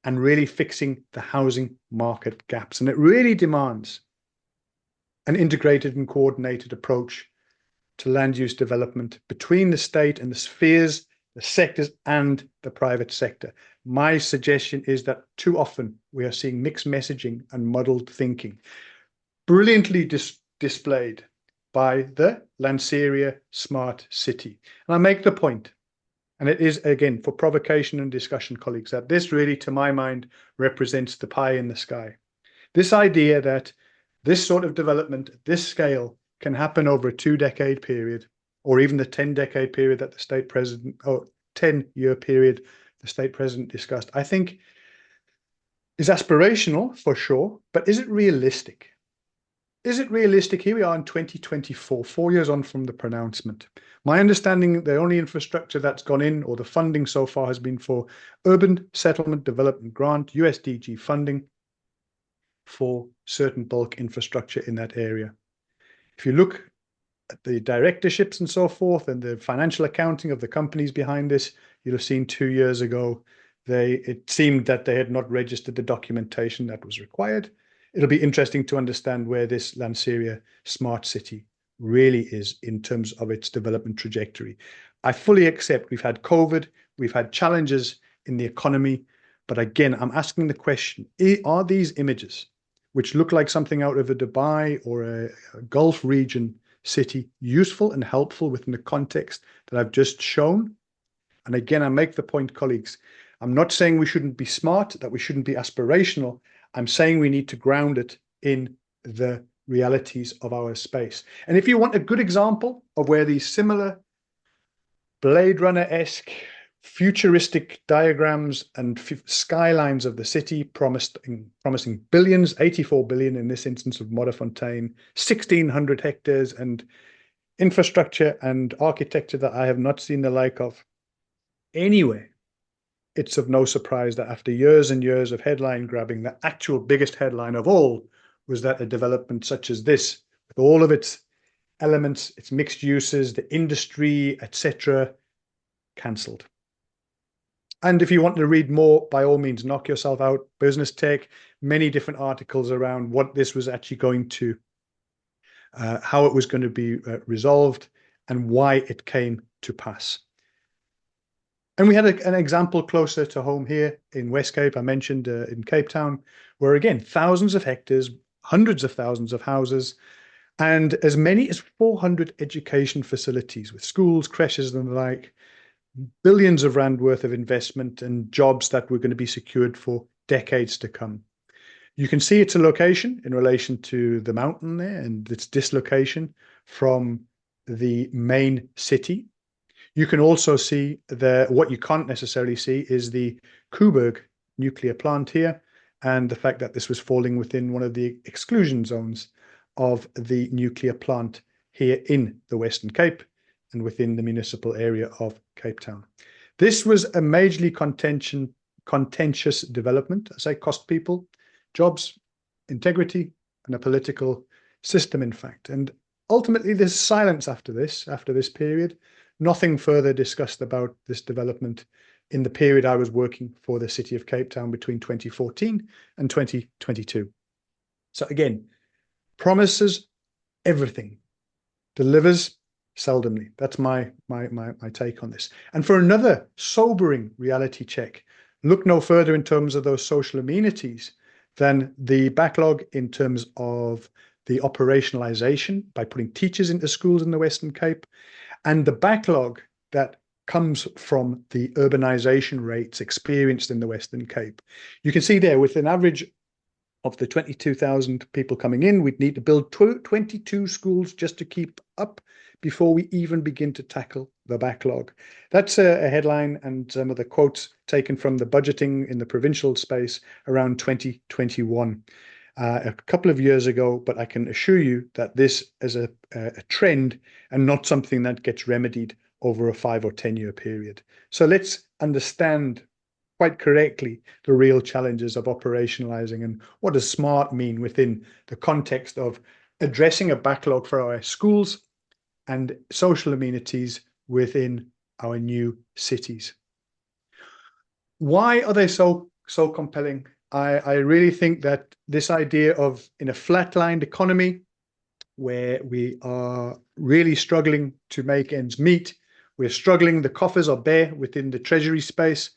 and really fixing the housing market gaps. And it really demands an integrated and coordinated approach to land use development between the state and the spheres, the sectors, and the private sector. My suggestion is that too often we are seeing mixed messaging and muddled thinking, brilliantly displayed by the Lanseria Smart City. And I make the point, and it is, again, for provocation and discussion, colleagues, that this really, to my mind, represents the pie in the sky. This idea that this sort of development at this scale can happen over a 2-decade period, or even the 10-decade period that the state president, or 10-year period the state president discussed, I think is aspirational for sure, but is it realistic? Is it realistic? Here we are in 2024, 4 years on from the pronouncement. My understanding, the only infrastructure that's gone in, or the funding so far, has been for Urban Settlement Development Grant, USDG funding for certain bulk infrastructure in that area. If you look at the directorships and so forth, and the financial accounting of the companies behind this, you'll have seen 2 years ago, it seemed that they had not registered the documentation that was required. It'll be interesting to understand where this Lanseria Smart City really is in terms of its development trajectory. I fully accept we've had COVID, we've had challenges in the economy, but again, I'm asking the question, are these images, which look like something out of a Dubai or a Gulf region city, useful and helpful within the context that I've just shown? And again, I make the point, colleagues, I'm not saying we shouldn't be smart, that we shouldn't be aspirational. I'm saying we need to ground it in the realities of our space. And if you want a good example of where these similar Blade Runner-esque futuristic diagrams and skylines of the city promising billions, 84 billion in this instance of Modderfontein, 1,600 hectares, and infrastructure and architecture that I have not seen the like of anywhere, it's of no surprise that after years and years of headline grabbing, the actual biggest headline of all was that a development such as this, with all of its elements, its mixed uses, the industry, etc., cancelled. And if you want to read more, by all means, knock yourself out. Business Tech, many different articles around what this was actually going to, how it was going to be resolved, and why it came to pass. And we had an example closer to home here in West Cape, I mentioned in Cape Town, where again, thousands of hectares, hundreds of thousands of houses, and as many as 400 education facilities with schools, creches and the like, billions of rand worth of investment and jobs that were going to be secured for decades to come. You can see its a location in relation to the mountain there and its dislocation from the main city. You can also see what you can't necessarily see is the Koeberg nuclear plant here, and the fact that this was falling within one of the exclusion zones of the nuclear plant here in the Western Cape and within the municipal area of Cape Town. This was a majorly contentious development, as I cost people jobs, integrity, and a political system, in fact. And ultimately, there's silence after this period. Nothing further discussed about this development in the period I was working for the City of Cape Town between 2014 and 2022. So again, promises everything, delivers seldomly. That's my take on this. And for another sobering reality check, look no further in terms of those social amenities than the backlog in terms of the operationalization by putting teachers into schools in the Western Cape, and the backlog that comes from the urbanization rates experienced in the Western Cape. You can see there, with an average of the 22,000 people coming in, we'd need to build 22 schools just to keep up before we even begin to tackle the backlog. That's a headline and some of the quotes taken from the budgeting in the provincial space around 2021. A couple of years ago, but I can assure you that this is a trend and not something that gets remedied over a 5 or 10 year period. So let's understand quite correctly the real challenges of operationalizing and what does smart mean within the context of addressing a backlog for our schools and social amenities within our new cities. Why are they so compelling? I really think that this idea of, in a flatlined economy where we are really struggling to make ends meet, we're struggling, the coffers are bare within the treasury space.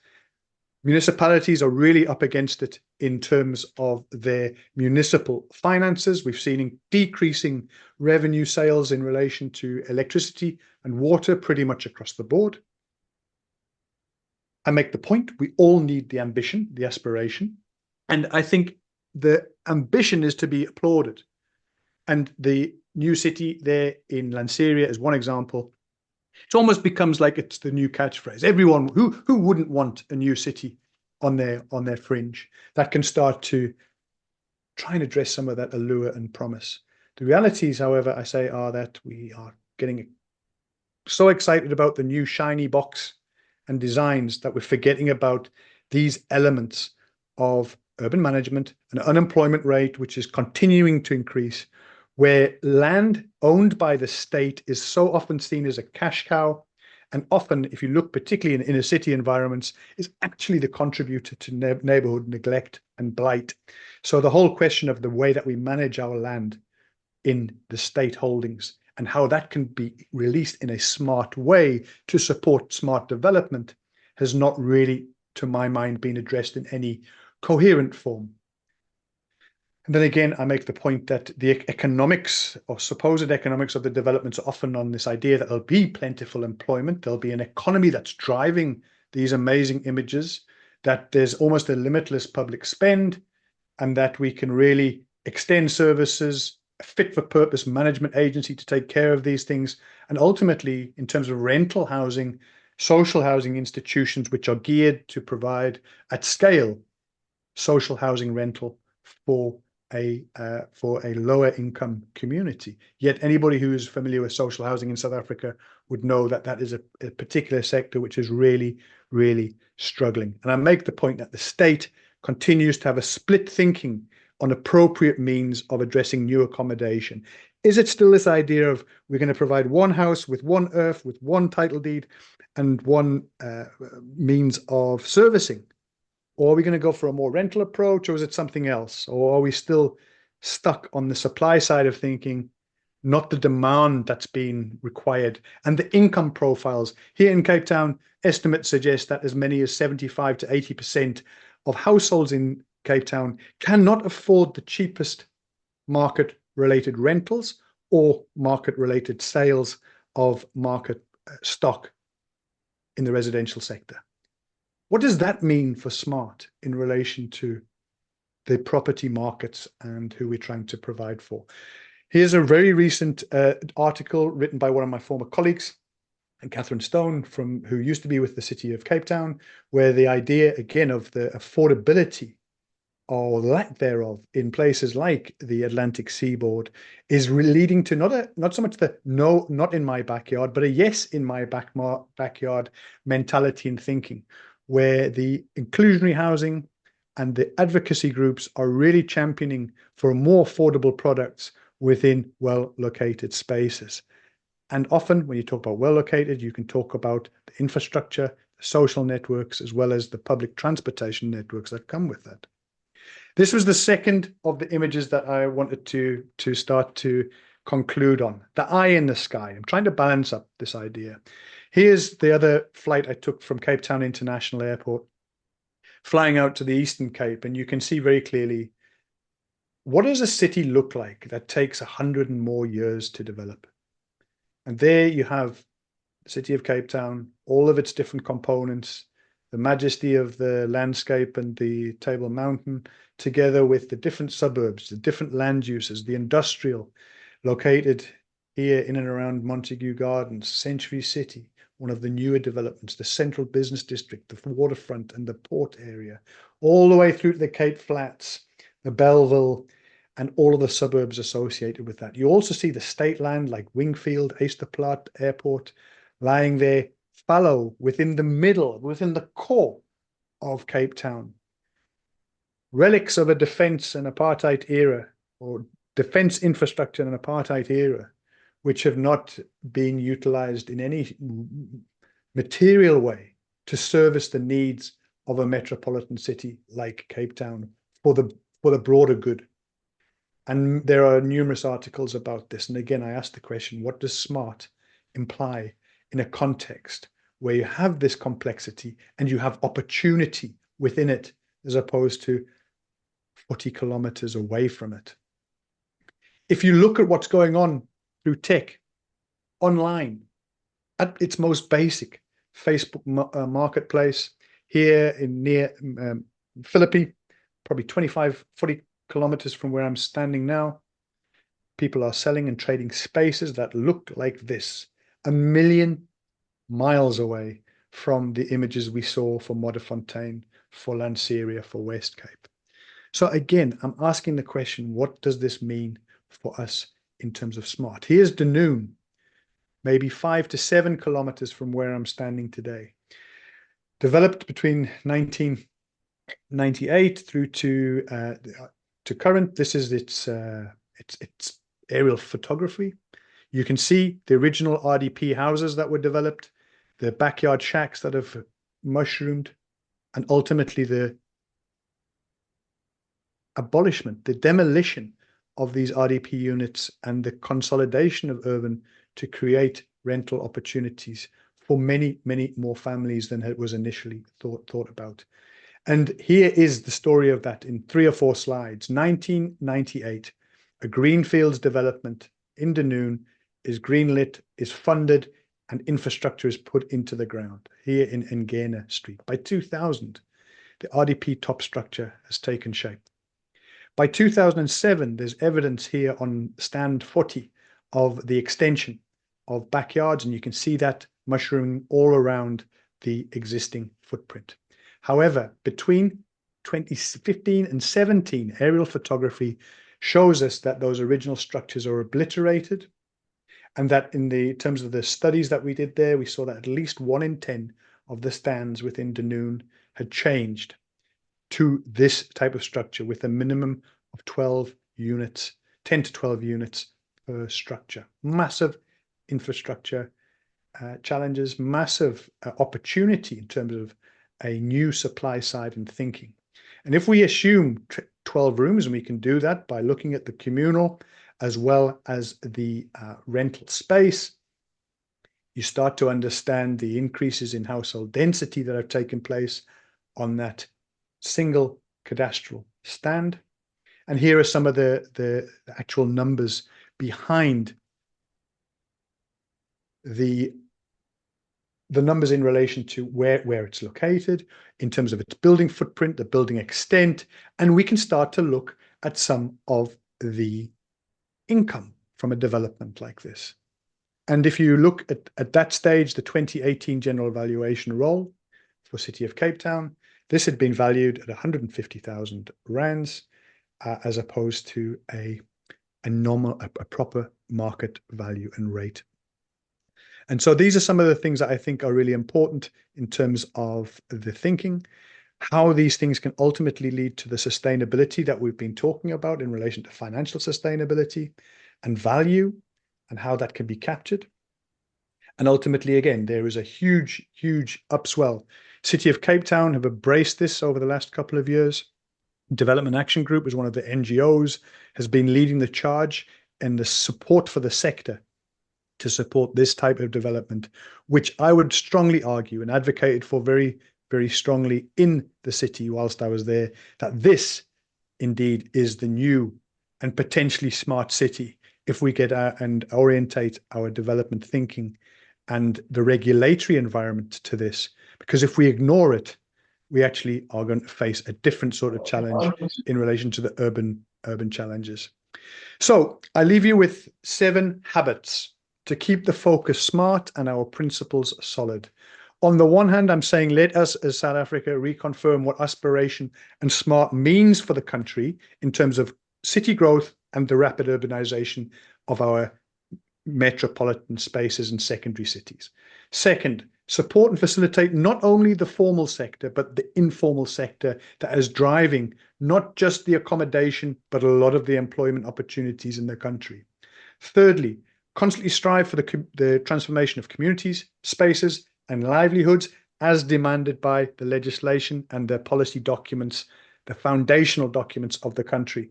Municipalities are really up against it in terms of their municipal finances. We've seen decreasing revenue sales in relation to electricity and water pretty much across the board. I make the point, we all need the ambition, the aspiration. And I think the ambition is to be applauded. And the new city there in Lanseria is one example. It almost becomes like it's the new catchphrase. Everyone who wouldn't want a new city on their fringe that can start to try and address some of that allure and promise. The realities, however, I say, are that we are getting so excited about the new shiny box and designs that we're forgetting about these elements of urban management, an unemployment rate which is continuing to increase, where land owned by the state is so often seen as a cash cow, and often, if you look particularly in inner city environments, is actually the contributor to neighborhood neglect and blight. So the whole question of the way that we manage our land in the state holdings and how that can be released in a smart way to support smart development has not really, to my mind, been addressed in any coherent form. And then again, I make the point that the economics or supposed economics of the developments are often on this idea that there'll be plentiful employment, there'll be an economy that's driving these amazing images, that there's almost a limitless public spend, and that we can really extend services, a fit-for-purpose management agency to take care of these things, and ultimately, in terms of rental housing, social housing institutions which are geared to provide at scale social housing rental for a lower income community. Yet anybody who is familiar with social housing in South Africa would know that that is a particular sector which is really, really struggling. And I make the point that the state continues to have a split thinking on appropriate means of addressing new accommodation. Is it still this idea of we're going to provide one house with one earth, with one title deed and one means of servicing? Or are we going to go for a more rental approach, or is it something else? Or are we still stuck on the supply side of thinking, not the demand that's been required? And the income profiles here in Cape Town, estimates suggest that as many as 75 to 80% of households in Cape Town cannot afford the cheapest market-related rentals or market-related sales of market stock. in the residential sector. What does that mean for smart in relation to the property markets and who we're trying to provide for? Here's a very recent article written by one of my former colleagues, Catherine Stone, who used to be with the City of Cape Town, where the idea, again, of the affordability or lack thereof in places like the Atlantic seaboard is leading to not so much the no, not in my backyard, but a yes in my backyard mentality and thinking, where the inclusionary housing and the advocacy groups are really championing for more affordable products within well-located spaces. And often when you talk about well-located, you can talk about the infrastructure, the social networks, as well as the public transportation networks that come with that. This was the second of the images that I wanted to start to conclude on. The eye in the sky. I'm trying to balance up this idea. Here's the other flight I took from Cape Town International Airport, flying out to the Eastern Cape, and you can see very clearly, what does a city look like that takes 100 and more years to develop? And there you have the City of Cape Town, all of its different components, the majesty of the landscape and the Table Mountain, together with the different suburbs, the different land uses, the industrial located here in and around Montague Gardens, Century City, one of the newer developments, the Central Business District, the waterfront and the port area, all the way through to the Cape Flats, the Belleville, and all of the suburbs associated with that. You also see the state land like Wingfield, Easterplaat Airport, lying there fallow within the middle, within the core of Cape Town. Relics of a defense and apartheid era, or defense infrastructure and apartheid era, which have not been utilized in any material way to service the needs of a metropolitan city like Cape Town for the broader good. And there are numerous articles about this. And again, I ask the question, what does smart imply in a context where you have this complexity and you have opportunity within it, as opposed to 40 kilometers away from it? If you look at what's going on through tech, online, at its most basic, Facebook marketplace here in near Philippi, probably 25, 40 kilometers from where I'm standing now, people are selling and trading spaces that look like this, 1 million miles away from the images we saw for Modderfontein, for Lanseria, for West Cape. So again, I'm asking the question, what does this mean for us in terms of smart? Here's Dunoon, maybe 5 to 7 kilometers from where I'm standing today. Developed between 1998 through to current. This is its aerial photography. You can see the original RDP houses that were developed, the backyard shacks that have mushroomed, and ultimately the abolishment, the demolition of these RDP units and the consolidation of urban to create rental opportunities for many, many more families than it was initially thought about. And here is the story of that in 3 or 4 slides. 1998, a greenfields development in Dunoon is greenlit, is funded, and infrastructure is put into the ground here in Ngena Street. By 2000, the RDP top structure has taken shape. By 2007, there's evidence here on stand 40 of the extension of backyards, and you can see that mushrooming all around the existing footprint. However, between 2015 and 17, aerial photography shows us that those original structures are obliterated, and that in the terms of the studies that we did there, we saw that at least 1 in 10 of the stands within Dunoon had changed to this type of structure with a minimum of 12 units, 10 to 12 units per structure. Massive infrastructure challenges, massive opportunity in terms of a new supply side and thinking. And if we assume 12 rooms, and we can do that by looking at the communal as well as the rental space, you start to understand the increases in household density that have taken place on that single cadastral stand. And here are some of the actual numbers behind the the numbers in relation to where it's located, in terms of its building footprint, the building extent, and we can start to look at some of the income from a development like this. And if you look at that stage, the 2018 general valuation roll for City of Cape Town, this had been valued at 150,000 rands, as opposed to a proper market value and rate. And so these are some of the things that I think are really important in terms of the thinking, how these things can ultimately lead to the sustainability that we've been talking about in relation to financial sustainability and value, and how that can be captured. And ultimately, again, there is a huge, huge upswell. City of Cape Town have embraced this over the last couple of years. Development Action Group is one of the NGOs, has been leading the charge and the support for the sector to support this type of development, which I would strongly argue and advocated for very, very strongly in the city whilst I was there, that this indeed is the new and potentially smart city if we get and orientate our development thinking and the regulatory environment to this. Because if we ignore it, we actually are going to face a different sort of challenge in relation to the urban challenges. So I leave you with 7 habits to keep the focus smart and our principles solid. On the one hand, I'm saying let us as South Africa reconfirm what aspiration and smart means for the country in terms of city growth and the rapid urbanization of our metropolitan spaces and secondary cities. Second, support and facilitate not only the formal sector, but the informal sector that is driving not just the accommodation, but a lot of the employment opportunities in the country. Thirdly, constantly strive for the transformation of communities, spaces, and livelihoods as demanded by the legislation and the policy documents, the foundational documents of the country.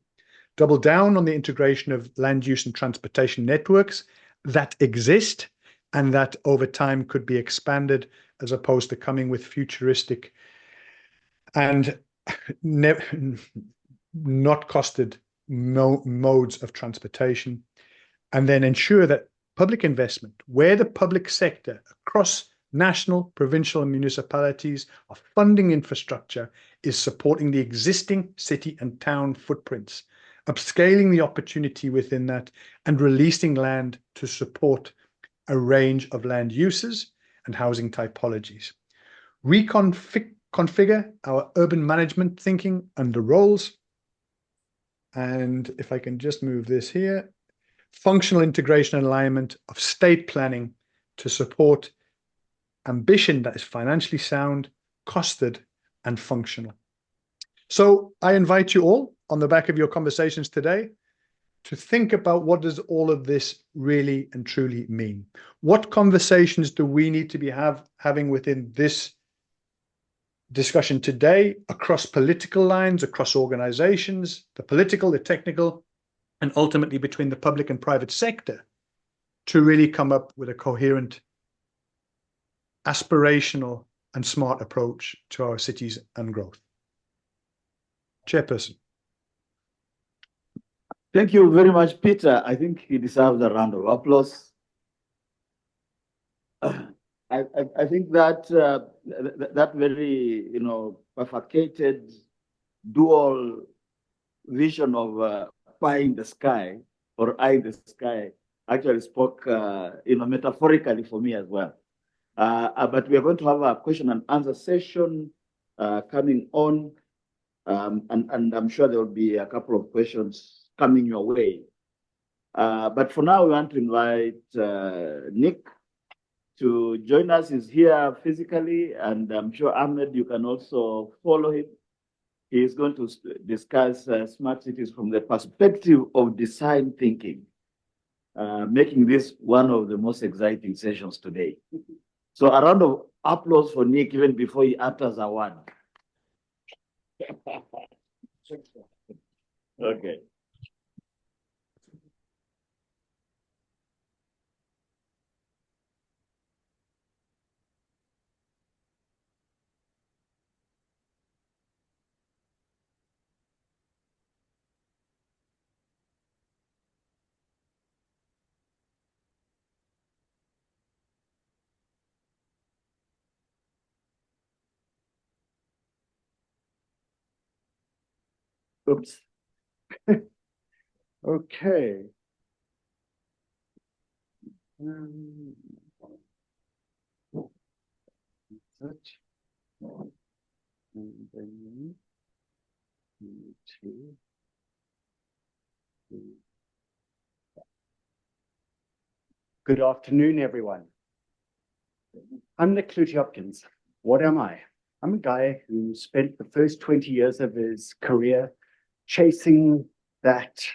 Double down on the integration of land use and transportation networks that exist and that over time could be expanded as opposed to coming with futuristic and not costed modes of transportation. And then ensure that public investment, where the public sector across national, provincial, and municipalities are funding infrastructure, is supporting the existing city and town footprints, upscaling the opportunity within that, and releasing land to support a range of land uses and housing typologies. Reconfigure our urban management thinking and the roles. And if I can just move this here, functional integration and alignment of state planning to support ambition that is financially sound, costed, and functional. So I invite you all on the back of your conversations today to think about what does all of this really and truly mean? What conversations do we need to be having within this discussion today across political lines, across organizations, the political, the technical, and ultimately between the public and private sector to really come up with a coherent, aspirational, and smart approach to our cities and growth. Chairperson.
Thank you very much, Peter. I think he deserves a round of applause. I think that that very, bifurcated dual vision of pie in the sky or eye in the sky actually spoke, metaphorically for me as well. But we are going to have a question and answer session coming on, and I'm sure there will be a couple of questions coming your way. But for now, we want to invite Nick to join us. He's here physically, and I'm sure Ahmed, you can also follow him. He is going to discuss smart cities from the perspective of design thinking, making this one of the most exciting sessions today. So a round of applause for Nick even before he utters a word. Okay.
Oops. Okay. Search. And then two. Good afternoon, everyone. I'm Nick Clutie-Hopkins. What am I? I'm a guy who spent the first 20 years of his career chasing that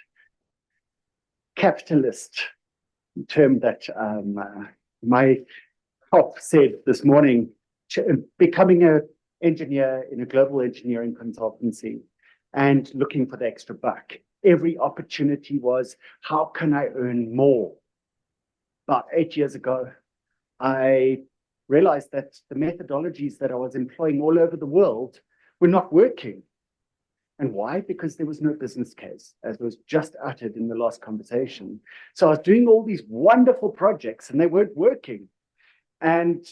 capitalist term that my cop said this morning, becoming an engineer in a global engineering consultancy and looking for the extra buck. Every opportunity was, how can I earn more? About 8 years ago, I realized that the methodologies that I was employing all over the world were not working. And why? Because there was no business case, as was just uttered in the last conversation. So I was doing all these wonderful projects and they weren't working. And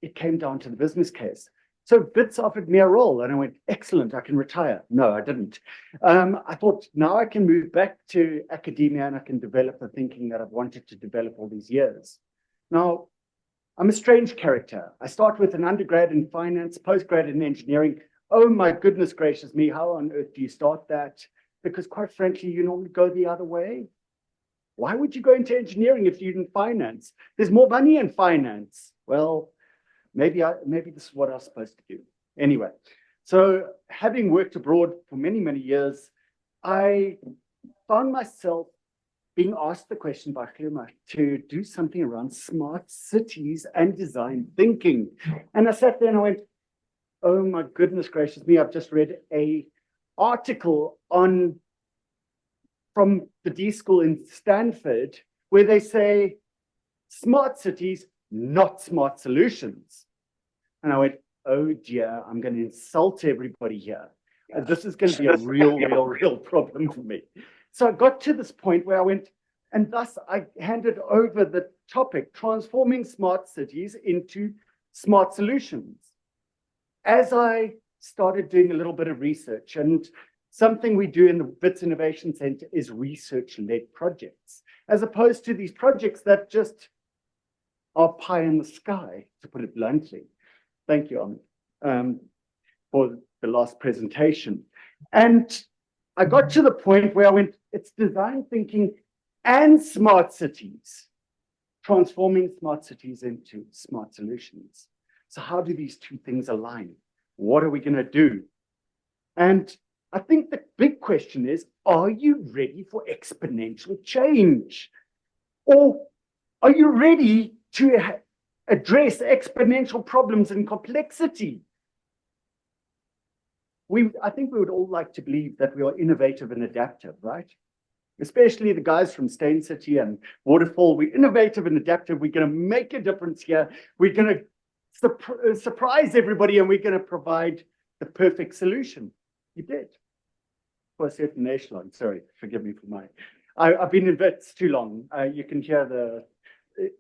it came down to the business case. So Wits offered me a role and I went, excellent, I can retire. No, I didn't. I thought now I can move back to academia and I can develop the thinking that I've wanted to develop all these years. Now, I'm a strange character. I start with an undergrad in finance, postgrad in engineering. Oh my goodness gracious me, how on earth do you start that? Because quite frankly, you normally go the other way. Why would you go into engineering if you're in finance? There's more money in finance. Well, maybe this is what I was supposed to do. Anyway, so having worked abroad for many, many years, I found myself being asked the question by Khuluma to do something around smart cities and design thinking. And I sat there and I went, oh my goodness gracious me, I've just read an article from the D School in Stanford where they say smart cities, not smart solutions. And I went, oh dear, I'm going to insult everybody here. This is going to be a real problem for me. So I got to this point where I went, and thus I handed over the topic, transforming smart cities into smart solutions. As I started doing a little bit of research, and something we do in the Wits Innovation Center is research-led projects, as opposed to these projects that just are pie in the sky, to put it bluntly. Thank you, Amit, for the last presentation. And I got to the point where I went, it's design thinking and smart cities, transforming smart cities into smart solutions. So how do these two things align? What are we going to do? And I think the big question is, are you ready for exponential change? Or are you ready to address exponential problems and complexity? I think we would all like to believe that we are innovative and adaptive, right? Especially the guys from Stain City and Waterfall. We're innovative and adaptive. We're going to make a difference here. We're going to surprise everybody and we're going to provide the perfect solution. You did. For a certain echelon. Sorry, forgive me for I've been in Wits too long. You can hear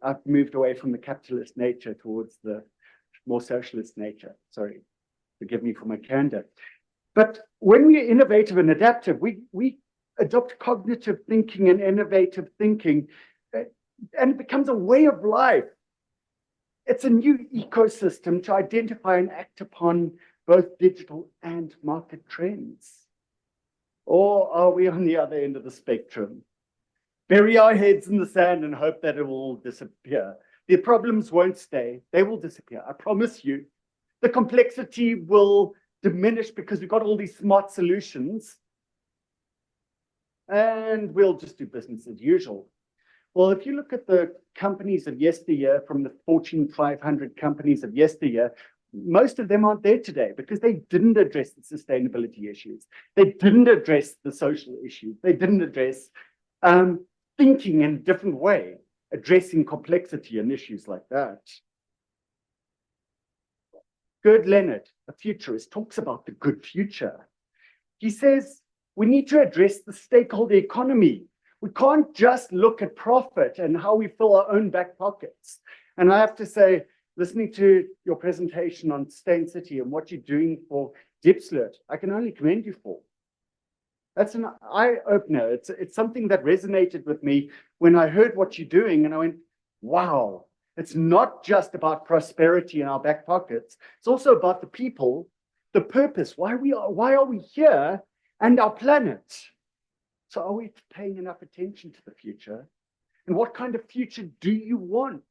I've moved away from the capitalist nature towards the more socialist nature. Sorry, forgive me for my candor. But when we are innovative and adaptive, we adopt cognitive thinking and innovative thinking, and it becomes a way of life. It's a new ecosystem to identify and act upon both digital and market trends. Or are we on the other end of the spectrum? Bury our heads in the sand and hope that it will all disappear. The problems won't stay. They will disappear. I promise you. The complexity will diminish because we've got all these smart solutions. And we'll just do business as usual. Well, if you look at the companies of yesteryear, from the Fortune 500 companies of yesteryear, most of them aren't there today because they didn't address the sustainability issues. They didn't address the social issues. They didn't address thinking in a different way, addressing complexity and issues like that. Gerd Leonard, a futurist, talks about the good future. He says we need to address the stakeholder economy. We can't just look at profit and how we fill our own back pockets. And I have to say, listening to your presentation on Stain City and what you're doing for Diepsloot, I can only commend you for. That's an eye opener. It's something that resonated with me when I heard what you're doing, and I went, wow, it's not just about prosperity in our back pockets. It's also about the people, the purpose, why are we here, and our planet. So are we paying enough attention to the future? And what kind of future do you want?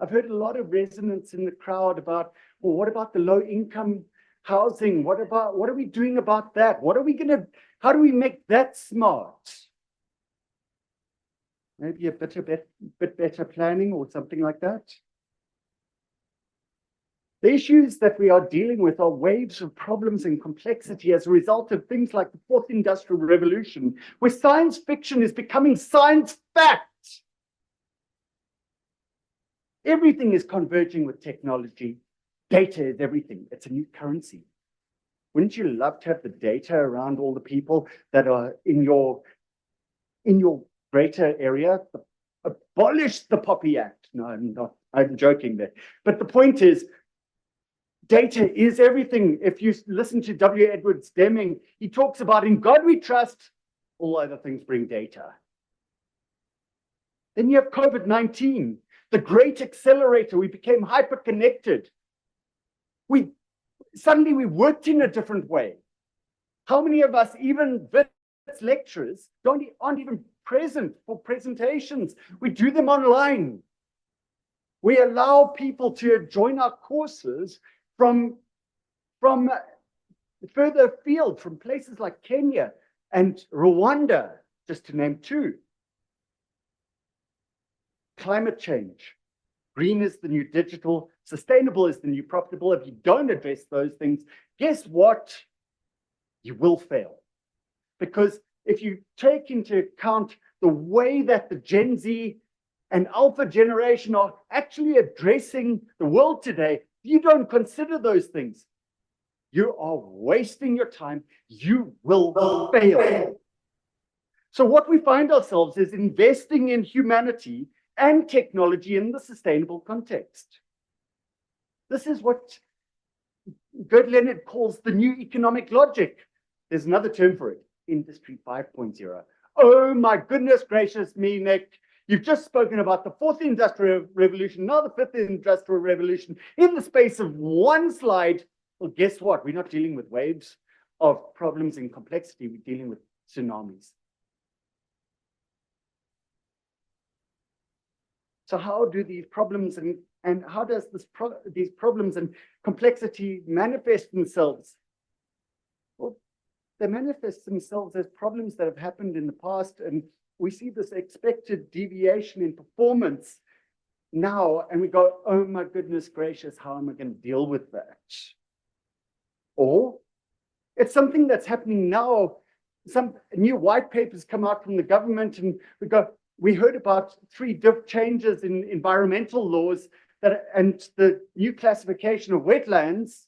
I've heard a lot of resonance in the crowd about, well, what about the low income housing? What are we doing about that? How do we make that smart? Maybe a bit better planning or something like that. The issues that we are dealing with are waves of problems and complexity as a result of things like the Fourth Industrial Revolution, where science fiction is becoming science fact. Everything is converging with technology. Data is everything. It's a new currency. Wouldn't you love to have the data around all the people that are in your greater area? Abolish the Poppy Act. No, I'm joking there. But the point is, data is everything. If you listen to W. Edwards Deming, he talks about in God we trust, all other things bring data. Then you have COVID-19, the great accelerator. We became hyper-connected. Suddenly we worked in a different way. How many of us, even Wits lecturers, aren't even present for presentations? We do them online. We allow people to join our courses from further afield, from places like Kenya and Rwanda, just to name two. Climate change. Green is the new digital, sustainable is the new profitable. If you don't address those things, guess what? You will fail. Because if you take into account the way that the Gen Z and Alpha generation are actually addressing the world today, you don't consider those things, you are wasting your time. You will fail. So what we find ourselves is investing in humanity and technology in the sustainable context. This is what Gerd Leonard calls the new economic logic. There's another term for it, Industry 5.0. Oh my goodness gracious me, Nick. You've just spoken about the fourth industrial revolution, now the fifth industrial revolution, in the space of one slide. Well, guess what? We're not dealing with waves of problems and complexity. We're dealing with tsunamis. So how do these problems and how does these problems and complexity manifest themselves? Well, they manifest themselves as problems that have happened in the past, and we see this expected deviation in performance now, and we go, oh my goodness gracious, how am I going to deal with that? Or it's something that's happening now. Some new white papers come out from the government, and we heard about 3 changes in environmental laws and the new classification of wetlands.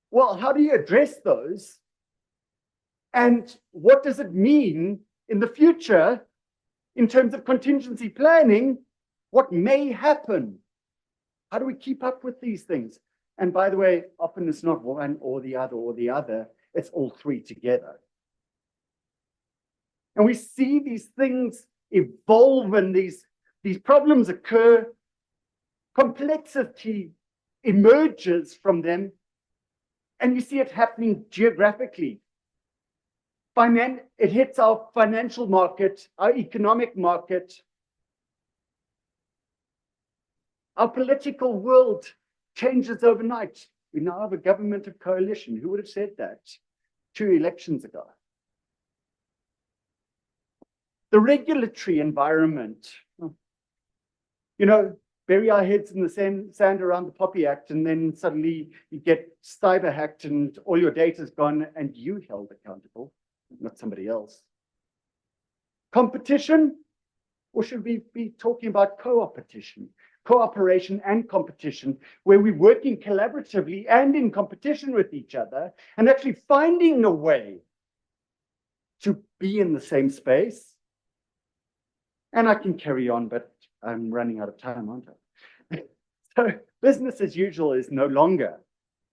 Well, how do you address those? And what does it mean in the future in terms of contingency planning? What may happen? How do we keep up with these things? And by the way, often it's not one or the other, it's all 3 together. And we see these things evolve and these problems occur. Complexity emerges from them, and you see it happening geographically. It hits our financial market, our economic market. Our political world changes overnight. We now have a government of coalition. Who would have said that 2 elections ago? The regulatory environment, bury our heads in the sand around the Poppy Act, and then suddenly you get cyber hacked and all your data's gone and you held accountable, not somebody else. Competition, or should we be talking about cooperation and competition, where we're working collaboratively and in competition with each other and actually finding a way to be in the same space? And I can carry on, but I'm running out of time, aren't I? So business as usual is no longer.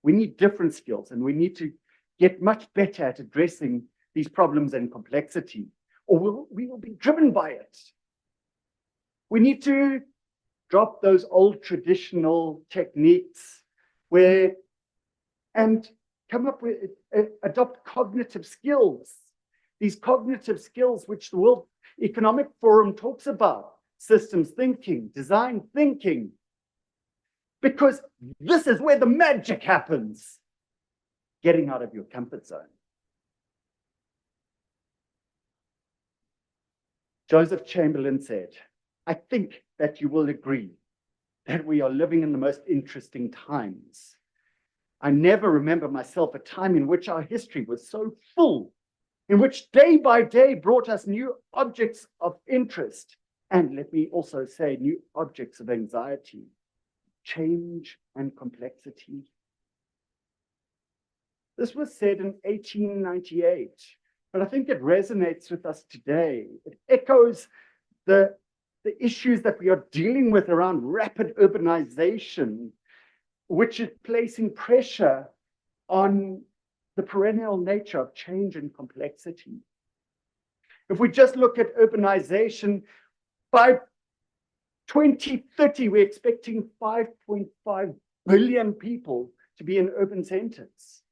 We need different skills, and we need to get much better at addressing these problems and complexity, or we will be driven by it. We need to drop those old traditional techniques and come up with, adopt cognitive skills. These cognitive skills which the World Economic Forum talks about, systems thinking, design thinking, because this is where the magic happens, getting out of your comfort zone. Joseph Chamberlain said, I think that you will agree that we are living in the most interesting times. I never remember myself a time in which our history was so full, in which day by day brought us new objects of interest, and let me also say new objects of anxiety, change and complexity. This was said in 1898, but I think it resonates with us today. It echoes the issues that we are dealing with around rapid urbanization, which is placing pressure on the perennial nature of change and complexity. If we just look at urbanization, by 2030, we're expecting 5.5 billion people to be in urban centers.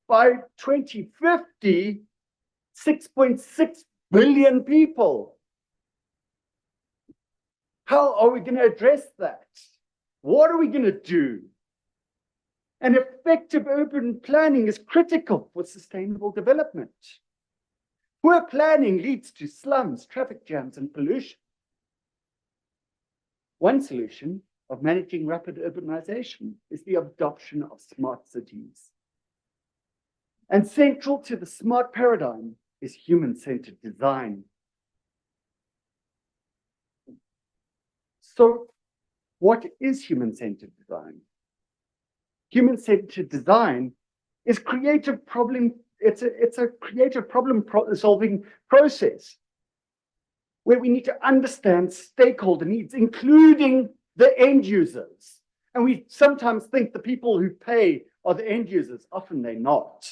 By 2050, 6.6 billion people. How are we going to address that? What are we going to do? And effective urban planning is critical for sustainable development. Poor planning leads to slums, traffic jams, and pollution. One solution of managing rapid urbanization is the adoption of smart cities. And central to the smart paradigm is human-centered design. So, what is human-centered design? Human-centered design is creative problem. It's a creative problem-solving process where we need to understand stakeholder needs, including the end users. And we sometimes think the people who pay are the end users. Often they're not.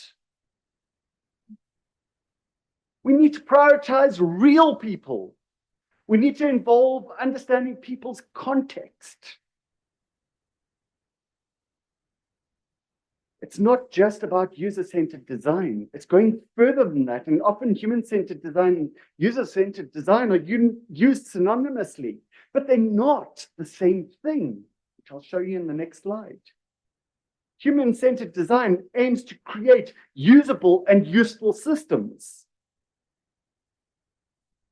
We need to prioritize real people. We need to involve understanding people's context. It's not just about user-centered design. It's going further than that. And often human-centered design and user-centered design are used synonymously, but they're not the same thing, which I'll show you in the next slide. Human-centered design aims to create usable and useful systems.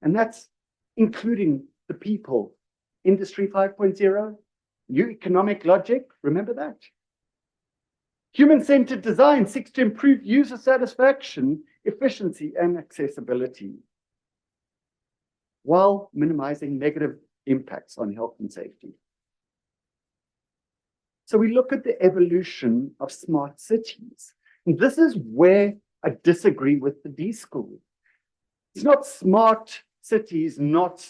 And that's including the people. Industry 5.0, new economic logic, remember that? Human-centered design seeks to improve user satisfaction, efficiency, and accessibility, while minimizing negative impacts on health and safety. So we look at the evolution of smart cities. And this is where I disagree with the D school. It's not smart cities, not,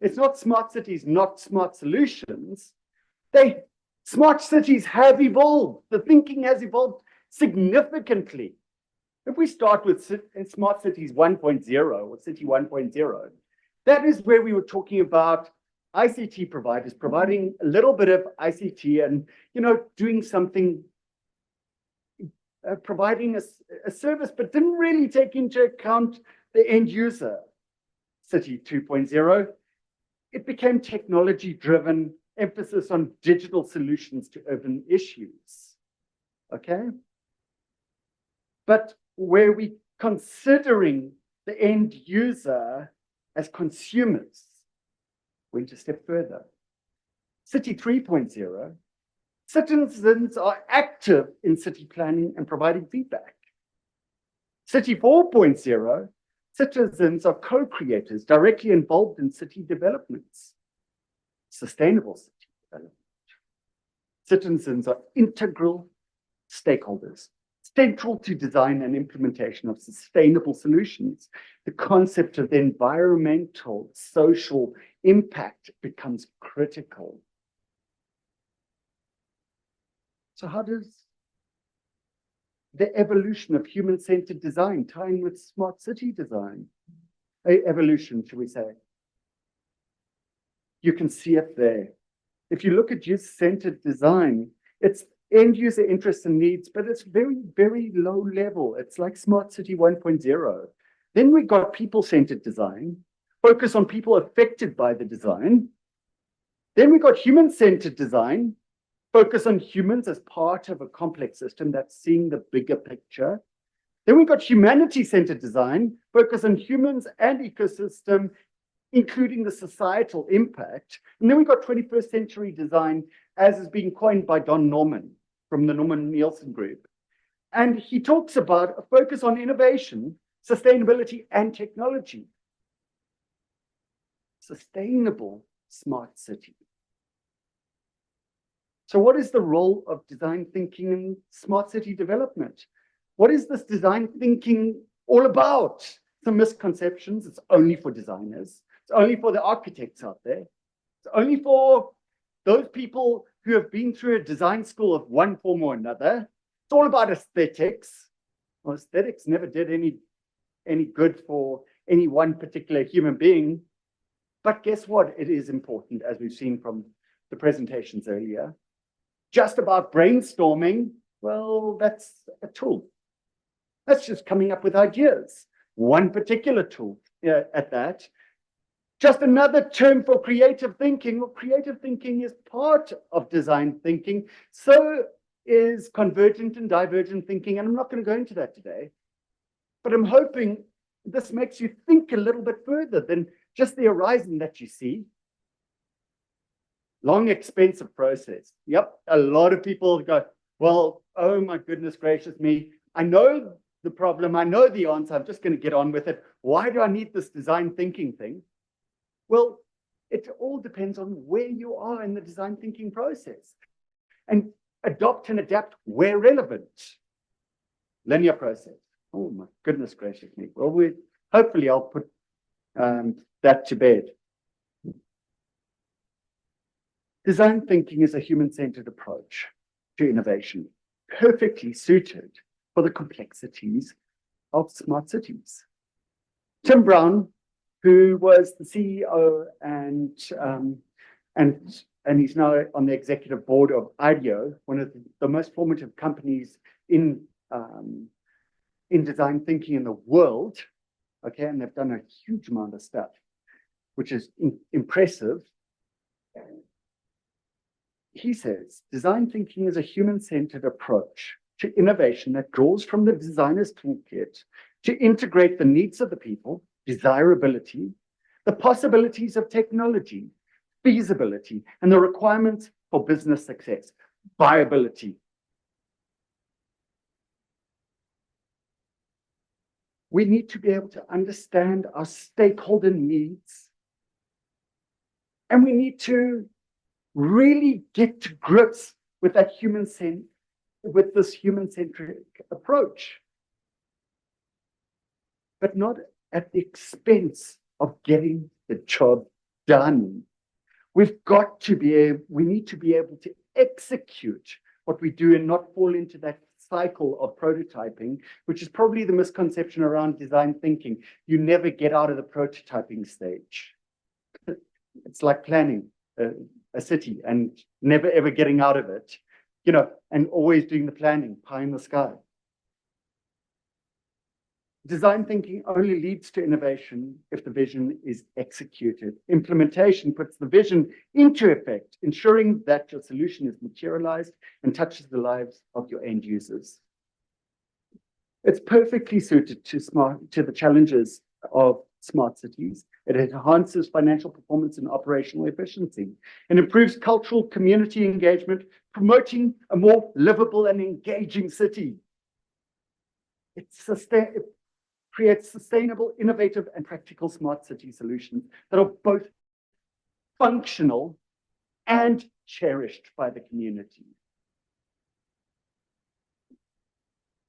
it's not smart cities, not smart solutions. Smart cities have evolved. The thinking has evolved significantly. If we start with Smart Cities 1.0 or City 1.0, that is where we were talking about ICT providers providing a little bit of ICT and, doing something, providing a service, but didn't really take into account the end user. City 2.0, it became technology-driven, emphasis on digital solutions to urban issues, okay? But where we considering the end user as consumers, went a step further. City 3.0, citizens are active in city planning and providing feedback. City 4.0, citizens are co-creators directly involved in city developments. Sustainable city development. Citizens are integral stakeholders, central to design and implementation of sustainable solutions. The concept of the environmental, social impact becomes critical. So how does the evolution of human-centered design, tying with smart city design, evolution, should we say. You can see it there. If you look at youth-centered design, it's end user interests and needs, but it's very, very low level. It's like Smart City 1.0. Then we got people-centered design, focus on people affected by the design. Then we got human-centered design, focus on humans as part of a complex system that's seeing the bigger picture. Then we got humanity-centered design, focus on humans and ecosystem, including the societal impact. And then we got 21st century design, as is being coined by Don Norman from the Norman Nielsen Group. And he talks about a focus on innovation, sustainability, and technology. Sustainable smart city. So what is the role of design thinking in smart city development? What is this design thinking all about? Some misconceptions. It's only for designers. It's only for the architects out there. It's only for those people who have been through a design school of one form or another. It's all about aesthetics. Well, aesthetics never did any good for any one particular human being. But guess what? It is important, as we've seen from the presentations earlier. Just about brainstorming, well, that's a tool. That's just coming up with ideas. One particular tool at that. Just another term for creative thinking. Well, creative thinking is part of design thinking. So is convergent and divergent thinking. And I'm not going to go into that today. But I'm hoping this makes you think a little bit further than just the horizon that you see. Long, expensive process. Yep, a lot of people go, well, oh my goodness gracious me. I know the problem. I know the answer. I'm just going to get on with it. Why do I need this design thinking thing? Well, it all depends on where you are in the design thinking process. And adopt and adapt where relevant. Linear process. Oh my goodness gracious me. Well, hopefully I'll put that to bed. Design thinking is a human-centered approach to innovation, perfectly suited for the complexities of smart cities. Tim Brown, who was the CEO and he's now on the executive board of IDEO, one of the most formative companies in design thinking in the world. Okay, and they've done a huge amount of stuff, which is impressive. He says, design thinking is a human-centered approach to innovation that draws from the designer's toolkit to integrate the needs of the people, desirability, the possibilities of technology, feasibility, and the requirements for business success, viability. We need to be able to understand our stakeholder needs, and we need to really get to grips with that with this human-centric approach, but not at the expense of getting the job done. We need to be able to execute what we do and not fall into that cycle of prototyping, which is probably the misconception around design thinking. You never get out of the prototyping stage. It's like planning a city and never ever getting out of it, and always doing the planning, pie in the sky. Design thinking only leads to innovation if the vision is executed. Implementation puts the vision into effect, ensuring that your solution is materialized and touches the lives of your end users. It's perfectly suited to the challenges of smart cities. It enhances financial performance and operational efficiency and improves cultural community engagement, promoting a more livable and engaging city. It creates sustainable, innovative, and practical smart city solutions that are both functional and cherished by the community.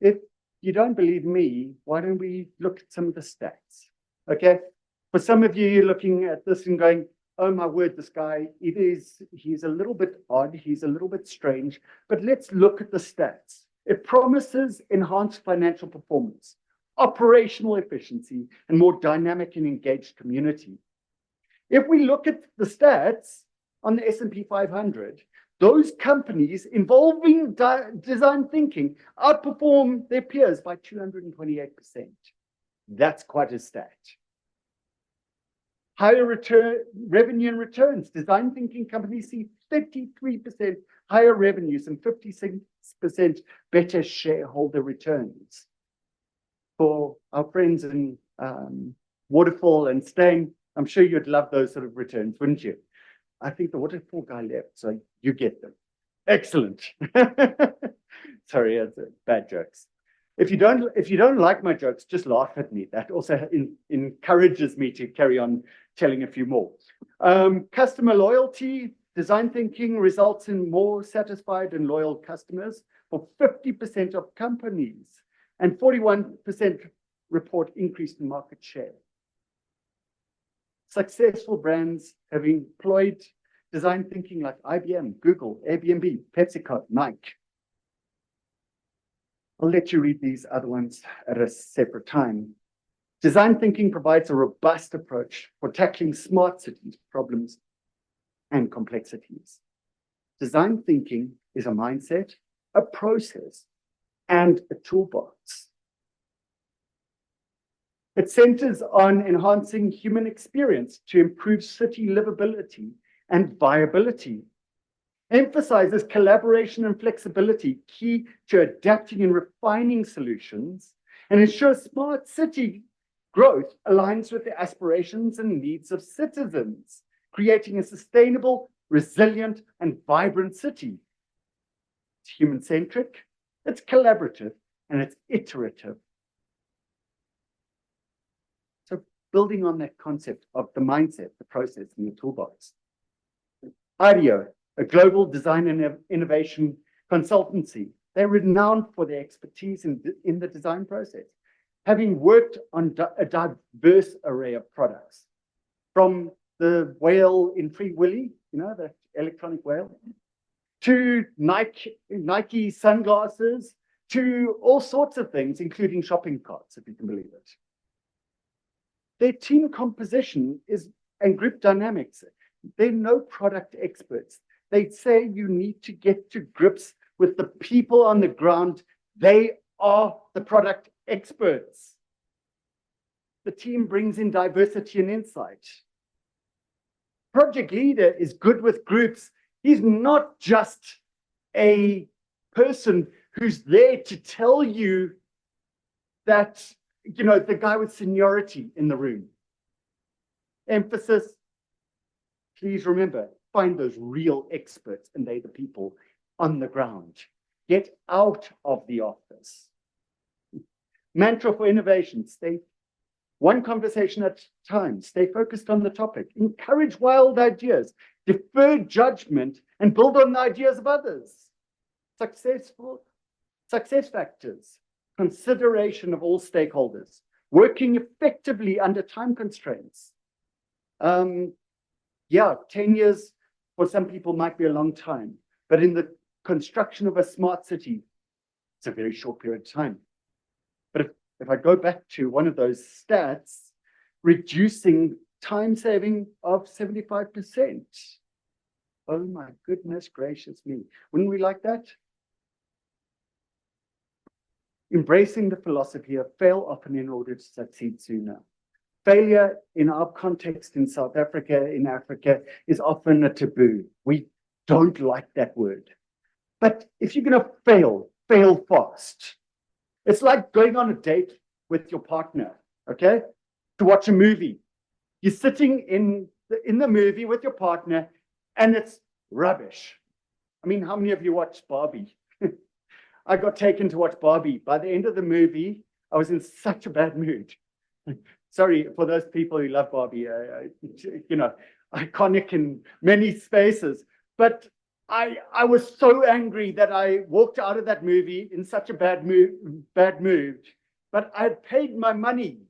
If you don't believe me, why don't we look at some of the stats? Okay, for some of you, you're looking at this and going, oh my word, this guy, he's a little bit odd, he's a little bit strange, but let's look at the stats. It promises enhanced financial performance, operational efficiency, and more dynamic and engaged community. If we look at the stats on the S&P 500, those companies involving design thinking outperform their peers by 228%. That's quite a stat. Higher revenue and returns. Design thinking companies see 33% higher revenues and 56% better shareholder returns. For our friends in Waterfall and Steyn, I'm sure you'd love those sort of returns, wouldn't you? I think the Waterfall guy left, so you get them. Excellent. Sorry, that's bad jokes. If you don't like my jokes, just laugh at me. That also encourages me to carry on telling a few more. Customer loyalty, design thinking results in more satisfied and loyal customers for 50% of companies, and 41% report increase in market share. Successful brands have employed design thinking like IBM, Google, Airbnb, PepsiCo, Nike. I'll let you read these other ones at a separate time. Design thinking provides a robust approach for tackling smart cities problems and complexities. Design thinking is a mindset, a process, and a toolbox. It centers on enhancing human experience to improve city livability and viability. Emphasizes collaboration and flexibility, key to adapting and refining solutions, and ensures smart city growth aligns with the aspirations and needs of citizens, creating a sustainable, resilient, and vibrant city. It's human-centric, it's collaborative, and it's iterative. So building on that concept of the mindset, the process, and the toolbox. IDEO, a global design and innovation consultancy. They're renowned for their expertise in the design process, having worked on a diverse array of products, from the whale in Free Willy, you know, the electronic whale, to Nike sunglasses, to all sorts of things, including shopping carts, if you can believe it. Their team composition and group dynamics, they're no product experts. They say you need to get to grips with the people on the ground. They are the product experts. The team brings in diversity and insight. Project leader is good with groups. He's not just a person who's there to tell you that, you know, the guy with seniority in the room. Emphasis, please remember, find those real experts, and they're the people on the ground. Get out of the office. Mantra for innovation, stay one conversation at a time, stay focused on the topic, encourage wild ideas, defer judgment, and build on the ideas of others. Success factors, consideration of all stakeholders, working effectively under time constraints. 10 years for some people might be a long time, but in the construction of a smart city, it's a very short period of time. But if I go back to one of those stats, reducing time saving of 75%. Oh my goodness gracious me. Wouldn't we like that? Embracing the philosophy of fail often in order to succeed sooner. Failure in our context in South Africa, in Africa, is often a taboo. We don't like that word. But if you're going to fail, fail fast. It's like going on a date with your partner, okay? To watch a movie. You're sitting in the movie with your partner and it's rubbish. I mean, how many of you watched Barbie? I got taken to watch Barbie. By the end of the movie, I was in such a bad mood. Sorry for those people who love Barbie, you know, iconic in many spaces. But I was so angry that I walked out of that movie in such a bad mood. But I had paid my money.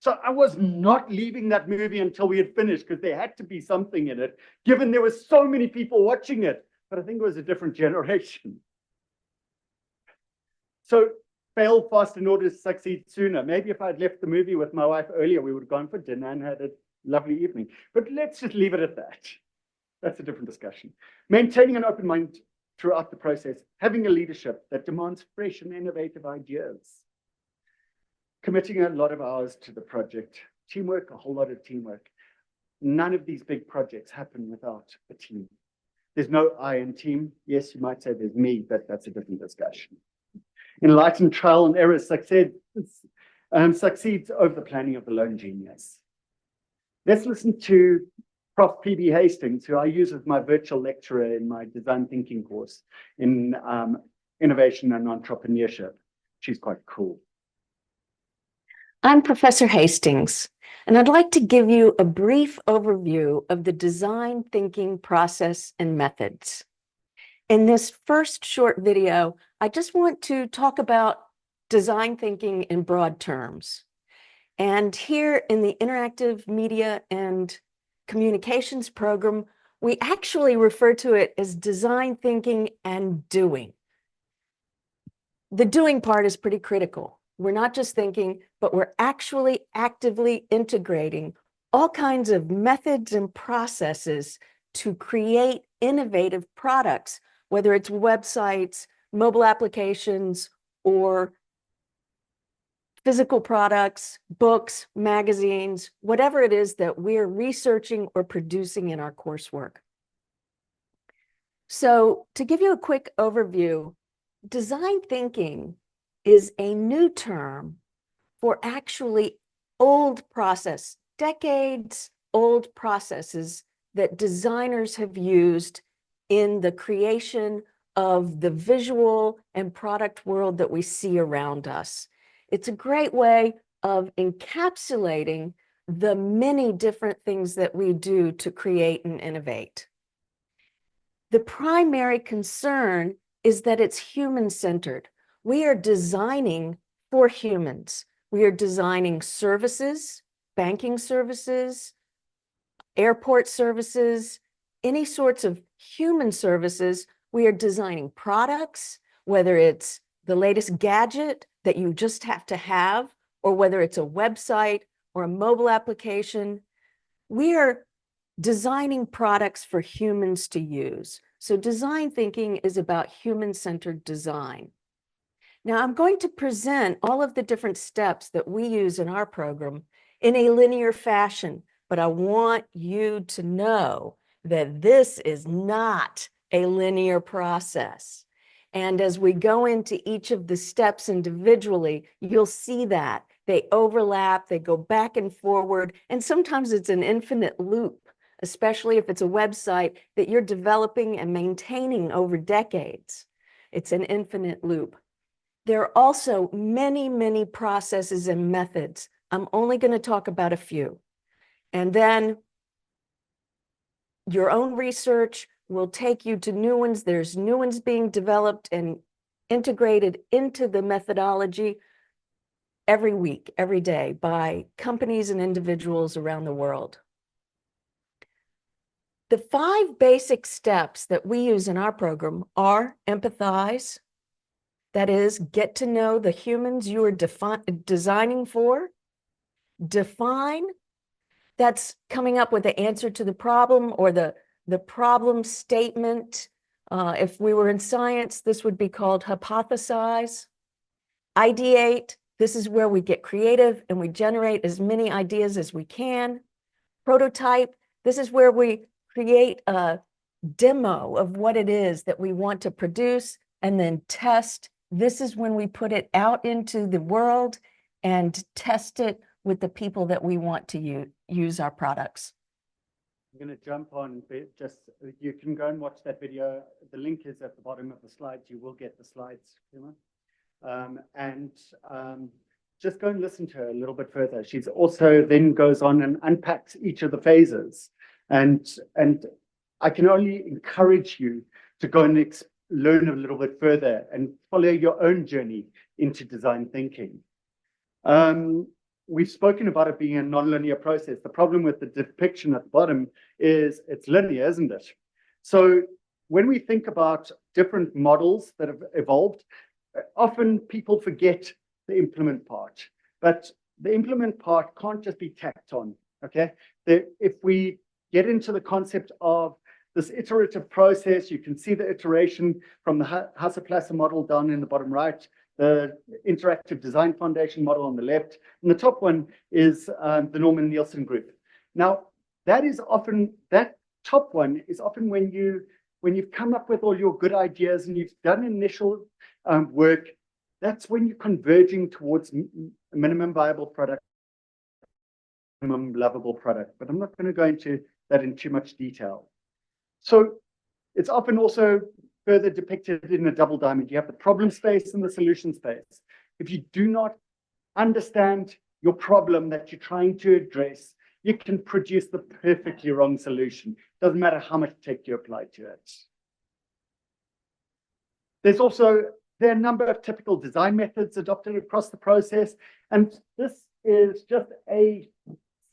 So I was not leaving that movie until we had finished, because there had to be something in it, given there were so many people watching it. But I think it was a different generation. So fail fast in order to succeed sooner. Maybe if I'd left the movie with my wife earlier, we would have gone for dinner and had a lovely evening. But let's just leave it at that. That's a different discussion. Maintaining an open mind throughout the process, having a leadership that demands fresh and innovative ideas, committing a lot of hours to the project, teamwork, a whole lot of teamwork. None of these big projects happen without a team. There's no I in team. Yes, you might say there's me, but that's a different discussion. Enlightened trial and error succeeds over the planning of the lone genius. Let's listen to Prof. P.B. Hastings, who I use as my virtual lecturer in my design thinking course in innovation and entrepreneurship. She's quite cool.
I'm Professor Hastings, and I'd like to give you a brief overview of the design thinking process and methods. In this first short video, I just want to talk about design thinking in broad terms. And here in the Interactive Media and Communications program, we actually refer to it as design thinking and doing. The doing part is pretty critical. We're not just thinking, but we're actually actively integrating all kinds of methods and processes to create innovative products, whether it's websites, mobile applications, or physical products, books, magazines, whatever it is that we're researching or producing in our coursework. So to give you a quick overview, design thinking is a new term for actually old process, decades old processes that designers have used in the creation of the visual and product world that we see around us. It's a great way of encapsulating the many different things that we do to create and innovate. The primary concern is that it's human-centered. We are designing for humans. We are designing services, banking services, airport services, any sorts of human services. We are designing products, whether it's the latest gadget that you just have to have, or whether it's a website or a mobile application. We are designing products for humans to use. So design thinking is about human-centered design. Now, I'm going to present all of the different steps that we use in our program in a linear fashion, but I want you to know that this is not a linear process. And as we go into each of the steps individually, you'll see that they overlap, they go back and forward, and sometimes it's an infinite loop, especially if it's a website that you're developing and maintaining over decades. It's an infinite loop. There are also many, many processes and methods. I'm only going to talk about a few. And then your own research will take you to new ones. There's new ones being developed and integrated into the methodology every week, every day by companies and individuals around the world. The 5 basic steps that we use in our program are empathize. That is, get to know the humans you are designing for. Define. That's coming up with the answer to the problem or the problem statement. If we were in science, this would be called hypothesize. Ideate. This is where we get creative and we generate as many ideas as we can. Prototype. This is where we create a demo of what it is that we want to produce, and then test. This is when we put it out into the world and test it with the people that we want to use our products.
I'm going to jump on, you can go and watch that video. The link is at the bottom of the slides. You will get the slides, just go and listen to her a little bit further. She's also then goes on and unpacks each of the phases. And I can only encourage you to go and learn a little bit further and follow your own journey into design thinking. We've spoken about it being a non-linear process. The problem with the depiction at the bottom is it's linear, isn't it? So when we think about different models that have evolved, often people forget the implement part, but the implement part can't just be tacked on, okay? If we get into the concept of this iterative process, you can see the iteration from the Hasse-Placer model down in the bottom right, the interactive design foundation model on the left, and the top one is the Norman Nielsen group. Now, that top one is often when you've come up with all your good ideas and you've done initial work, that's when you're converging towards minimum viable product, minimum lovable product. But I'm not going to go into that in too much detail. So it's often also further depicted in a double diamond. You have the problem space and the solution space. If you do not understand your problem that you're trying to address, you can produce the perfectly wrong solution. Doesn't matter how much tech you apply to it. There are a number of typical design methods adopted across the process, and this is just a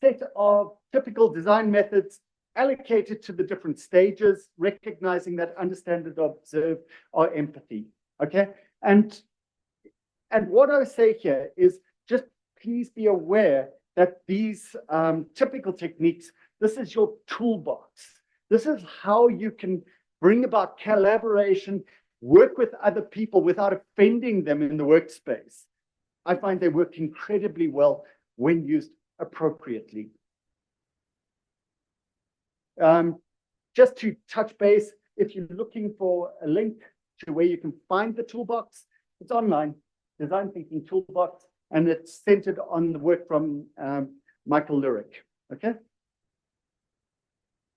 set of typical design methods allocated to the different stages, recognizing that understand and observe are empathy. Okay, and what I say here is just please be aware that these typical techniques, this is your toolbox. This is how you can bring about collaboration, work with other people without offending them in the workspace. I find they work incredibly well when used appropriately. Just to touch base, if you're looking for a link to where you can find the toolbox, it's online, Design Thinking Toolbox, and it's centered on the work from Michael Lyric, okay?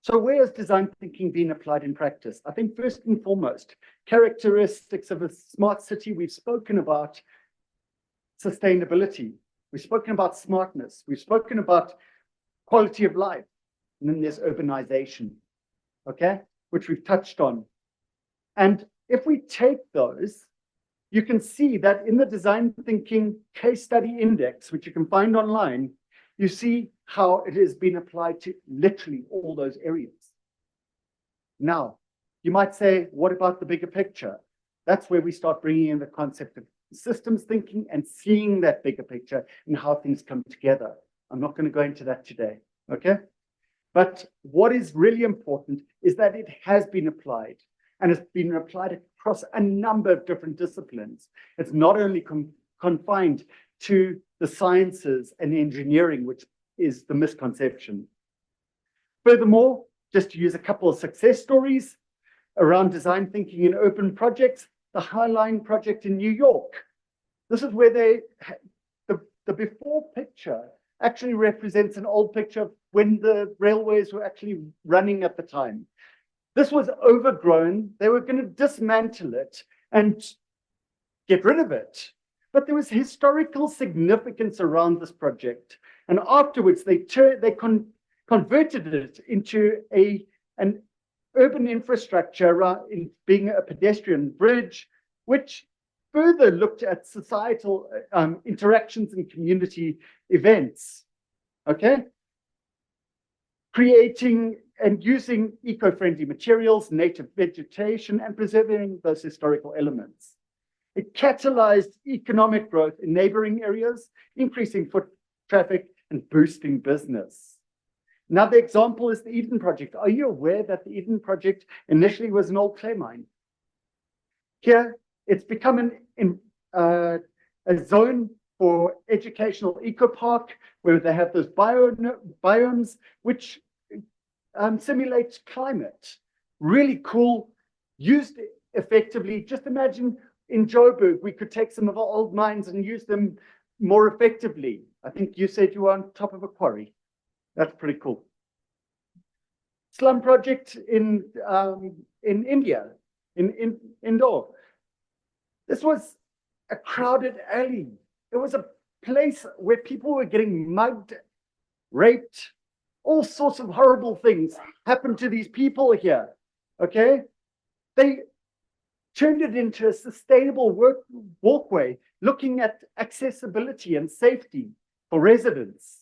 So where has design thinking been applied in practice? I think first and foremost, characteristics of a smart city, we've spoken about sustainability, we've spoken about smartness, we've spoken about quality of life, and then there's urbanization, okay, which we've touched on. And if we take those, you can see that in the Design Thinking Case Study Index, which you can find online, you see how it has been applied to literally all those areas. Now, you might say, what about the bigger picture? That's where we start bringing in the concept of systems thinking and seeing that bigger picture and how things come together. I'm not going to go into that today, okay? But what is really important is that it has been applied, and it's been applied across a number of different disciplines. It's not only confined to the sciences and engineering, which is the misconception. Furthermore, just to use a couple of success stories around design thinking in open projects, the High Line project in New York. This is where the before picture actually represents an old picture of when the railways were actually running at the time. This was overgrown. They were going to dismantle it and get rid of it. But there was historical significance around this project. And afterwards, they converted it into an urban infrastructure in being a pedestrian bridge, which further looked at societal interactions and community events, okay? Creating and using eco-friendly materials, native vegetation, and preserving those historical elements. It catalyzed economic growth in neighboring areas, increasing foot traffic and boosting business. Another example is the Eden Project. Are you aware that the Eden Project initially was an old clay mine? Here, it's become a zone for educational eco-park where they have those biomes which simulate climate. Really cool, used effectively. Just imagine in Joburg, we could take some of our old mines and use them more effectively. I think you said you were on top of a quarry. That's pretty cool. Slum project in India, in Indore. This was a crowded alley. It was a place where people were getting mugged, raped, all sorts of horrible things happened to these people here, okay? They turned it into a sustainable walkway, looking at accessibility and safety for residents,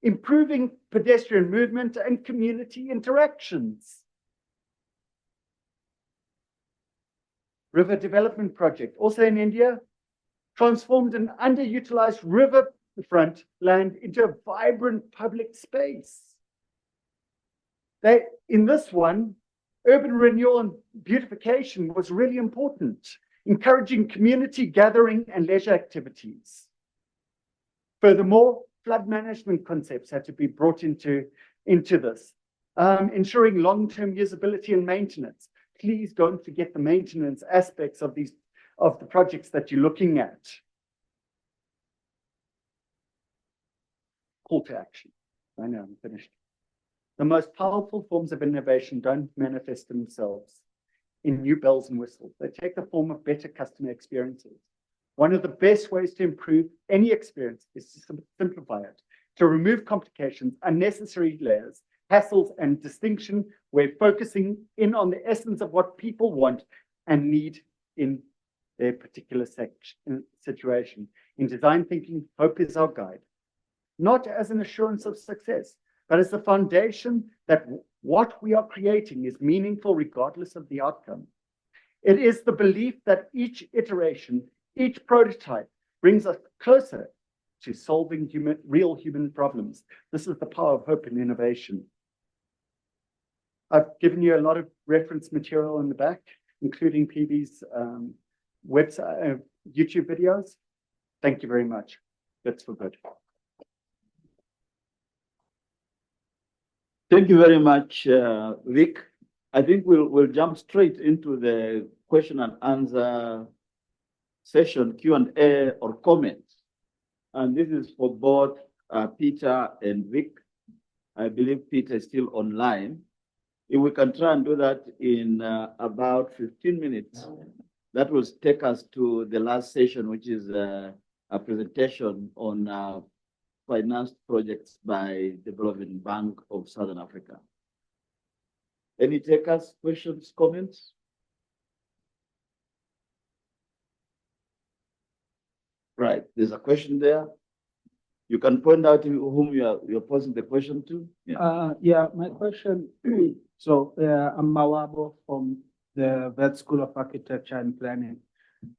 improving pedestrian movement and community interactions. river development project, also in India, transformed an underutilized riverfront land into a vibrant public space. In this one, urban renewal and beautification was really important, encouraging community gathering and leisure activities. Furthermore, flood management concepts had to be brought into this, ensuring long-term usability and maintenance. Please don't forget the maintenance aspects of the projects that you're looking at. Call to action. I know, I'm finished. The most powerful forms of innovation don't manifest themselves in new bells and whistles. They take the form of better customer experiences. One of the best ways to improve any experience is to simplify it, to remove complications, unnecessary layers, hassles, and distinction. We're focusing in on the essence of what people want and need in their particular situation. In design thinking, hope is our guide, not as an assurance of success, but as the foundation that what we are creating is meaningful regardless of the outcome. It is the belief that each iteration, each prototype brings us closer to solving real human problems. This is the power of hope and innovation. I've given you a lot of reference material in the back, including PB's website, YouTube videos. Thank you very much. That's for good.
Thank you very much, Vic. I think we'll jump straight into the question and answer session, Q&A or comments. And this is for both Peter and Vic. I believe Peter is still online. If we can try and do that in about 15 minutes, that will take us to the last session, which is a presentation on financed projects by Development Bank of Southern Africa. Any takers, questions, comments? Right, there's a question there. You can point out whom you're posing the question to.
Yeah, my question. So I'm Mawabo from the Wits School of Architecture and Planning.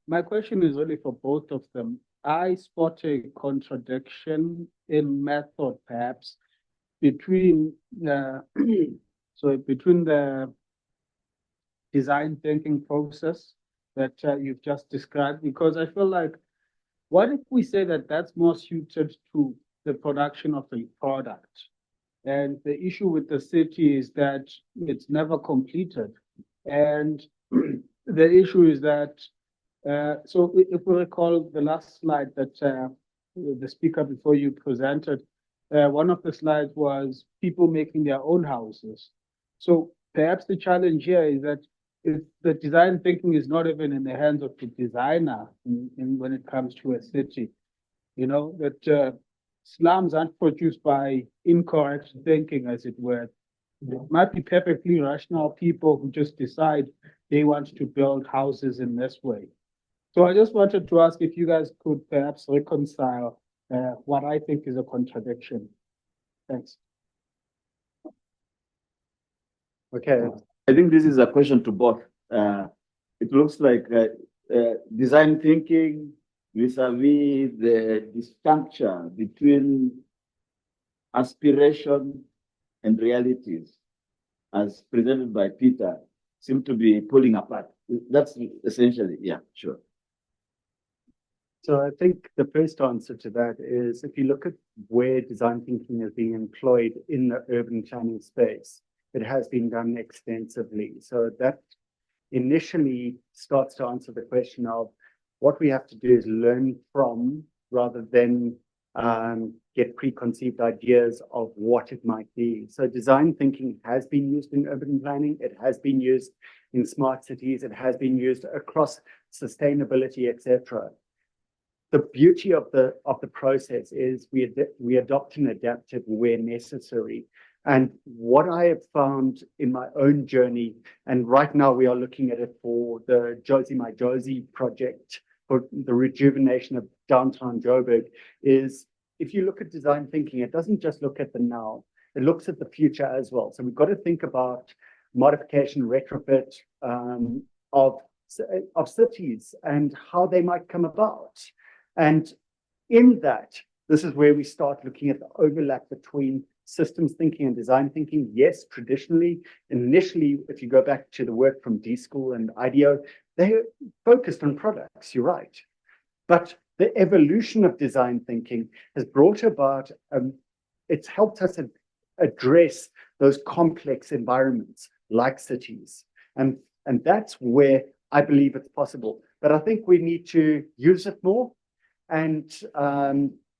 My question is really for both of them. I spot a contradiction in method, perhaps, between between the design thinking process that you've just described, because I feel like, what if we say that that's more suited to the production of a product? And the issue with the city is that it's never completed. And the issue is that, so if we recall the last slide that the speaker before you presented, one of the slides was people making their own houses. So perhaps the challenge here is that if the design thinking is not even in the hands of the designer when it comes to a city, you know, that slums aren't produced by incorrect thinking, as it were. It might be perfectly rational people who just decide they want to build houses in this way. So I just wanted to ask if you guys could perhaps reconcile what I think is a contradiction. Thanks.
Okay, I think this is a question to both. It looks like design thinking vis-a-vis the distinction between aspiration and realities, as presented by Peter, seem to be pulling apart. That's essentially, yeah, sure.
So I think the first answer to that is, if you look at where design thinking is being employed in the urban planning space, it has been done extensively. So that initially starts to answer the question of what we have to do is learn from, rather than get preconceived ideas of what it might be. So design thinking has been used in urban planning. It has been used in smart cities. It has been used across sustainability, etc. The beauty of the process is we adopt and adapt it where necessary. And what I have found in my own journey, and right now we are looking at it for the Josie My Josie project for the rejuvenation of downtown Joburg, is if you look at design thinking, it doesn't just look at the now, it looks at the future as well. So we've got to think about modification, retrofit of of cities and how they might come about. And in that, this is where we start looking at the overlap between systems thinking and design thinking. Yes, traditionally, initially, if you go back to the work from D-School and IDEO, they focused on products, you're right. But the evolution of design thinking has brought about, it's helped us address those complex environments like cities. And that's where I believe it's possible. But I think we need to use it more and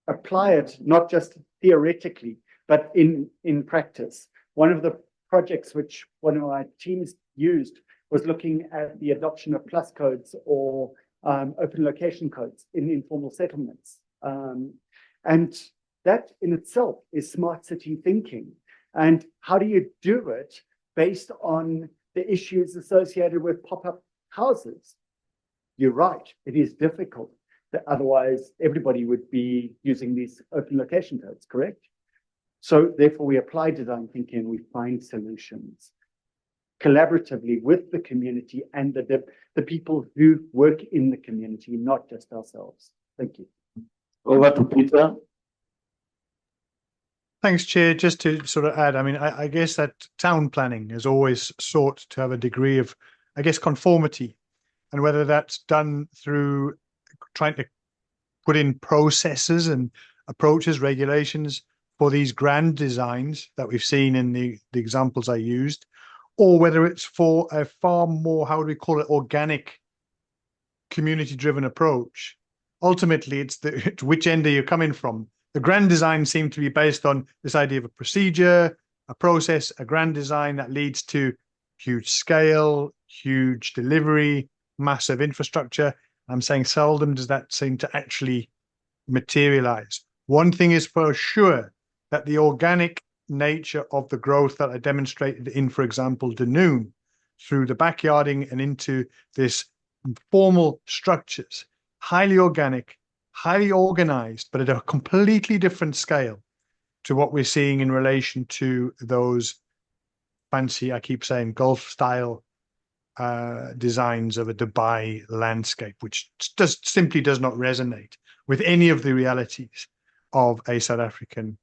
apply it, not just theoretically, but in practice. One of the projects which one of my teams used was looking at the adoption of plus codes or open location codes in informal settlements. And that in itself is smart city thinking. And how do you do it based on the issues associated with pop-up houses? You're right, it is difficult. Otherwise, everybody would be using these open location codes, correct? So therefore, we apply design thinking and we find solutions collaboratively with the community and the people who work in the community, not just ourselves. Thank you.
Over to Peter.
Thanks, Chair. Just to sort of add, I mean, I guess that town planning has always sought to have a degree of, I guess, conformity, and whether that's done through trying to put in processes and approaches, regulations for these grand designs that we've seen in the examples I used, or whether it's for a far more, how would we call it, organic, community-driven approach. Ultimately, it's which end are you coming from? The grand design seemed to be based on this idea of a procedure, a process, a grand design that leads to huge scale, huge delivery, massive infrastructure. I'm saying seldom does that seem to actually materialize. One thing is for sure, that the organic nature of the growth that I demonstrated in, for example, Dunoon, through the backyarding and into this formal structures, highly organic, highly organized, but at a completely different scale to what we're seeing in relation to those fancy, I keep saying, Gulf style designs of a Dubai landscape, which simply does not resonate with any of the realities of a South African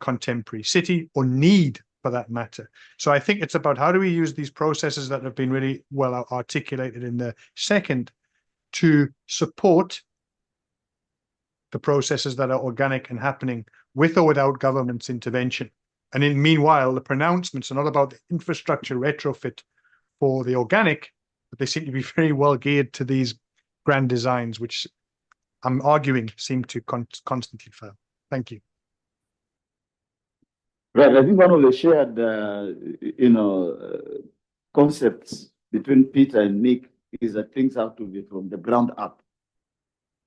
contemporary city, or need for that matter. So I think it's about how do we use these processes that have been really well articulated in the second to support the processes that are organic and happening with or without government's intervention. And meanwhile, the pronouncements are not about the infrastructure retrofit for the organic, but they seem to be very well geared to these grand designs, which I'm arguing seem to constantly fail. Thank you.
Right, I think one of the shared, concepts between Peter and Nick is that things have to be from the ground up,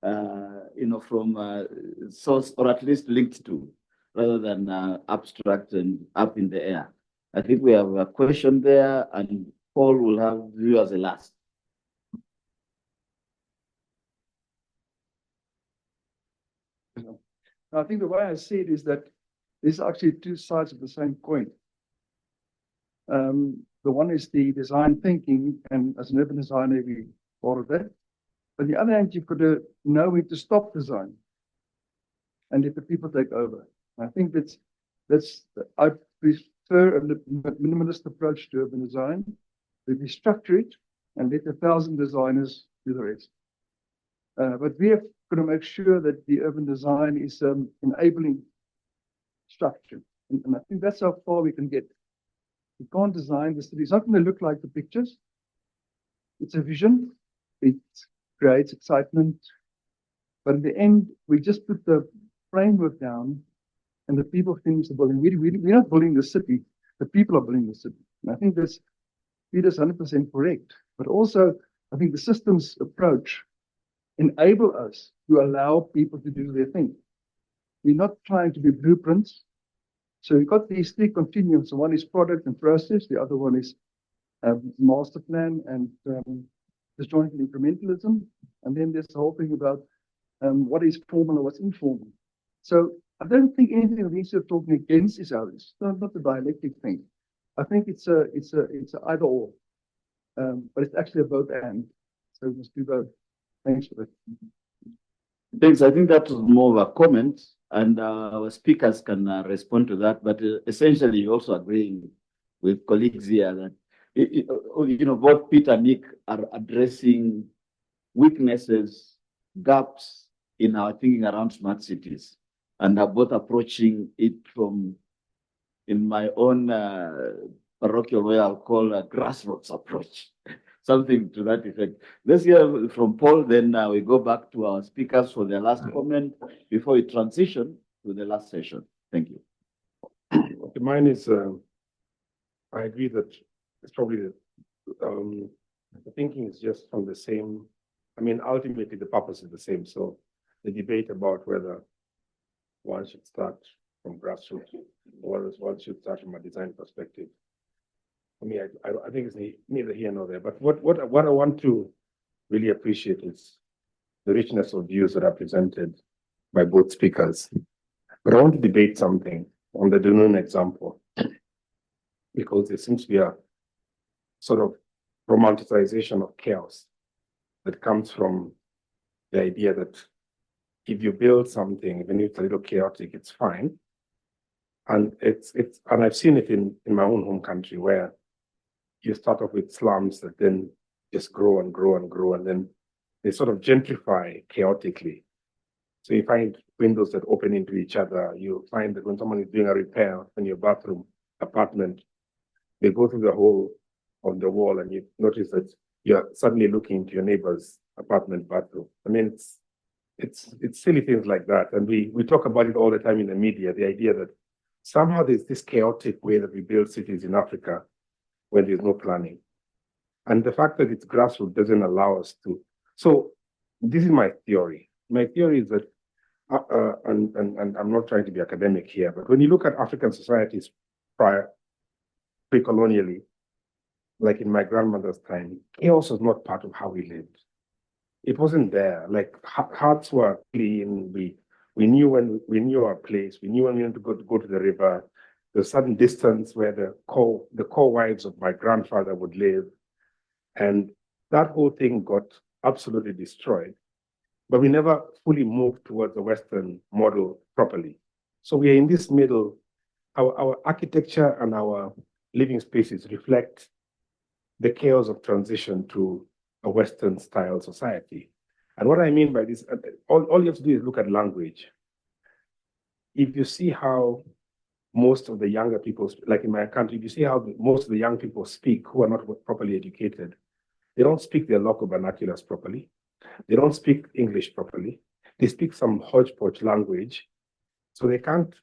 from source, or at least linked to, rather than abstract and up in the air. I think we have a question there, and Paul will have you as a last.
I think the way I see it is that there's actually two sides of the same coin. The one is the design thinking, and as an urban designer, we part of that. But on the other hand, you've got to know when to stop design and let the people take over. I think I prefer a minimalist approach to urban design. We structure it and let 1,000 designers do the rest. But we have got to make sure that the urban design is enabling structure. And I think that's how far we can get. We can't design the city. It's not going to look like the pictures. It's a vision. It creates excitement. But in the end, we just put the framework down and the people finish the building. We're not building the city. The people are building the city. And I think Peter's 100% correct. But also, I think the systems approach enable us to allow people to do their thing. We're not trying to be blueprints. So we've got these three continuums. One is product and process. The other one is master plan and disjoint incrementalism. And then there's the whole thing about what is formal and what's informal. So I don't think anything of these are talking against each other. It's not a dialectic thing. I think it's a either or, but it's actually a both and. So we must do both. Thanks for that.
Thanks. I think that was more of a comment, and our speakers can respond to that. But essentially, also agreeing with colleagues here that both Peter and Nick are addressing weaknesses, gaps in our thinking around smart cities, and are both approaching it from, in my own parochial way, I'll call a grassroots approach. Something to that effect. Let's hear from Paul, then we go back to our speakers for their last comment before we transition to the last session. Thank you.
Mine is, I agree that it's probably the thinking is just from the same. I mean, ultimately the purpose is the same. So the debate about whether one should start from grassroots or whether one should start from a design perspective. For me, I think it's neither here nor there. But what I want to really appreciate is the richness of views that are presented by both speakers. But I want to debate something on the Dunoon example, because there seems to be a sort of romanticization of chaos that comes from the idea that if you build something, even if it's a little chaotic, it's fine. And and I've seen it in my own home country, where you start off with slums that then just grow and grow and grow, and then they sort of gentrify chaotically. So you find windows that open into each other. You find that when someone is doing a repair in your bathroom apartment, they go through the hole on the wall, and you notice that you're suddenly looking into your neighbor's apartment bathroom. I mean, it's silly things like that. And we talk about it all the time in the media, the idea that somehow there's this chaotic way that we build cities in Africa when there's no planning. And the fact that it's grassroots doesn't allow us to. So this is my theory. My theory is that, and I'm not trying to be academic here, but when you look at African societies pre-colonially, like in my grandmother's time, chaos was not part of how we lived. It wasn't there. Like hearts were clean. We knew when we knew our place. We knew when we wanted to go to the river. The sudden distance where the core wives of my grandfather would live. And that whole thing got absolutely destroyed. But we never fully moved towards the Western model properly. So we are in this middle. Our architecture and our living spaces reflect the chaos of transition to a Western style society. And what I mean by this, all you have to do is look at language. If you see how most of the younger people, like in my country, if you see how most of the young people speak who are not properly educated, they don't speak their local vernaculars properly. They don't speak English properly. They speak some hodgepodge language. So they can't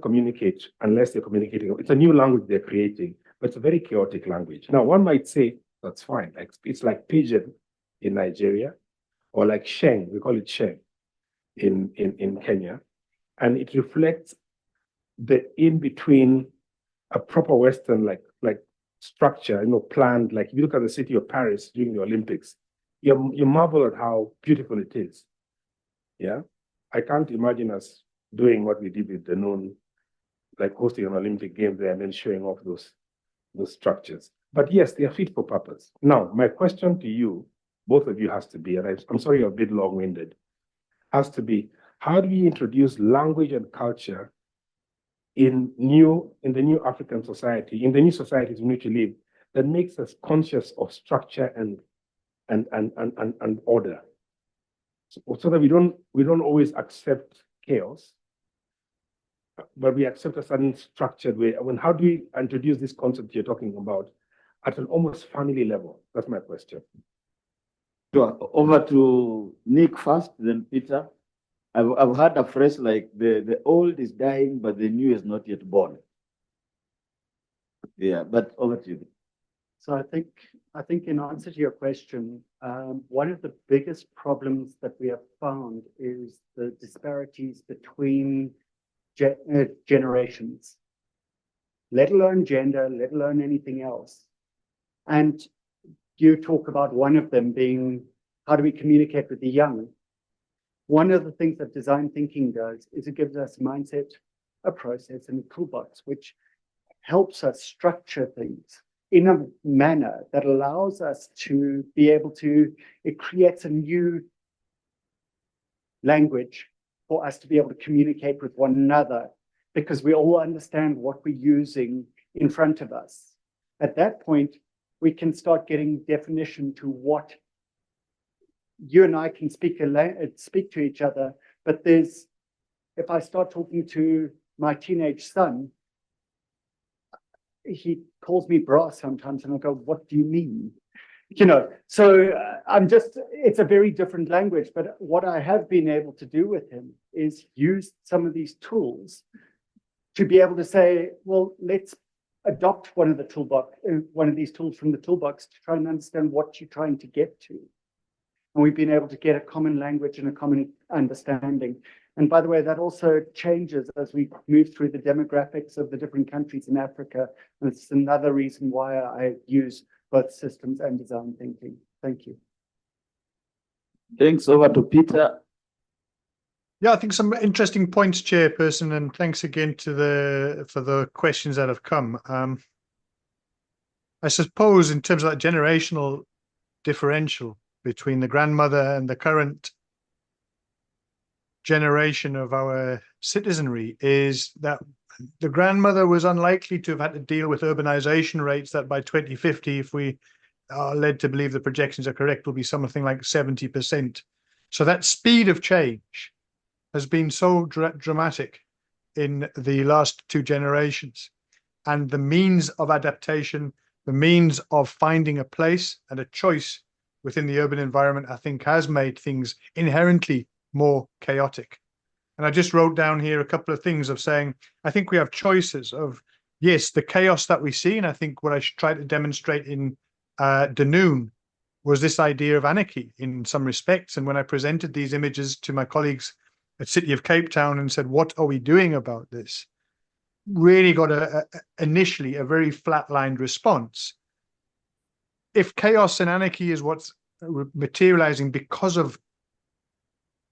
communicate unless they're communicating. It's a new language they're creating, but it's a very chaotic language. Now, one might say, that's fine. It's like Pidgin in Nigeria, or like Sheng, we call it Sheng in Kenya. And it reflects the in-between a proper Western like structure, planned. Like if you look at the city of Paris during the Olympics, you marvel at how beautiful it is. Yeah, I can't imagine us doing what we did with Dunoon, like hosting an Olympic game there and then showing off those structures. But yes, they are fit for purpose. Now, my question to you, both of you, has to be, and I'm sorry you're a bit long-winded, has to be, how do we introduce language and culture in the new African society, in the new societies in which we live, that makes us conscious of structure and order, so that we don't always accept chaos, but we accept a certain structured way. How do we introduce this concept you're talking about at an almost family level? That's my question.
Sure. Over to Nick first, then Peter. I've heard a phrase like the old is dying, but the new is not yet born. Yeah, but over to you.
So I think in answer to your question, one of the biggest problems that we have found is the disparities between generations, let alone gender, let alone anything else. And you talk about one of them being, how do we communicate with the young? One of the things that design thinking does is it gives us a mindset, a process, and a toolbox, which helps us structure things. in a manner that allows us to be able to, it creates a new language for us to be able to communicate with one another, because we all understand what we're using in front of us. At that point, we can start getting definition to what you and I can speak to each other. But if I start talking to my teenage son, he calls me bra sometimes, and I go, "What do you mean?" So it's a very different language. But what I have been able to do with him is use some of these tools to be able to say, well, let's adopt one of these tools from the toolbox to try and understand what you're trying to get to. And we've been able to get a common language and a common understanding. And by the way, that also changes as we move through the demographics of the different countries in Africa. And it's another reason why I use both systems and design thinking. Thank you.
Thanks. Over to Peter.
Yeah, I think some interesting points, Chairperson, and thanks again for the questions that have come. I suppose in terms of that generational differential between the grandmother and the current generation of our citizenry is that the grandmother was unlikely to have had to deal with urbanization rates that by 2050, if we are led to believe the projections are correct, will be something like 70%. So that speed of change has been so dramatic in the last two generations. And the means of adaptation, the means of finding a place and a choice within the urban environment, I think has made things inherently more chaotic. And I just wrote down here a couple of things of saying, I think we have choices of, yes, the chaos that we see. And I think what I should try to demonstrate in Dunoon was this idea of anarchy in some respects. And when I presented these images to my colleagues at City of Cape Town and said, what are we doing about this? Really got initially a very flatlined response. If chaos and anarchy is what's materializing because of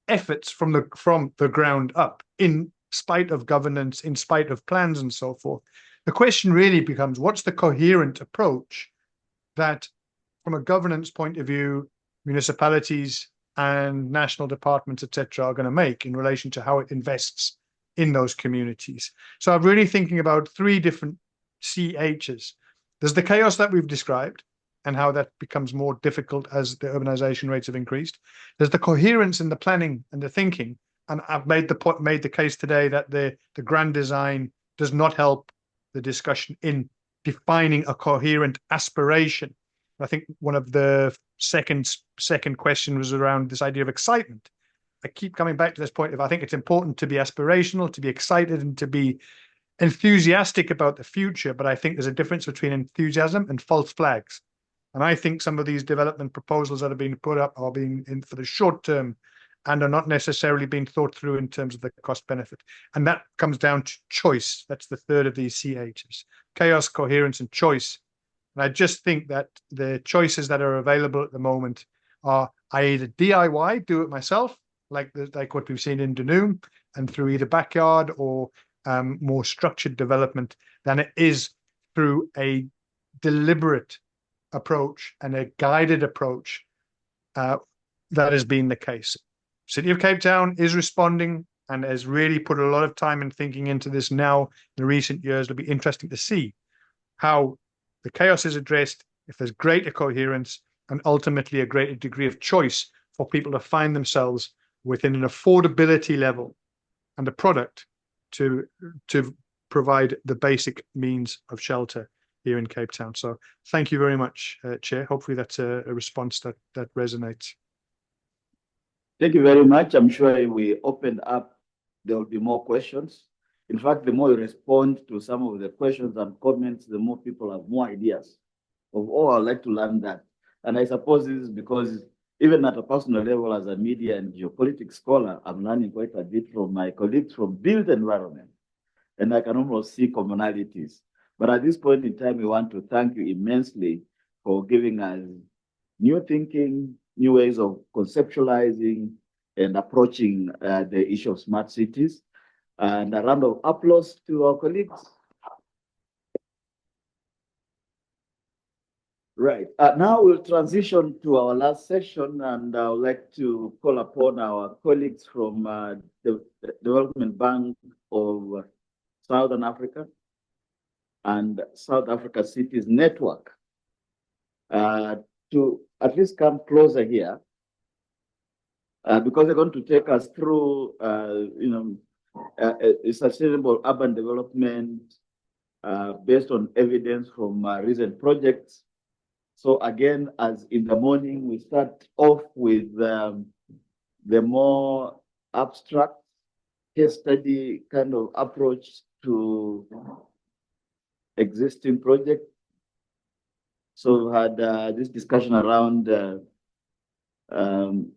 efforts from the ground up, in spite of governance, in spite of plans and so forth, the question really becomes, what's the coherent approach that, from a governance point of view, municipalities and national departments, etc., are going to make in relation to how it invests in those communities? So I'm really thinking about three different CHs. There's the chaos that we've described and how that becomes more difficult as the urbanization rates have increased. There's the coherence in the planning and the thinking. And I've made the case today that the grand design does not help the discussion in defining a coherent aspiration. I think one of the second question was around this idea of excitement. I keep coming back to this point of, I think it's important to be aspirational, to be excited, and to be enthusiastic about the future. But I think there's a difference between enthusiasm and false flags. And I think some of these development proposals that are being put up are being in for the short term and are not necessarily being thought through in terms of the cost benefit. And that comes down to choice. That's the third of these CHs: chaos, coherence, and choice. And I just think that the choices that are available at the moment are I either DIY, do it myself, like what we've seen in Dunoon, and through either backyard or more structured development, than it is through a deliberate approach and a guided approach that has been the case. City of Cape Town is responding and has really put a lot of time and thinking into this now in the recent years. It'll be interesting to see how the chaos is addressed, if there's greater coherence and ultimately a greater degree of choice for people to find themselves within an affordability level and a product to provide the basic means of shelter here in Cape Town. So thank you very much, Chair. Hopefully that's a response that resonates.
Thank you very much. I'm sure if we open up, there will be more questions. In fact, the more you respond to some of the questions and comments, the more people have more ideas of, oh, I'd like to learn that. And I suppose this is because even at a personal level, as a media and geopolitics scholar, I'm learning quite a bit from my colleagues from built environment. And I can almost see commonalities. But at this point in time, we want to thank you immensely for giving us new thinking, new ways of conceptualizing and approaching the issue of smart cities. And a round of applause to our colleagues. Right. Now we'll transition to our last session, and I would like to call upon our colleagues from the Development Bank of Southern Africa and South Africa Cities Network to at least come closer here because they're going to take us through, a sustainable urban development based on evidence from recent projects. So again, as in the morning, we start off with the more abstract case study kind of approach to existing projects. So we had this discussion around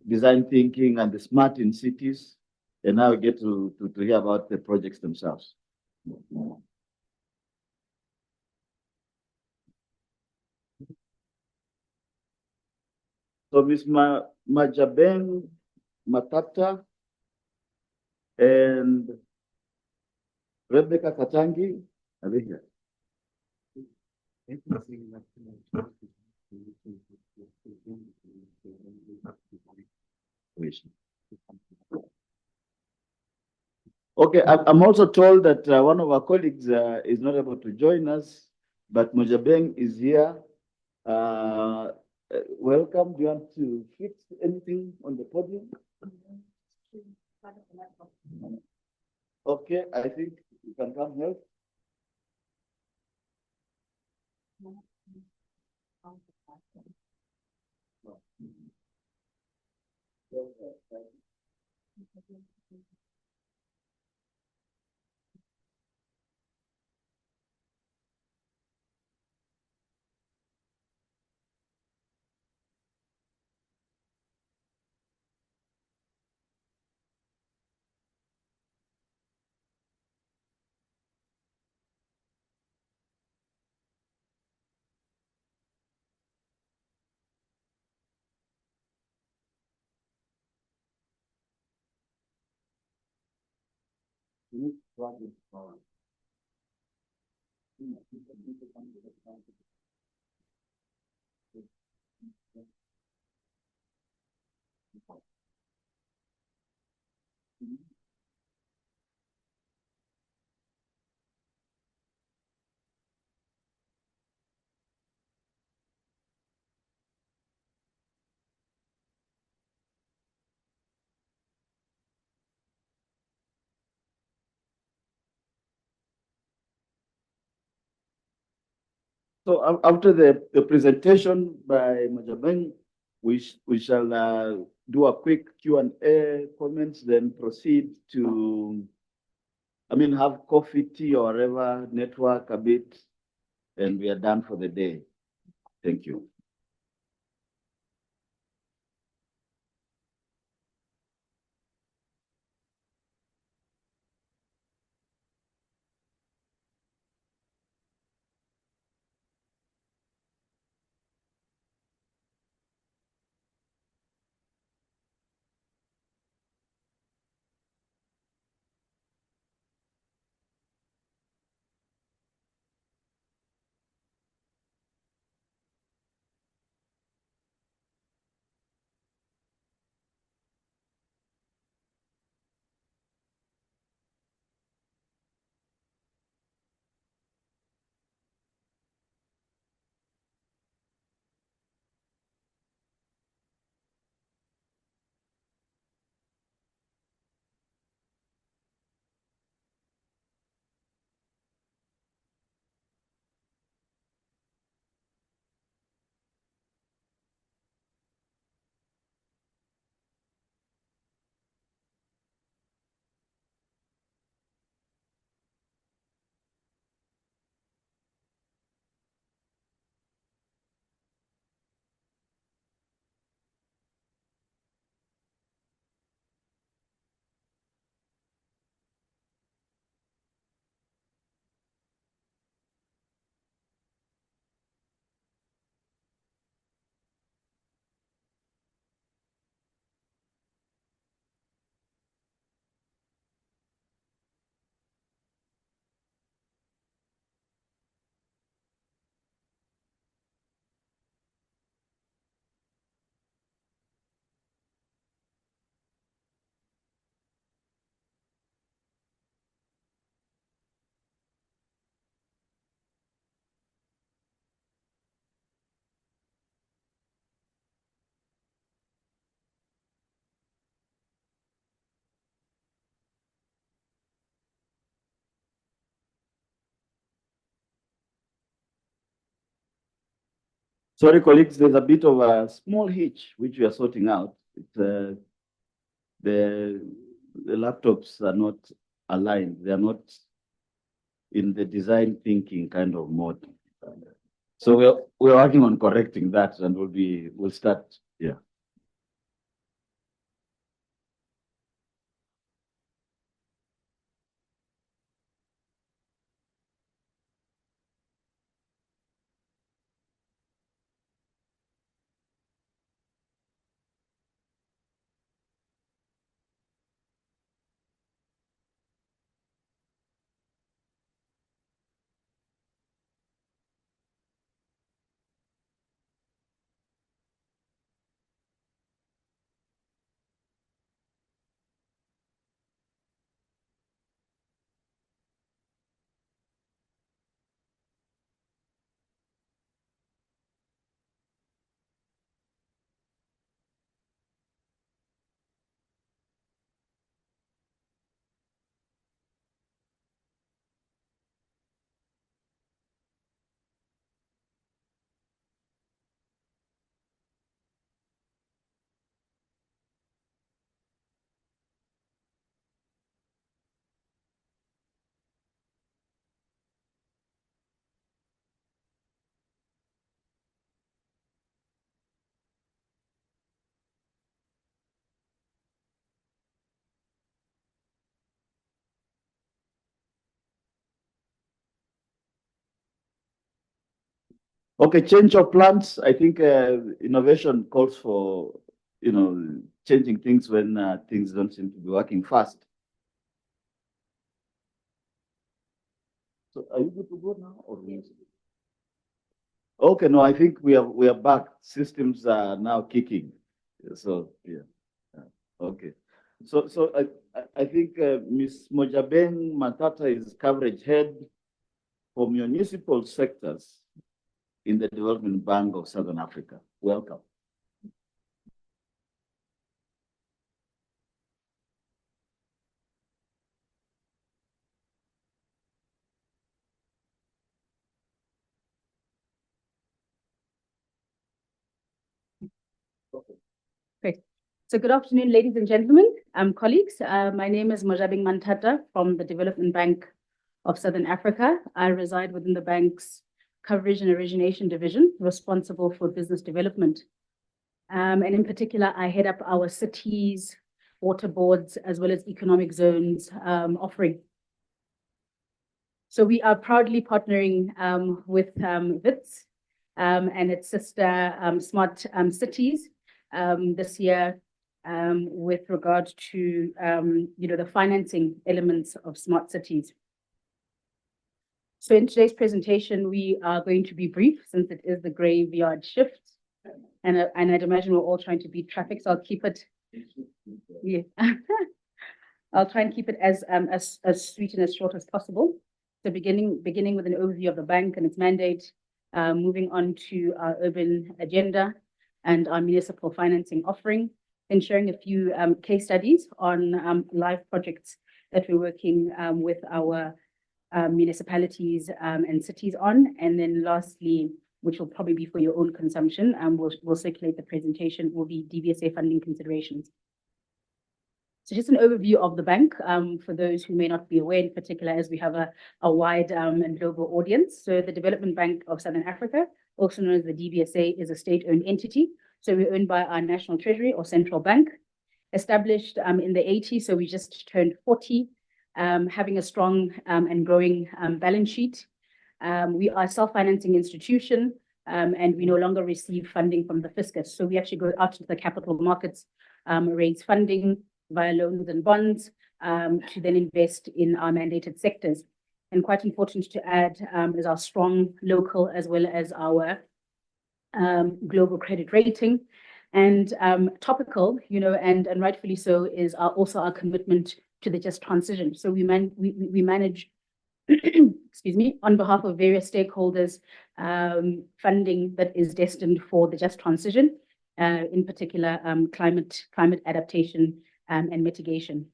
design thinking and the smart in cities. And now we get to hear about the projects themselves. So Ms. Majabeng Matata and Rebecca Katangi, are they here? Okay, I'm also told that one of our colleagues is not able to join us, but Mojabeng is here. Welcome. Do you want to fix anything on the podium? Okay, I think you can come help. So after the presentation by Majabeng, we shall do a quick Q&A comments, then proceed to, have coffee, tea, or whatever, network a bit, and we are done for the day. Thank you. Sorry, colleagues, there's a bit of a small hitch which we are sorting out. The laptops are not aligned. They are not in the design thinking kind of mode. So we're working on correcting that, and we'll start. Yeah. Okay, change of plans. I think innovation calls for, changing things when things don't seem to be working fast. So are you good to go now, or okay? No, I think we are back. Systems are now kicking. So yeah, okay. So I think Ms. Mojabeng Matata is coverage head for municipal sectors in the Development Bank of Southern Africa. Welcome.
Great. So good afternoon, ladies and gentlemen, colleagues. My name is Mojabeng Matata from the Development Bank of Southern Africa. I reside within the bank's coverage and origination division, responsible for business development. And in particular, I head up our cities, water boards, as well as economic zones offering. So we are proudly partnering with WITS and its sister Smart Cities this year with regard to the financing elements of smart cities. So in today's presentation, we are going to be brief since it is the graveyard shift, and I'd imagine we're all trying to beat traffic, so I'll keep it. Yeah, I'll try and keep it as sweet and as short as possible. So beginning with an overview of the bank and its mandate, moving on to our urban agenda and our municipal financing offering, then sharing a few case studies on live projects that we're working with our municipalities and cities on. And then lastly, which will probably be for your own consumption, we'll circulate the presentation, will be DBSA funding considerations. So just an overview of the bank for those who may not be aware, in particular, as we have a wide and global audience. So the Development Bank of Southern Africa, also known as the DBSA, is a state-owned entity. So we're owned by our National Treasury or Central Bank, established in the 80s. So we just turned 40, having a strong and growing balance sheet. We are a self-financing institution and we no longer receive funding from the fiscus. So we actually go out to the capital markets, raise funding via loans and bonds to then invest in our mandated sectors. And quite important to add is our strong local as well as our global credit rating. And topical, and rightfully so, is also our commitment to the just transition. So we manage, excuse me, on behalf of various stakeholders, funding that is destined for the just transition, in particular climate adaptation and mitigation.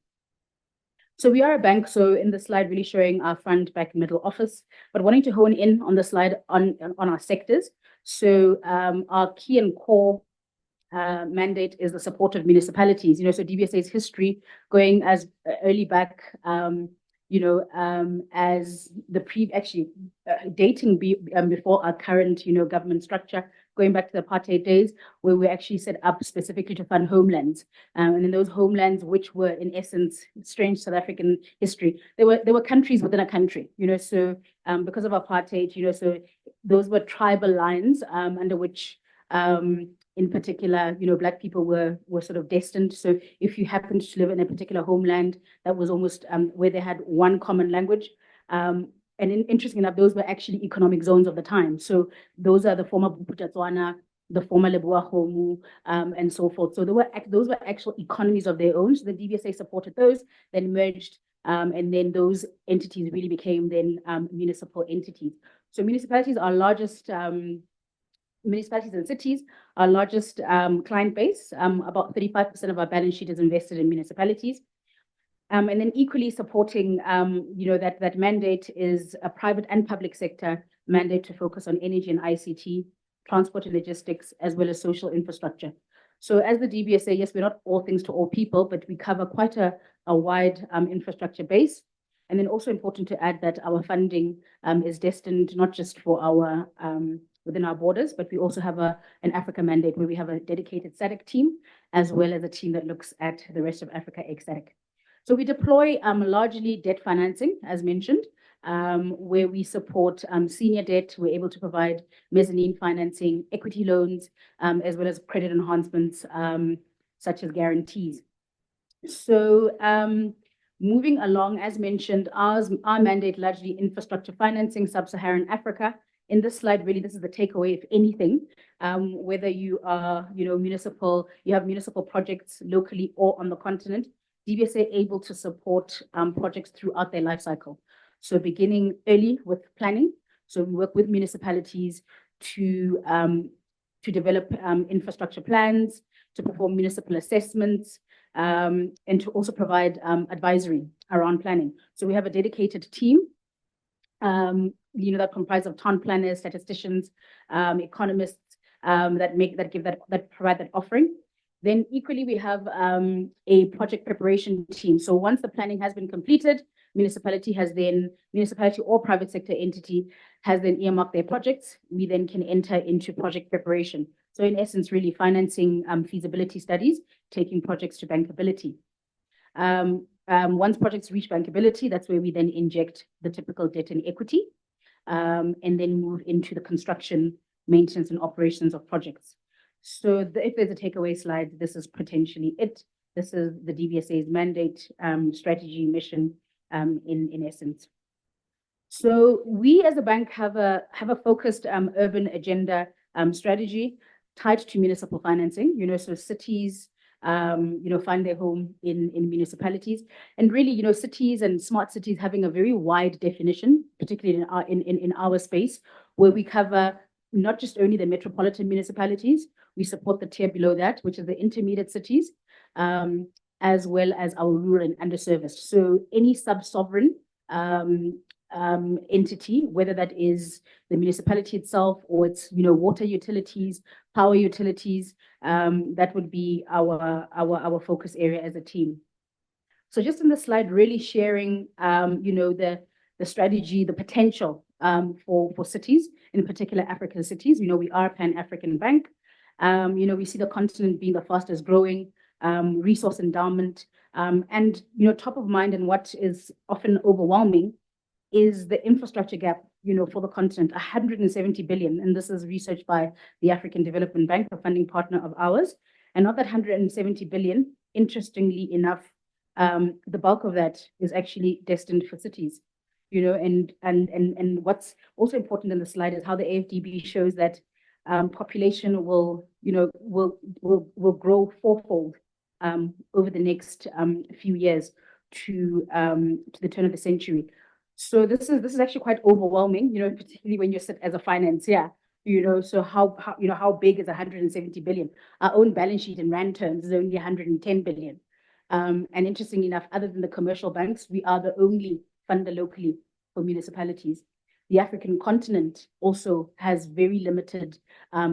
So we are a bank, so in the slide really showing our front, back, middle office, but wanting to hone in on the slide on our sectors. So our key and core mandate is the support of municipalities. So DBSA's history going as early back, as the dating before our current, government structure, going back to the apartheid days, where we actually set up specifically to fund homelands. And in those homelands, which were in essence strange South African history, there were countries within a country, so because of apartheid, so those were tribal lines under which in particular, Black people were sort of destined. So if you happened to live in a particular homeland, that was almost where they had one common language. And interesting enough, those were actually economic zones of the time. So those are the former Bophuthatswana, the former Leboa Kgomo, and so forth. So those were actual economies of their own. So the DBSA supported those, then merged, and then those entities really became then municipal entities. So municipalities are largest. Municipalities and cities, our largest client base, about 35% of our balance sheet is invested in municipalities. And then equally supporting, that mandate is a private and public sector mandate to focus on energy and ICT, transport and logistics, as well as social infrastructure. So as the DBSA, yes, we're not all things to all people, but we cover quite a wide infrastructure base. And then also important to add that our funding is destined not just for our within our borders, but we also have an Africa mandate where we have a dedicated SADC team, as well as a team that looks at the rest of Africa ex-SADC. So we deploy largely debt financing, as mentioned, where we support senior debt. We're able to provide mezzanine financing, equity loans, as well as credit enhancements, such as guarantees. So moving along, as mentioned, our mandate largely infrastructure financing, sub-Saharan Africa. In this slide, really, this is the takeaway, if anything, whether you are, municipal, you have municipal projects locally or on the continent, DBSA able to support projects throughout their life cycle. So beginning early with planning. So we work with municipalities to develop infrastructure plans, to perform municipal assessments, and to also provide advisory around planning. So we have a dedicated team, that comprise of town planners, statisticians, economists, that provide that offering. Then equally, we have a project preparation team. So once the planning has been completed, municipality or private sector entity has then earmarked their projects. We then can enter into project preparation. So in essence, really financing feasibility studies, taking projects to bankability. Once projects reach bankability, that's where we then inject the typical debt and equity, and then move into the construction, maintenance, and operations of projects. So if there's a takeaway slide, this is potentially it. This is the DBSA's mandate, strategy, mission, in essence. So we as a bank have a focused urban agenda strategy tied to municipal financing. So cities, find their home in municipalities, and really, cities and smart cities having a very wide definition, particularly in our space, where we cover not just only the metropolitan municipalities, we support the tier below that, which is the intermediate cities, as well as our rural and underserviced. So any sub-sovereign entity, whether that is the municipality itself or it's water utilities, power utilities, that would be our focus area as a team. So just in the slide, really sharing the strategy, the potential for cities, in particular African cities. We are a Pan-African bank. We see the continent being the fastest growing, resource endowment, and top of mind, and what is often overwhelming is the infrastructure gap, for the continent, 170 billion. And this is research by the African Development Bank, a funding partner of ours. And of that 170 billion, interestingly enough, the bulk of that is actually destined for cities. And what's also important in the slide is how the AFDB shows that population will grow fourfold over the next few years to the turn of the century. So this is actually quite overwhelming, particularly when you sit as a financier. So how big is 170 billion? Our own balance sheet in rand terms is only 110 billion. And interestingly enough, other than the commercial banks, we are the only funder locally for municipalities. The African continent also has very limited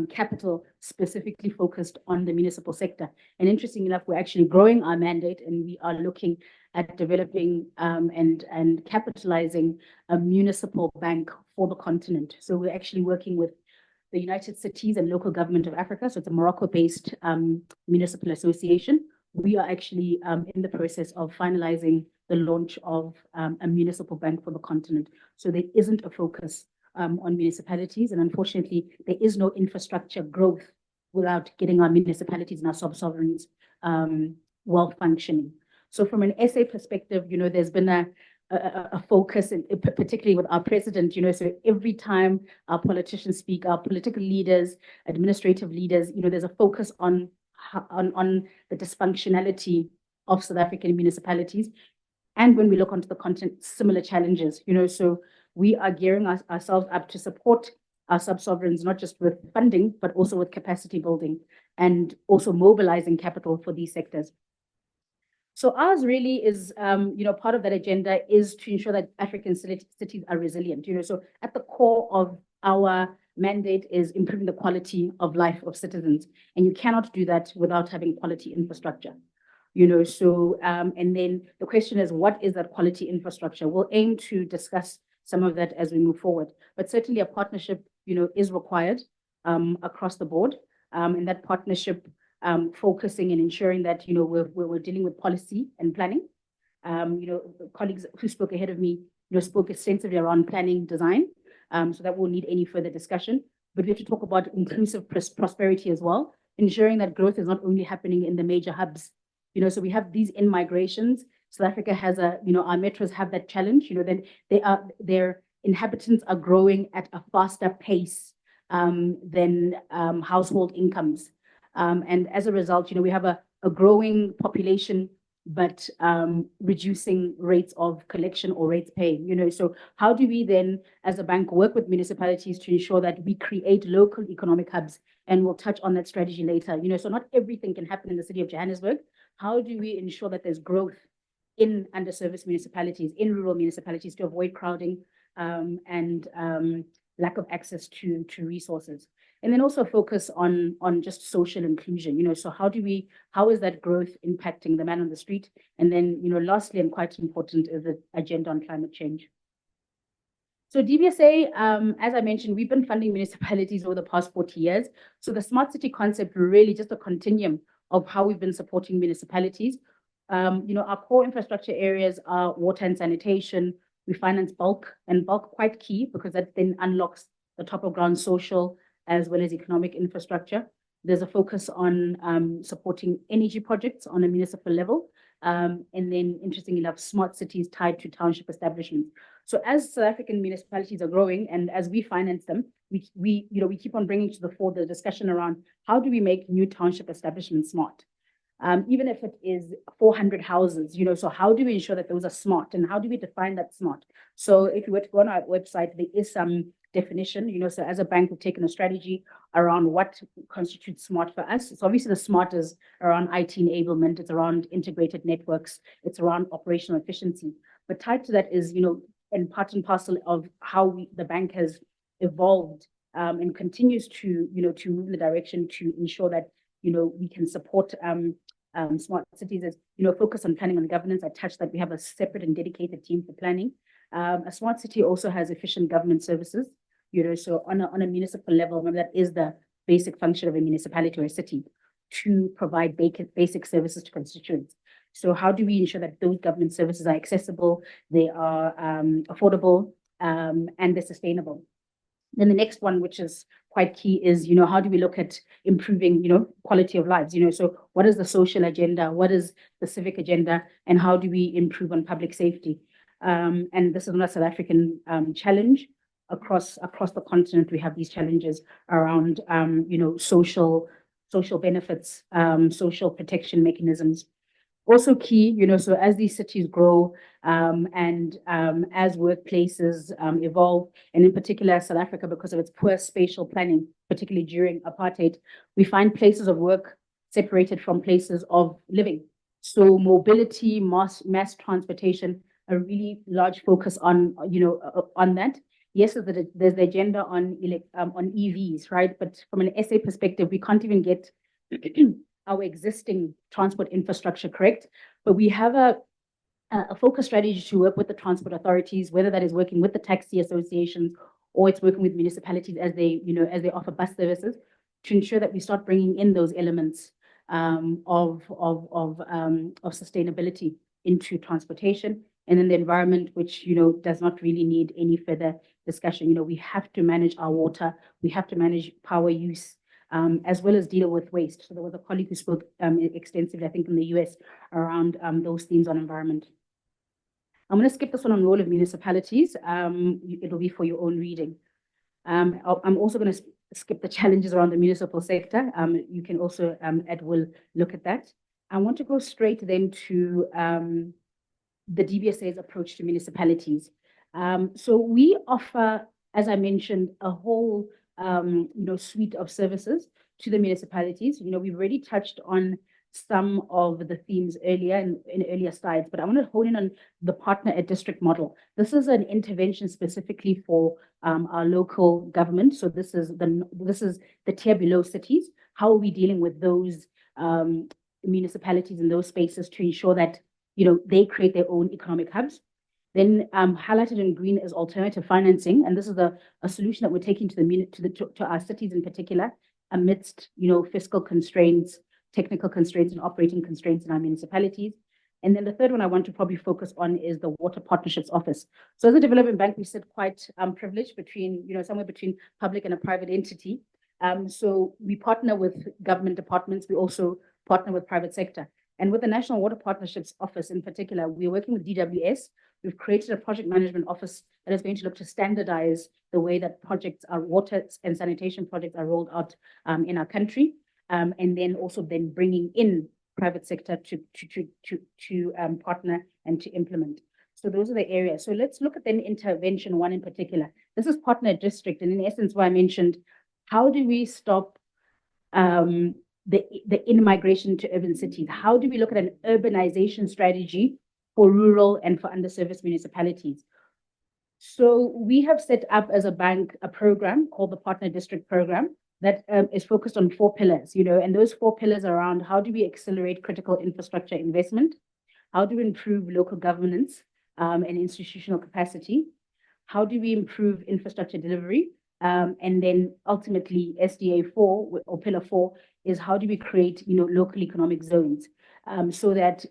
capital specifically focused on the municipal sector. And interestingly enough, we're actually growing our mandate, and we are looking at developing and capitalizing a municipal bank for the continent. So we're actually working with the United Cities and Local Government of Africa. So it's a Morocco-based municipal association. We are actually in the process of finalizing the launch of a municipal bank for the continent. So there isn't a focus on municipalities, and unfortunately, there is no infrastructure growth without getting our municipalities and our sub-sovereigns well functioning. So from an SA perspective, there's been a focus, particularly with our president, so every time our politicians speak, our political leaders, administrative leaders, there's a focus on the dysfunctionality of South African municipalities. And when we look onto the continent, similar challenges, so we are gearing ourselves up to support our sub-sovereigns, not just with funding, but also with capacity building and also mobilizing capital for these sectors. So ours really is, part of that agenda is to ensure that African cities are resilient, so at the core of our mandate is improving the quality of life of citizens. And you cannot do that without having quality infrastructure. And then the question is, what is that quality infrastructure? We'll aim to discuss some of that as we move forward, but certainly a partnership, is required across the board. And that partnership focusing and ensuring that, we're dealing with policy and planning. Colleagues who spoke ahead of me, spoke extensively around planning design. So that won't need any further discussion, but we have to talk about inclusive prosperity as well, ensuring that growth is not only happening in the major hubs. So we have these in-migrations. South Africa has our metros have that challenge, then their inhabitants are growing at a faster pace than household incomes. And as a result, we have a growing population, but reducing rates of collection or rates paid. So how do we then, as a bank, work with municipalities to ensure that we create local economic hubs? And we'll touch on that strategy later. So not everything can happen in the city of Johannesburg. How do we ensure that there's growth in underserviced municipalities, in rural municipalities, to avoid crowding and lack of access to resources? And then also focus on just social inclusion, so how is that growth impacting the man on the street? And then, lastly, and quite important, is the agenda on climate change. So DBSA, as I mentioned, we've been funding municipalities over the past 40 years. So the smart city concept really just a continuum of how we've been supporting municipalities. Our core infrastructure areas are water and sanitation. We finance bulk, and bulk quite key because that then unlocks the top of ground social as well as economic infrastructure. There's a focus on supporting energy projects on a municipal level. And then, interestingly enough, smart cities tied to township establishments. So as South African municipalities are growing and as we finance them, we keep on bringing to the fore the discussion around how do we make new township establishments smart? Even if it is 400 houses, so how do we ensure that those are smart, and how do we define that smart? So if you were to go on our website, there is some definition, so as a bank, we've taken a strategy around what constitutes smart for us. So obviously the smart is around IT enablement, it's around integrated networks, it's around operational efficiency. But tied to that is, and part and parcel of how the bank has evolved and continues to, to move in the direction to ensure that, we can support smart cities is, focus on planning and governance. I touched that we have a separate and dedicated team for planning. A smart city also has efficient government services, so on a municipal level, remember that is the basic function of a municipality or a city, to provide basic services to constituents. So how do we ensure that those government services are accessible, they are affordable, and they're sustainable? Then the next one, which is quite key, is, how do we look at improving, quality of lives? So what is the social agenda? What is the civic agenda? And how do we improve on public safety? And this is not a South African challenge. Across the continent, we have these challenges around, social benefits, social protection mechanisms. Also key, so as these cities grow and as workplaces evolve, and in particular South Africa, because of its poor spatial planning, particularly during apartheid, we find places of work separated from places of living. So mobility, mass transportation, a really large focus on, on that. Yes, there's the agenda on EVs, right? But from an SA perspective, we can't even get our existing transport infrastructure correct. But we have a focus strategy to work with the transport authorities, whether that is working with the taxi associations or it's working with municipalities as they offer bus services, to ensure that we start bringing in those elements of sustainability into transportation. And then the environment, which does not really need any further discussion. We have to manage our water, we have to manage power use, as well as deal with waste. So there was a colleague who spoke extensively, I think, in the US around those themes on environment. I'm going to skip this one on role of municipalities. It'll be for your own reading. I'm also going to skip the challenges around the municipal sector. You can also, Ed will look at that. I want to go straight then to the DBSA's approach to municipalities. So we offer, as I mentioned, a whole suite of services to the municipalities. We've already touched on some of the themes earlier in earlier slides, but I want to hone in on the partner at district model. This is an intervention specifically for our local government. So this is the tier below cities. How are we dealing with those municipalities in those spaces to ensure that they create their own economic hubs? Then highlighted in green is alternative financing, and this is a solution that we're taking to our cities in particular, amidst fiscal constraints, technical constraints, and operating constraints in our municipalities. And then the third one I want to probably focus on is the Water Partnerships Office. So as a development bank, we sit quite privileged between somewhere between public and a private entity. So we partner with government departments. We also partner with private sector. And with the National Water Partnerships Office in particular, we're working with DWS. We've created a project management office that is going to look to standardize the way that projects, our water and sanitation projects, are rolled out in our country, and then also bringing in private sector to partner and to implement. So those are the areas. So let's look at then intervention one in particular. This is partner district, and in essence, why I mentioned, how do we stop the in-migration to urban cities? How do we look at an urbanization strategy for rural and for underserviced municipalities? So we have set up as a bank a program called the Partner District Program that is focused on 4 pillars, and those 4 pillars are around how do we accelerate critical infrastructure investment? How do we improve local governance and institutional capacity? How do we improve infrastructure delivery? And then ultimately SDA 4 or pillar 4 is how do we create local economic zones so that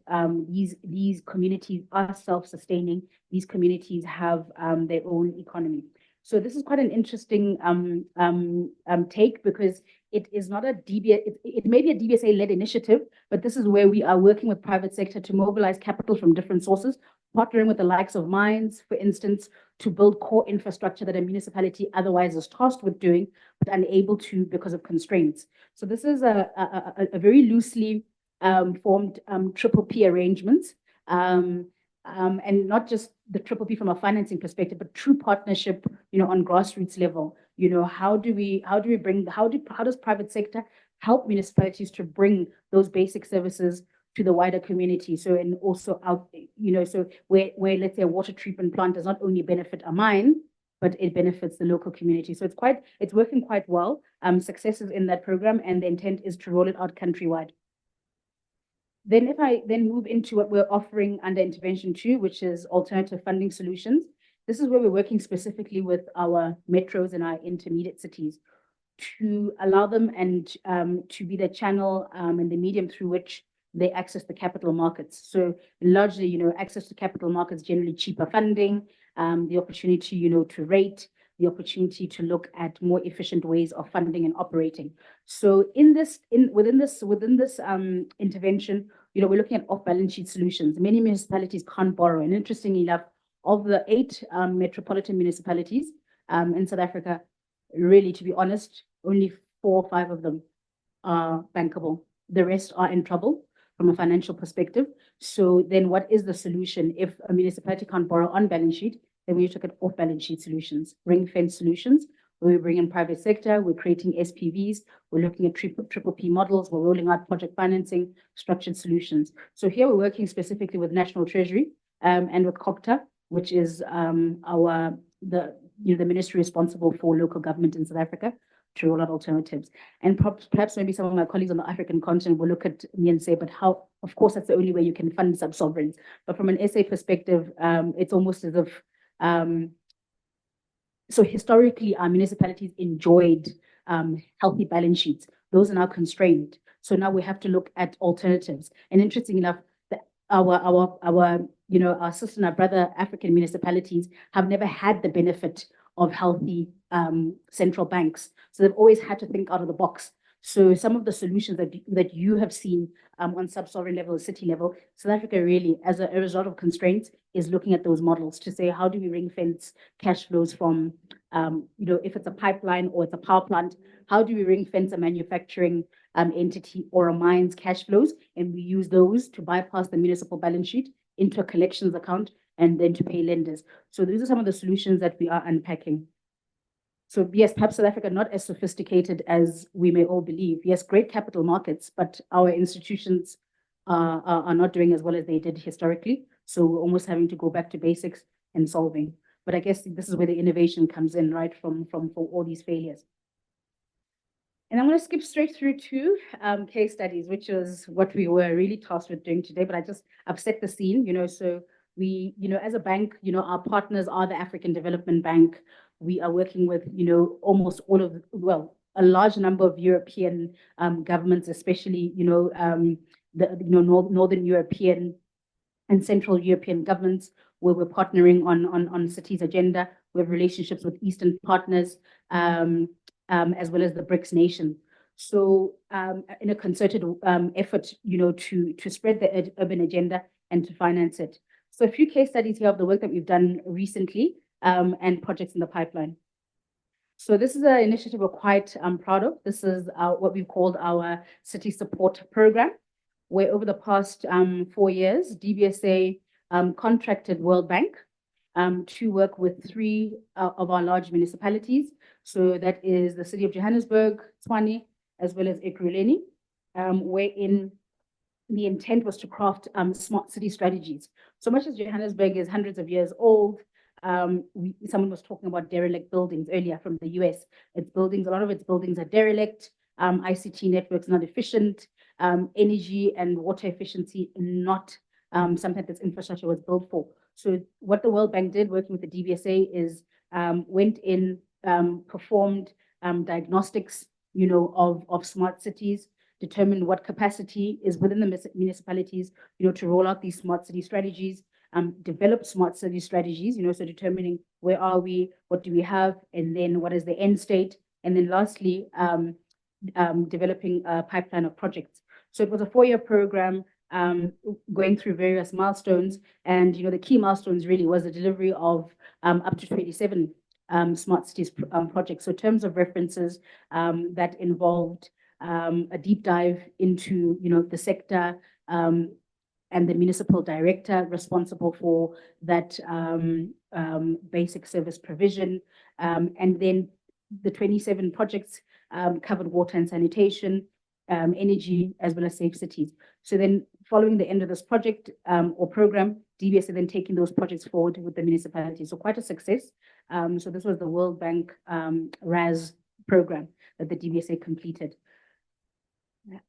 these communities are self-sustaining, these communities have their own economy. So this is quite an interesting take, because it is not a DBSA, it may be a DBSA-led initiative, but this is where we are working with private sector to mobilize capital from different sources, partnering with the likes of mines, for instance, to build core infrastructure that a municipality otherwise is tasked with doing, but unable to because of constraints. So this is a very loosely formed triple P arrangements, and not just the triple P from a financing perspective, but true partnership, on grassroots level. How does private sector help municipalities to bring those basic services to the wider community? So, and also out, so where let's say a water treatment plant does not only benefit a mine, but it benefits the local community. So it's working quite well. Successes in that program, and the intent is to roll it out countrywide. Then if I then move into what we're offering under intervention 2, which is alternative funding solutions, this is where we're working specifically with our metros and our intermediate cities to allow them and to be the channel and the medium through which they access the capital markets. So largely, access to capital markets, generally cheaper funding, the opportunity, to rate, the opportunity to look at more efficient ways of funding and operating. So within this intervention, we're looking at off-balance sheet solutions. Many municipalities can't borrow, and interestingly enough, of the 8 metropolitan municipalities in South Africa, really, to be honest, only 4 or 5 of them are bankable. The rest are in trouble from a financial perspective. So then what is the solution? If a municipality can't borrow on balance sheet, then we look at off-balance sheet solutions, ring-fence solutions, where we bring in private sector, we're creating SPVs, we're looking at triple P models, we're rolling out project financing, structured solutions. So here we're working specifically with National Treasury and with COPTA, which is the ministry responsible for local government in South Africa, to roll out alternatives. And perhaps maybe some of my colleagues on the African continent will look at me and say, but how, of course, that's the only way you can fund sub-sovereigns. But from an SA perspective, it's almost as if, so historically, our municipalities enjoyed healthy balance sheets. Those are now constrained. So now we have to look at alternatives. And interesting enough, our sister and our brother African municipalities have never had the benefit of healthy central banks. So they've always had to think out of the box. So some of the solutions that you have seen on sub-sovereign level, city level, South Africa really, as a result of constraints, is looking at those models to say, how do we ring fence cash flows from, if it's a pipeline or it's a power plant, how do we ring fence a manufacturing entity or a mine's cash flows? And we use those to bypass the municipal balance sheet into a collections account and then to pay lenders. So these are some of the solutions that we are unpacking. So yes, perhaps South Africa not as sophisticated as we may all believe. Yes, great capital markets, but our institutions are not doing as well as they did historically. So we're almost having to go back to basics and solving. But I guess this is where the innovation comes in, right, from all these failures. And I'm going to skip straight through to case studies, which is what we were really tasked with doing today. But I've set the scene, so we, as a bank, our partners are the African Development Bank. We are working with, almost all of, a large number of European governments, especially, Northern European and Central European governments, where we're partnering on cities agenda. We have relationships with Eastern partners, as well as the BRICS nation. So in a concerted effort, to spread the urban agenda and to finance it. So a few case studies here of the work that we've done recently and projects in the pipeline. So this is an initiative we're quite proud of. This is what we've called our City Support Program, where over the past 4 years, DBSA contracted World Bank to work with 3 of our large municipalities. So that is the city of Johannesburg, Tshwane, as well as Ekurhuleni, wherein the intent was to craft smart city strategies. So much as Johannesburg is hundreds of years old, someone was talking about derelict buildings earlier from the US. A lot of its buildings are derelict, ICT networks not efficient, energy and water efficiency not something that this infrastructure was built for. So what the World Bank did, working with the DBSA, is went in, performed diagnostics, of smart cities, determined what capacity is within the municipalities, to roll out these smart city strategies, develop smart city strategies, so determining where are we, what do we have, and then what is the end state, and then lastly, developing a pipeline of projects. So it was a 4-year program, going through various milestones, and the key milestones really was the delivery of up to 27 smart cities projects. So terms of references that involved a deep dive into the sector and the municipal director responsible for that basic service provision, and then the 27 projects covered water and sanitation, energy, as well as safe cities. So then following the end of this project or program, DBSA then taking those projects forward with the municipality. So quite a success. So this was the World Bank RAS program that the DBSA completed.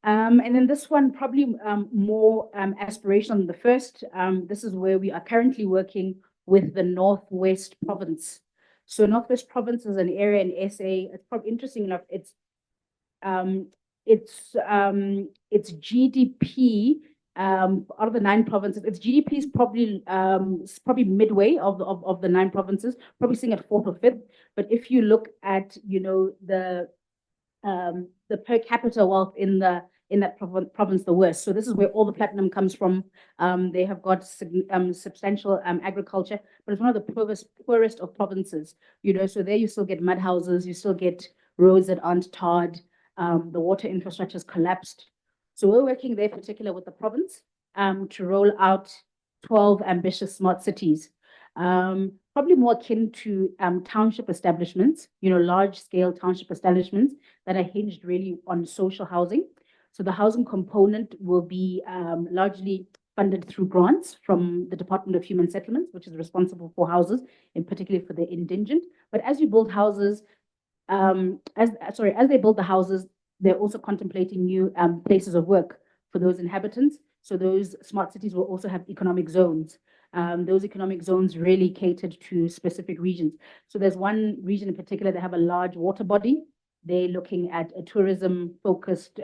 And then this one probably more aspirational than the first. This is where we are currently working with the Northwest Province. So Northwest Province is an area in SA. It's probably interesting enough. Its GDP out of the 9 provinces, its GDP is probably midway of the 9 provinces, probably sitting at 4th or 5th. But if you look at the per capita wealth in that province, the worst. So this is where all the platinum comes from. They have got substantial agriculture, but it's one of the poorest of provinces. So there you still get mud houses, you still get roads that aren't tarred. The water infrastructure has collapsed. So we're working there, particular with the province, to roll out 12 ambitious smart cities. probably more akin to township establishments, large scale township establishments that are hinged really on social housing. So the housing component will be largely funded through grants from the Department of Human Settlements, which is responsible for houses, in particular for the indigent. But as you build houses, as they build the houses, they're also contemplating new places of work for those inhabitants. So those smart cities will also have economic zones. Those economic zones really catered to specific regions. So there's one region in particular that have a large water body. They're looking at a tourism-focused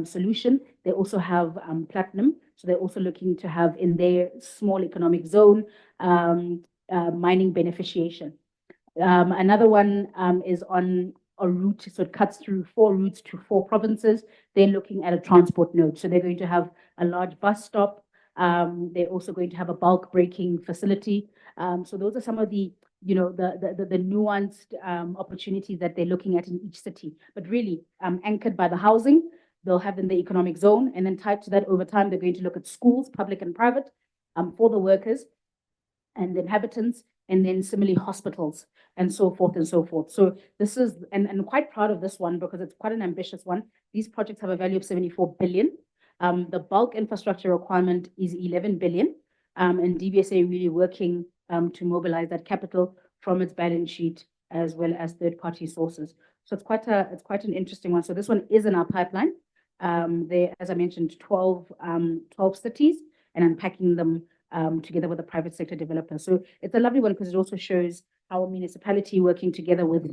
solution. They also have platinum. So they're also looking to have in their small economic zone mining beneficiation. Another one is on a route, so it cuts through 4 routes to 4 provinces. They're looking at a transport node. So they're going to have a large bus stop. They're also going to have a bulk breaking facility. So those are some of the the nuanced opportunities that they're looking at in each city, but really anchored by the housing. They'll have in the economic zone, and then tied to that over time, they're going to look at schools, public and private, for the workers and the inhabitants, and then similarly hospitals and so forth and so forth. So this is, and I'm quite proud of this one because it's quite an ambitious one. These projects have a value of 74 billion. The bulk infrastructure requirement is 11 billion, and DBSA really working to mobilize that capital from its balance sheet as well as third-party sources. So it's quite an interesting one. So this one is in our pipeline. There, as I mentioned, 12 cities, and unpacking them together with a private sector developer. So it's a lovely one because it also shows how a municipality working together with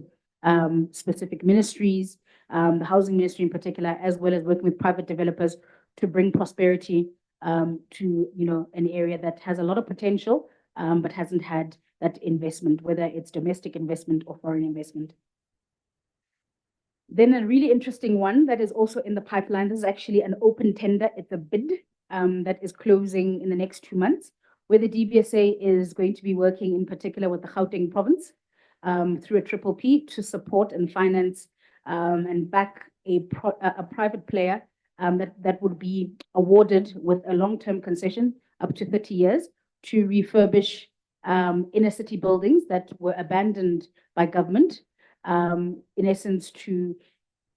specific ministries, the housing ministry in particular, as well as working with private developers to bring prosperity to an area that has a lot of potential, but hasn't had that investment, whether it's domestic investment or foreign investment. Then a really interesting one that is also in the pipeline. This is actually an open tender. It's a bid that is closing in the next 2 months, where the DBSA is going to be working in particular with the Gauteng province through a PPP to support and finance and back a private player that would be awarded with a long-term concession up to 30 years to refurbish inner city buildings that were abandoned by government, in essence to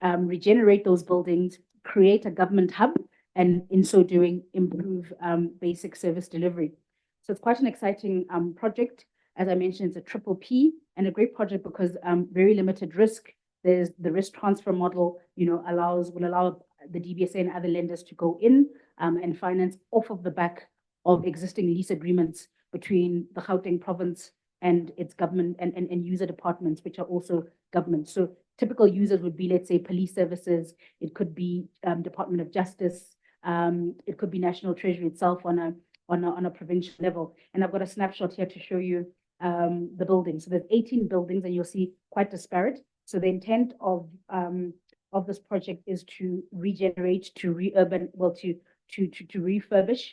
regenerate those buildings, create a government hub, and in so doing, improve basic service delivery. So it's quite an exciting project. As I mentioned, it's a PPP and a great project because very limited risk. There's the risk transfer model, will allow the DBSA and other lenders to go in and finance off of the back of existing lease agreements between the Gauteng province and its government and user departments, which are also government. So typical users would be, let's say, police services. It could be Department of Justice. It could be National Treasury itself on a provincial level. And I've got a snapshot here to show you the buildings. So there's 18 buildings, and you'll see quite disparate. So the intent of this project is to regenerate, to to refurbish,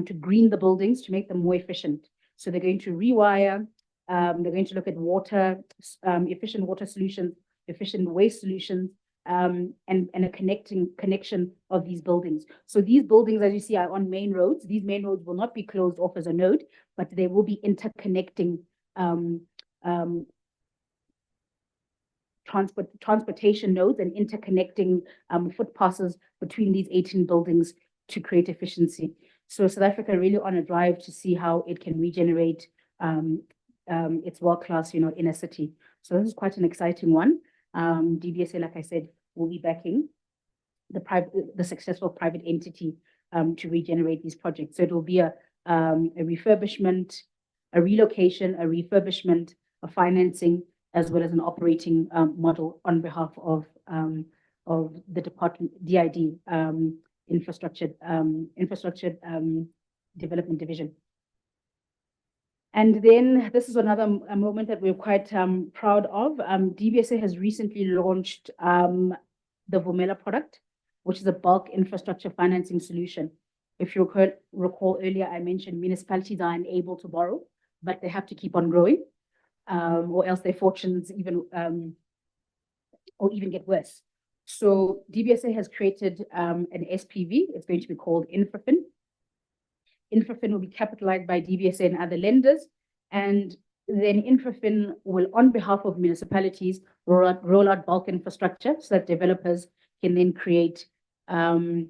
to green the buildings, to make them more efficient. So they're going to rewire. They're going to look at water, efficient water solutions, efficient waste solutions, and a connection of these buildings. So these buildings, as you see, are on main roads. These main roads will not be closed off as a node, but they will be interconnecting transportation nodes and interconnecting footpasses between these 18 buildings to create efficiency. So South Africa really on a drive to see how it can regenerate its world-class, inner city. So this is quite an exciting one. DBSA, like I said, will be backing the successful private entity to regenerate these projects. So it will be a refurbishment, a relocation, a refurbishment, a financing, as well as an operating model on behalf of the department, DID, infrastructure development division. And then this is another moment that we're quite proud of. DBSA has recently launched the Vumela product, which is a bulk infrastructure financing solution. If you recall earlier, I mentioned municipalities are unable to borrow, but they have to keep on growing, or else their fortunes even get worse. So DBSA has created an SPV. It's going to be called InfraFin. InfraFin will be capitalized by DBSA and other lenders, And then InfraFin will, on behalf of municipalities, roll out bulk infrastructure so that developers can then create the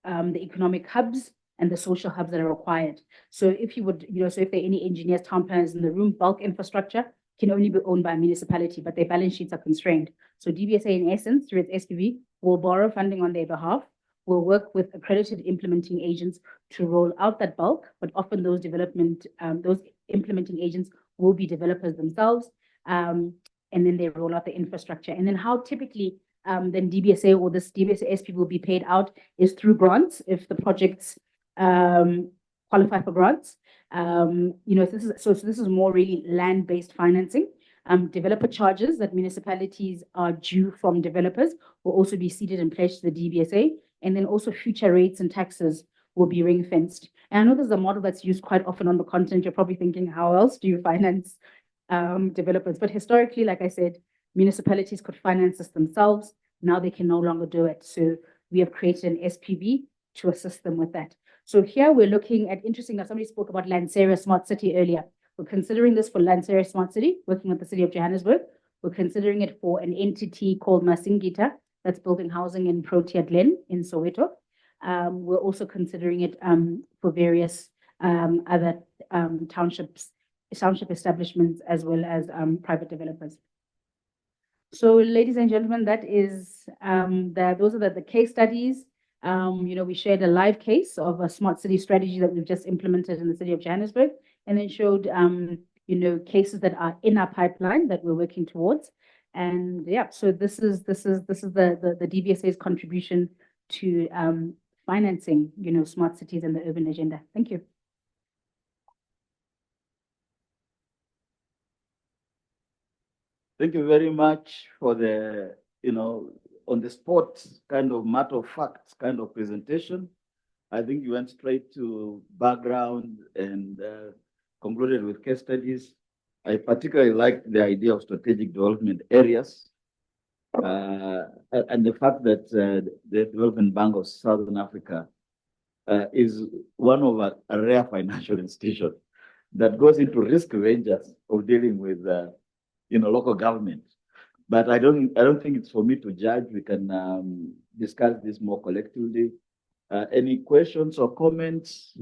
economic hubs and the social hubs that are required. So if you would, so if there are any engineers, town planners in the room, bulk infrastructure can only be owned by a municipality, but their balance sheets are constrained. So DBSA, in essence, through its SPV, will borrow funding on their behalf, will work with accredited implementing agents to roll out that bulk, but often those those implementing agents will be developers themselves, and then they roll out the infrastructure. And then how typically then DBSA or this DBSA SPV will be paid out is through grants if the projects qualify for grants. This is more really land-based financing. Developer charges that municipalities are due from developers will also be seeded and pledged to the DBSA, and then also future rates and taxes will be ring-fenced. And I know this is a model that's used quite often on the continent. You're probably thinking, how else do you finance developers? But historically, like I said, municipalities could finance this themselves. Now they can no longer do it. So we have created an SPV to assist them with that. So here we're looking at, interesting, now somebody spoke about Lanseria Smart City earlier. We're considering this for Lanseria Smart City, working with the city of Johannesburg. We're considering it for an entity called Masingita that's building housing in Protea Glen in Soweto. We're also considering it for various other township establishments as well as private developers. So, ladies and gentlemen, that is those are the case studies. We shared a live case of a smart city strategy that we've just implemented in the city of Johannesburg, and then showed cases that are in our pipeline that we're working towards. And yeah, so this is the DBSA's contribution to financing smart cities and the urban agenda. Thank you.
Thank you very much for the, on the spot kind of matter of facts kind of presentation. I think you went straight to background and concluded with case studies. I particularly liked the idea of strategic development areas and the fact that the Development Bank of Southern Africa is one of a rare financial institution that goes into risk ventures of dealing with local government. But I don't think it's for me to judge. We can discuss this more collectively. Any questions or comments?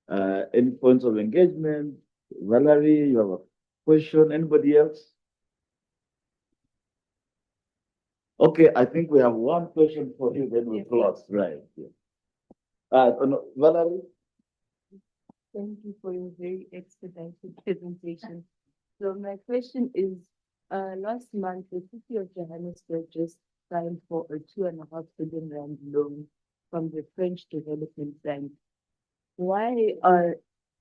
Any points of engagement? Valerie, you have a question? Anybody else? Okay, I think we have one question for you, then we'll close. Right. Valerie?
Thank you for your very expedited presentation. So my question is, last month, the city of Johannesburg just signed for a 2.5 billion rand loan from the French Development Bank. Why are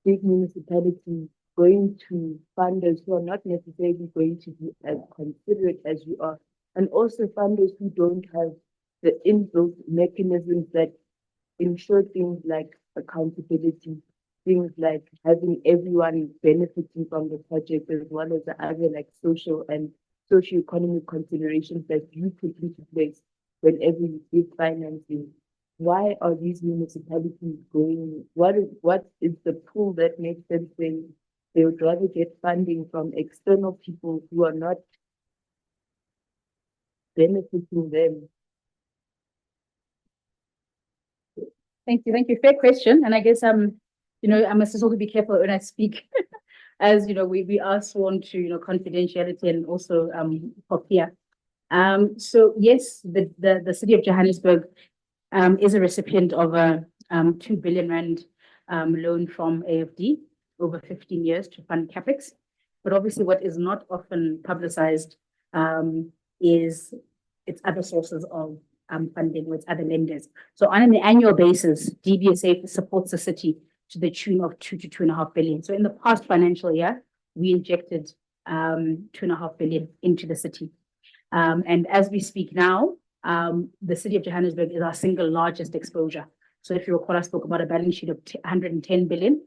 big municipalities going to funders who are not necessarily going to be as considerate as you are, and also funders who don't have the inbuilt mechanisms that ensure things like accountability, things like having everyone benefiting from the project, as well as the other like social and socio-economic considerations that you put into place whenever you give financing? Why are these municipalities going? What is the pool that makes them say they would rather get funding from external people who are not benefiting them?
Thank you. Fair question. And I guess I must also be careful when I speak, as we are sworn to confidentiality and also for peer. So yes, the city of Johannesburg is a recipient of a 2 billion rand loan from AFD over 15 years to fund capex. But obviously, what is not often publicized is its other sources of funding with other lenders. So on an annual basis, DBSA supports the city to the tune of 2 to 2.5 billion. So in the past financial year, we injected 2.5 billion into the city. And as we speak now, the city of Johannesburg is our single largest exposure. So if you recall, I spoke about a balance sheet of 110 billion,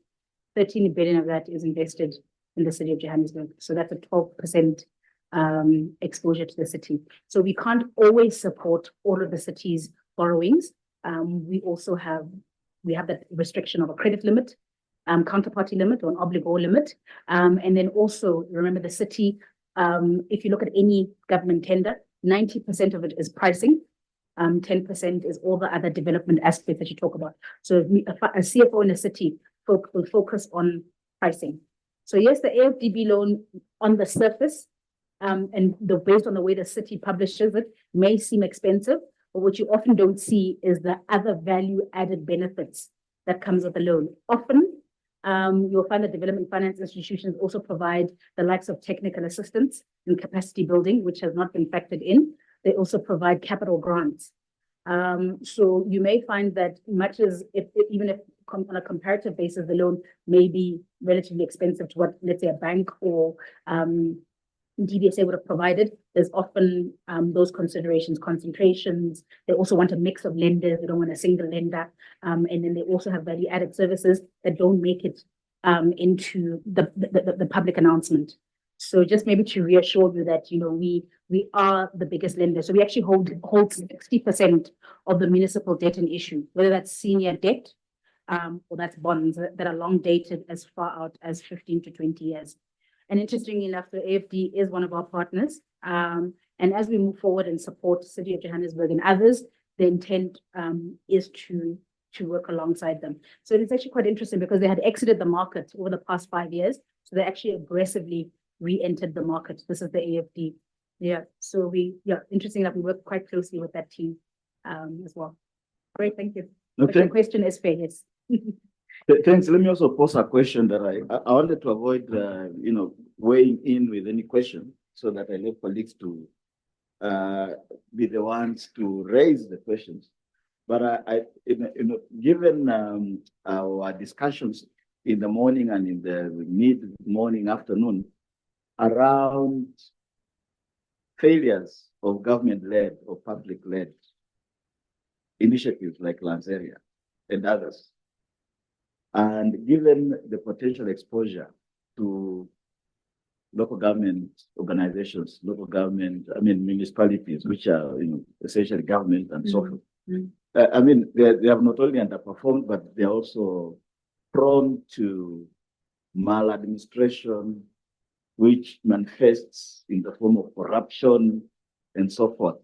13 billion of that is invested in the city of Johannesburg. So that's a 12% exposure to the city. So we can't always support all of the city's borrowings. We also have that restriction of a credit limit counterparty limit or an obligor limit. And then also remember the city, if you look at any government tender, 90% of it is pricing. 10% is all the other development aspects that you talk about. So a CFO in a city will focus on pricing. So yes, the AFDB loan on the surface, and based on the way the city publishes it, may seem expensive, but what you often don't see is the other value added benefits that comes with the loan. Often, you'll find that development finance institutions also provide the likes of technical assistance and capacity building, which has not been factored in. They also provide capital grants. So you may find that much as even if on a comparative basis, the loan may be relatively expensive to what, let's say, a bank or DBSA would have provided, there's often those considerations, concentrations. They also want a mix of lenders. They don't want a single lender. And then they also have value added services that don't make it into the public announcement. So just maybe to reassure you that, we are the biggest lender. So we actually hold 60% of the municipal debt in issue, whether that's senior debt or that's bonds that are long dated as far out as 15 to 20 years. And interestingly enough, the AFD is one of our partners. And as we move forward and support the City of Johannesburg and others, the intent is to work alongside them. So it's actually quite interesting because they had exited the market over the past 5 years. So they actually aggressively re-entered the market. This is the AFD. Yeah. So interesting that we work quite closely with that team as well. Great, thank you. But your question is fair, yes.
Thanks. Let me also pose a question that I wanted to avoid, weighing in with any question so that I let colleagues to be the ones to raise the questions. But given our discussions in the morning and in the mid-morning afternoon around failures of government-led or public-led initiatives like Lanseria and others, and given the potential exposure to local government organizations, municipalities, which are essentially government and so forth. They have not only underperformed, but they're also prone to maladministration, which manifests in the form of corruption and so forth.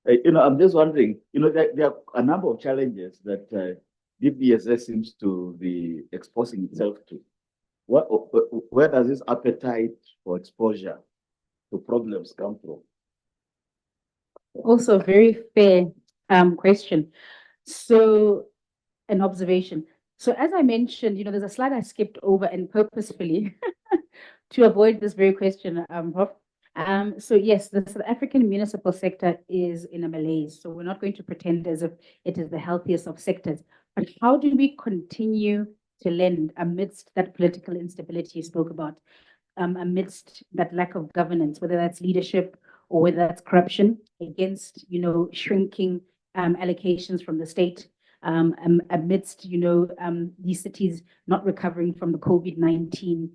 I'm just wondering, there are a number of challenges that DBSA seems to be exposing itself to. Where does this appetite for exposure to problems come from?
Also, a very fair question. So, an observation. So, as I mentioned, there's a slide I skipped over and purposefully to avoid this very question, Prof. So yes, the South African municipal sector is in a malaise. So we're not going to pretend as if it is the healthiest of sectors. But how do we continue to lend amidst that political instability you spoke about, amidst that lack of governance, whether that's leadership or whether that's corruption, against shrinking allocations from the state, amidst these cities not recovering from the COVID-19,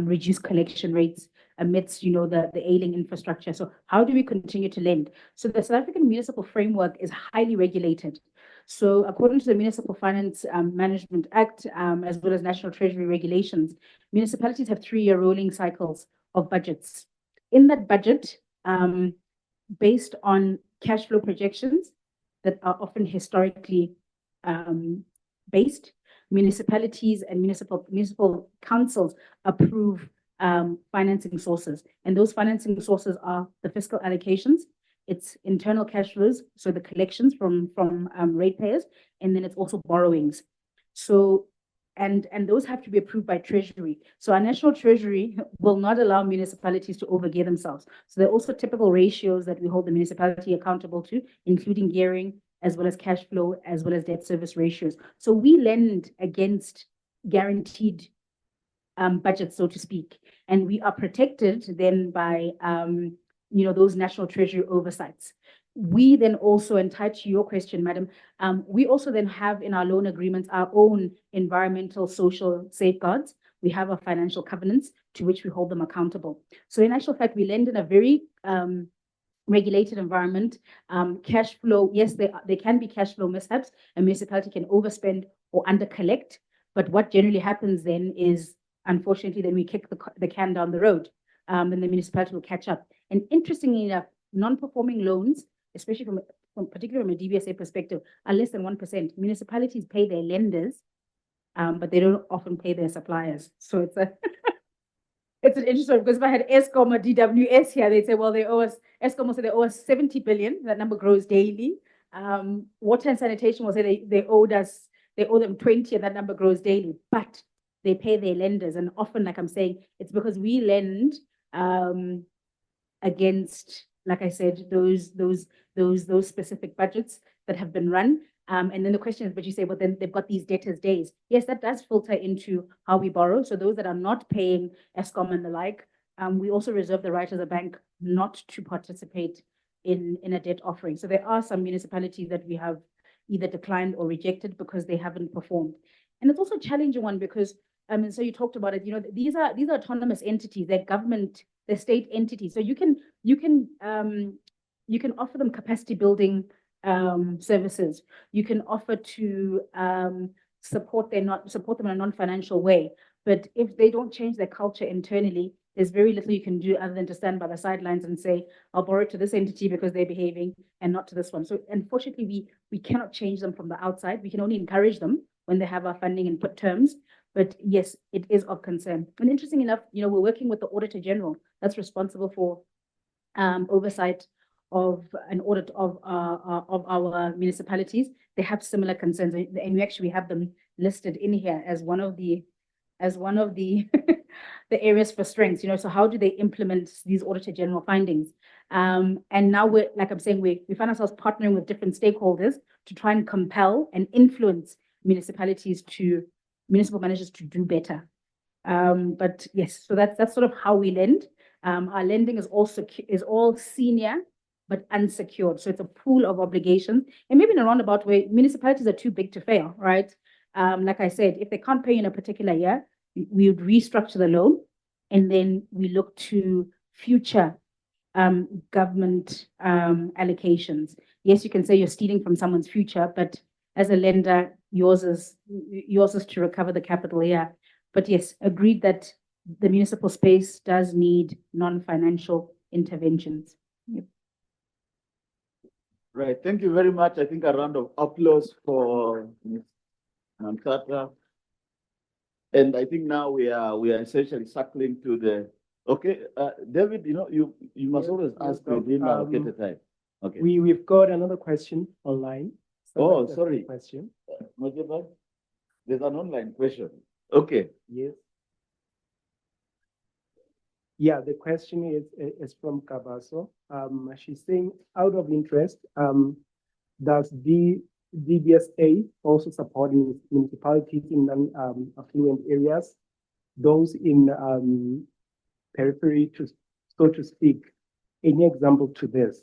reduced collection rates, amidst the ailing infrastructure. So how do we continue to lend? So the South African municipal framework is highly regulated. So according to the Municipal Finance Management Act, as well as National Treasury regulations, municipalities have 3-year rolling cycles of budgets. In that budget, based on cash flow projections that are often historically based, municipalities and municipal councils approve financing sources. And those financing sources are the fiscal allocations, it's internal cash flows, so the collections from ratepayers, and then it's also borrowings. So, and those have to be approved by Treasury. So our National Treasury will not allow municipalities to overgear themselves. So there are also typical ratios that we hold the municipality accountable to, including gearing, as well as cash flow, as well as debt service ratios. So we lend against guaranteed budgets, so to speak, and we are protected then by those National Treasury oversights. We then also, and tied to your question, Madam, we also then have in our loan agreements our own environmental, social safeguards. We have our financial covenants to which we hold them accountable. So in actual fact, we lend in a very regulated environment. Cash flow, yes, there can be cash flow mishaps. A municipality can overspend or under collect, But what generally happens then is, unfortunately, then we kick the can down the road, and the municipality will catch up. And interestingly enough, non-performing loans, especially particularly from a DBSA perspective, are less than 1%. Municipalities pay their lenders, but they don't often pay their suppliers. So it's a it's an interesting one, because if I had Eskom or DWS here, they'd say, well, they owe us, Eskom will say they owe us 70 billion. That number grows daily. Water and sanitation will say they owe them 20, and that number grows daily. But they pay their lenders, and often, like I'm saying, it's because we lend against, like I said, those specific budgets that have been run. And then the question is, but you say, well, then they've got these debtors' days. Yes, that does filter into how we borrow. So those that are not paying Eskom and the like, we also reserve the right as a bank not to participate in a debt offering. So there are some municipalities that we have either declined or rejected because they haven't performed. And it's also a challenging one because, and so you talked about it, these are autonomous entities, they're government, they're state entities. So you can offer them capacity building services. You can offer to support them in a non-financial way. But if they don't change their culture internally, there's very little you can do other than to stand by the sidelines and say, I'll borrow to this entity because they're behaving and not to this one. So unfortunately, we cannot change them from the outside. We can only encourage them when they have our funding in put terms. But yes, it is of concern. And interesting enough, we're working with the Auditor General that's responsible for oversight of an audit of our municipalities. They have similar concerns, and we actually have them listed in here as one of the the areas for strengths. So how do they implement these Auditor General findings? And now we're, like I'm saying, we find ourselves partnering with different stakeholders to try and compel and influence municipal managers to do better. But yes, so that's sort of how we lend. Our lending is all senior but unsecured. So it's a pool of obligations. And maybe in a roundabout way, municipalities are too big to fail, right? Like I said, if they can't pay in a particular year, we would restructure the loan, and then we look to future government allocations. Yes, you can say you're stealing from someone's future, but as a lender, yours is to recover the capital here. But yes, agreed that the municipal space does need non-financial interventions. Yep.
Right. Thank you very much. I think a round of applause for Ms. Mantata. And I think now we are essentially circling to the, okay, David, you must always ask within allocated time. Okay.
We've got another question online.
Oh, sorry.
Question.
There's an online question. Okay.
Yes. Yeah, the question is from Kabaso. She's saying, out of interest, does the DBSA also supporting municipalities in non-affluent areas, those in periphery, so to speak? Any example to this?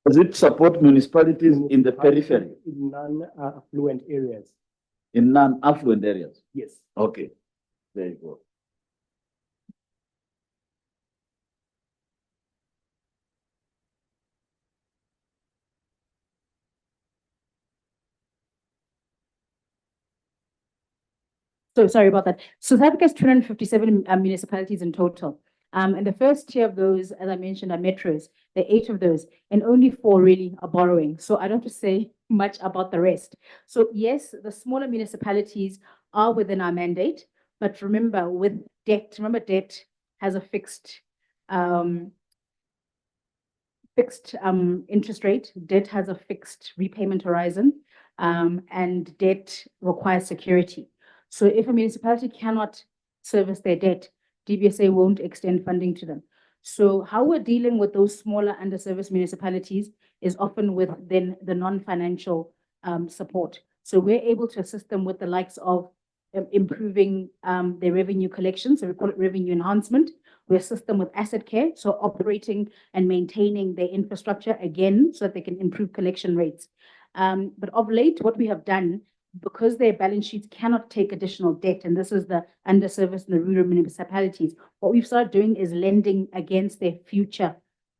Does it support municipalities in the periphery?
In non-affluent areas.
In non-affluent areas?
Yes.
Okay. There you go.
So sorry about that. South Africa has 257 municipalities in total. And the first tier of those, as I mentioned, are metros. There are 8 of those, and only 4 really are borrowing. So I don't have to say much about the rest. So yes, the smaller municipalities are within our mandate, but remember, with debt, debt has a fixed interest rate. Debt has a fixed repayment horizon, and debt requires security. So if a municipality cannot service their debt, DBSA won't extend funding to them. So how we're dealing with those smaller underserviced municipalities is often with then the non-financial support. So we're able to assist them with the likes of improving their revenue collection. So we call it revenue enhancement. We assist them with asset care, so operating and maintaining their infrastructure again, so that they can improve collection rates. But of late, what we have done, because their balance sheets cannot take additional debt, and this is the underserviced and the rural municipalities, what we've started doing is lending against their future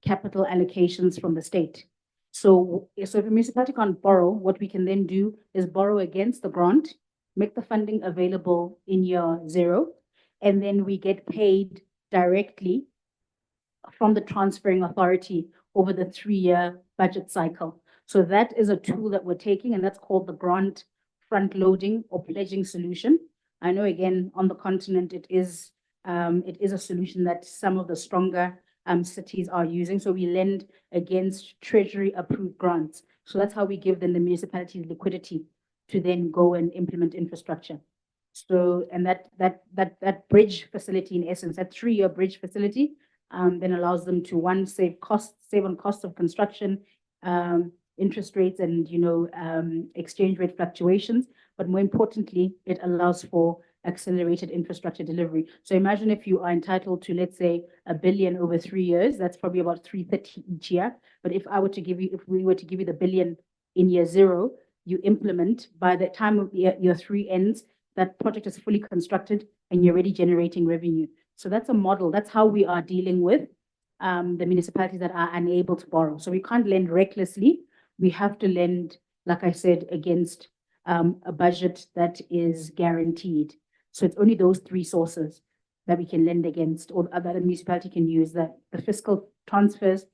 capital allocations from the state. So if a municipality can't borrow, what we can then do is borrow against the grant, make the funding available in year 0, and then we get paid directly from the transferring authority over the 3-year budget cycle. So that is a tool that we're taking, and that's called the grant front loading or pledging solution. I know, again, on the continent, it is a solution that some of the stronger cities are using. So we lend against treasury approved grants. So that's how we give them the municipalities liquidity to then go and implement infrastructure. So, and that bridge facility, in essence, that 3-year bridge facility, then allows them to, one, save on costs of construction, interest rates, and exchange rate fluctuations. But more importantly, it allows for accelerated infrastructure delivery. So imagine if you are entitled to, let's say, 1 billion over 3 years, that's probably about 330 each year. But if we were to give you the 1 billion in year 0, you implement, by the time of year 3 ends, that project is fully constructed and you're already generating revenue. So that's a model. That's how we are dealing with the municipalities that are unable to borrow. So we can't lend recklessly. We have to lend, like I said, against a budget that is guaranteed. So it's only those 3 sources that we can lend against, or that a municipality can use: that the fiscal transfers,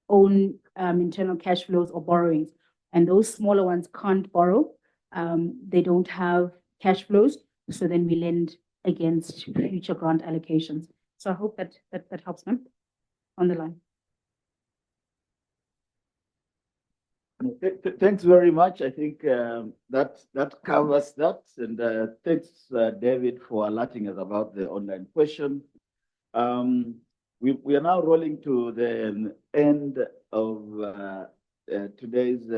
own internal cash flows, or borrowings. And those smaller ones can't borrow. They don't have cash flows. So then we lend against future grant allocations. So I hope that helps them on the line.
Thanks very much. I think that covers that. And thanks, David, for alerting us about the online question. We are now rolling to the end of today's,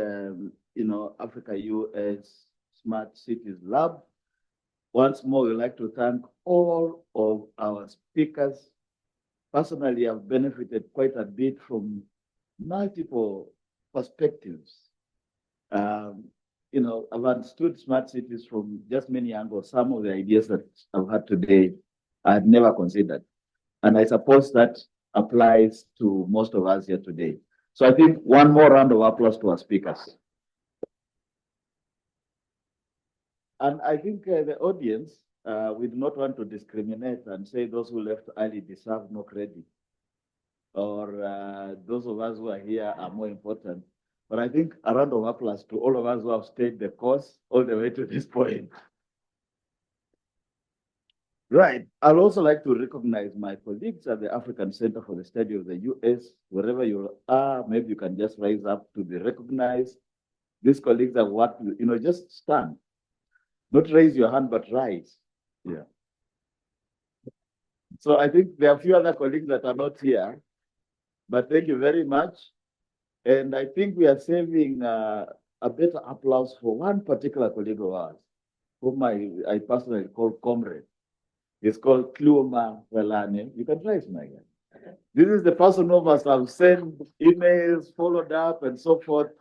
Africa US Smart Cities Lab. Once more, we'd like to thank all of our speakers. Personally, I've benefited quite a bit from multiple perspectives. I've understood smart cities from just many angles. Some of the ideas that I've had today, I had never considered. And I suppose that applies to most of us here today. So I think one more round of applause to our speakers. And I think the audience, we do not want to discriminate and say those who left early deserve no credit, or those of us who are here are more important. But I think a round of applause to all of us who have stayed the course all the way to this point. Right. I'd also like to recognize my colleagues at the African Center for the Study of the US. Wherever you are, maybe you can just rise up to be recognized. These colleagues have worked, just stand. Not raise your hand, but rise. Yeah. So I think there are a few other colleagues that are not here, but thank you very much. And I think we are saving a better applause for one particular colleague of ours, whom I personally call comrade. It's called Kluma Velane. You can try it, my guy. This is the person who must have sent emails, followed up, and so forth.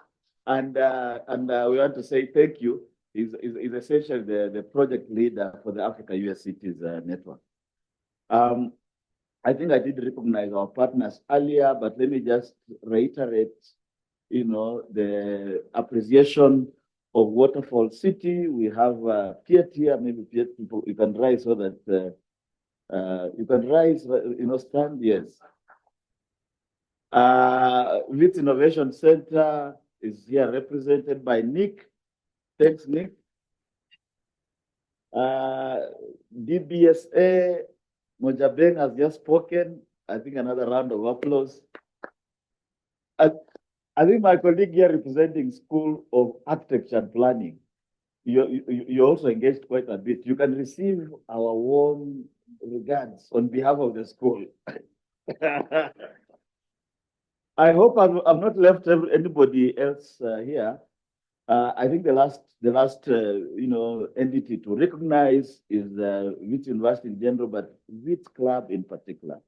And we want to say thank you. He's essentially the project leader for the Africa US Cities Network. I think I did recognize our partners earlier, but let me just reiterate, the appreciation of Waterfall City. We have Piet here, maybe Piet, people, you can rise so that you can rise, stand, yes. Wits Innovation Center is here represented by Nick. Thanks, Nick. DBSA, Mojabeng has just spoken. I think another round of applause. I think my colleague here representing School of Architecture and Planning, you also engaged quite a bit. You can receive our warm regards on behalf of the school. I hope I've not left anybody else here. I think the last entity to recognize is the Wits University in general, but Wits Club in particular,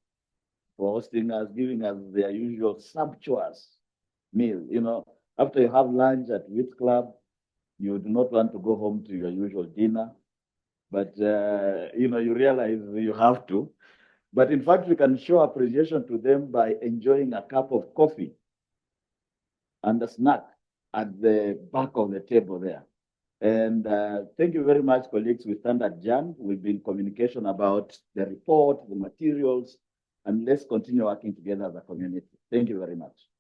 for hosting us, giving us their usual sumptuous meal. After you have lunch at Wits Club, you do not want to go home to your usual dinner, but you realize you have to. But in fact, we can show appreciation to them by enjoying a cup of coffee. and a snack at the back of the table there. And thank you very much, colleagues. We stand adjourned. We've been in communication about the report, the materials, and let's continue working together as a community. Thank you very much.